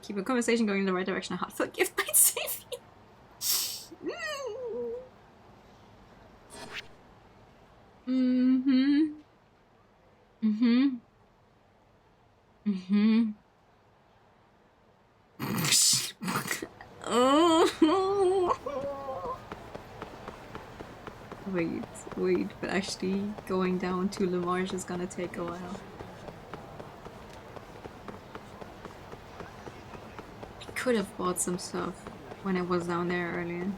Keep a conversation going in the right direction. A heartfelt gift might save you. Wait, but actually going down to Le Marche is gonna take a while. could have bought some stuff when I was down there earlier.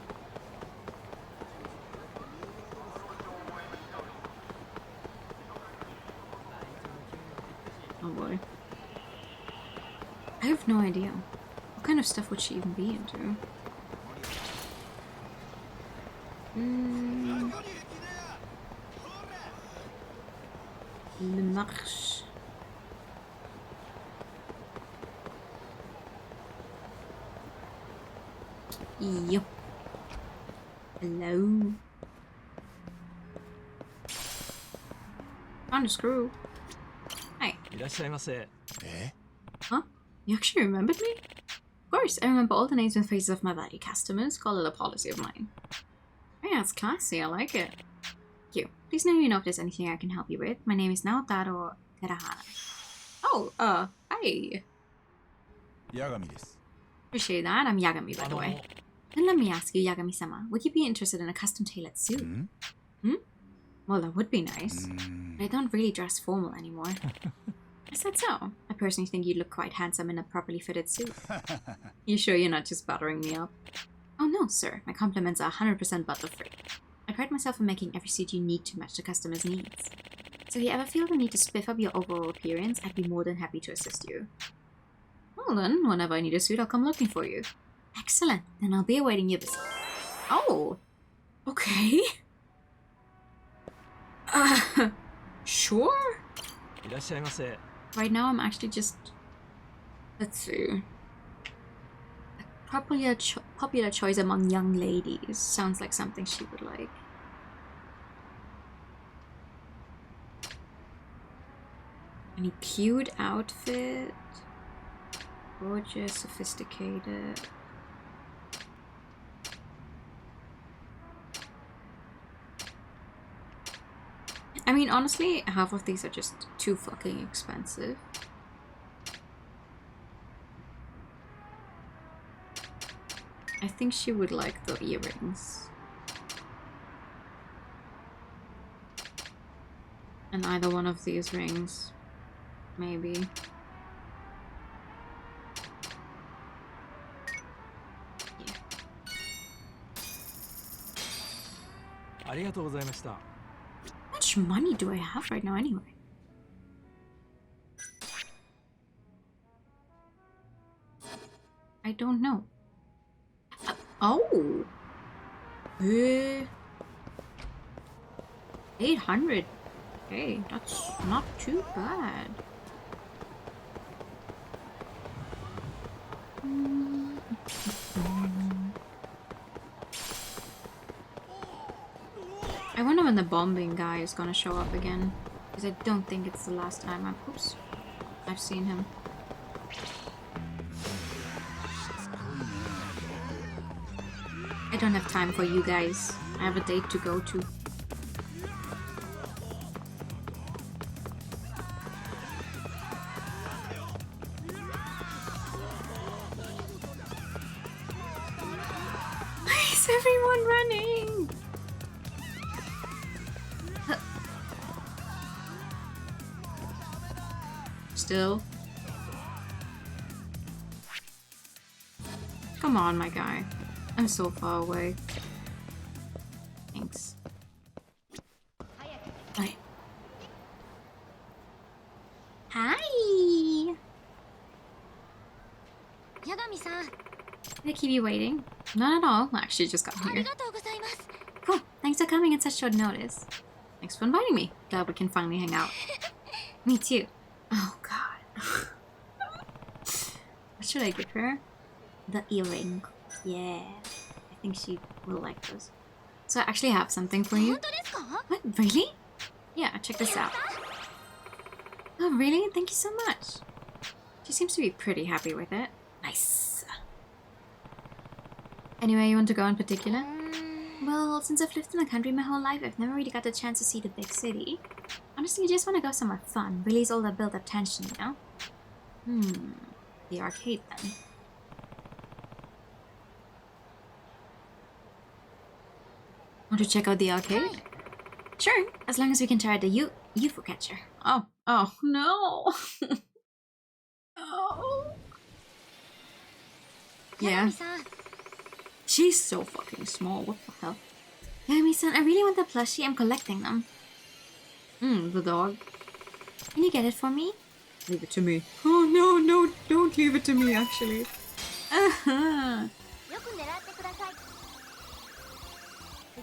Oh boy. I have no idea. What kind of stuff would she even be into? Le marche. Yo. Hello. Found a screw. Hi. Huh? You actually remembered me? Of course, I remember all the names and faces of my valued customers. Call it a policy of mine. Hey, that's classy. I like it. Thank you. Please let me know if there's anything I can help you with. My name is Naotaro Terahara. Oh, hi. Yagami desu. Appreciate that. I'm Yagami, by the way. Then let me ask you, Yagami-sama, would you be interested in a custom-tailored suit? Well, that would be nice. But I don't really dress formal anymore. I said so. I personally think you look quite handsome in a properly fitted suit. You sure you're not just buttering me up? Oh no, sir. My compliments are 100% butter-free. I pride myself in making every suit unique to match the customer's needs. So if you ever feel the need to spiff up your overall appearance, I'd be more than happy to assist you. Well then, whenever I need a suit, I'll come looking for you. Excellent. Then I'll be awaiting your visit. Oh. Okay. Sure. Right now I'm actually just... Let's see. A popular choice among young ladies. Sounds like something she would like. Any cute outfit? Gorgeous, sophisticated. I mean, honestly, half of these are just too fucking expensive. I think she would like the earrings. And either one of these rings. Maybe. Yeah. How much money do I have right now anyway? I don't know. Oh! 800. Hey, that's not too bad. I wonder when the bombing guy is gonna show up again. Because I don't think it's the last time I've seen him. I don't have time for you guys. I have a date to go to. Why is everyone running? Still. Come on, my guy. I'm so far away. Thanks. Hi. Hi! Yagami-san. Did I keep you waiting? Not at all. I actually just got here. Cool. Thanks for coming at such short notice. Thanks for inviting me. Glad we can finally hang out. Me too. Oh god. What should I give her? The earring. Yeah. I think she will like those. So I actually have something for you. What? Really? Yeah, check this out. Oh, really? Thank you so much. She seems to be pretty happy with it. Nice. Anywhere you want to go in particular? Well, since I've lived in the country my whole life, I've never really got the chance to see the big city. Honestly, I just want to go somewhere fun. Release all that built-up tension, you know? The arcade then. Want to check out the arcade? Sure, as long as we can try the UFO catcher. Oh no. Oh. Yeah. She's so fucking small, what the hell? Yagami-san, I really want the plushie, I'm collecting them. The dog. Can you get it for me? Leave it to me. Oh no, don't leave it to me actually. Uh-huh.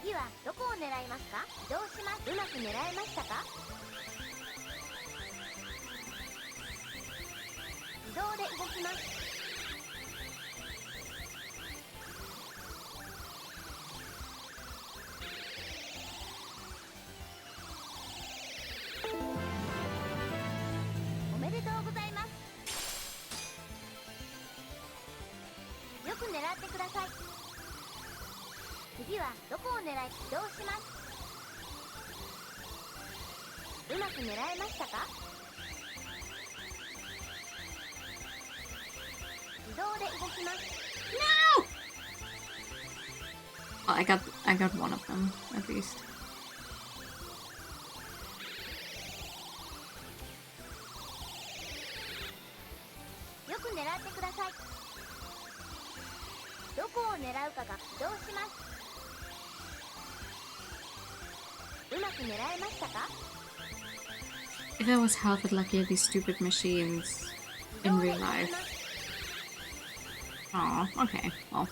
次はどこを狙いますか？移動します。うまく狙えましたか？移動で動きます。おめでとうございます。よく狙ってください。次はどこを狙い移動します。うまく狙えましたか？移動で動きます。No! Well, I got one of them at least. よく狙ってください。どこを狙うかが移動します。うまく狙えましたか？ If I was half as lucky at these stupid machines in real life. Oh, okay, well.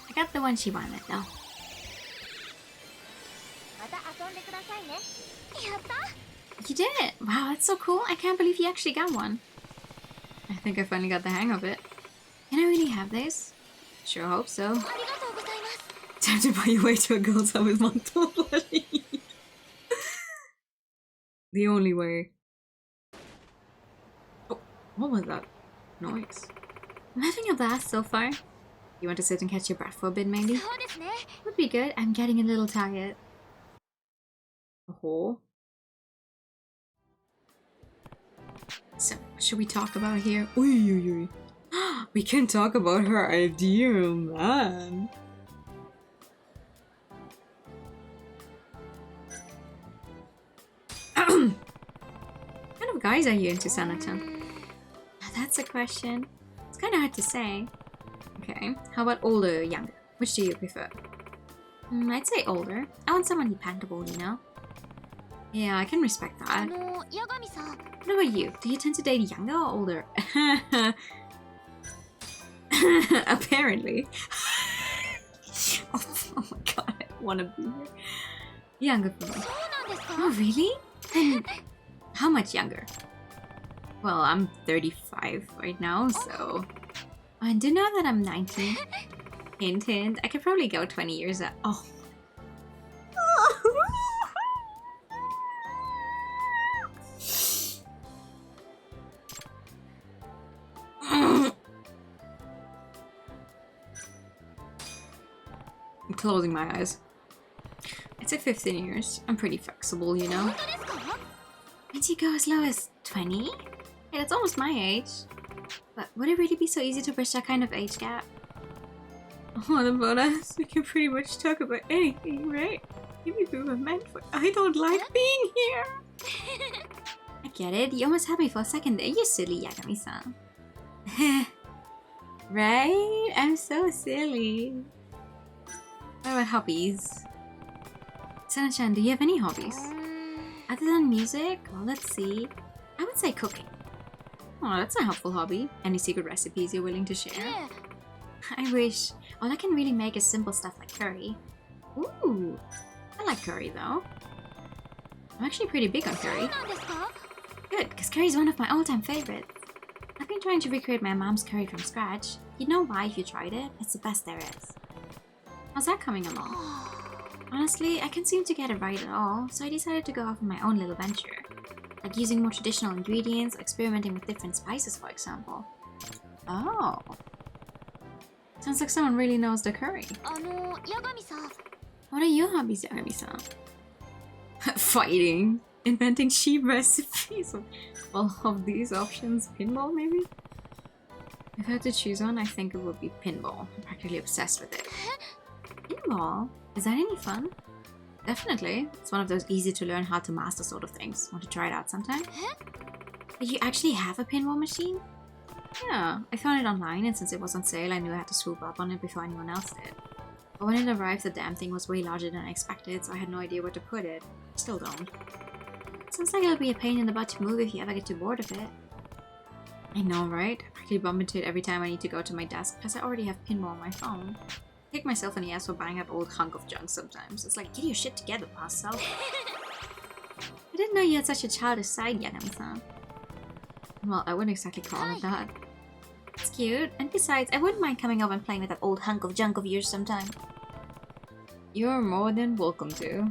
I got the one she wanted though. また遊んでくださいね。やった！ You did it! Wow, that's so cool. I can't believe you actually got one. I think I finally got the hang of it. Can I really have this? Sure hope so. ありがとうございます。 Time to buy your way to a girl's house with Monto. The only way. Oh, what was that noise? I'm having a blast so far. You want to sit and catch your breath for a bit, maybe? そうですね。 Would be good. I'm getting a little tired. Oh. So, should we talk about here? Oi. We can talk about her ideal man. What kind of guys are you into, Sanatan? That's a question. It's kind of hard to say. Okay, how about older or younger? Which do you prefer? I'd say older. I want someone dependable, you know? Yeah, I can respect that. 八神さん。 What about you? Do you tend to date younger or older? Apparently. Oh my god, I wanna be here. Younger for me. そうなんですか？ Oh, really? And how much younger? Well, I'm 35 right now, so... And do you know that I'm 19? Hint, hint. I could probably go 20 years out. Oh. I'm closing my eyes. I'd say 15 years. I'm pretty flexible, you know? 本当ですか？ Can't you go as low as 20? Hey, that's almost my age. But would it really be so easy to bridge that kind of age gap? What about us? We can pretty much talk about anything, right? Maybe we were meant for— I don't like being here! I get it. You almost had me for a second there, you silly Yagami-san. Right? I'm so silly. What about hobbies? Sana-chan, do you have any hobbies? Other than music? Well, let's see. I would say cooking. Oh, that's a helpful hobby. Any secret recipes you're willing to share? ええ。 I wish. All I can really make is simple stuff like curry. Ooh, I like curry though. I'm actually pretty big on そう curry. なんですか？ Good, because curry is one of my all-time favorites. I've been trying to recreate my mom's curry from scratch. You'd know why if you tried it. It's the best there is. How's that coming along? Honestly, I can't seem to get it right at all, so I decided to go off on my own little venture. Like using more traditional ingredients, experimenting with different spices, for example. Oh. Sounds like someone really knows the curry. 八神さん。 What are your hobbies, Yagami-san? Fighting. Inventing cheap recipes. All of these options. Pinball, maybe? If I had to choose one, I think it would be pinball. I'm practically obsessed with it. Pinball? Is that any fun? Definitely. It's one of those easy to learn how to master sort of things. Want to try it out sometime? Did you actually have a pinball machine? Yeah, I found it online, and since it was on sale, I knew I had to swoop up on it before anyone else did. But when it arrived, the damn thing was way larger than I expected, so I had no idea where to put it. Still don't. Sounds like it'll be a pain in the butt to move if you ever get too bored of it. I know, right? I actually bump into it every time I need to go to my desk, because I already have pinball on my phone. I kick myself in the ass for buying that old hunk of junk sometimes. It's like, get your shit together, past self. I didn't know you had such a childish side, Yagami-san. Well, I wouldn't exactly call it that. It's cute, and besides, I wouldn't mind coming over and playing with that old hunk of junk of yours sometime. You're more than welcome to.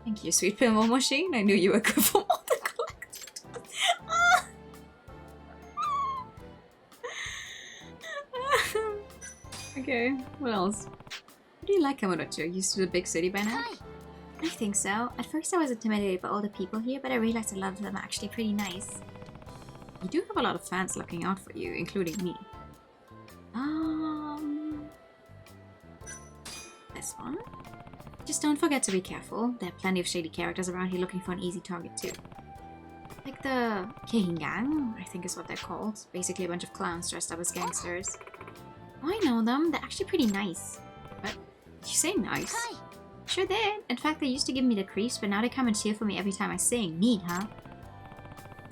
Thank you, sweet pinball machine. I knew you were good for all the collectors. Okay, what else? How do you like Kamurocho? Used to the big city by now? I think so. At first I was intimidated by all the people here, but I realized a lot of them are actually pretty nice. You do have a lot of fans looking out for you, including me. This one? Just don't forget to be careful. There are plenty of shady characters around here looking for an easy target too. Like the Keihin, I think is what they're called. Basically a bunch of clowns dressed up as gangsters. Oh, I know them. They're actually pretty nice. What? Did you say nice? Sure did. In fact, they used to give me the creeps, but now they come and cheer for me every time I sing. Neat, huh?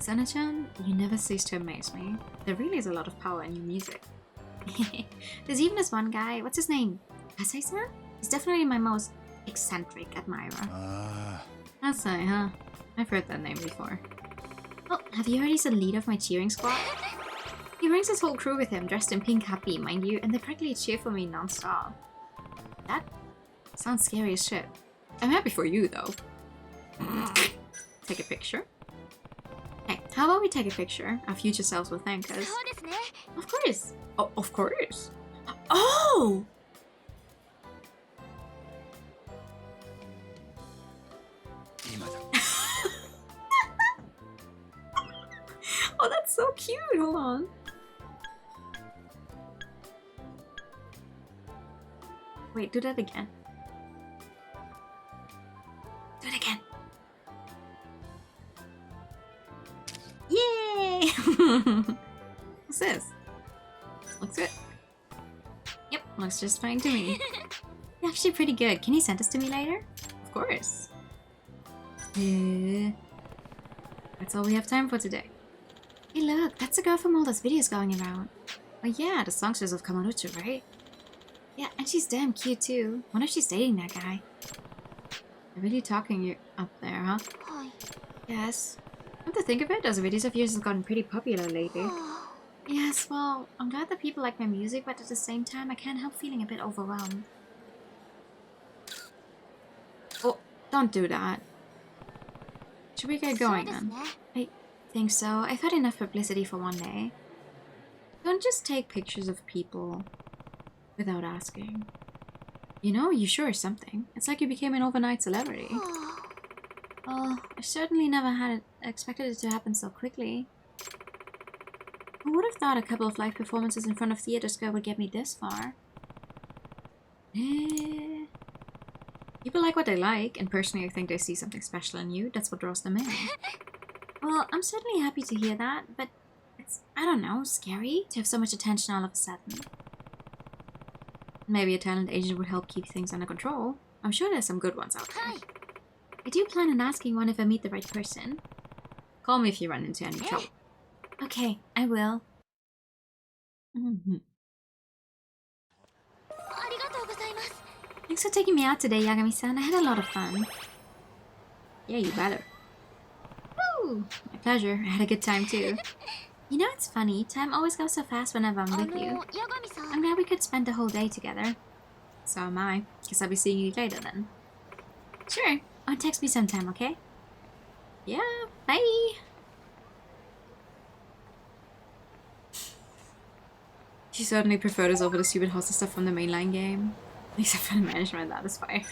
Sana-chan, you never cease to amaze me. There really is a lot of power in your music. There's even this one guy, what's his name? Kasai-san? He's definitely my most eccentric admirer. Kasai, huh? I've heard that name before. Oh, have you already seen the leader of my cheering squad? He brings his whole crew with him, dressed in pink happy, mind you, and they practically cheer for me non-stop. That sounds scary as shit. I'm happy for you, though. Take a picture? Hey, how about we take a picture? Our future selves will thank us. Of course! Oh, of course! Oh! Oh, that's so cute! Hold on. Wait, do that again. Do it again. Yay! What's this? Looks good. Yep, looks just fine to me. You're actually pretty good. Can you send this to me later? Of course. That's all we have time for today. Hey look, that's the girl from all those videos going around. Oh yeah, the songstress of Kamurocho, right? Yeah, and she's damn cute too. Wonder if she's dating that guy. They're really talking you up there, huh? Yes. Come to think of it, those videos of yours have gotten pretty popular lately. Yes, well, I'm glad that people like my music, but at the same time, I can't help feeling a bit overwhelmed. Oh, don't do that. Should we get going then? I think so. I've had enough publicity for one day. Don't just take pictures of people without asking. You know, you sure is something. It's like you became an overnight celebrity. Well, I certainly never expected it to happen so quickly. Who would have thought a couple of live performances in front of Theater Square would get me this far? People like what they like, and personally I think they see something special in you. That's what draws them in. Well, I'm certainly happy to hear that, but it's, I don't know, scary to have so much attention all of a sudden. Maybe a talent agent would help keep things under control. I'm sure there's some good ones out there. I do plan on asking one if I meet the right person. Call me if you run into any trouble. Okay, I will. Thanks for taking me out today, Yagami-san. I had a lot of fun. Yeah, you better. Woo! My pleasure. I had a good time too. You know, it's funny. Time always goes so fast whenever I'm with you. I'm glad we could spend the whole day together. So am I. Guess I'll be seeing you later then. Sure. Oh, text me sometime, okay? Yeah, bye! She certainly preferred us over the stupid hostel stuff from the mainline game. Except for the management, that is fine.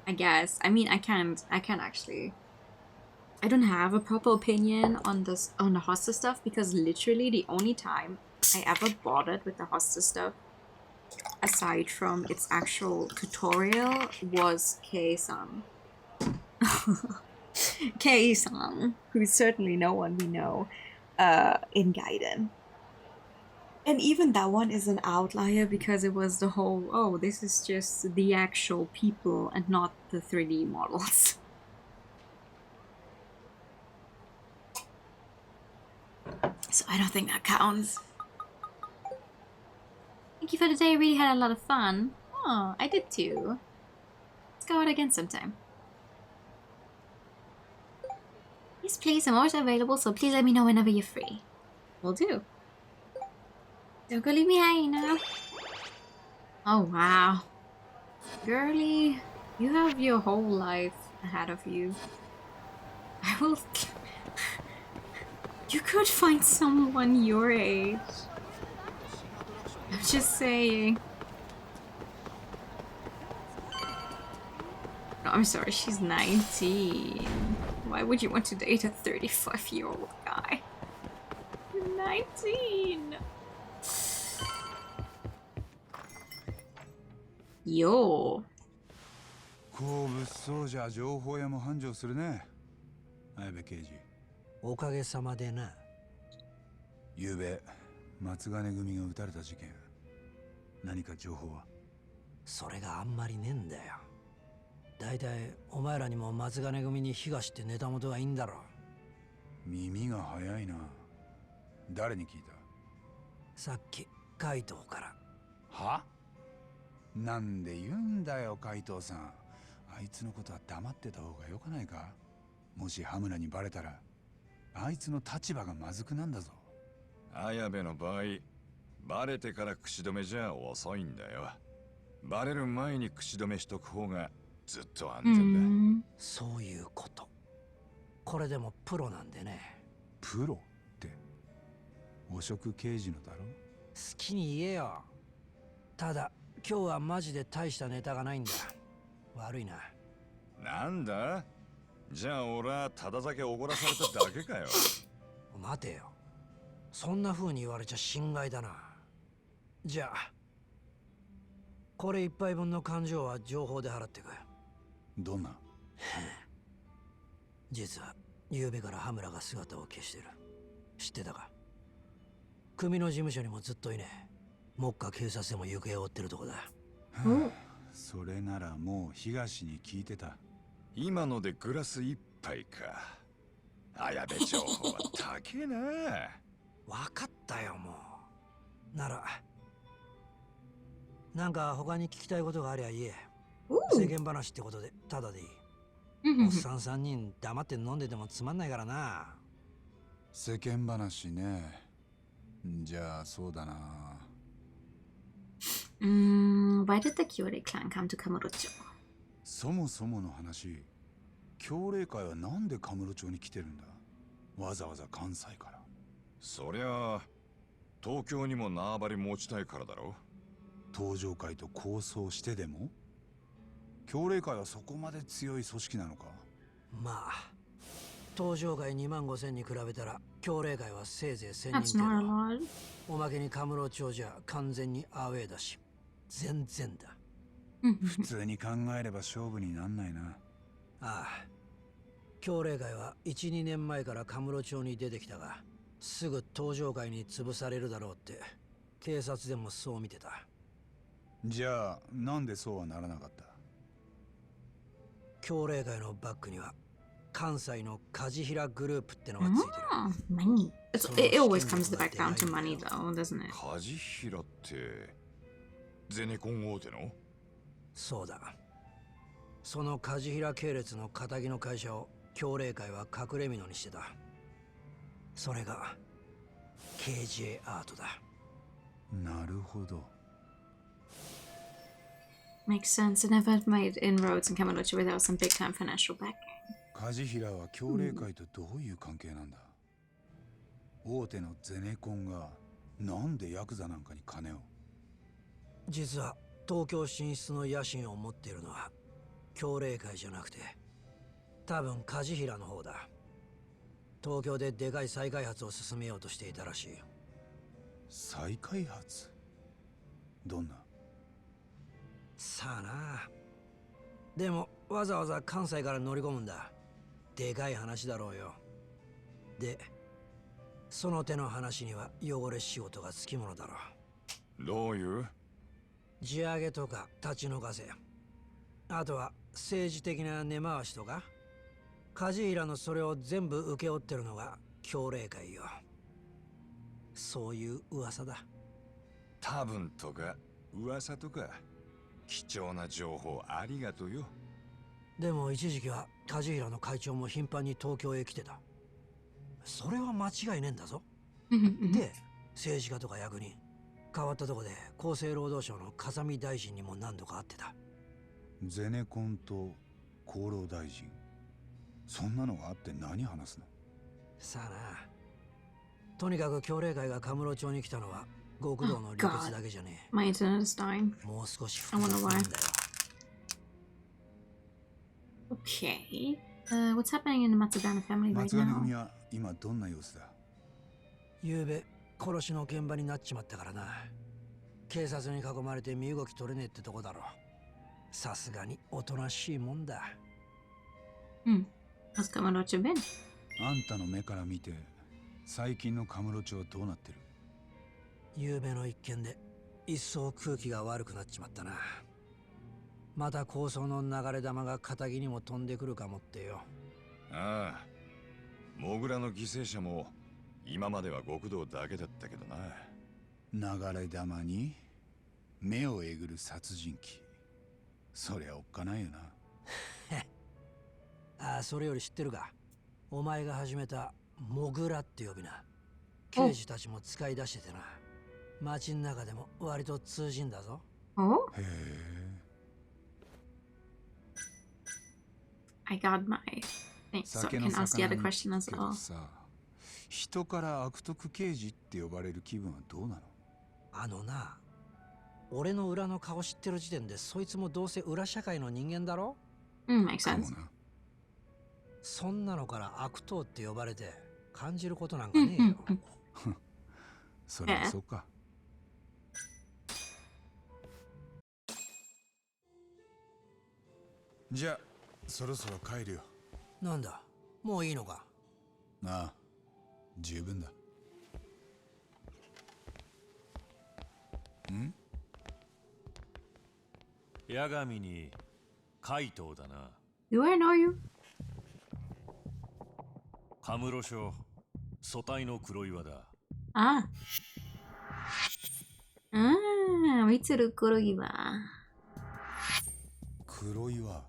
I guess. I mean, I can't actually. I don't have a proper opinion on this on the hostel stuff because literally the only time I ever bothered with the hostel stuff aside from its actual tutorial, was Kei-san. Kei-san, who is certainly no one we know in Gaiden. And even that one is an outlier because it was the whole, oh, this is just the actual people and not the 3D models. So I don't think that counts. Thank you for the day, I really had a lot of fun. Oh, I did too. Let's go out again sometime. Yes, please, I'm always available, so please let me know whenever you're free. Will do. Don't go leave me hanging now. Oh, wow. Girlie, you have your whole life ahead of you. I will... You could find someone your age. I'm just saying. No, I'm sorry, she's 19. Why would you want to date a 35-year-old guy? You're 19! Yo. こう物騒じゃ情報屋も繁盛するね。綾部刑事。おかげさまでな。ゆうべ松金組が撃たれた事件。何か情報は？それがあんまりねえんだよ。だいたいお前らにも松金組に東ってネタ元がいいんだろ。耳が早いな。誰に聞いた？さっき海藤から。は？なんで言うんだよ海藤さん。あいつのことは黙ってた方がよくないか？もし羽村にバレたらあいつの立場がまずくなんだぞ。綾部の場合、バレてから口止めじゃ遅いんだよ。バレる前に口止めしとく方がずっと安全だ。そういうこと。これでもプロなんでね。プロって汚職刑事のだろ？好きに言えよ。ただ今日はマジで大したネタがないんだ。悪いな。なんだ？じゃあ俺はただ酒おごらされただけかよ。待てよ。そんな風に言われちゃ心外だな。じゃあこれ一杯分の勘定は情報で払ってく。どんな？実は昨べから羽村が姿を消してる。知ってたか？組の事務所にもずっといねえ。目下警察でも行方を追ってるとこだ。それならもう東に聞いてた。今のでグラス一杯か。綾部情報は高えな。分かったよもう。ならなんか他に聞きたいことがありゃ言え。世間話ってことでただでいい。おっさん3人黙って飲んでてもつまんないからな。世間話ね。じゃあそうだな。Why did the Kyore clan come to Kamurocho? そもそもの話、協励会はなんでカムロ町に来てるんだ？わざわざ関西から。そりゃあ東京にも縄張り持ちたいからだろ。東上会と抗争してでも？協励会はそこまで強い組織なのか？まあ東上会2万5千に比べたら協励会はせいぜい1000人程度。おまけにカムロ町じゃ完全にアウェーだし全然だ。普通に考えれば勝負になんないな。ああ、協励会は 1,2 年前からカムロ町に出てきたが、すぐ東上会に潰されるだろうって警察でもそう見てた。じゃあなんでそうはならなかった？協励会のバックには関西の梶平グループってのがついてる。Money. It always comes back down to money though, doesn't it? 梶平ってゼネコン大手の？そうだ。その梶平系列の仇の会社を協励会は隠れ蓑にしてた。それが KJ アートだ。なるほど。Makes sense. It never made inroads in Kamurocho without some big time financial backing. 梶平は協励会とどういう関係なんだ？大手のゼネコンがなんでヤクザなんかに金を？実は東京進出の野心を持っているのは協励会じゃなくて多分梶平の方だ。東京ででかい再開発を進めようとしていたらしい。再開発？どんな？さあな。でもわざわざ関西から乗り込むんだ。でかい話だろうよ。で、その手の話には汚れ仕事がつきものだろう。どういう？地上げとか立ち退かせ。あとは政治的な根回しとか。梶平のそれを全部請け負ってるのが協励会よ。そういう噂だ。多分とか噂とか貴重な情報ありがとうよ。でも一時期は梶平の会長も頻繁に東京へ来てた。それは間違いねえんだぞ。で、政治家とか役人、変わったとこで厚生労働省の風見大臣にも何度か会ってた。ゼネコンと厚労大臣、そんなのがあって何話すの？さあな。とにかく協励会がカムロ町に来たのは極道の流血だけじゃねえ。My internet's dying. もう少し I 複雑 wonder なん why. だよ。Okay. What's happening in the Matsugane family right 松金 now? 組は今どんな様子だ？昨べ殺しの現場になっちまったからな。警察に囲まれて身動き取れねえってとこだろ。さすがにおとなしいもんだ。How's Kamurocho been? あんたの目から見て最近のカムロ町はどうなってる？昨べの一件で一層空気が悪くなっちまったな。また抗争の流れ弾が仇にも飛んでくるかもってよ。ああ、モグラの犠牲者も今までは極道だけだったけどな。流れ弾に目をえぐる殺人鬼、そりゃおっかないよな。ああ、それより知ってるか。お前が始めたモグラって呼びな。刑事たちも使い出しててな。街の中でも割と通じんだぞ。Oh? へえ。I got my thing, so I can ask the other question as well. さ、人から悪徳刑事って呼ばれる気分はどうなの？あのな、俺の裏の顔知ってる時点でそいつもどうせ裏社会の人間だろ？ Makes sense. そんなのから悪党って呼ばれて感じることなんかねえよ。そりゃそうか。じゃあそろそろ帰るよ。なんだ、もういいのか？ああ、十分だ。ん？八神に怪盗だな。Do I know you? カムロ署組対の黒岩だ。ああ、みつる黒岩。黒岩。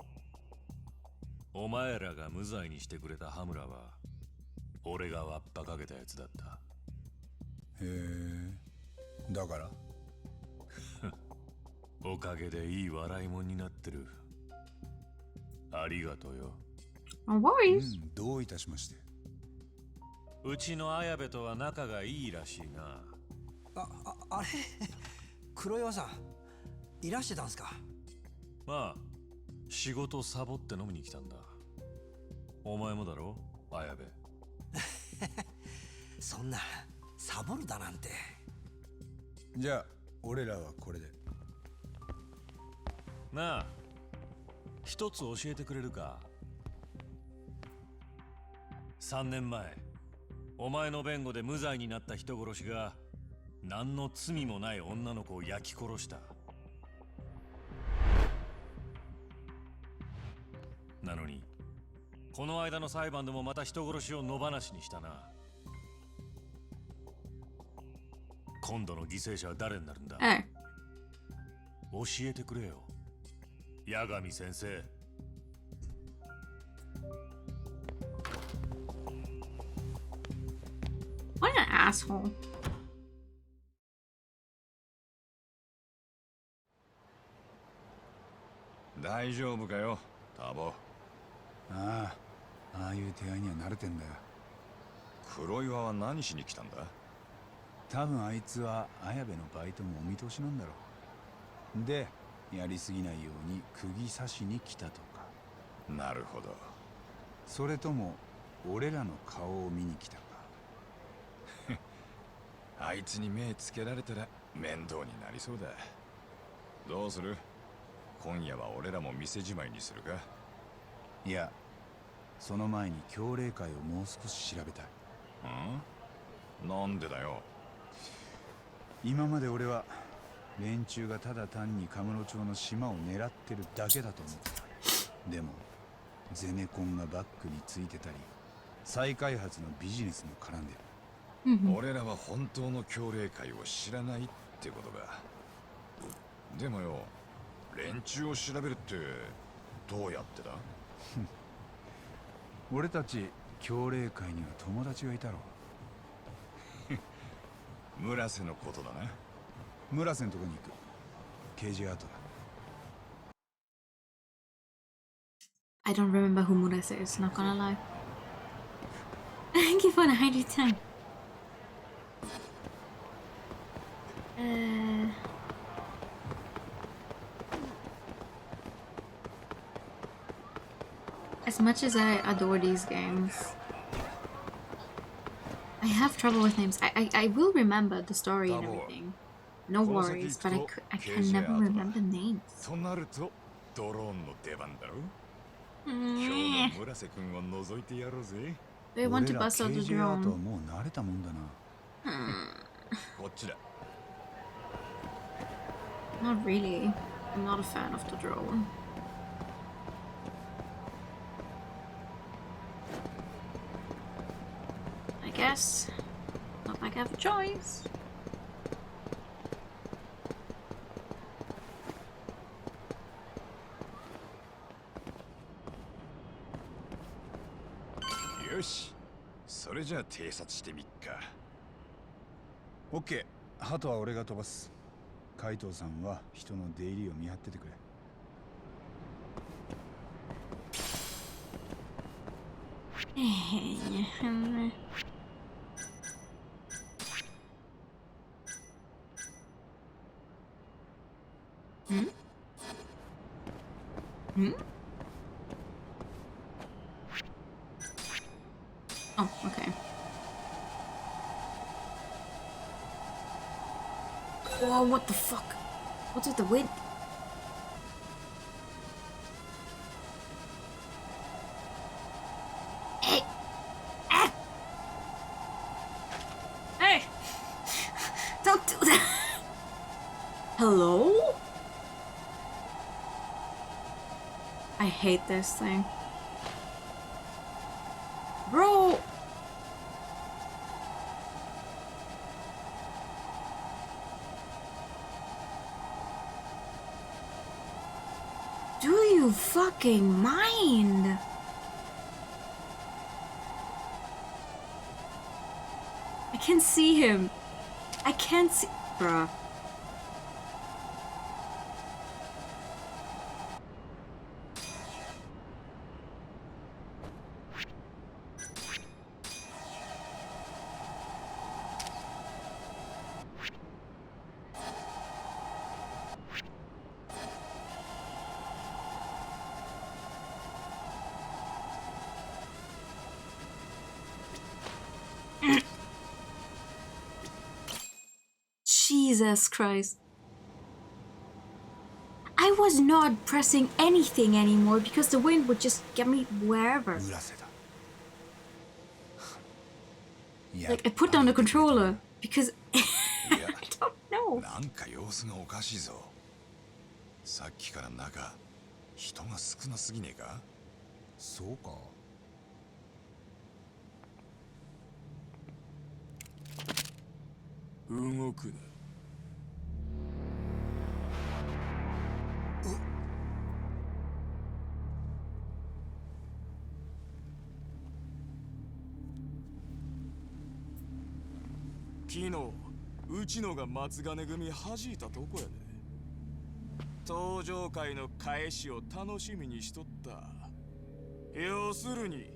お前らが無罪にしてくれた羽村は俺がわっぱかけたやつだった。へえ、だからおかげでいい笑いもんになってる。ありがとうよ。どういたしまして。うちの綾部とは仲がいいらしいな。あれ黒岩さんいらしてたんすか？まあ仕事サボって飲みに来たんだ。お前もだろ綾部。そんなサボるだなんて。じゃあ俺らはこれで。なあ、一つ教えてくれるか。3年前お前の弁護で無罪になった人殺しが何の罪もない女の子を焼き殺した。なのにこの間の裁判でもまた人殺しを野放しにしたな。今度の犠牲者は誰になるんだ？教えてくれよ八神先生。What an asshole. 大丈夫かよタボ。ああ、ああいう手合いには慣れてんだよ。黒岩は何しに来たんだ？多分あいつは綾部のバイトもお見通しなんだろう。で、やりすぎないように釘刺しに来たとか。なるほど。それとも俺らの顔を見に来たか。あいつに目つけられたら面倒になりそうだ。どうする？今夜は俺らも店じまいにするか。いや、その前に強霊会をもう少し調べたい。なんでだよ。今まで俺は連中がただ単にカムロ町の島を狙ってるだけだと思ってた。でもゼネコンがバックについてたり、再開発のビジネスも絡んでる。俺らは本当の強霊会を知らないってことか。でもよ、連中を調べるってどうやってだ？俺たち強霊会には友達がいたろ。村瀬のことだな。村瀬のとこに行く。刑事アートだ。I don't remember who Murase is, not gonna lie. Thank you for the 110. As much as I adore these games, I have trouble with names. I will remember the story and everything. No worries, but I can never remember names. となるとドローンの出番だろ。今日の村瀬君を覗いてやろうぜ。They want to bust out the 刑事アートは drone. もう慣れたもんだな。こっちだ。Not really. I'm not a fan of the drone. I guess. Not like I have a choice.よし、それじゃあ偵察してみっか。オッケー。鳩は俺が飛ばす。海藤さんは人の出入りを見張っててくれ。Oh, okay. Whoa, what the fuck? What's with the wind? Hey! Ah! Hey! Don't do that! Hello? I hate this thing. Bro! Do you fucking mind? I can see him. I can't see. Bruh. Jesus Christ. I was not pressing anything anymore because the wind would just get me wherever. Like, I put down the controller because I don't know. なんか様子がおかしいぞ。さっきから中、人が少なすぎねえか？そうか。動くな。昨日うちのが松金組弾いたとこやで。登場会の返しを楽しみにしとった。要するに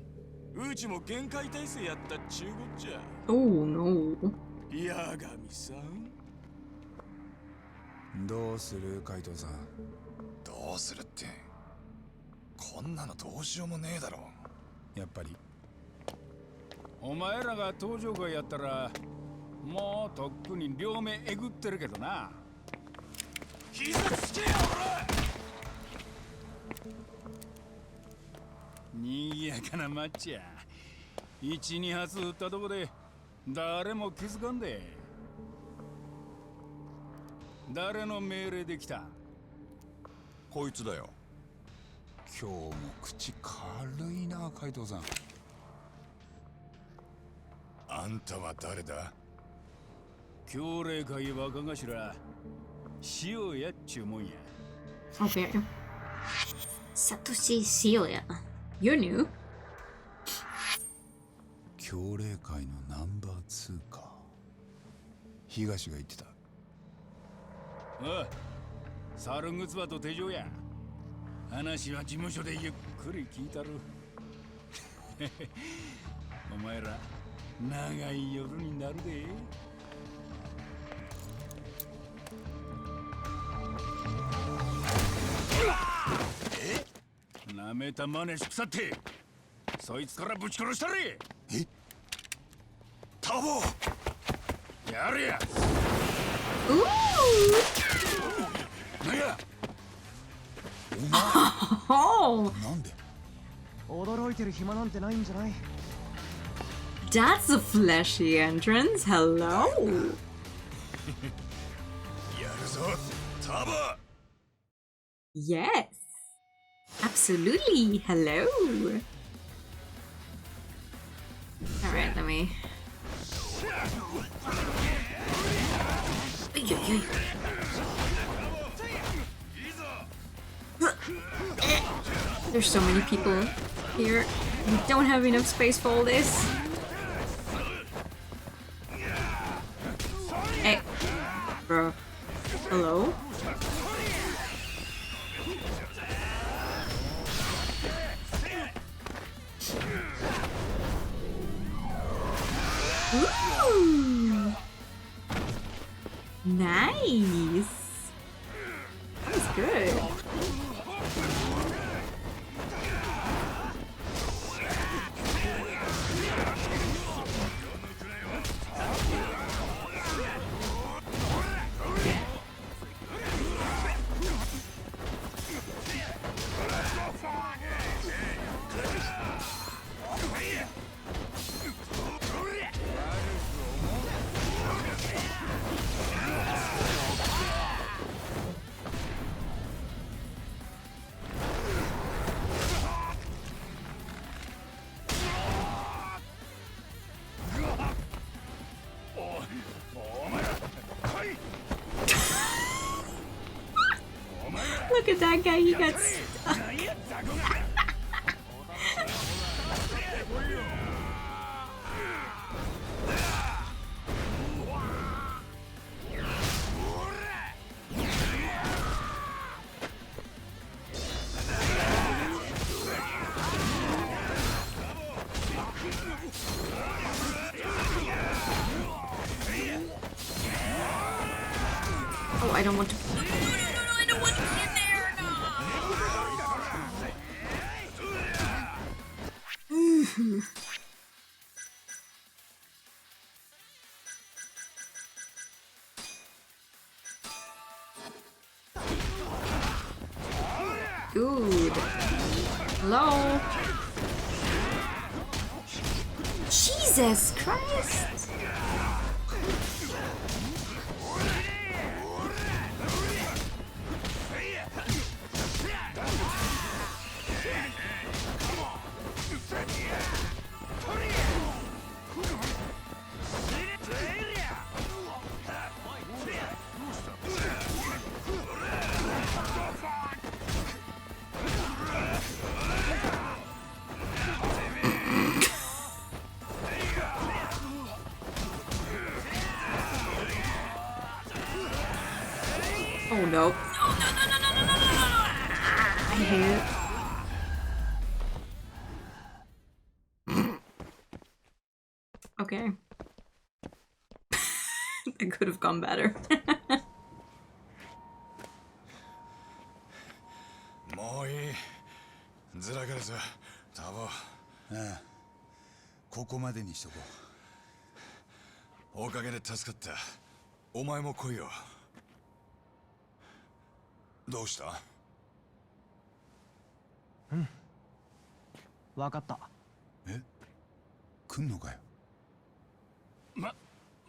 うちも限界体制やったっちゅうこっちゃ。Oh no. 八神さん、どうする海藤さん。どうするって、こんなのどうしようもねえだろ。やっぱりお前らが登場会やったらもうとっくに両目えぐってるけどな。傷つけよやかなマッチや。1、2発撃ったとこで誰も気づかんで。誰の命令で来た？こいつだよ。今日も口軽いな、海藤さん。あんたは誰だ？教令会若頭、塩やっちゅうもんや。Okay. Satoshi Shio. You're new? 協励会のナンバー2か。東が言ってた。おい、猿ぐつわと手錠や。話は事務所でゆっくり聞いたる。お前ら長い夜になるで。なめた真似しくさってそいつからぶち殺したれ。え？タボやれや。なんやお前なんで驚いてる暇なんてないんじゃない？ That's a flashy entrance. Hello. やるぞ、タボ。 Yes. Absolutely. Hello. Alright, let me. There's so many people here. We don't have enough space for all this. Hey. Bro. Hello? Ooh. Nice. That was good. Look at that guy, he got stuck. Oh, I don't want to. I don't want to be in there. No. Good. Hello. Jesus Christ. Oh no. No, no, no, no, no, no, no, no, no. I hate it. Okay. That could have gone better. もういい。ずらからさ、タボ。ああ、ここまでにしとこう。おかげで助かった。お前も来いよ。どうした？わかった。え、来んのかよ。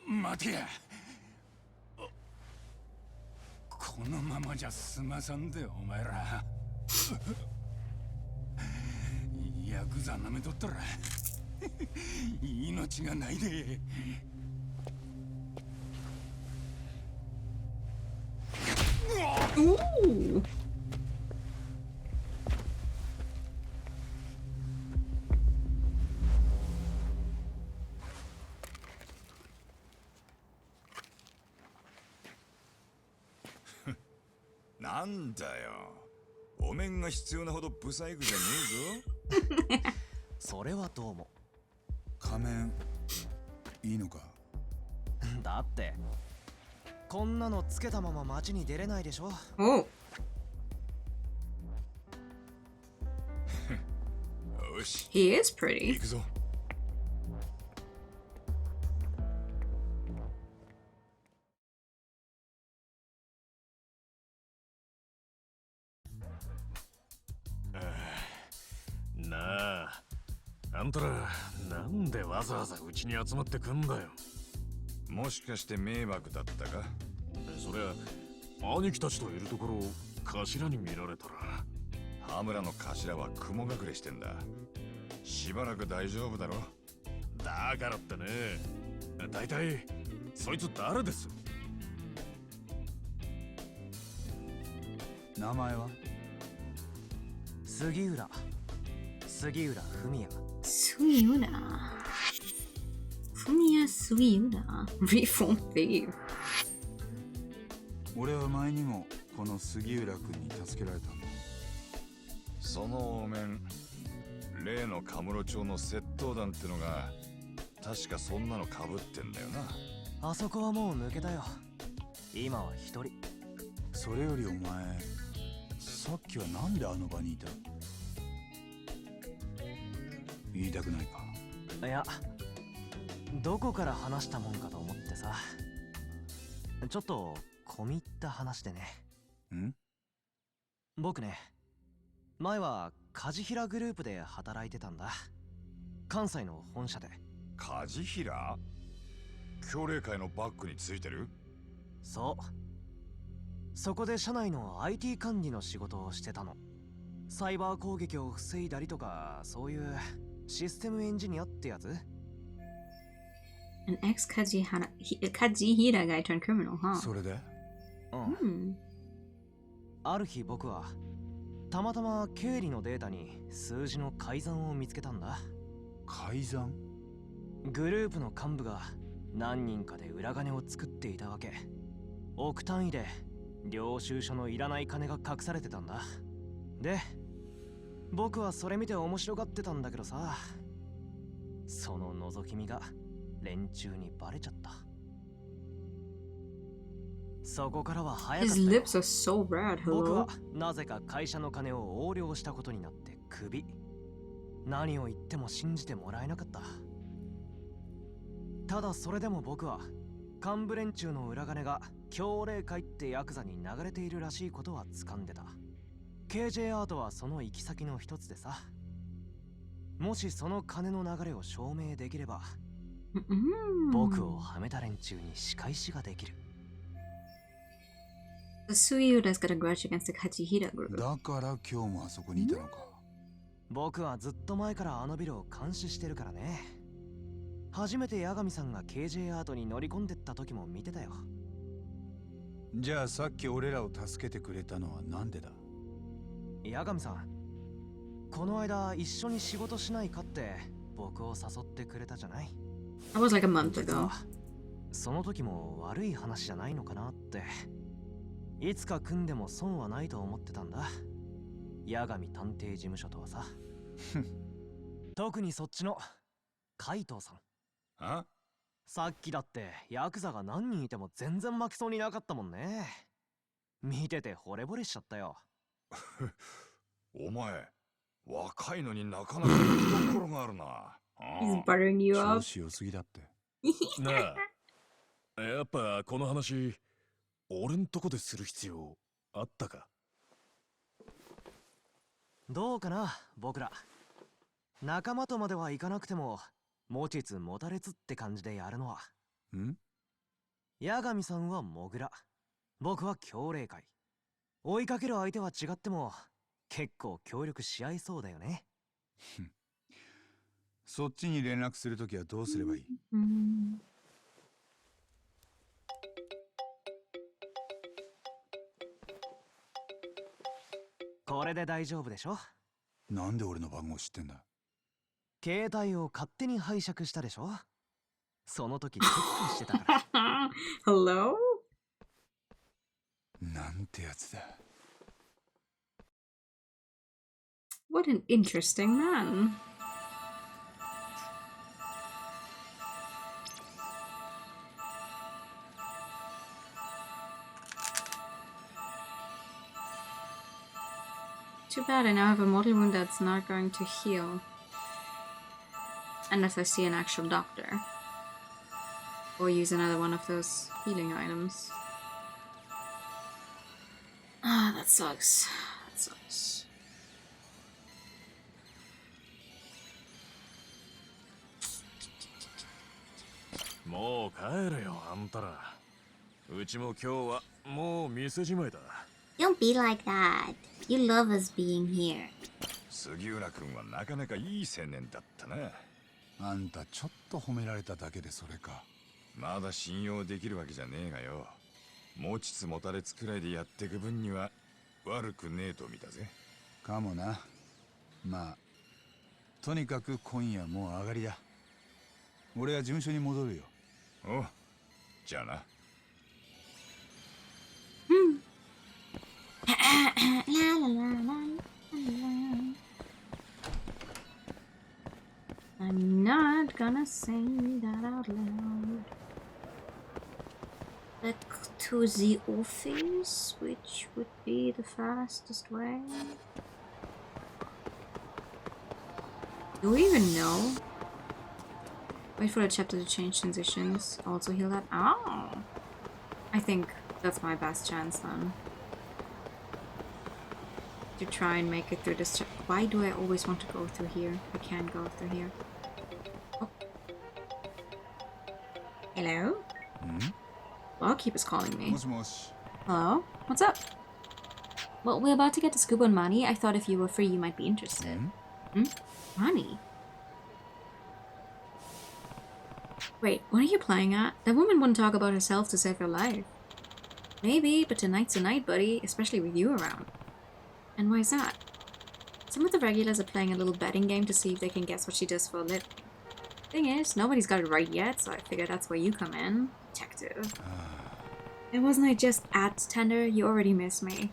待てや。このままじゃ済まさんでお前ら。ヤクザなめとったら命がないで。Ooh. なんだよ。お面が必要なほどブサイクじゃねえぞ。それはどうも。仮面いいのか。だってこんなのつけたまま街に出れないでしょ。Oh. よし。 He is pretty. 行くぞ。なあ、あんたらなんでわざわざうちに集まってくんだよ。もしかして迷惑だったか。そりゃ兄貴たちといるところを頭に見られたら。羽村の頭は雲隠れしてんだ。しばらく大丈夫だろ。だからってね、だいたいそいつ誰です？名前は？杉浦文也。Suiuna. Fumiya Suiuna. Reformed thief. 俺は前にもこの杉浦君に助けられたんだ。そのお面、例のカムロ町の窃盗団ってのが確かそんなのかぶってんだよな。あそこはもう抜けたよ。今は一人。それよりお前、さっきはなんであの場にいた？言いたくないか？いや、どこから話したもんかと思ってさ。ちょっと込み入った話でね。ん？僕ね、前は梶平グループで働いてたんだ。関西の本社で。梶平？協励会のバックについてる？そう。そこで社内の IT 管理の仕事をしてたの。サイバー攻撃を防いだりとか、そういうシステムエンジニアってやつ？ An ex-Kajihira guy turned criminal, huh? それで？ある日僕はたまたま経理のデータに数字の改ざんを見つけたんだ。改ざん？グループの幹部が何人かで裏金を作っていたわけ。億単位で領収書のいらない金が隠されてたんだ。で、僕はそれ見て面白がってたんだけどさ、その覗き見が連中にバレちゃった。そこからは早かった His よ。 lips are so red, 僕 hello? はなぜか会社の金を横領したことになってクビ。何を言っても信じてもらえなかった。ただそれでも僕は幹部連中の裏金が協励会ってヤクザに流れているらしいことは掴んでた。 KJ アートはその行き先の一つでさ。もしその金の流れを証明できれば、僕をはめた連中に仕返しができる。 The Suiura's got a grudge against the Kajihira group. だから今日もあそこにいたのか。僕はずっと前からあのビルを監視してるからね。初めて八神さんが KJ アートに乗り込んでった時も見てたよ。じゃあさっき俺らを助けてくれたのはなんでだ？八神さん、この間一緒に仕事しないかって僕を誘ってくれたじゃない？ That was like a month ago. その時も悪い話じゃないのかなって。いつか組んでも損はないと思ってたんだ。八神探偵事務所とはさ。特にそっちの海藤さん。あ？さっきだってヤクザが何人いても全然負けそうになかったもんね。見てて惚れ惚れしちゃったよ。お前、若いのになかなかいいところがあるな。He's buttering you 調 up. 子良すぎだって。なあ、やっぱこの話俺んとこでする必要あったか？どうかな僕ら。仲間とまではいかなくても、持ちつ持たれつって感じでやるのは。八神さんはモグラ、僕は強霊界。追いかける相手は違っても、結構協力し合いそうだよね。そっちに連絡するときはどうすればいい？これで大丈夫でしょ？なんで俺の番号知ってんだ？携帯を勝手に拝借したでしょ？その時チェックしてたから。Hello? なんてやつだ。What an interesting man. Too bad I now have a mortal wound that's not going to heal. Unless I see an actual doctor. Or use another one of those healing items. Ah, that sucks. That sucks. Mo帰れよ、あんたら。うちも今日はもう店じまいだ。Don't be like that. You love us being here. 杉浦君はなかなかいい青年だったな。あんたちょっと褒められただけでそれか。まだ信用できるわけじゃねえがよ。持ちつ持たれつくらいでやってく分には悪くねえと見たぜ。かもな。まあとにかく今夜もう上がりだ。俺は事務所に戻るよ。おう、じゃあな。I'm not gonna say that out loud. Back to the office, which would be the fastest way. Do we even know? Wait for the chapter to change transitions. Also heal that. Oh! I think that's my best chance then. To try and make it through this. Why do I always want to go through here? I can't go through here. Oh. Hello? Lawkeeper's calling me. Hello? What's up? Well, we're about to get to Scuba and Mani. I thought if you were free, you might be interested. Mani? Wait, what are you playing at? That woman wouldn't talk about herself to save her life. Maybe, but tonight's a night, buddy, especially with you around. And why is that? Some of the regulars are playing a little betting game to see if they can guess what she does for a living. Thing is, nobody's got it right yet, so I figure that's where you come in. Detective. And wasn't I just at tender? You already miss me.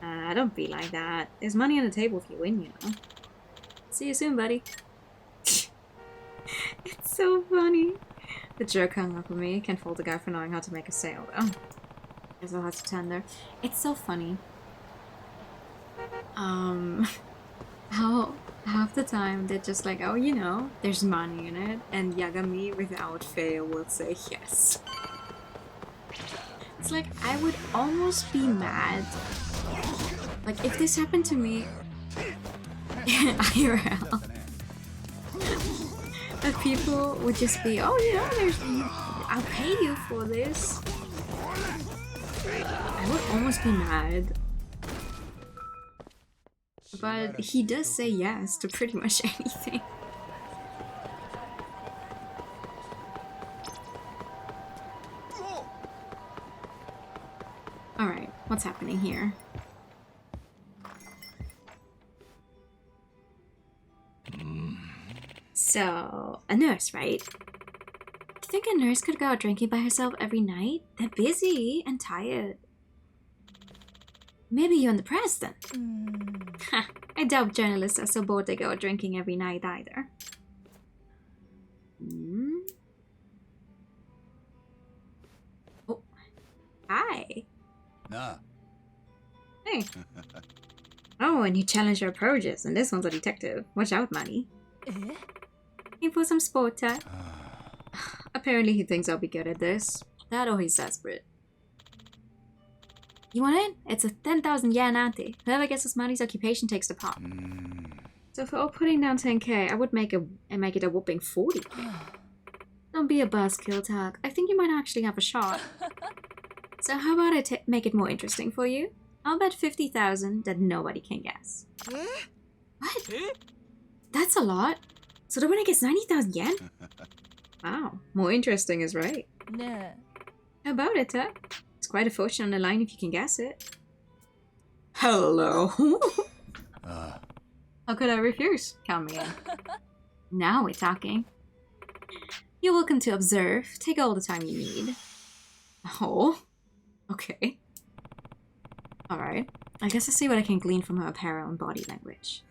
Don't be like that. There's money on the table if you win, you know. See you soon, buddy. It's so funny. The jerk hung up on me. Can't fault a guy for knowing how to make a sale, though. There's a hot tender. It's so funny. How half the time they're just like, oh, you know, there's money in it, and Yagami without fail will say yes. It's like, I would almost be mad. Like, if this happened to me IRL, that people would just be, oh, you know, I'll pay you for this. I would almost be mad. But he does say yes to pretty much anything. Alright, what's happening here? So, a nurse, right? Do you think a nurse could go out drinking by herself every night? They're busy and tired. Maybe you're in the press then. I doubt journalists are so bored they go out drinking every night either. Oh, hi. Nah. Hey. Oh, and you challenge your approaches, and this one's a detective. Watch out, Manny. Looking for some sport tech. Apparently he thinks I'll be good at this. That or he's desperate. You want in? It's a 10,000 yen ante. Whoever guesses Manny's occupation takes the pot. So for all putting down 10k, I would make it a whooping 40k. Don't be a buzzkill, Tug. I think you might actually have a shot. So how about I make it more interesting for you? I'll bet 50,000 that nobody can guess. What? That's a lot. So the winner gets 90,000 yen? Wow, more interesting is right. Nah. How about it, Tug? It's quite a fortune on the line if you can guess it. Hello. How could I refuse? Count me in. Now we're talking. You're welcome to observe. Take all the time you need. Oh. Okay. Alright. I guess I'll see what I can glean from her apparel and body language.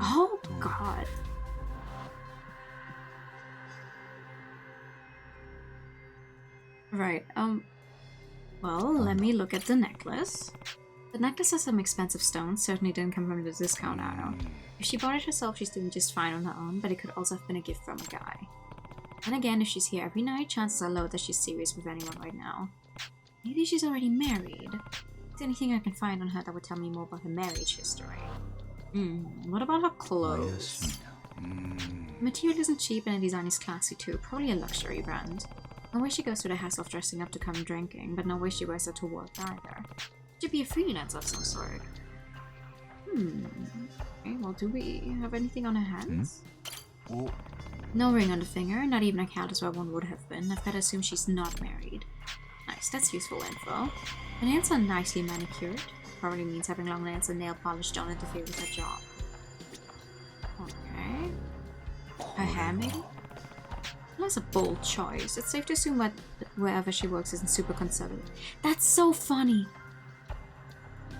Oh, God. Right, well, let me look at the necklace. The necklace has some expensive stones, certainly didn't come from the discount aisle. If she bought it herself, she's doing just fine on her own, but it could also have been a gift from a guy. And again, if she's here every night, chances are low that she's serious with anyone right now. Maybe she's already married. Is there anything I can find on her that would tell me more about her marriage history? What about her clothes? The material isn't cheap and the design is classy too, probably a luxury brand. No way she goes through the hassle of dressing up to come drinking, but no way she wears it to work either. Should be a freelancer of some sort. Okay, well, do we have anything on her hands? No ring on the finger, not even a count as well one would have been. I've got to assume she's not married. Nice, that's useful info. Her nails are nicely manicured. Probably means having long nails and nail polish don't interfere with her job. Okay. Her hair, maybe? That's a bold choice. It's safe to assume that wherever she works isn't super conservative. That's so funny!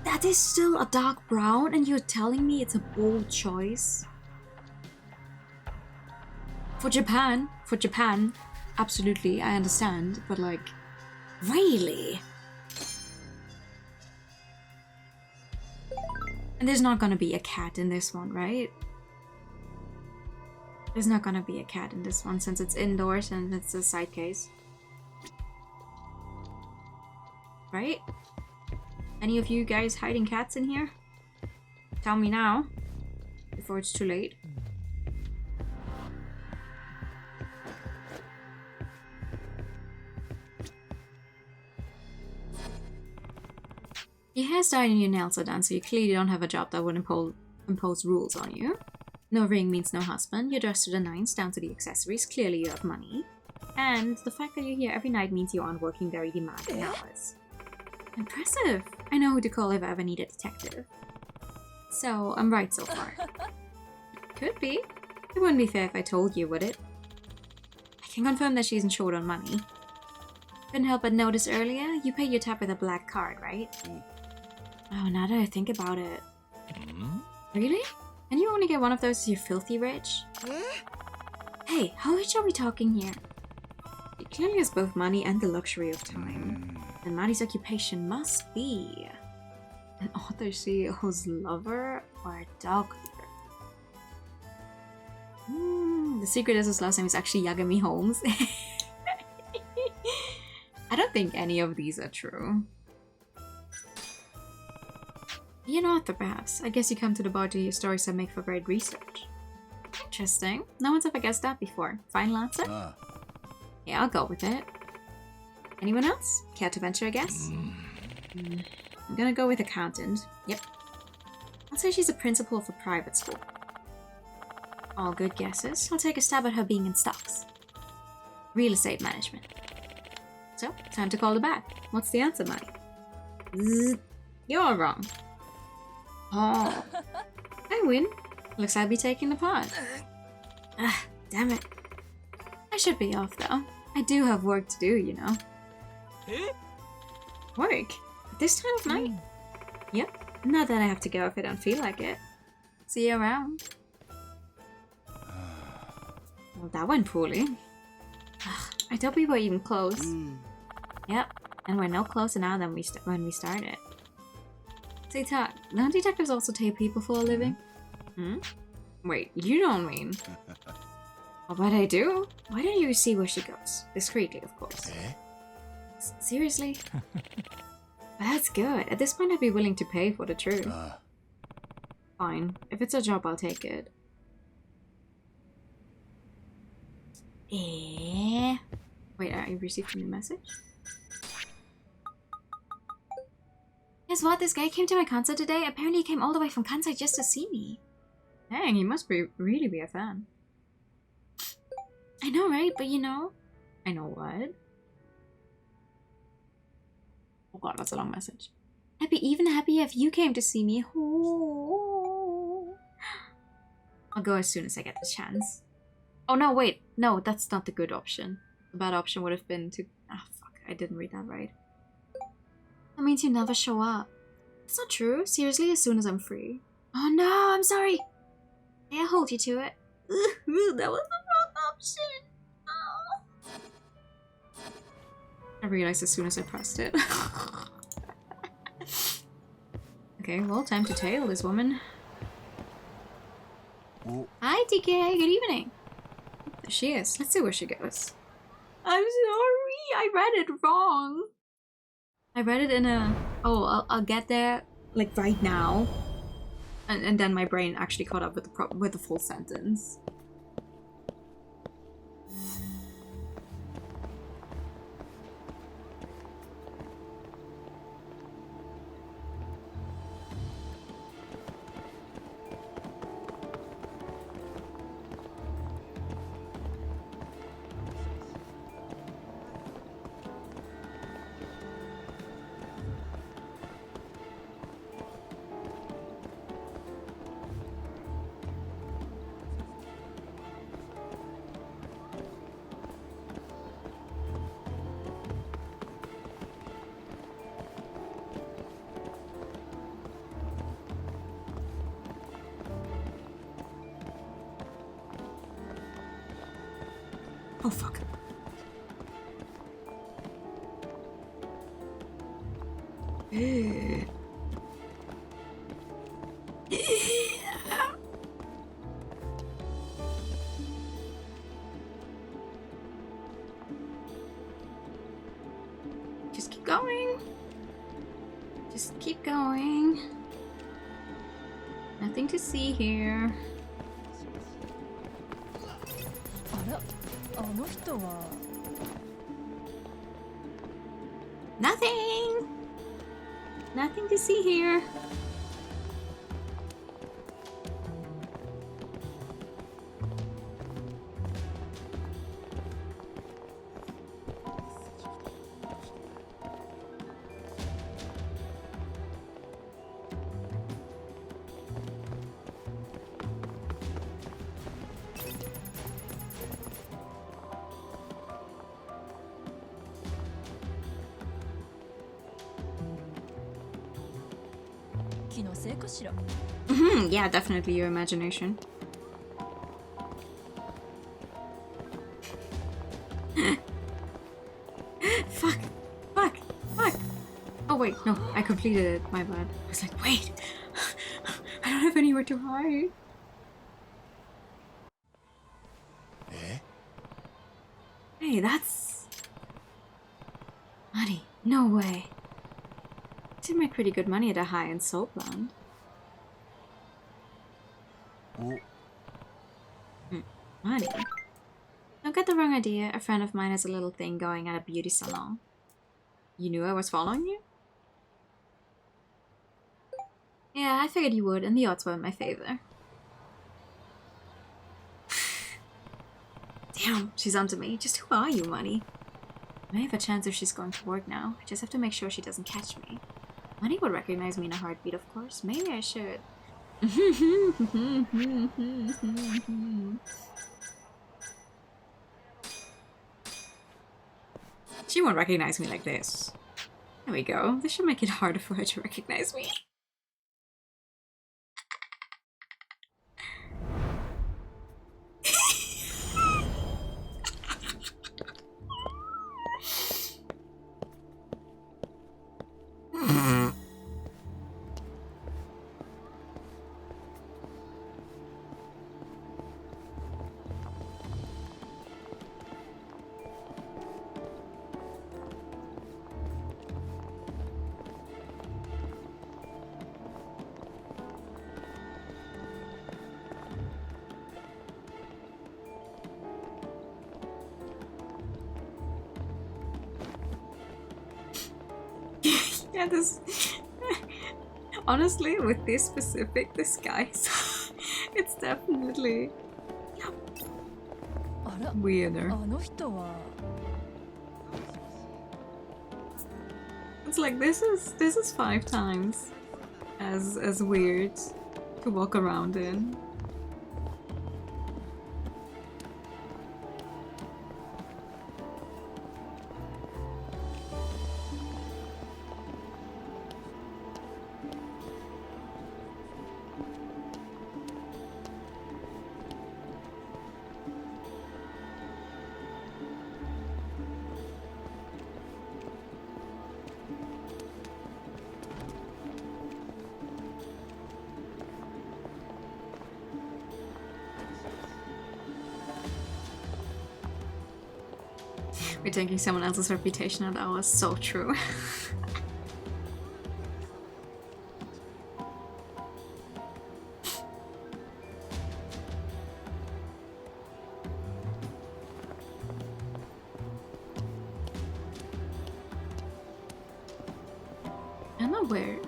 That is still a dark brown and you're telling me it's a bold choice? For Japan, absolutely, I understand, but like, really? And there's not gonna be a cat in this one, right? There's not gonna be a cat in this one since it's indoors and it's a side case. Right? Any of you guys hiding cats in here? Tell me now, before it's too late. Your hair's dyed and your nails are done, so you clearly don't have a job that would impose rules on you. No ring means no husband, you're dressed to the nines, down to the accessories, clearly you have money. And the fact that you're here every night means you aren't working very demanding hours. Impressive! I know who to call if I ever need a detective. So, I'm right so far. Could be. It wouldn't be fair if I told you, would it? I can confirm that she isn't short on money. Couldn't help but notice earlier, you pay your tab with a black card, right? Oh, now that I think about it. Really? And you only get one of those if you're filthy rich? Hey, how rich are we talking here? He clearly has both money and the luxury of time. And Maddie's occupation must be an author CEO's lover or a dog leader. The secret is his last name is actually Yagami Holmes. I don't think any of these are true. You're an author, perhaps. I guess you come to the bar to hear stories that make for great research. Interesting. No one's ever guessed that before. Final answer? Yeah, I'll go with it. Anyone else? Care to venture a guess? I'm gonna go with accountant. Yep. I'll say she's a principal of a private school. All good guesses. I'll take a stab at her being in stocks. Real estate management. So, time to call the bat. What's the answer, Mike? You're wrong. Oh, I win. Looks like I'll be taking the part. Damn it. I should be off though. I do have work to do, you know. Work? At this time of night? Yep. Not that I have to go if I don't feel like it. See you around. Well, that went poorly. I thought we were even close. Yep, and we're no closer now than when we started. Say, Todd, don't detectives also take people for a living? Wait, you don't mean... Oh, but I do. Why don't you see where she goes? Discreetly, of course. Seriously? That's good. At this point, I'd be willing to pay for the truth. Fine. If it's a job, I'll take it. Wait, I received a new message? Guess what? This guy came to my concert today. Apparently he came all the way from Kansai just to see me. Dang, he must really be a fan. I know, right? But you know... I know what? Oh god, that's a long message. I'd be even happier if you came to see me. Oh. I'll go as soon as I get the chance. Oh no, wait. No, that's not the good option. The bad option would have been to... Ah, fuck. I didn't read that right. That means you never show up. That's not true. Seriously, as soon as I'm free. Oh no, I'm sorry. May I hold you to it? That was the wrong option. Oh. I realized as soon as I pressed it. Okay, well, time to tail this woman. Oh. Hi, TK. Good evening. There she is. Let's see where she goes. I'm sorry. I read it wrong. I read it in a... Oh, I'll get there, like, right now. And then my brain actually caught up with the full sentence. Oh, fuck. Just keep going. Just keep going. Nothing to see here. Nothing! Nothing to see here. Yeah, definitely your imagination. Fuck! Fuck! Fuck! Oh wait, no, I completed it, my bad. I was like, wait! I don't have anywhere to hide. Hey, that's... Money. No way. Did make pretty good money at a high-end soap land. Money? Don't get the wrong idea. A friend of mine has a little thing going at a beauty salon. You knew I was following you? Yeah, I figured you would, and the odds were in my favor. Damn, she's onto me. Just who are you, Money? I may have a chance if she's going to work now. I just have to make sure she doesn't catch me. Money would recognize me in a heartbeat, of course. Maybe I should. She won't recognize me like this. There we go. This should make it harder for her to recognize me. Yeah, this. Honestly, with this specific disguise, it's definitely weirder. It's like this is 5 times as weird to walk around in. We're taking someone else's reputation, and that was so true.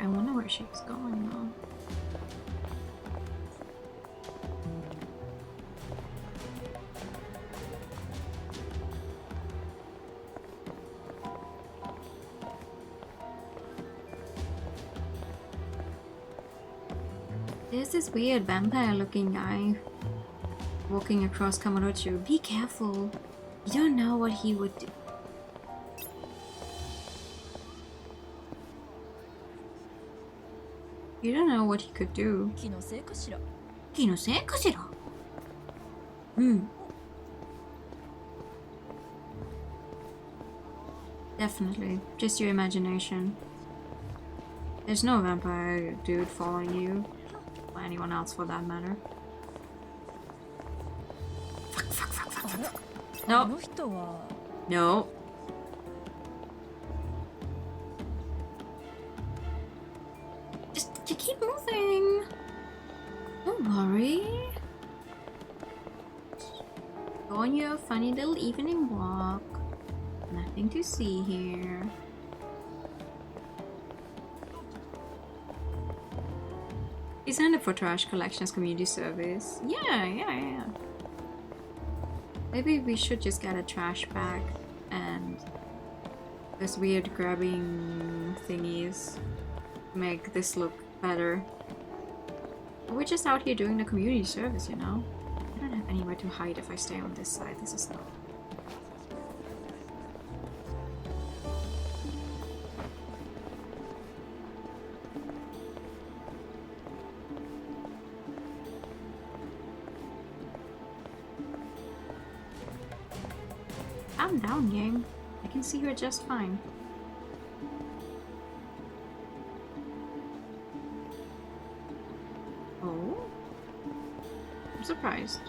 I wonder where she's going now. There's this weird vampire-looking guy walking across Kamurocho. Be careful. You don't know what he would do. You don't know what he could do. Hmm. Definitely. Just your imagination. There's no vampire dude following you. Or anyone else for that matter. Fuck. No. No. Just keep moving. Don't worry. Go on your funny little evening walk. Nothing to see here. He signed up for Trash Collections Community Service. Yeah. Maybe we should just get a trash bag and this weird grabbing thingies to make this look better. We're just out here doing the community service, you know? I don't have anywhere to hide if I stay on this side. This is not. Calm down, gang. I can see her just fine. Oh? I'm surprised.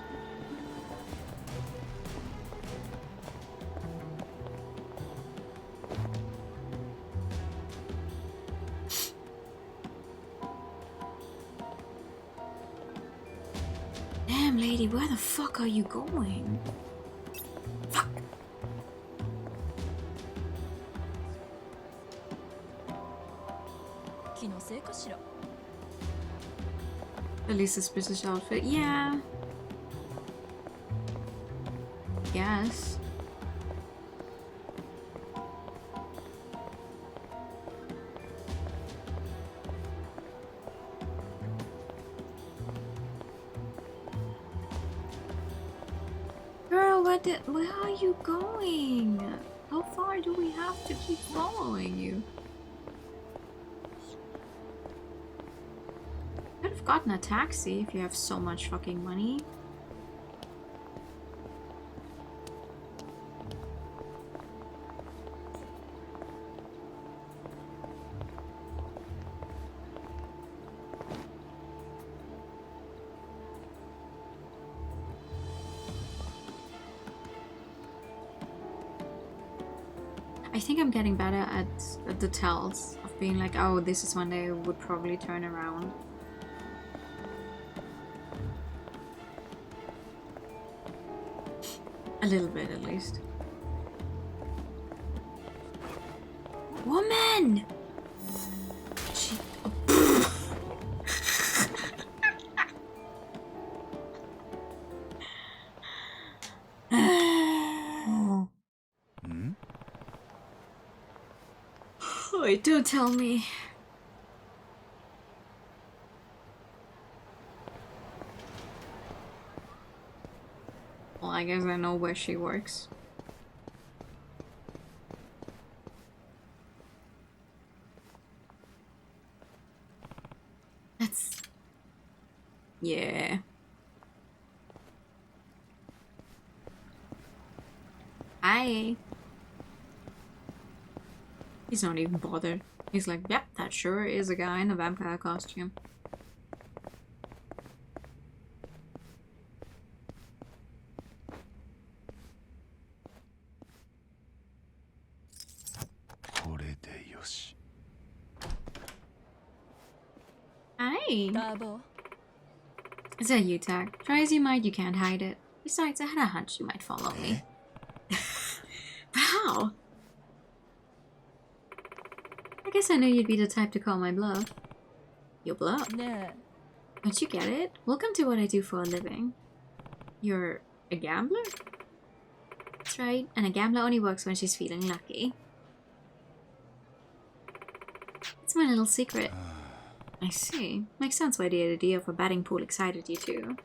Damn, lady, where the fuck are you going? Fuck! The least suspicious outfit, yeah. Yes. Girl, where are you going? How far do we have to keep following you? Could have gotten a taxi if you have so much fucking money. I think I'm getting better at the tells of being like, oh, this is when they would probably turn around. A little bit, at least. Woman! Wait, don't tell me. Well, I guess I know where she works. That's... yeah. Hi. He's not even bothered. He's like, yep, that sure is a guy in a vampire costume. Hi. Is that you, Tag? Try as you might, you can't hide it. Besides, I had a hunch you might follow me. But how? I guess I knew you'd be the type to call my bluff. Your bluff? Don't you get it? Welcome to what I do for a living. You're a gambler? That's right, and a gambler only works when she's feeling lucky. It's my little secret. I see. Makes sense why the idea of a betting pool excited you too.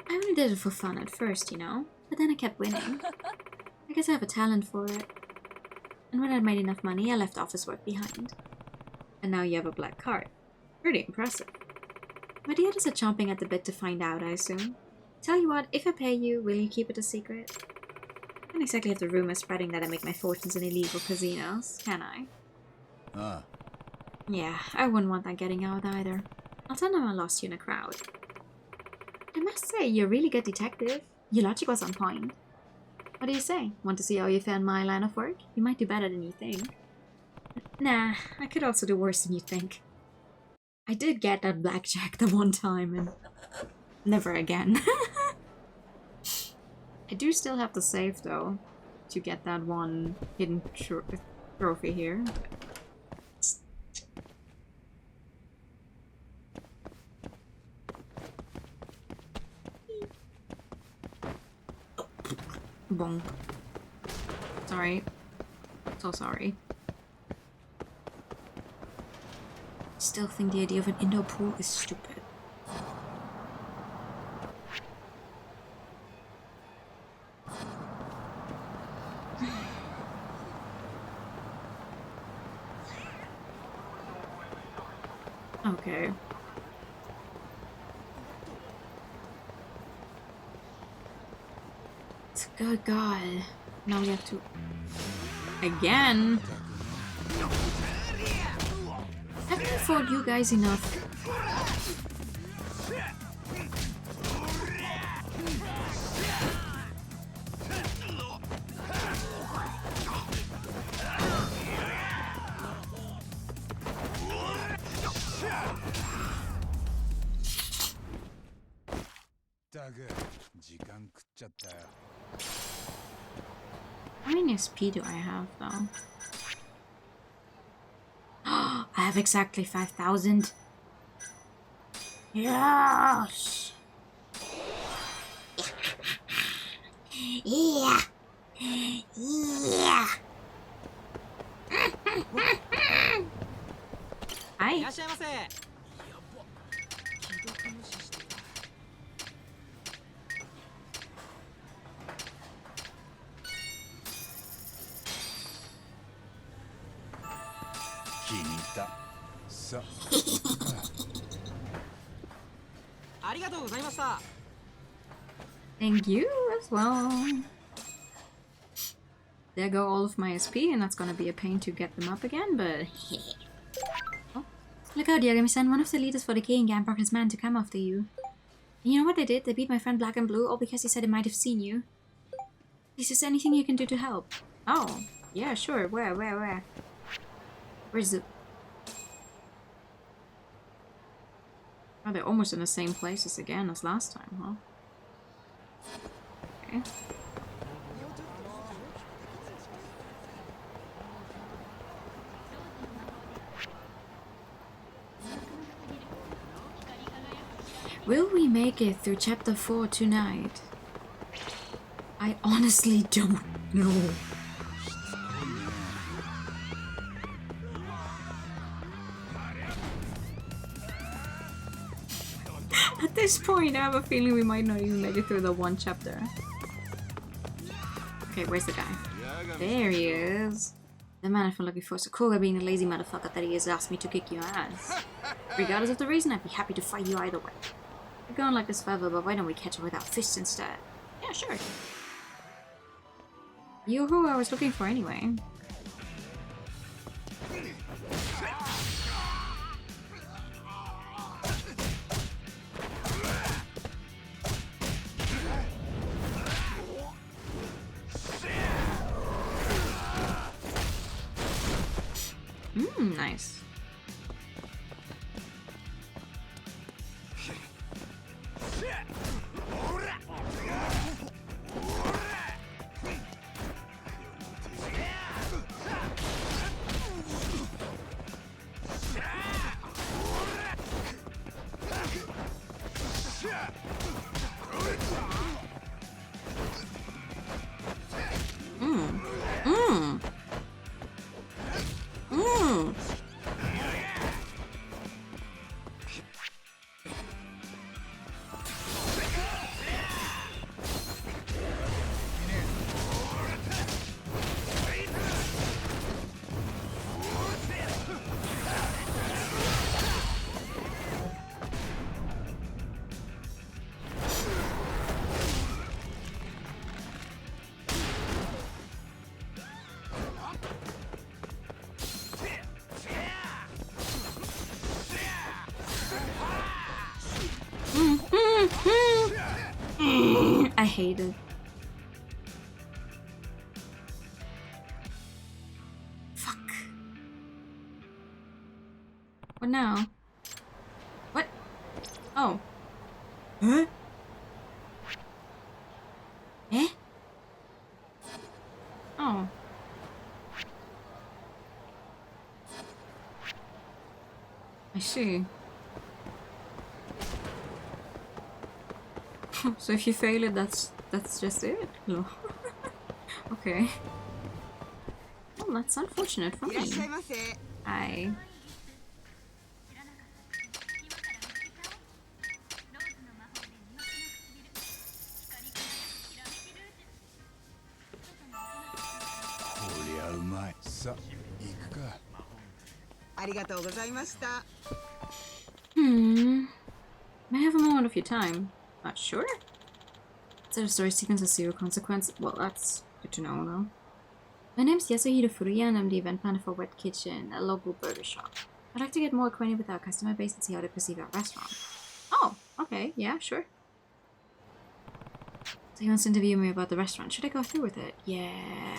I only did it for fun at first, you know, but then I kept winning. I guess I have a talent for it. And when I'd made enough money, I left office work behind. And now you have a black card. Pretty impressive. But the others are chomping at the bit to find out, I assume. Tell you what, if I pay you, will you keep it a secret? I can't exactly have the rumors spreading that I make my fortunes in illegal casinos, can I? Yeah, I wouldn't want that getting out either. I'll tell them I lost you in a crowd. I must say, you're a really good detective. Your logic was on point. What do you say? Want to see how you found my line of work? You might do better than you think. Nah, I could also do worse than you think. I did get that blackjack the one time and never again. I do still have the save though to get that one hidden trophy here. Bonk. Sorry. So sorry. Still think the idea of an indoor pool is stupid. Okay. Good God. Now we have to... again? Haven't I fought you guys enough? How many SP do I have though? I have exactly 5,000. Yes! Yeah! Yeah! Hi! 気に入ったさありがとうございました。 Thank you as well. There go all of my SP, and that's gonna be a pain to get them up again, but... oh. Look out, Yagami-san. One of the leaders for the King gang brought his man to come after you. And you know what they did? They beat my friend Black and Blue, all because he said he might have seen you. Is there anything you can do to help? Oh, yeah, sure. Where? Where's the... oh, they're almost in the same places again as last time, huh? Okay. Will we make it through chapter 4 tonight? I honestly don't know. At this point, I have a feeling we might not even make it through the one chapter. Okay, where's the guy? There he is. The man I've been looking for, Sakura, being the lazy motherfucker that he is, asked me to kick your ass. Regardless of the reason, I'd be happy to fight you either way. We're going like this forever, but why don't we catch up with our fists instead? Yeah, sure. You're who I was looking for anyway. Nice. I hate it. Fuck. What now? What? Oh. Huh? Eh? Oh. I see. So if you fail it, that's just it? No. Okay. Well, that's unfortunate for me. I... May I have a moment of your time? Not sure. Is it a story sequence of zero consequence? Well, that's good to know, no? My name's Yasuhiro Furuya and I'm the event planner for Wet Kitchen, a local burger shop. I'd like to get more acquainted with our customer base and see how they perceive our restaurant. Oh, okay, yeah, sure. So he wants to interview me about the restaurant. Should I go through with it? Yeah.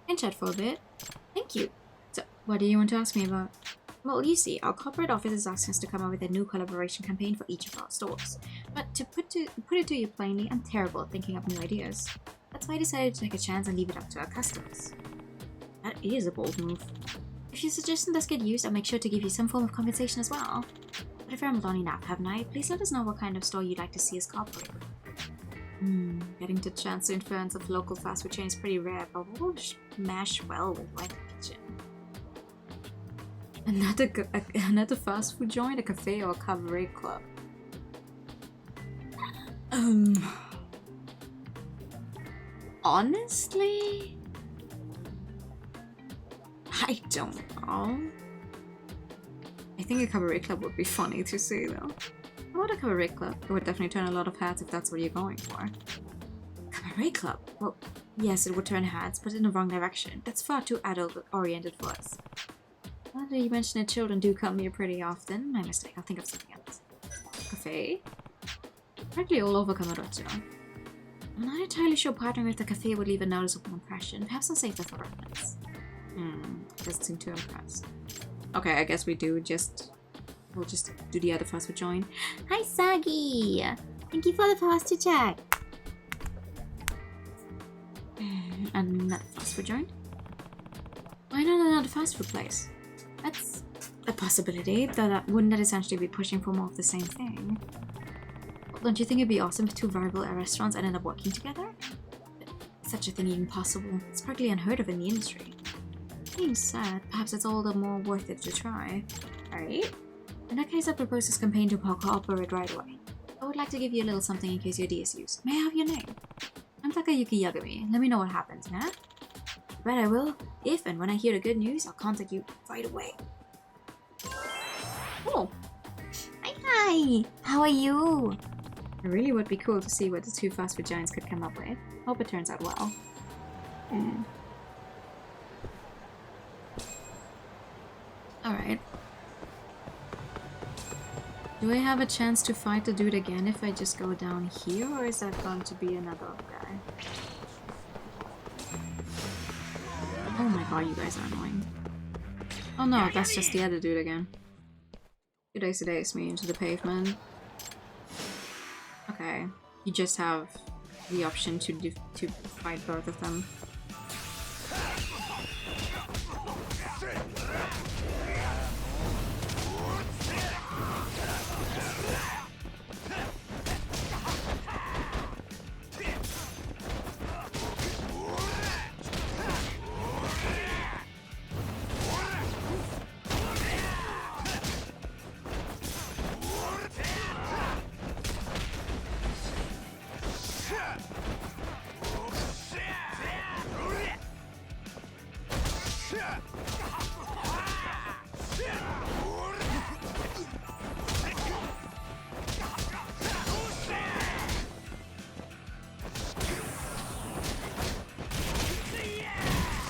Can chat for a bit. Thank you. So, what do you want to ask me about? Well, you see, our corporate office is asking us to come up with a new collaboration campaign for each of our stores. But to put it to you plainly, I'm terrible at thinking up new ideas. That's why I decided to take a chance and leave it up to our customers. That is a bold move. If your suggestion does get used, I'll make sure to give you some form of compensation as well. But if I'm long enough, haven't I? Please let us know what kind of store you'd like to see us cooperate with. Getting the chance to influence of local fast food chain is pretty rare, but we'll mash well with Wet Kitchen. Another fast food joint, a cafe, or a cabaret club? Honestly? I don't know. I think a cabaret club would be funny to see, though. How about a cabaret club? It would definitely turn a lot of heads if that's what you're going for. Cabaret club? Well, yes, it would turn heads, but in the wrong direction. That's far too adult-oriented for us. Now that you mention it, children do come here pretty often. My mistake, I'll think of something else. Cafe? Practically all over Kamurocho. I'm not entirely sure partnering with the cafe would leave a noticeable impression. Perhaps I'll save that for reference. Doesn't seem too impressed. Okay, I guess we'll just do the other fast food joint. Hi, Sagi! Thank you for the pasta check. Another fast food joint? Why not another fast food place? That's a possibility, though wouldn't that essentially be pushing for more of the same thing? Well, don't you think it'd be awesome if two rival restaurants ended up working together? Such a thing even possible. It's practically unheard of in the industry. Being said, perhaps it's all the more worth it to try. Right? In that case, I propose this campaign to cooperate right away. I would like to give you a little something in case your D is used. May I have your name? I'm Takayuki Yagami. Let me know what happens, huh? Bet I will. If and when I hear the good news, I'll contact you right away. Oh! Hi! How are you? It really would be cool to see what the two fast food giants could come up with. Hope it turns out well. Alright. Do I have a chance to fight the dude again if I just go down here, or is that going to be another guy? Oh my god, you guys are annoying. Oh no, that's just the other dude again. Good days me into the pavement. Okay, you just have the option to fight both of them.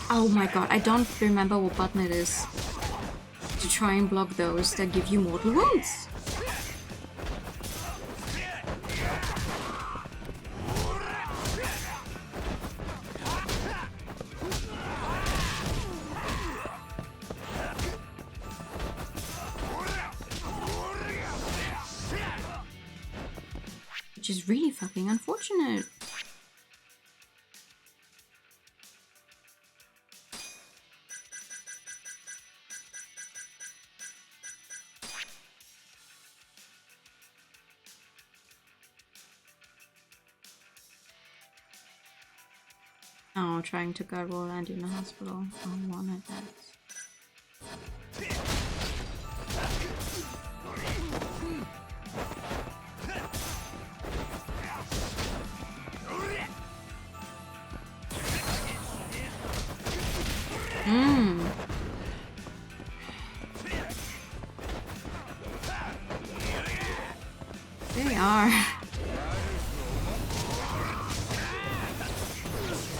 Oh my god, I don't remember what button it is to try and block those that give you mortal wounds. Which is really fucking unfortunate. Oh, trying to guard while landing in the hospital. Oh, one at that. They are.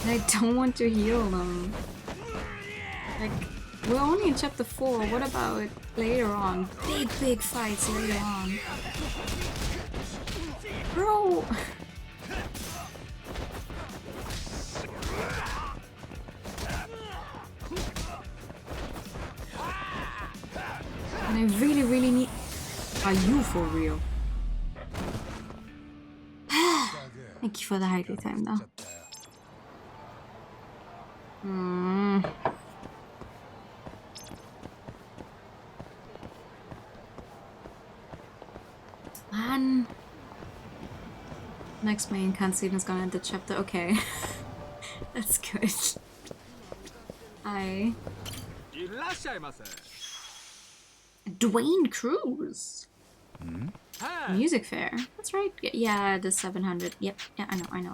I don't want to heal them. Like, we're only in chapter 4. What about later on? Big fights later on. Bro! And I really need... Are you for real? Thank you for the hydrate time though. Man. Next main cutscene is gonna end the chapter. Okay. That's good. Dwayne Cruz. Music fair. That's right. Yeah, the 700. Yep. Yeah, I know.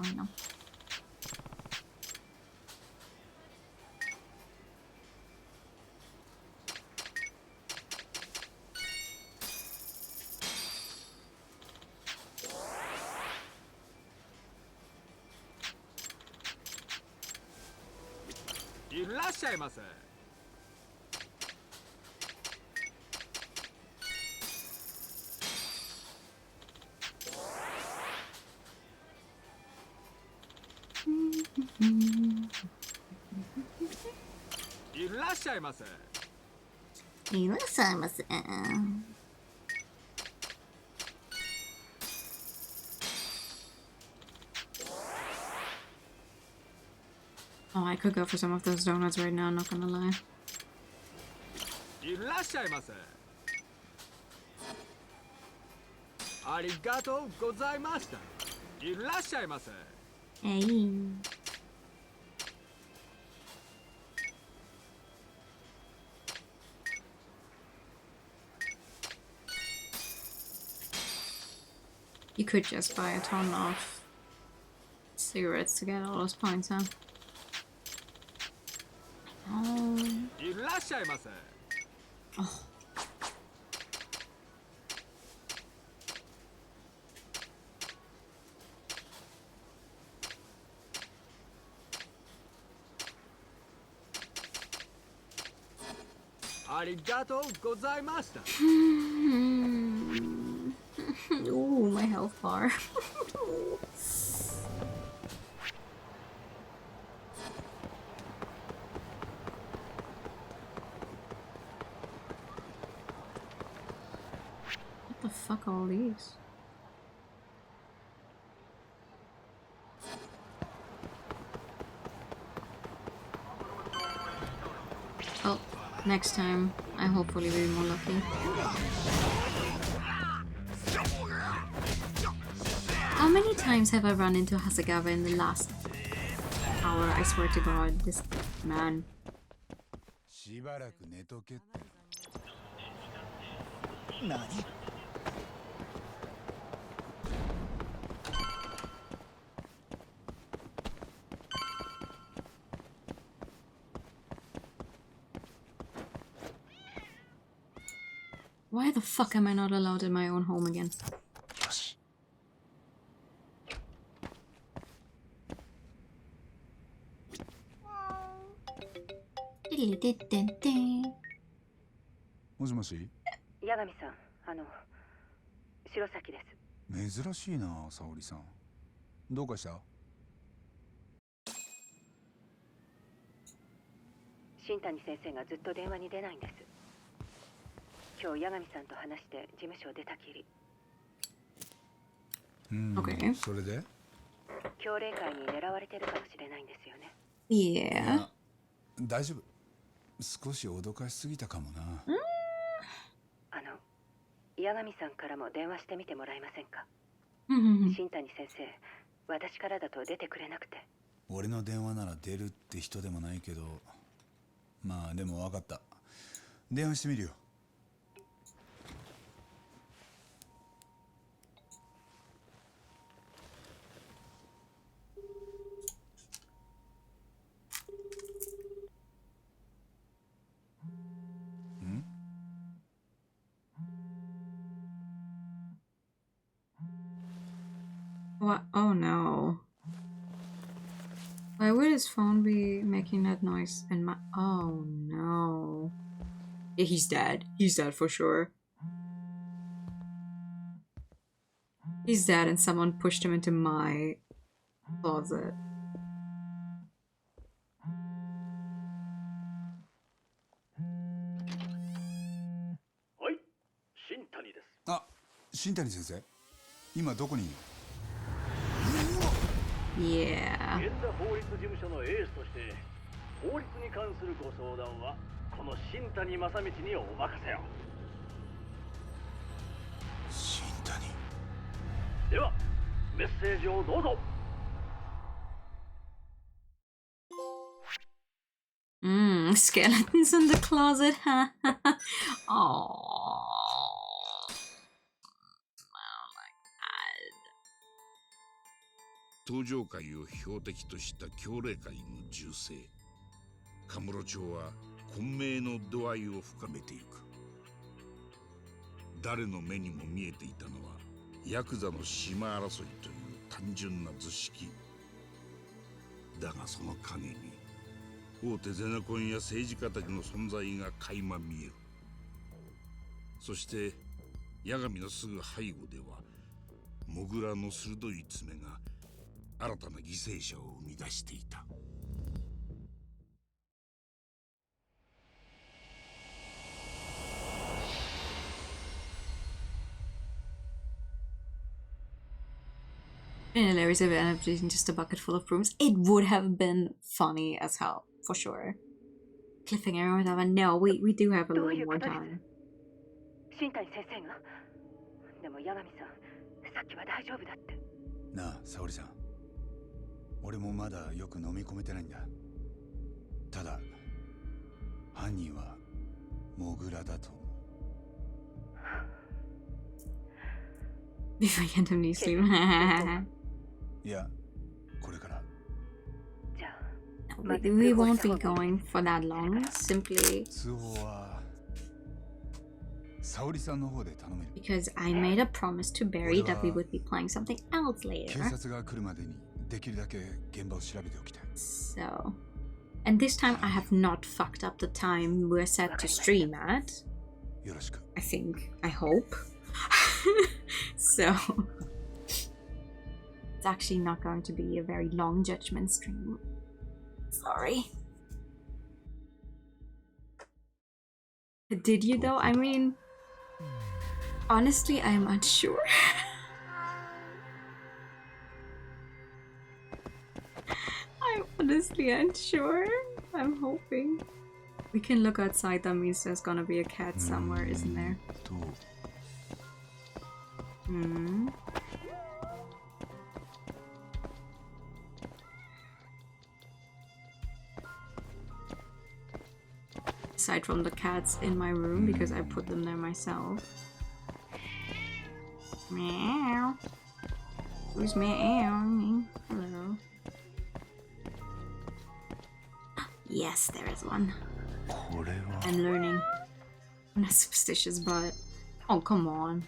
Oh, I could go for some of those donuts right now, not gonna lie. Hey. You could just buy a ton of cigarettes to get all those points, huh? Oh. Oh. Ooh, my health bar. What the fuck are all these? Oh, next time I hopefully will be more lucky. How many times have I run into Hasegawa in the last hour? I swear to God, this man. Why the fuck am I not allowed in my own home again? Moshi? 八神さん、白崎です。珍しいな、沙織さん。どうかした？新谷先生がずっと電話に出ないんです。今日八神さんと話して事務所を出たきり。Okay. それで？強霊会に狙われてるかもしれないんですよね。Yeah. 大丈夫。少し脅かしすぎたかもな。八神さんからも電話してみてもらえませんか？新谷先生、私からだと出てくれなくて。俺の電話なら出るって人でもないけど、まあでも分かった。電話してみるよ。What? Oh no. Why would his phone be making that noise in my... Oh no. Yeah, he's dead. He's dead for sure. He's dead and someone pushed him into my closet. Oi, 新谷です。あ、新谷先生。今どこにいる？ Yeah. 現代法律事務所のエースとして法律に関するご相談はこの新谷正道にお任せよ。新谷。ではメッセージをどうぞ。Skeletons in the closet. Oh.登場界を標的とした強霊界の銃声。カムロ町は混迷の度合いを深めていく。誰の目にも見えていたのはヤクザの島争いという単純な図式だが、その陰に大手ゼネコンや政治家たちの存在が垣間見える。そして八神のすぐ背後ではモグラの鋭い爪が新たな犠牲者を生み出していた。In hilarious if it ended up being just a bucket full of brooms. It would have been funny as hell, for sure. Cliffhanger or whatever. No, we do have a little more time. 新谷先生が。でも八神さん、さっきは大丈夫だって。なあ、沙織さん。俺もまだよく飲み込めてないんだ。ただ犯人はモグラだと思う。Before you get any sleep. いや、これから。 We won't be going for that long. Simply 通報は沙織さんの方で頼める。 because I made a promise to Barry that we would be playing something else 警 later. 察が来るまでにできるだけ現場を調べておきたい。 So, and this time I have not fucked up the time we're set to stream at. よろしく。 I think. I hope. So, it's actually not going to be a very long judgment stream. Sorry. Did you though? I mean, honestly, I'm unsure. I'm honestly unsure. I'm hoping. We can look outside, that means there's gonna be a cat somewhere, isn't there? Hmm. Aside from the cats in my room, because I put them there myself. Meow. Who's meowing? Hello. Yes, there is one. I'm learning. I'm not superstitious, but... Oh, come on.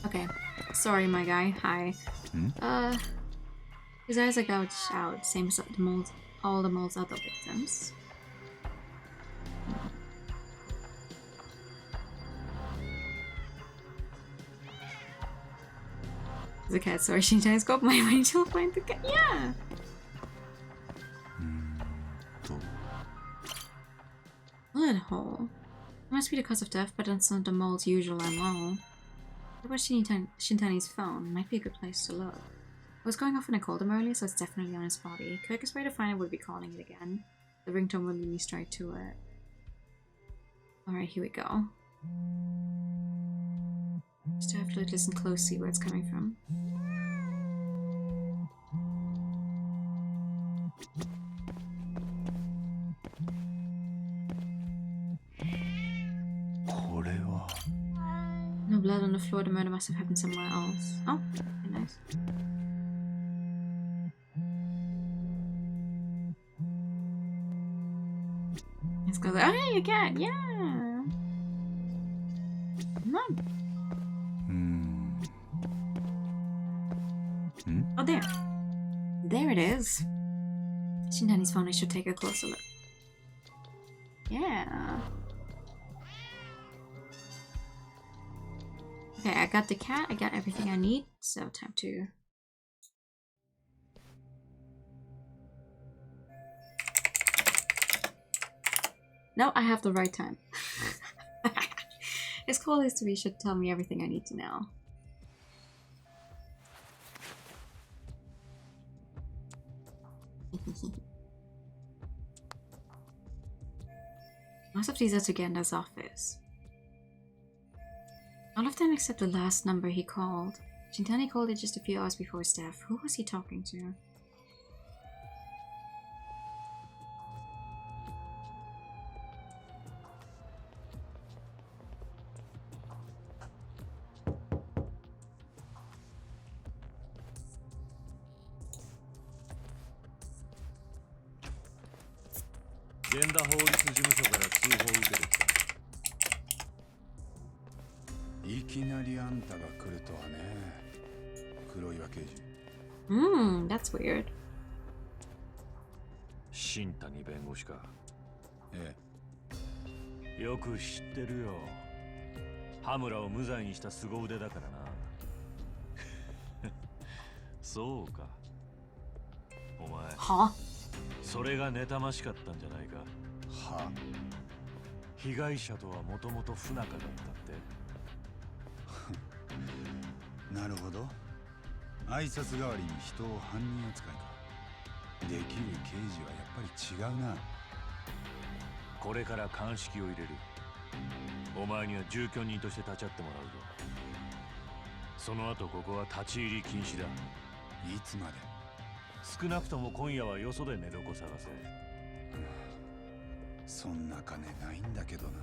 Okay. Sorry, my guy. Hi. His eyes are gouged out, same as the moles, all the mole's other victims. The cat, sorry, she just got my way to find the cat. Yeah! Bullet hole. It must be the cause of death, but that's not the mole's usual MO. What about Shintani's phone? Might be a good place to look. It was going off when I called him earlier, so it's definitely on his body. Quickest way to find it would be calling it again. The ringtone will lead me straight to it. Alright, here we go. Just have to listen closely where it's coming from. No blood on the floor, the murder must have happened somewhere else. Oh, very nice. Let's go there. Oh, hey, you cat, yeah! Come on. Oh, there. There it is. Shintani's phone, I should take a closer look. Yeah. Okay, I got the cat, I got everything I need, so time to... No, I have the right time. His call history should tell me everything I need to know. Most of these are to Genda's office. All of them except the last number he called. Shintani called it just a few hours before his death. Who was he talking to? Genda 法律事務所から通報を受けてきた。いきなりあんたが来るとはね。黒岩刑事。That's weird. 新谷弁護士か。ええ。よく知ってるよ。羽村を無罪にした凄腕だからな。そうか。お前。は？それが妬ましかったんじゃないか。は？被害者とはもともと不仲だったって。なるほど。挨拶代わりに人を犯人扱いか。できる刑事はやっぱり違うな。これから鑑識を入れる。お前には住居人として立ち会ってもらうぞ。その後ここは立ち入り禁止だ。いつまで？少なくとも今夜はよそで寝床探せ。そんな金ないんだけどな。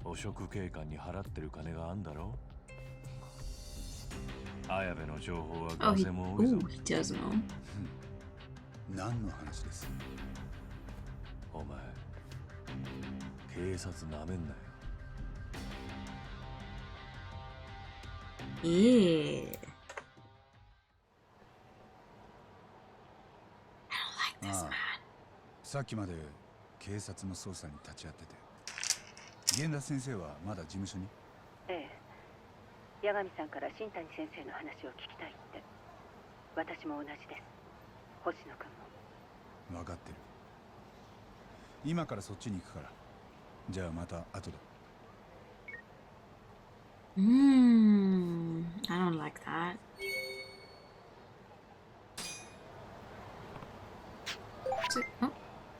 汚職警官に払ってる金があんだろ。綾部の情報は Oh, 風も多いぞ。 he does know. 何の話です？お前、警察なめんなよ。Yeah. ああ、さっきまで警察の捜査に立ち会ってて、源田先生はまだ事務所に？ええ、八神さんから新谷先生の話を聞きたいって。私も同じです。星野君も。分かってる。今からそっちに行くから。じゃあまた後で。I don't like that. So, oh,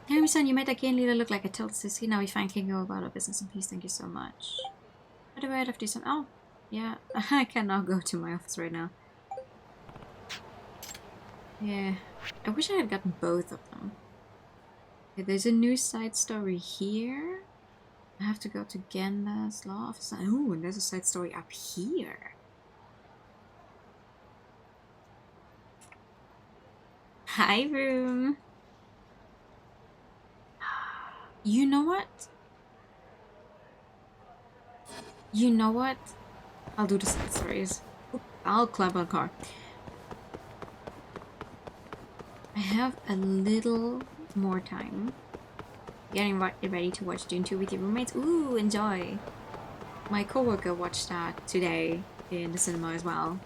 Harry-san, you made that Kane leader look like a tilt sissy. Now we find can go about our business in peace. Thank you so much. By the way, I'd have to do some. Oh, yeah, I cannot go to my office right now. Yeah, I wish I had gotten both of them. Okay, there's a new side story here. I have to go to Genda's law office. Oh, and there's a side story up here. Hi, room. You know what? You know what? I'll do the side stories. I'll climb on a car. I have a little more time. Getting ready to watch Dune 2 with your roommates. Ooh, enjoy. My coworker watched that today in the cinema as well.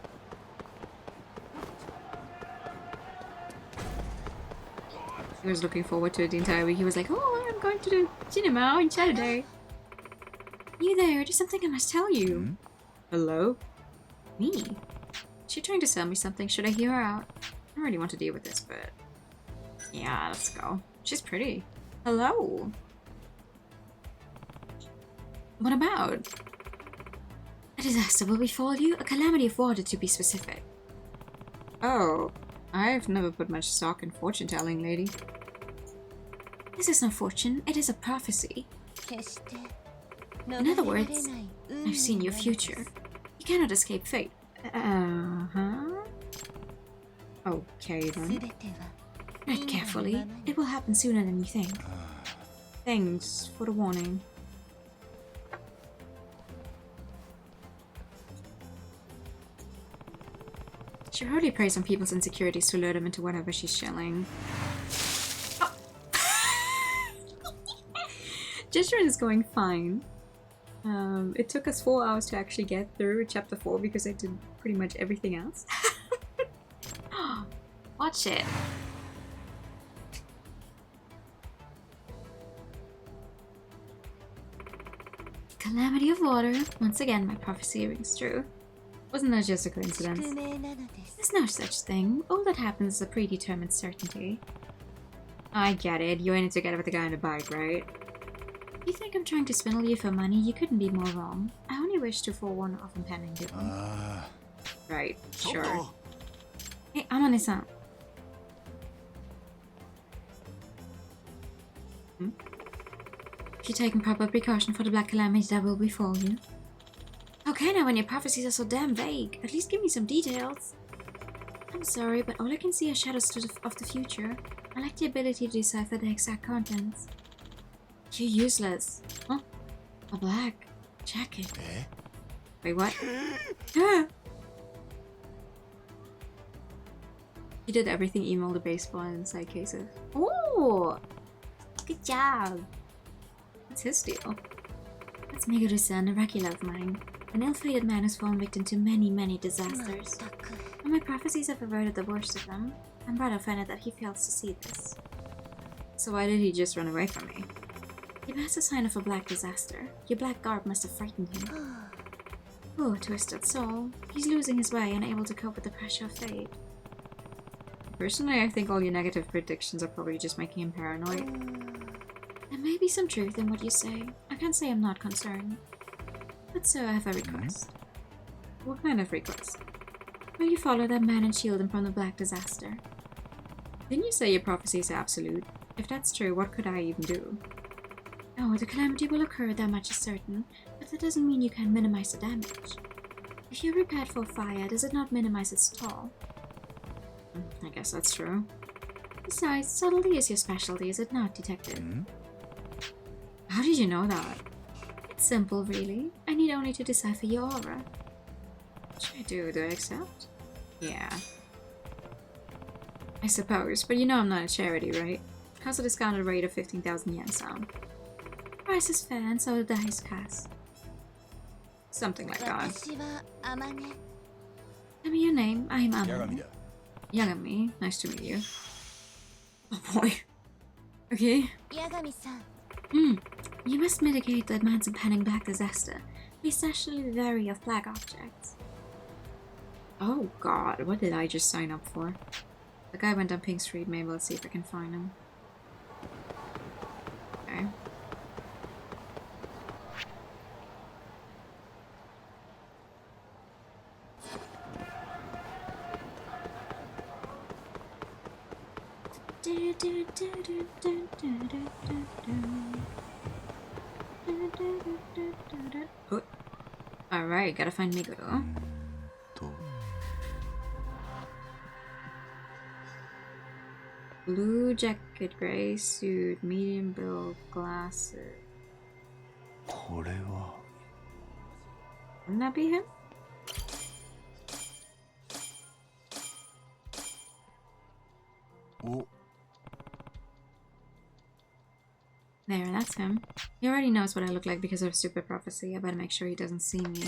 He was looking forward to it the entire week. He was like, oh, I'm going to the cinema on Saturday. You there? There's something I must tell you. Hello? Me? Is she trying to sell me something? Should I hear her out? I don't really want to deal with this, but... yeah, let's go. She's pretty. Hello? What about? A disaster will befall you? A calamity of water, to be specific. Oh, I've never put much stock in fortune-telling, lady. This is no fortune, it is a prophecy. In other words, I've seen your future. You cannot escape fate. Okay then. Tread carefully. It will happen sooner than you think. Thanks for the warning. She hardly preys on people's insecurities to lure them into whatever she's shilling. Oh. Gesture is going fine. It took us 4 hours to actually get through chapter 4 because I did pretty much everything else. Watch it. Calamity of water. Once again, my prophecy rings true. Wasn't that just a coincidence? There's no such thing. All that happens is a predetermined certainty. I get it. You're in it together with the guy on the bike, right? You think I'm trying to swindle you for money? You couldn't be more wrong. I only wish to forewarn of impending doom. Right, sure. Hey, Amane-san. If you're taking proper precaution for the black calamity that will befall you. Okay, now when your prophecies are so damn vague, at least give me some details. I'm sorry, but all I can see are shadows of the future. I lack the ability to decipher the exact contents. You're useless. Huh? A black jacket. Wait, what? He did everything email the baseball and inside cases. Oh! Good job! What's his deal? That's Meguro-san, a regular of mine. An ill-fated man who's fallen victim to many, many disasters. And my prophecies have averted the worst of them. I'm rather offended that he fails to see this. So why did he just run away from me? He bears a sign of a black disaster. Your black garb must have frightened him. Poor twisted soul. He's losing his way, unable to cope with the pressure of fate. Personally, I think all your negative predictions are probably just making him paranoid. There may be some truth in what you say. I can't say I'm not concerned. But sir, I have a request. What kind of request? Will you follow that man and shield him from the black disaster? Didn't you say your prophecy is absolute? If that's true, what could I even do? Oh, the calamity will occur, that much is certain, but that doesn't mean you can minimize the damage. If you're prepared for fire, does it not minimize its toll? I guess that's true. Besides, subtlety is your specialty, is it not, Detective? How did you know that? It's simple, really. I need only to decipher your aura. What should I do? Do I accept? Yeah. I suppose, but you know I'm not a charity, right? How's a discounted rate of 15,000 yen sound? Price is fair, and so the dice cast. Something like that. Tell me your name. I am Amane. Yagami. Nice to meet you. Oh boy. Okay. Yagami-san. You must mitigate the man's impending black disaster. Be especially wary of black objects. Oh god, what did I just sign up for? The guy went on Pink Street. Maybe let's see if I can find him. Okay. Oh. Alright, gotta find Meguro. Blue jacket, gray suit, medium build, glasses. Wouldn't that be him? Oh. There, that's him. He already knows what I look like because of stupid prophecy. I better make sure he doesn't see me.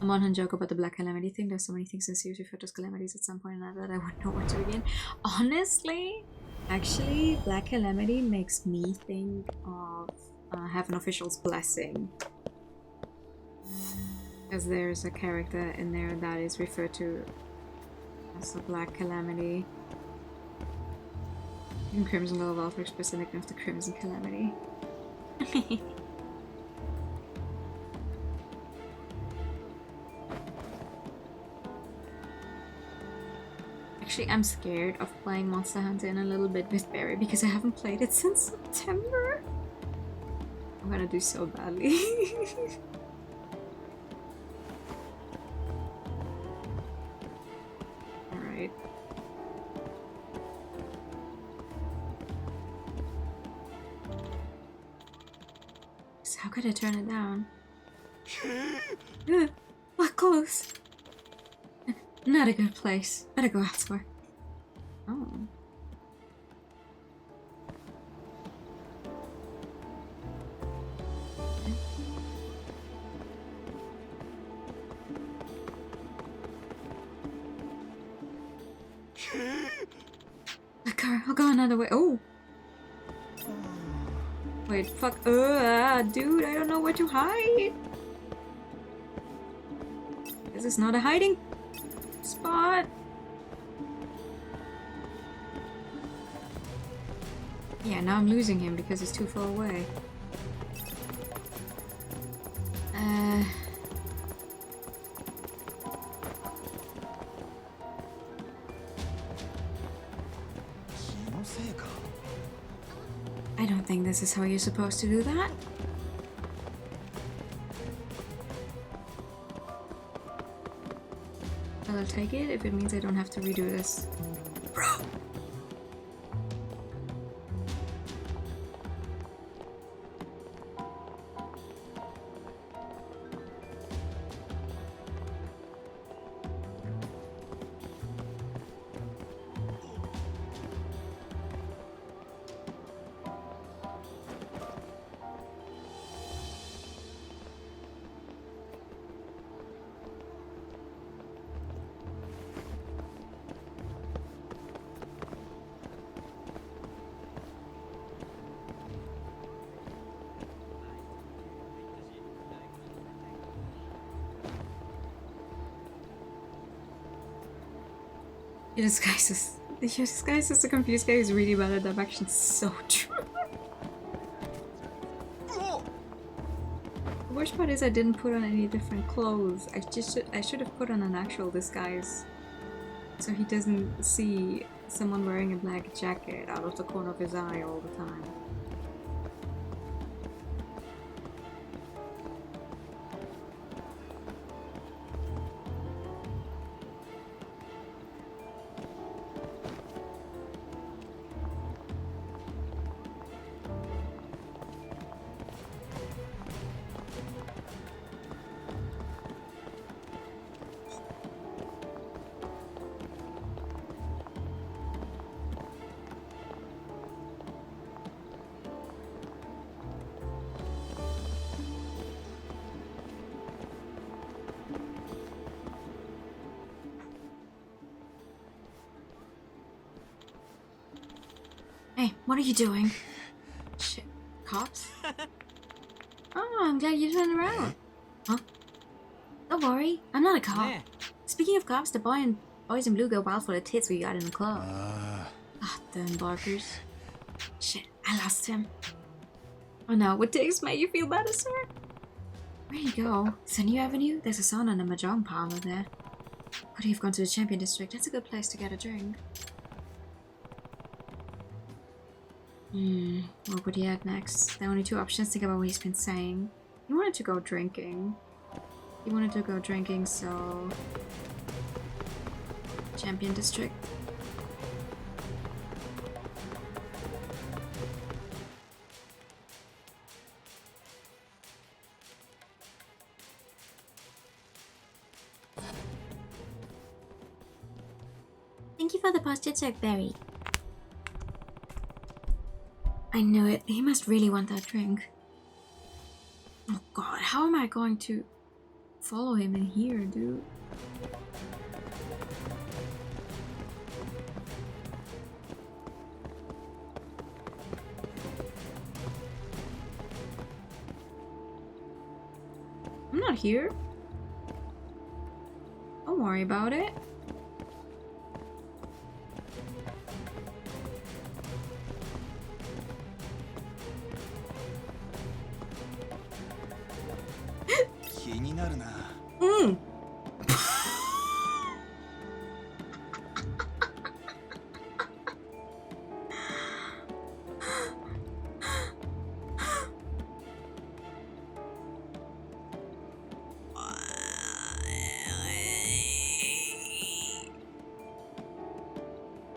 I'm on her joke about the Black Calamity thing. There's so many things in series refer to as calamities at some point or another that I wouldn't know where to begin. Honestly, actually, Black Calamity makes me think of Heaven Official's Blessing. Because there's a character in there that is referred to as a Black Calamity. Even Crimson Glow of Alpha express the nickname of the Crimson Calamity. Actually, I'm scared of playing Monster Hunter in a little bit with Barry because I haven't played it since September. I'm gonna do so badly. Alright. So how could I turn it down? What close? Not a good place. Better go elsewhere. Oh. The car. I'll go another way. Oh. Wait, fuck. Dude, I don't know where to hide. This is not a hiding spot. Yeah, now I'm losing him because he's too far away. I don't think this is how you're supposed to do that. But I'll take it if it means I don't have to redo this. Bro! Your disguise as a confused guy who's really bad at that action. So true. The worst part is I didn't put on any different clothes. I should have put on an actual disguise, so he doesn't see someone wearing a black jacket out of the corner of his eye all the time. Hey, what are you doing? Shit. Cops? Oh, I'm glad you turned around. Huh? Don't worry, I'm not a cop. Nah. Speaking of cops, the boys in blue go wild for the tits we got in the club. Ah, damn barkers. Shit, I lost him. Oh no, what takes make you feel better, sir? Where'd you go? It's a new avenue? There's a sauna and a mahjong parlor there. Could you've gone to the Champion District? That's a good place to get a drink. What would he add next? There are only two options. Think about what he's been saying. He wanted to go drinking. So... Champion District. Thank you for the posture check, Barry. I knew it. He must really want that drink. Oh god, how am I going to follow him in here, dude? I'm not here. Don't worry about it.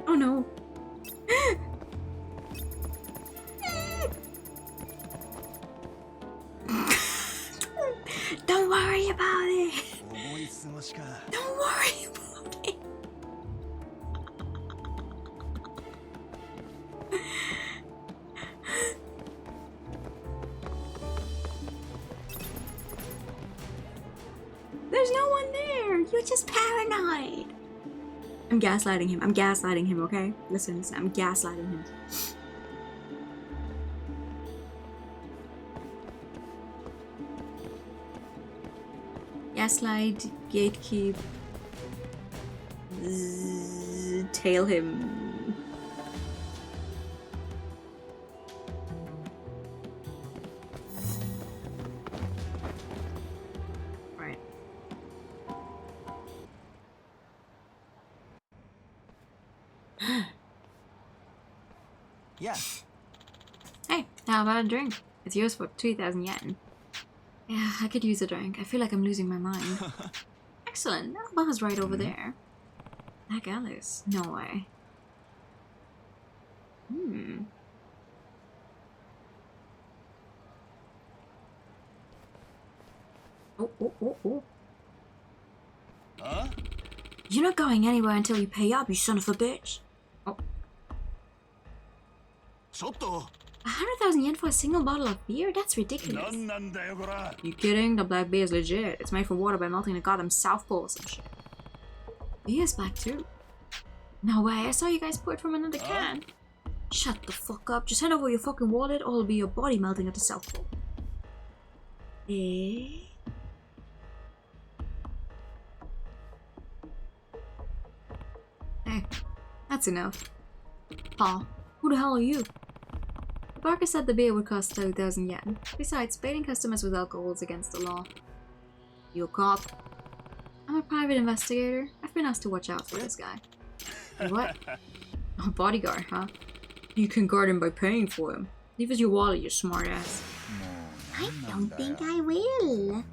Oh no. Don't worry about it. Don't worry about it. There's no one there. You're just paranoid. I'm gaslighting him. I'm gaslighting him, okay? Listen, I'm gaslighting him. Gaslight, gatekeep, tail him. Right. Yeah. Hey, how about a drink? It's yours for 2,000 yen. Yeah, I could use a drink. I feel like I'm losing my mind. Excellent. That bar's right over there. Like Alice. No way. Oh. Huh? You're not going anywhere until you pay up, you son of a bitch. Oh. ちょっと 100,000 yen for a single bottle of beer? That's ridiculous. 何なんだよこら You kidding? The black beer is legit. It's made from water by melting the goddamn South Pole or some shit. Beer's black too. No way, I saw you guys pour it from another can. Shut the fuck up. Just hand over your fucking wallet or it'll be your body melting at the South Pole. Eh? Hey, that's enough. Paul, who the hell are you? The barker said the beer would cost 2,000 yen. Besides, baiting customers with alcohol is against the law. You a cop? I'm a private investigator. I've been asked to watch out for this guy. What? A bodyguard, huh? You can guard him by paying for him. Leave us your wallet, you smartass. I don't think I will.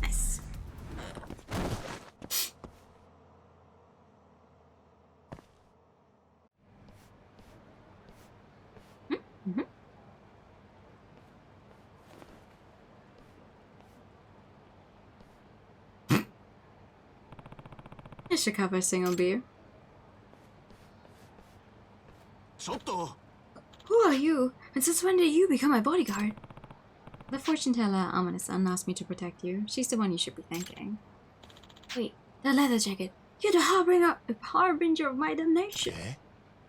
Nice. should have a single beer. Who are you? And since when did you become my bodyguard? The fortune teller, Amane-san, asked me to protect you. She's the one you should be thanking. Wait, that leather jacket. You're the harbinger of my damnation.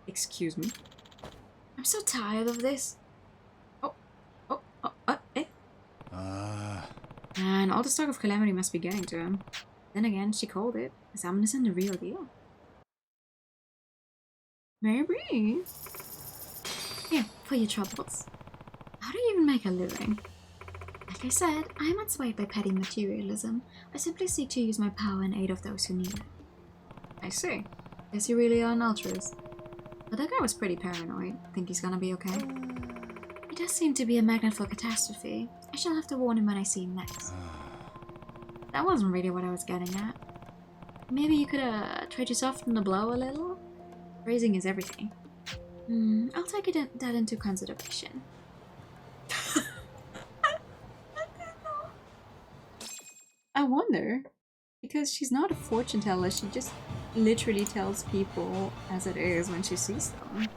Excuse me. I'm so tired of this. And all the talk of calamity must be getting to him. Then again, she called it. Is Amane-san the real deal? Maybe. Here, for your troubles. How do you even make a living? Like I said, I am not swayed by petty materialism. I simply seek to use my power in aid of those who need it. I see. Guess you really are an altruist. But that guy was pretty paranoid. Think he's gonna be okay? He does seem to be a magnet for catastrophe. I shall have to warn him when I see him next. That wasn't really what I was getting at. Maybe you could try to soften the blow a little? Phrasing is everything. I'll take that into consideration. I wonder, because she's not a fortune teller, she just literally tells people as it is when she sees them.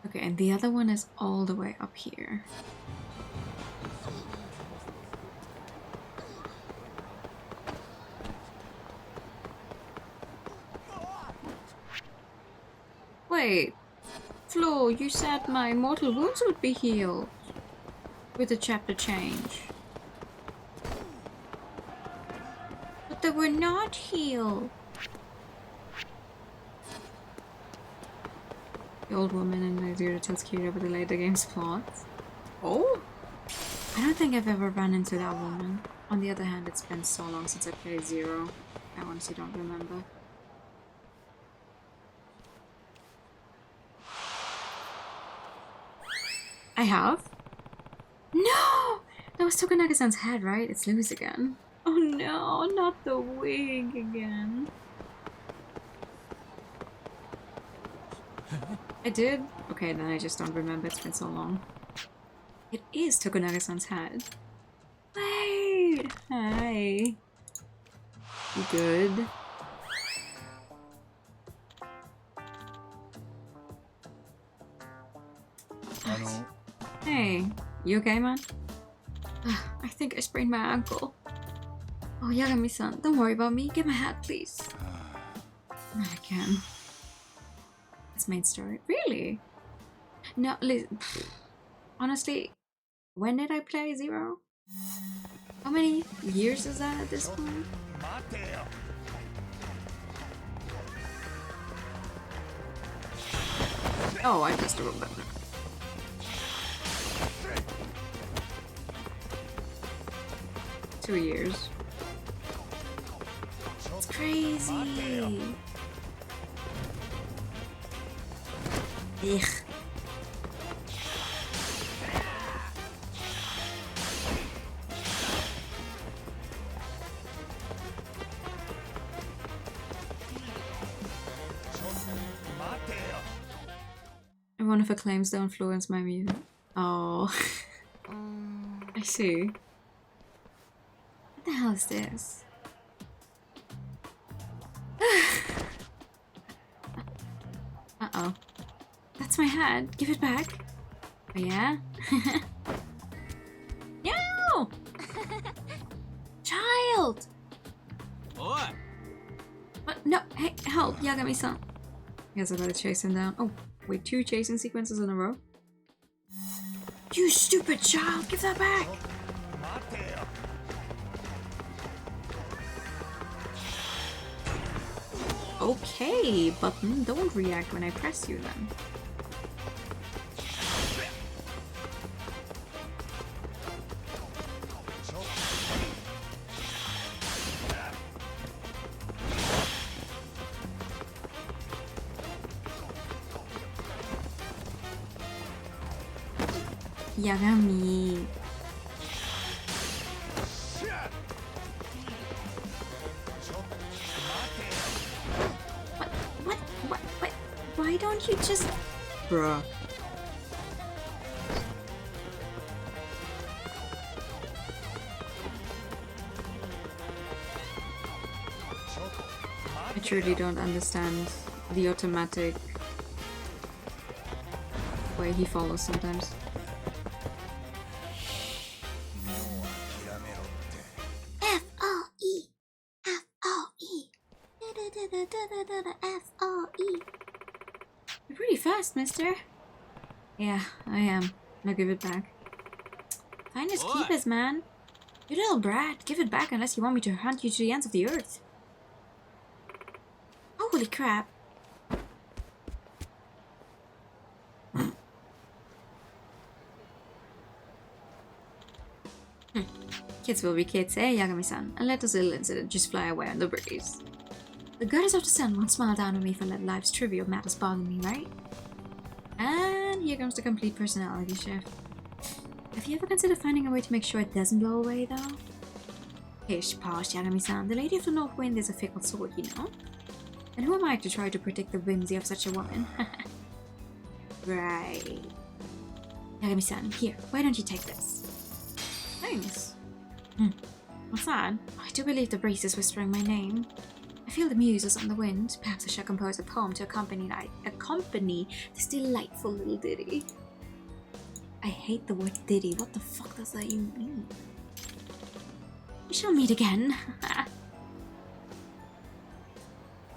Okay, and the other one is all the way up here. Wait, Flo, you said my mortal wounds would be healed with the chapter change. But they were not healed. The old woman in Nigeria tells Kira about the later game's plot. Oh? I don't think I've ever run into that woman. On the other hand, it's been so long since I played Zero. I honestly don't remember. I have? No! That was Tokunaga-san's head, right? It's loose again. Oh no, not the wig again. I did? Okay, then I just don't remember. It's been so long. It is Tokunaga-san's head. Wait! Hi. You good? Hey, you okay, man? I think I sprained my ankle. Oh, Yagami-san, don't worry about me. Get my hat, please. I can. It's main story. Really? No, listen. Honestly, when did I play Zero? How many years is that at this point? Oh, I just remember. $2 years. It's crazy. Ugh. One of her claims don't influence my music. Oh. I see. What the hell is this? Uh-oh. That's my hat. Give it back. Oh, yeah? No! Child! What? What? No, hey, help, Yagami-san. Guess I better chase him down. Oh, wait, 2 chasing sequences in a row? You stupid child! Give that back! Okay, button, don't react when I press you then. Yagami. What? Why don't you just... Bruh. truly don't understand the automatic way he follows sometimes. F-O-E! F-O-E! F-O-E! You're pretty fast, mister. Yeah, I am. Now give it back. Finders keepers, man. You little brat. Give it back unless you want me to hunt you to the ends of the earth. Holy crap. Kids will be kids, eh, Yagami-san? And let this little incident just fly away on the breeze. The goddess of the sun won't smile down on me for letting life's trivial matters bother me, right? And here comes the complete personality shift. Have you ever considered finding a way to make sure it doesn't blow away, though? Pish posh, Yagami-san. The Lady of the North Wind is a fickle sword, you know? And who am I to try to predict the whimsy of such a woman? Right. Yagami-san, here, why don't you take this? Thanks. What's that? I do believe the breeze is whispering my name. I feel the muse is on the wind. Perhaps I shall compose a poem to accompany this delightful little ditty. I hate the word ditty. What the fuck does that even mean? We shall meet again.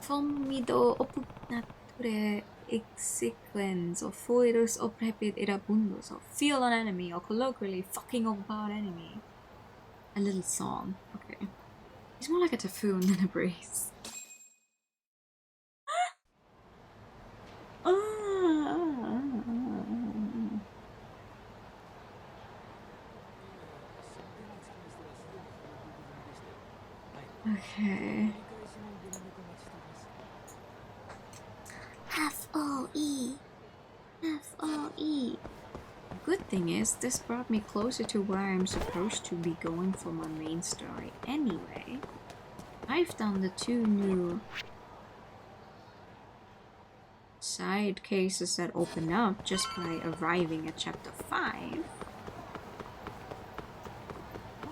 Formido opugnature exequens or foirus oprepid irabundus or feel an enemy or colloquially fucking overpowered enemy. A little song. Okay. He's more like a typhoon than a breeze. Okay. F-O-E. F-O-E. Good thing is, this brought me closer to where I'm supposed to be going for my main story anyway. I've done the 2 new side cases that open up just by arriving at chapter 5.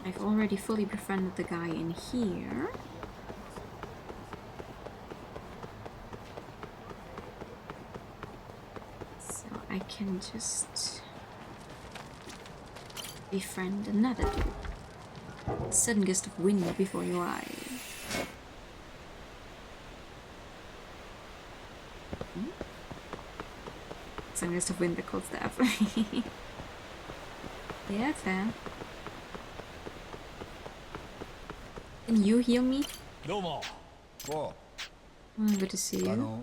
I've already fully befriended the guy in here. So I can just befriend another dude. Sudden gust of wind before your eyes. Sudden gust of wind that calls the apple. Yeah, fair. Can you heal me? Domo. Oh, good to see you.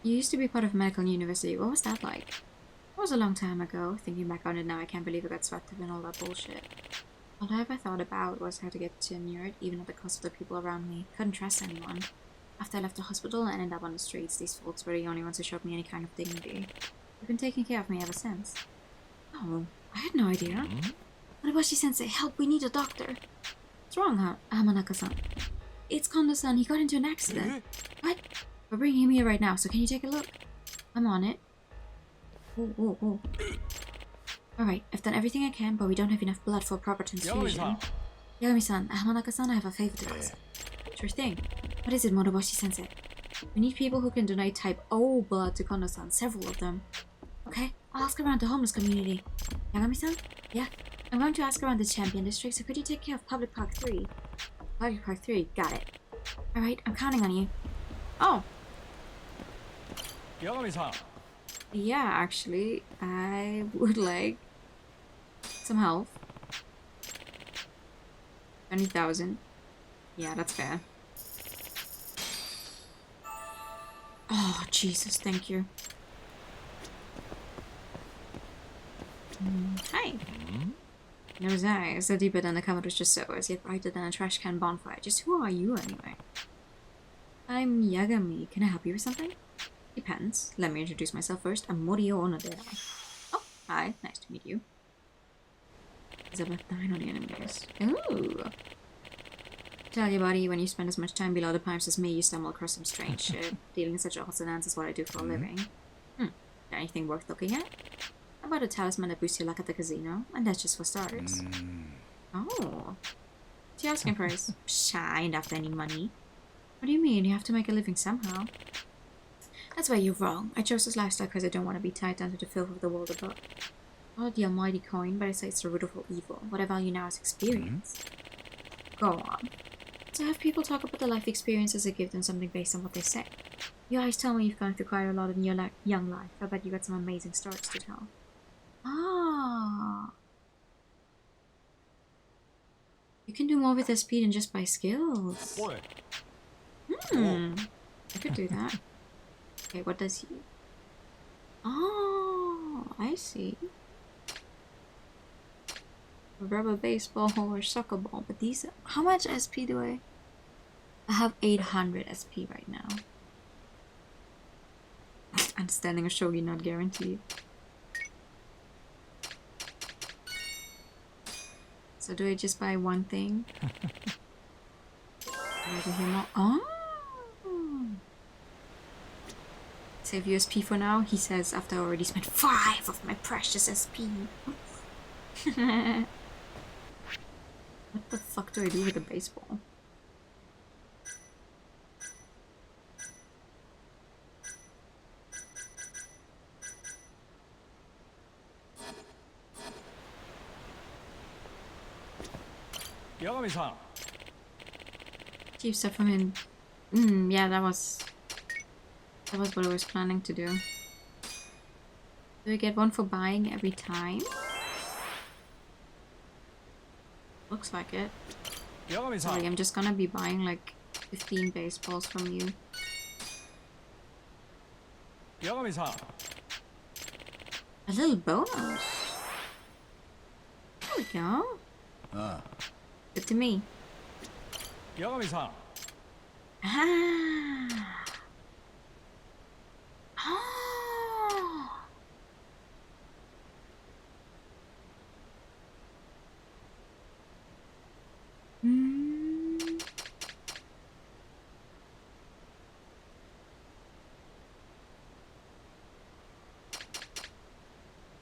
You used to be part of medical university. What was that like? It was a long time ago. Thinking back on it now, I can't believe I got swept up in all that bullshit. All I ever thought about was how to get tenured, even at the cost of the people around me. Couldn't trust anyone. After I left the hospital and ended up on the streets, these folks were the only ones who showed me any kind of dignity. They've been taking care of me ever since. Oh, I had no idea. Moribashi-sensei, help, we need a doctor. What's wrong, Hamanaka-san? It's Kondo-san, he got into an accident. What? We're bringing him here right now, so can you take a look? I'm on it. Oh. Alright, I've done everything I can, but we don't have enough blood for proper transfusion. Yagami-san, Hamanaka-san, I have a favor to ask. Sure thing. What is it, Moribashi-sensei? We need people who can donate type O blood to Kondo-san, several of them. Okay, I'll ask around the homeless community. Yagami-san? Yeah? I'm going to ask around the Champion District, so could you take care of Public Park 3? Public Park 3, got it. Alright, I'm counting on you. Oh! Yagami-san! Yeah, actually, I would like some help. 20,000. Yeah, that's fair. Oh, Jesus, thank you. Hi. Those eyes are deeper than the Commodore's just so, as yet brighter than a trash can bonfire. Just who are you, anyway? I'm Yagami. Can I help you with something? Depends. Let me introduce myself first. I'm Morio Onodera. Oh, hi. Nice to meet you. There's left 9 on the enemies. Ooh. Tell you, buddy, when you spend as much time below the pipes as me, you stumble across some strange shit. Dealing with such odds and ends is what I do for a living. Anything worth looking at? How about a talisman that boosts your luck at the casino? And that's just for starters. Oh. What's your asking price? Psh, I ain't after any money. What do you mean? You have to make a living somehow. That's why you're wrong. I chose this lifestyle because I don't want to be tied down to the filth of the world above. Not the almighty coin, but I say it's the root of all evil. What I value now is experience. Go on. So have people talk about the life experience as a gift and something based on what they say. You guys tell me you've gone through quite a lot in your young life. I bet you got some amazing stories to tell. Ah. You can do more with SP than just by skills. What? I could do that. Okay, what does he... Oh, I see. A rubber baseball or soccer ball, but these... How much SP do I... I have 800 SP right now. Understanding a shogi not guaranteed. So do I just buy one thing? Oh! Save USP for now, he says after I already spent 5 of my precious SP. What the fuck do I do with a baseball? Yagami-san. Cheap stuff from him. Yeah, that was what I was planning to do. Do I get one for buying every time? Looks like it. Sorry, I'm just gonna be buying like 15 baseballs from you. Yagami-san. A little bonus. There we go. Good to me. Yagami-san. Ah. Ah.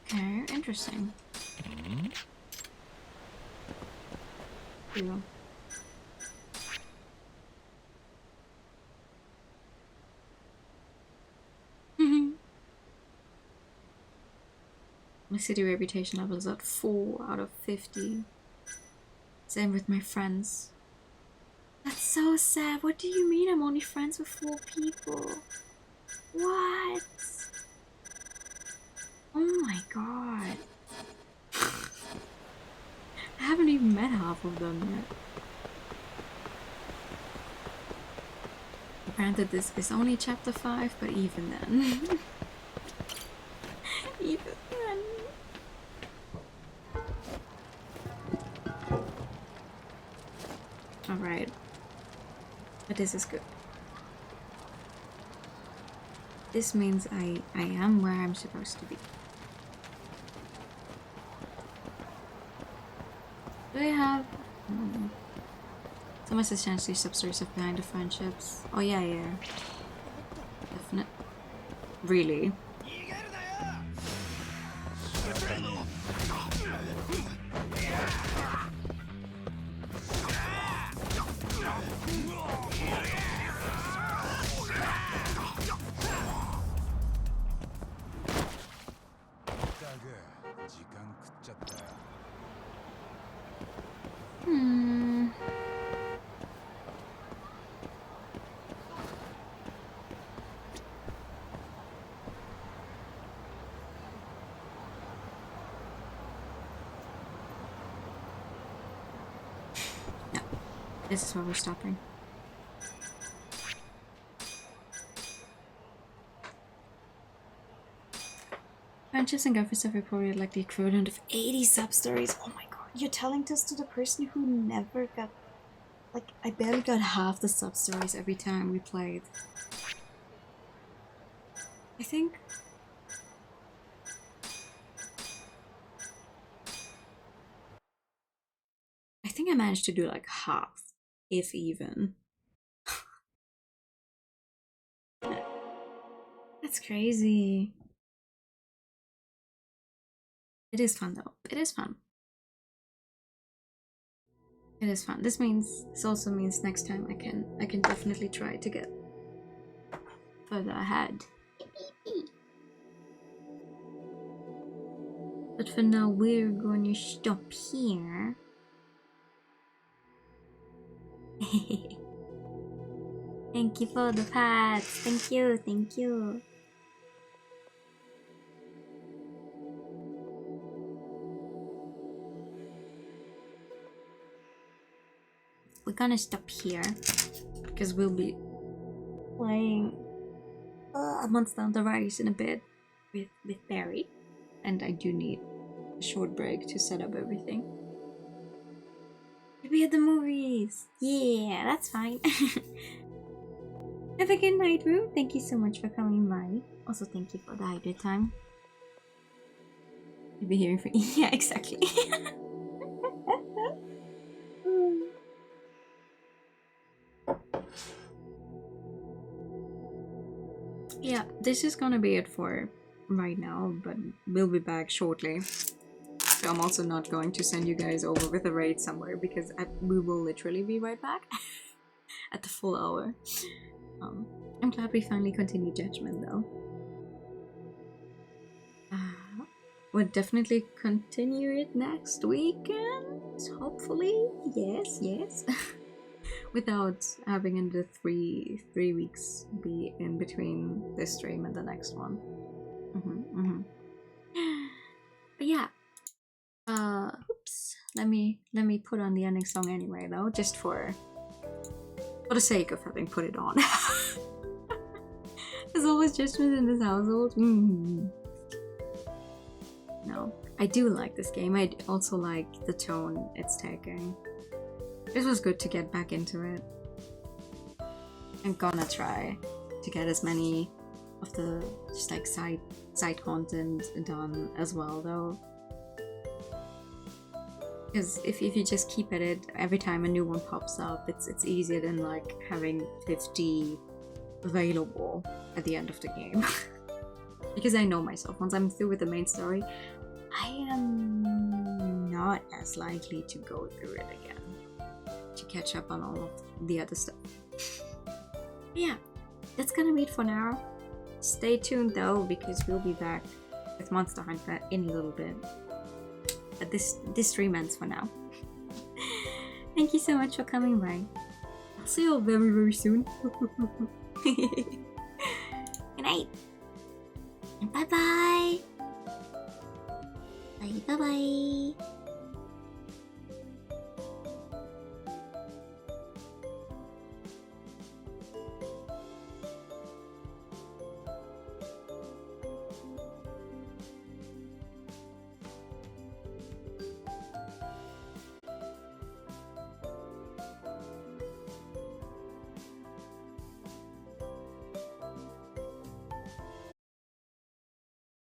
Okay, interesting. Cool. My city reputation level is at 4 out of 50. Same with my friends. That's so sad. What do you mean I'm only friends with 4 people? What? Oh my god. I haven't even met half of them yet. Granted, this is only chapter 5, but even then. Even then. Alright. But this is good. This means I am where I'm supposed to be. Do I have... So much essentially sub-stories of behind the friendships. Oh yeah. Definite. Really? This is where we're stopping. Friendships and girlfriends have reported like the equivalent of 80 sub-stories. Oh my god, you're telling this to the person who never got... Like, I barely got half the sub-stories every time we played. I think I managed to do like half, if even. That's crazy. It is fun though. It is fun. It is fun. This also means next time I can definitely try to get further ahead. But for now we're going to stop here. Thank you for the pets. Thank you, thank you. We're gonna stop here because we'll be playing Monster Hunter Rise in a bit with Barry, and I do need a short break to set up everything. We had the movies. Yeah, that's fine. Have a good night, Rue. Thank you so much for coming by. Also, thank you for the hybrid time. You'll be hearing from yeah, exactly. Yeah, this is gonna be it for right now, but we'll be back shortly. So I'm also not going to send you guys over with a raid somewhere because we will literally be right back at the full hour. I'm glad we finally continued Judgment though. We'll definitely continue it next weekend, hopefully. Yes, yes. Without having in the three weeks be in between this stream and the next one. But yeah. Oops. Let me put on the ending song anyway though, just for the sake of having put it on. There's always judgment in this household. No, I do like this game. I also like the tone it's taking. It was good to get back into it. I'm gonna try to get as many of the just like side content done as well though. Because if you just keep at it every time a new one pops up, it's easier than like having 50 available at the end of the game. Because I know myself, once I'm through with the main story, I am not as likely to go through it again to catch up on all of the other stuff. Yeah, that's gonna be it for now. Stay tuned though, because we'll be back with Monster Hunter in a little bit. But this stream ends for now. Thank you so much for coming by. I'll see you all very, very soon. Good night. And bye-bye. Bye-bye.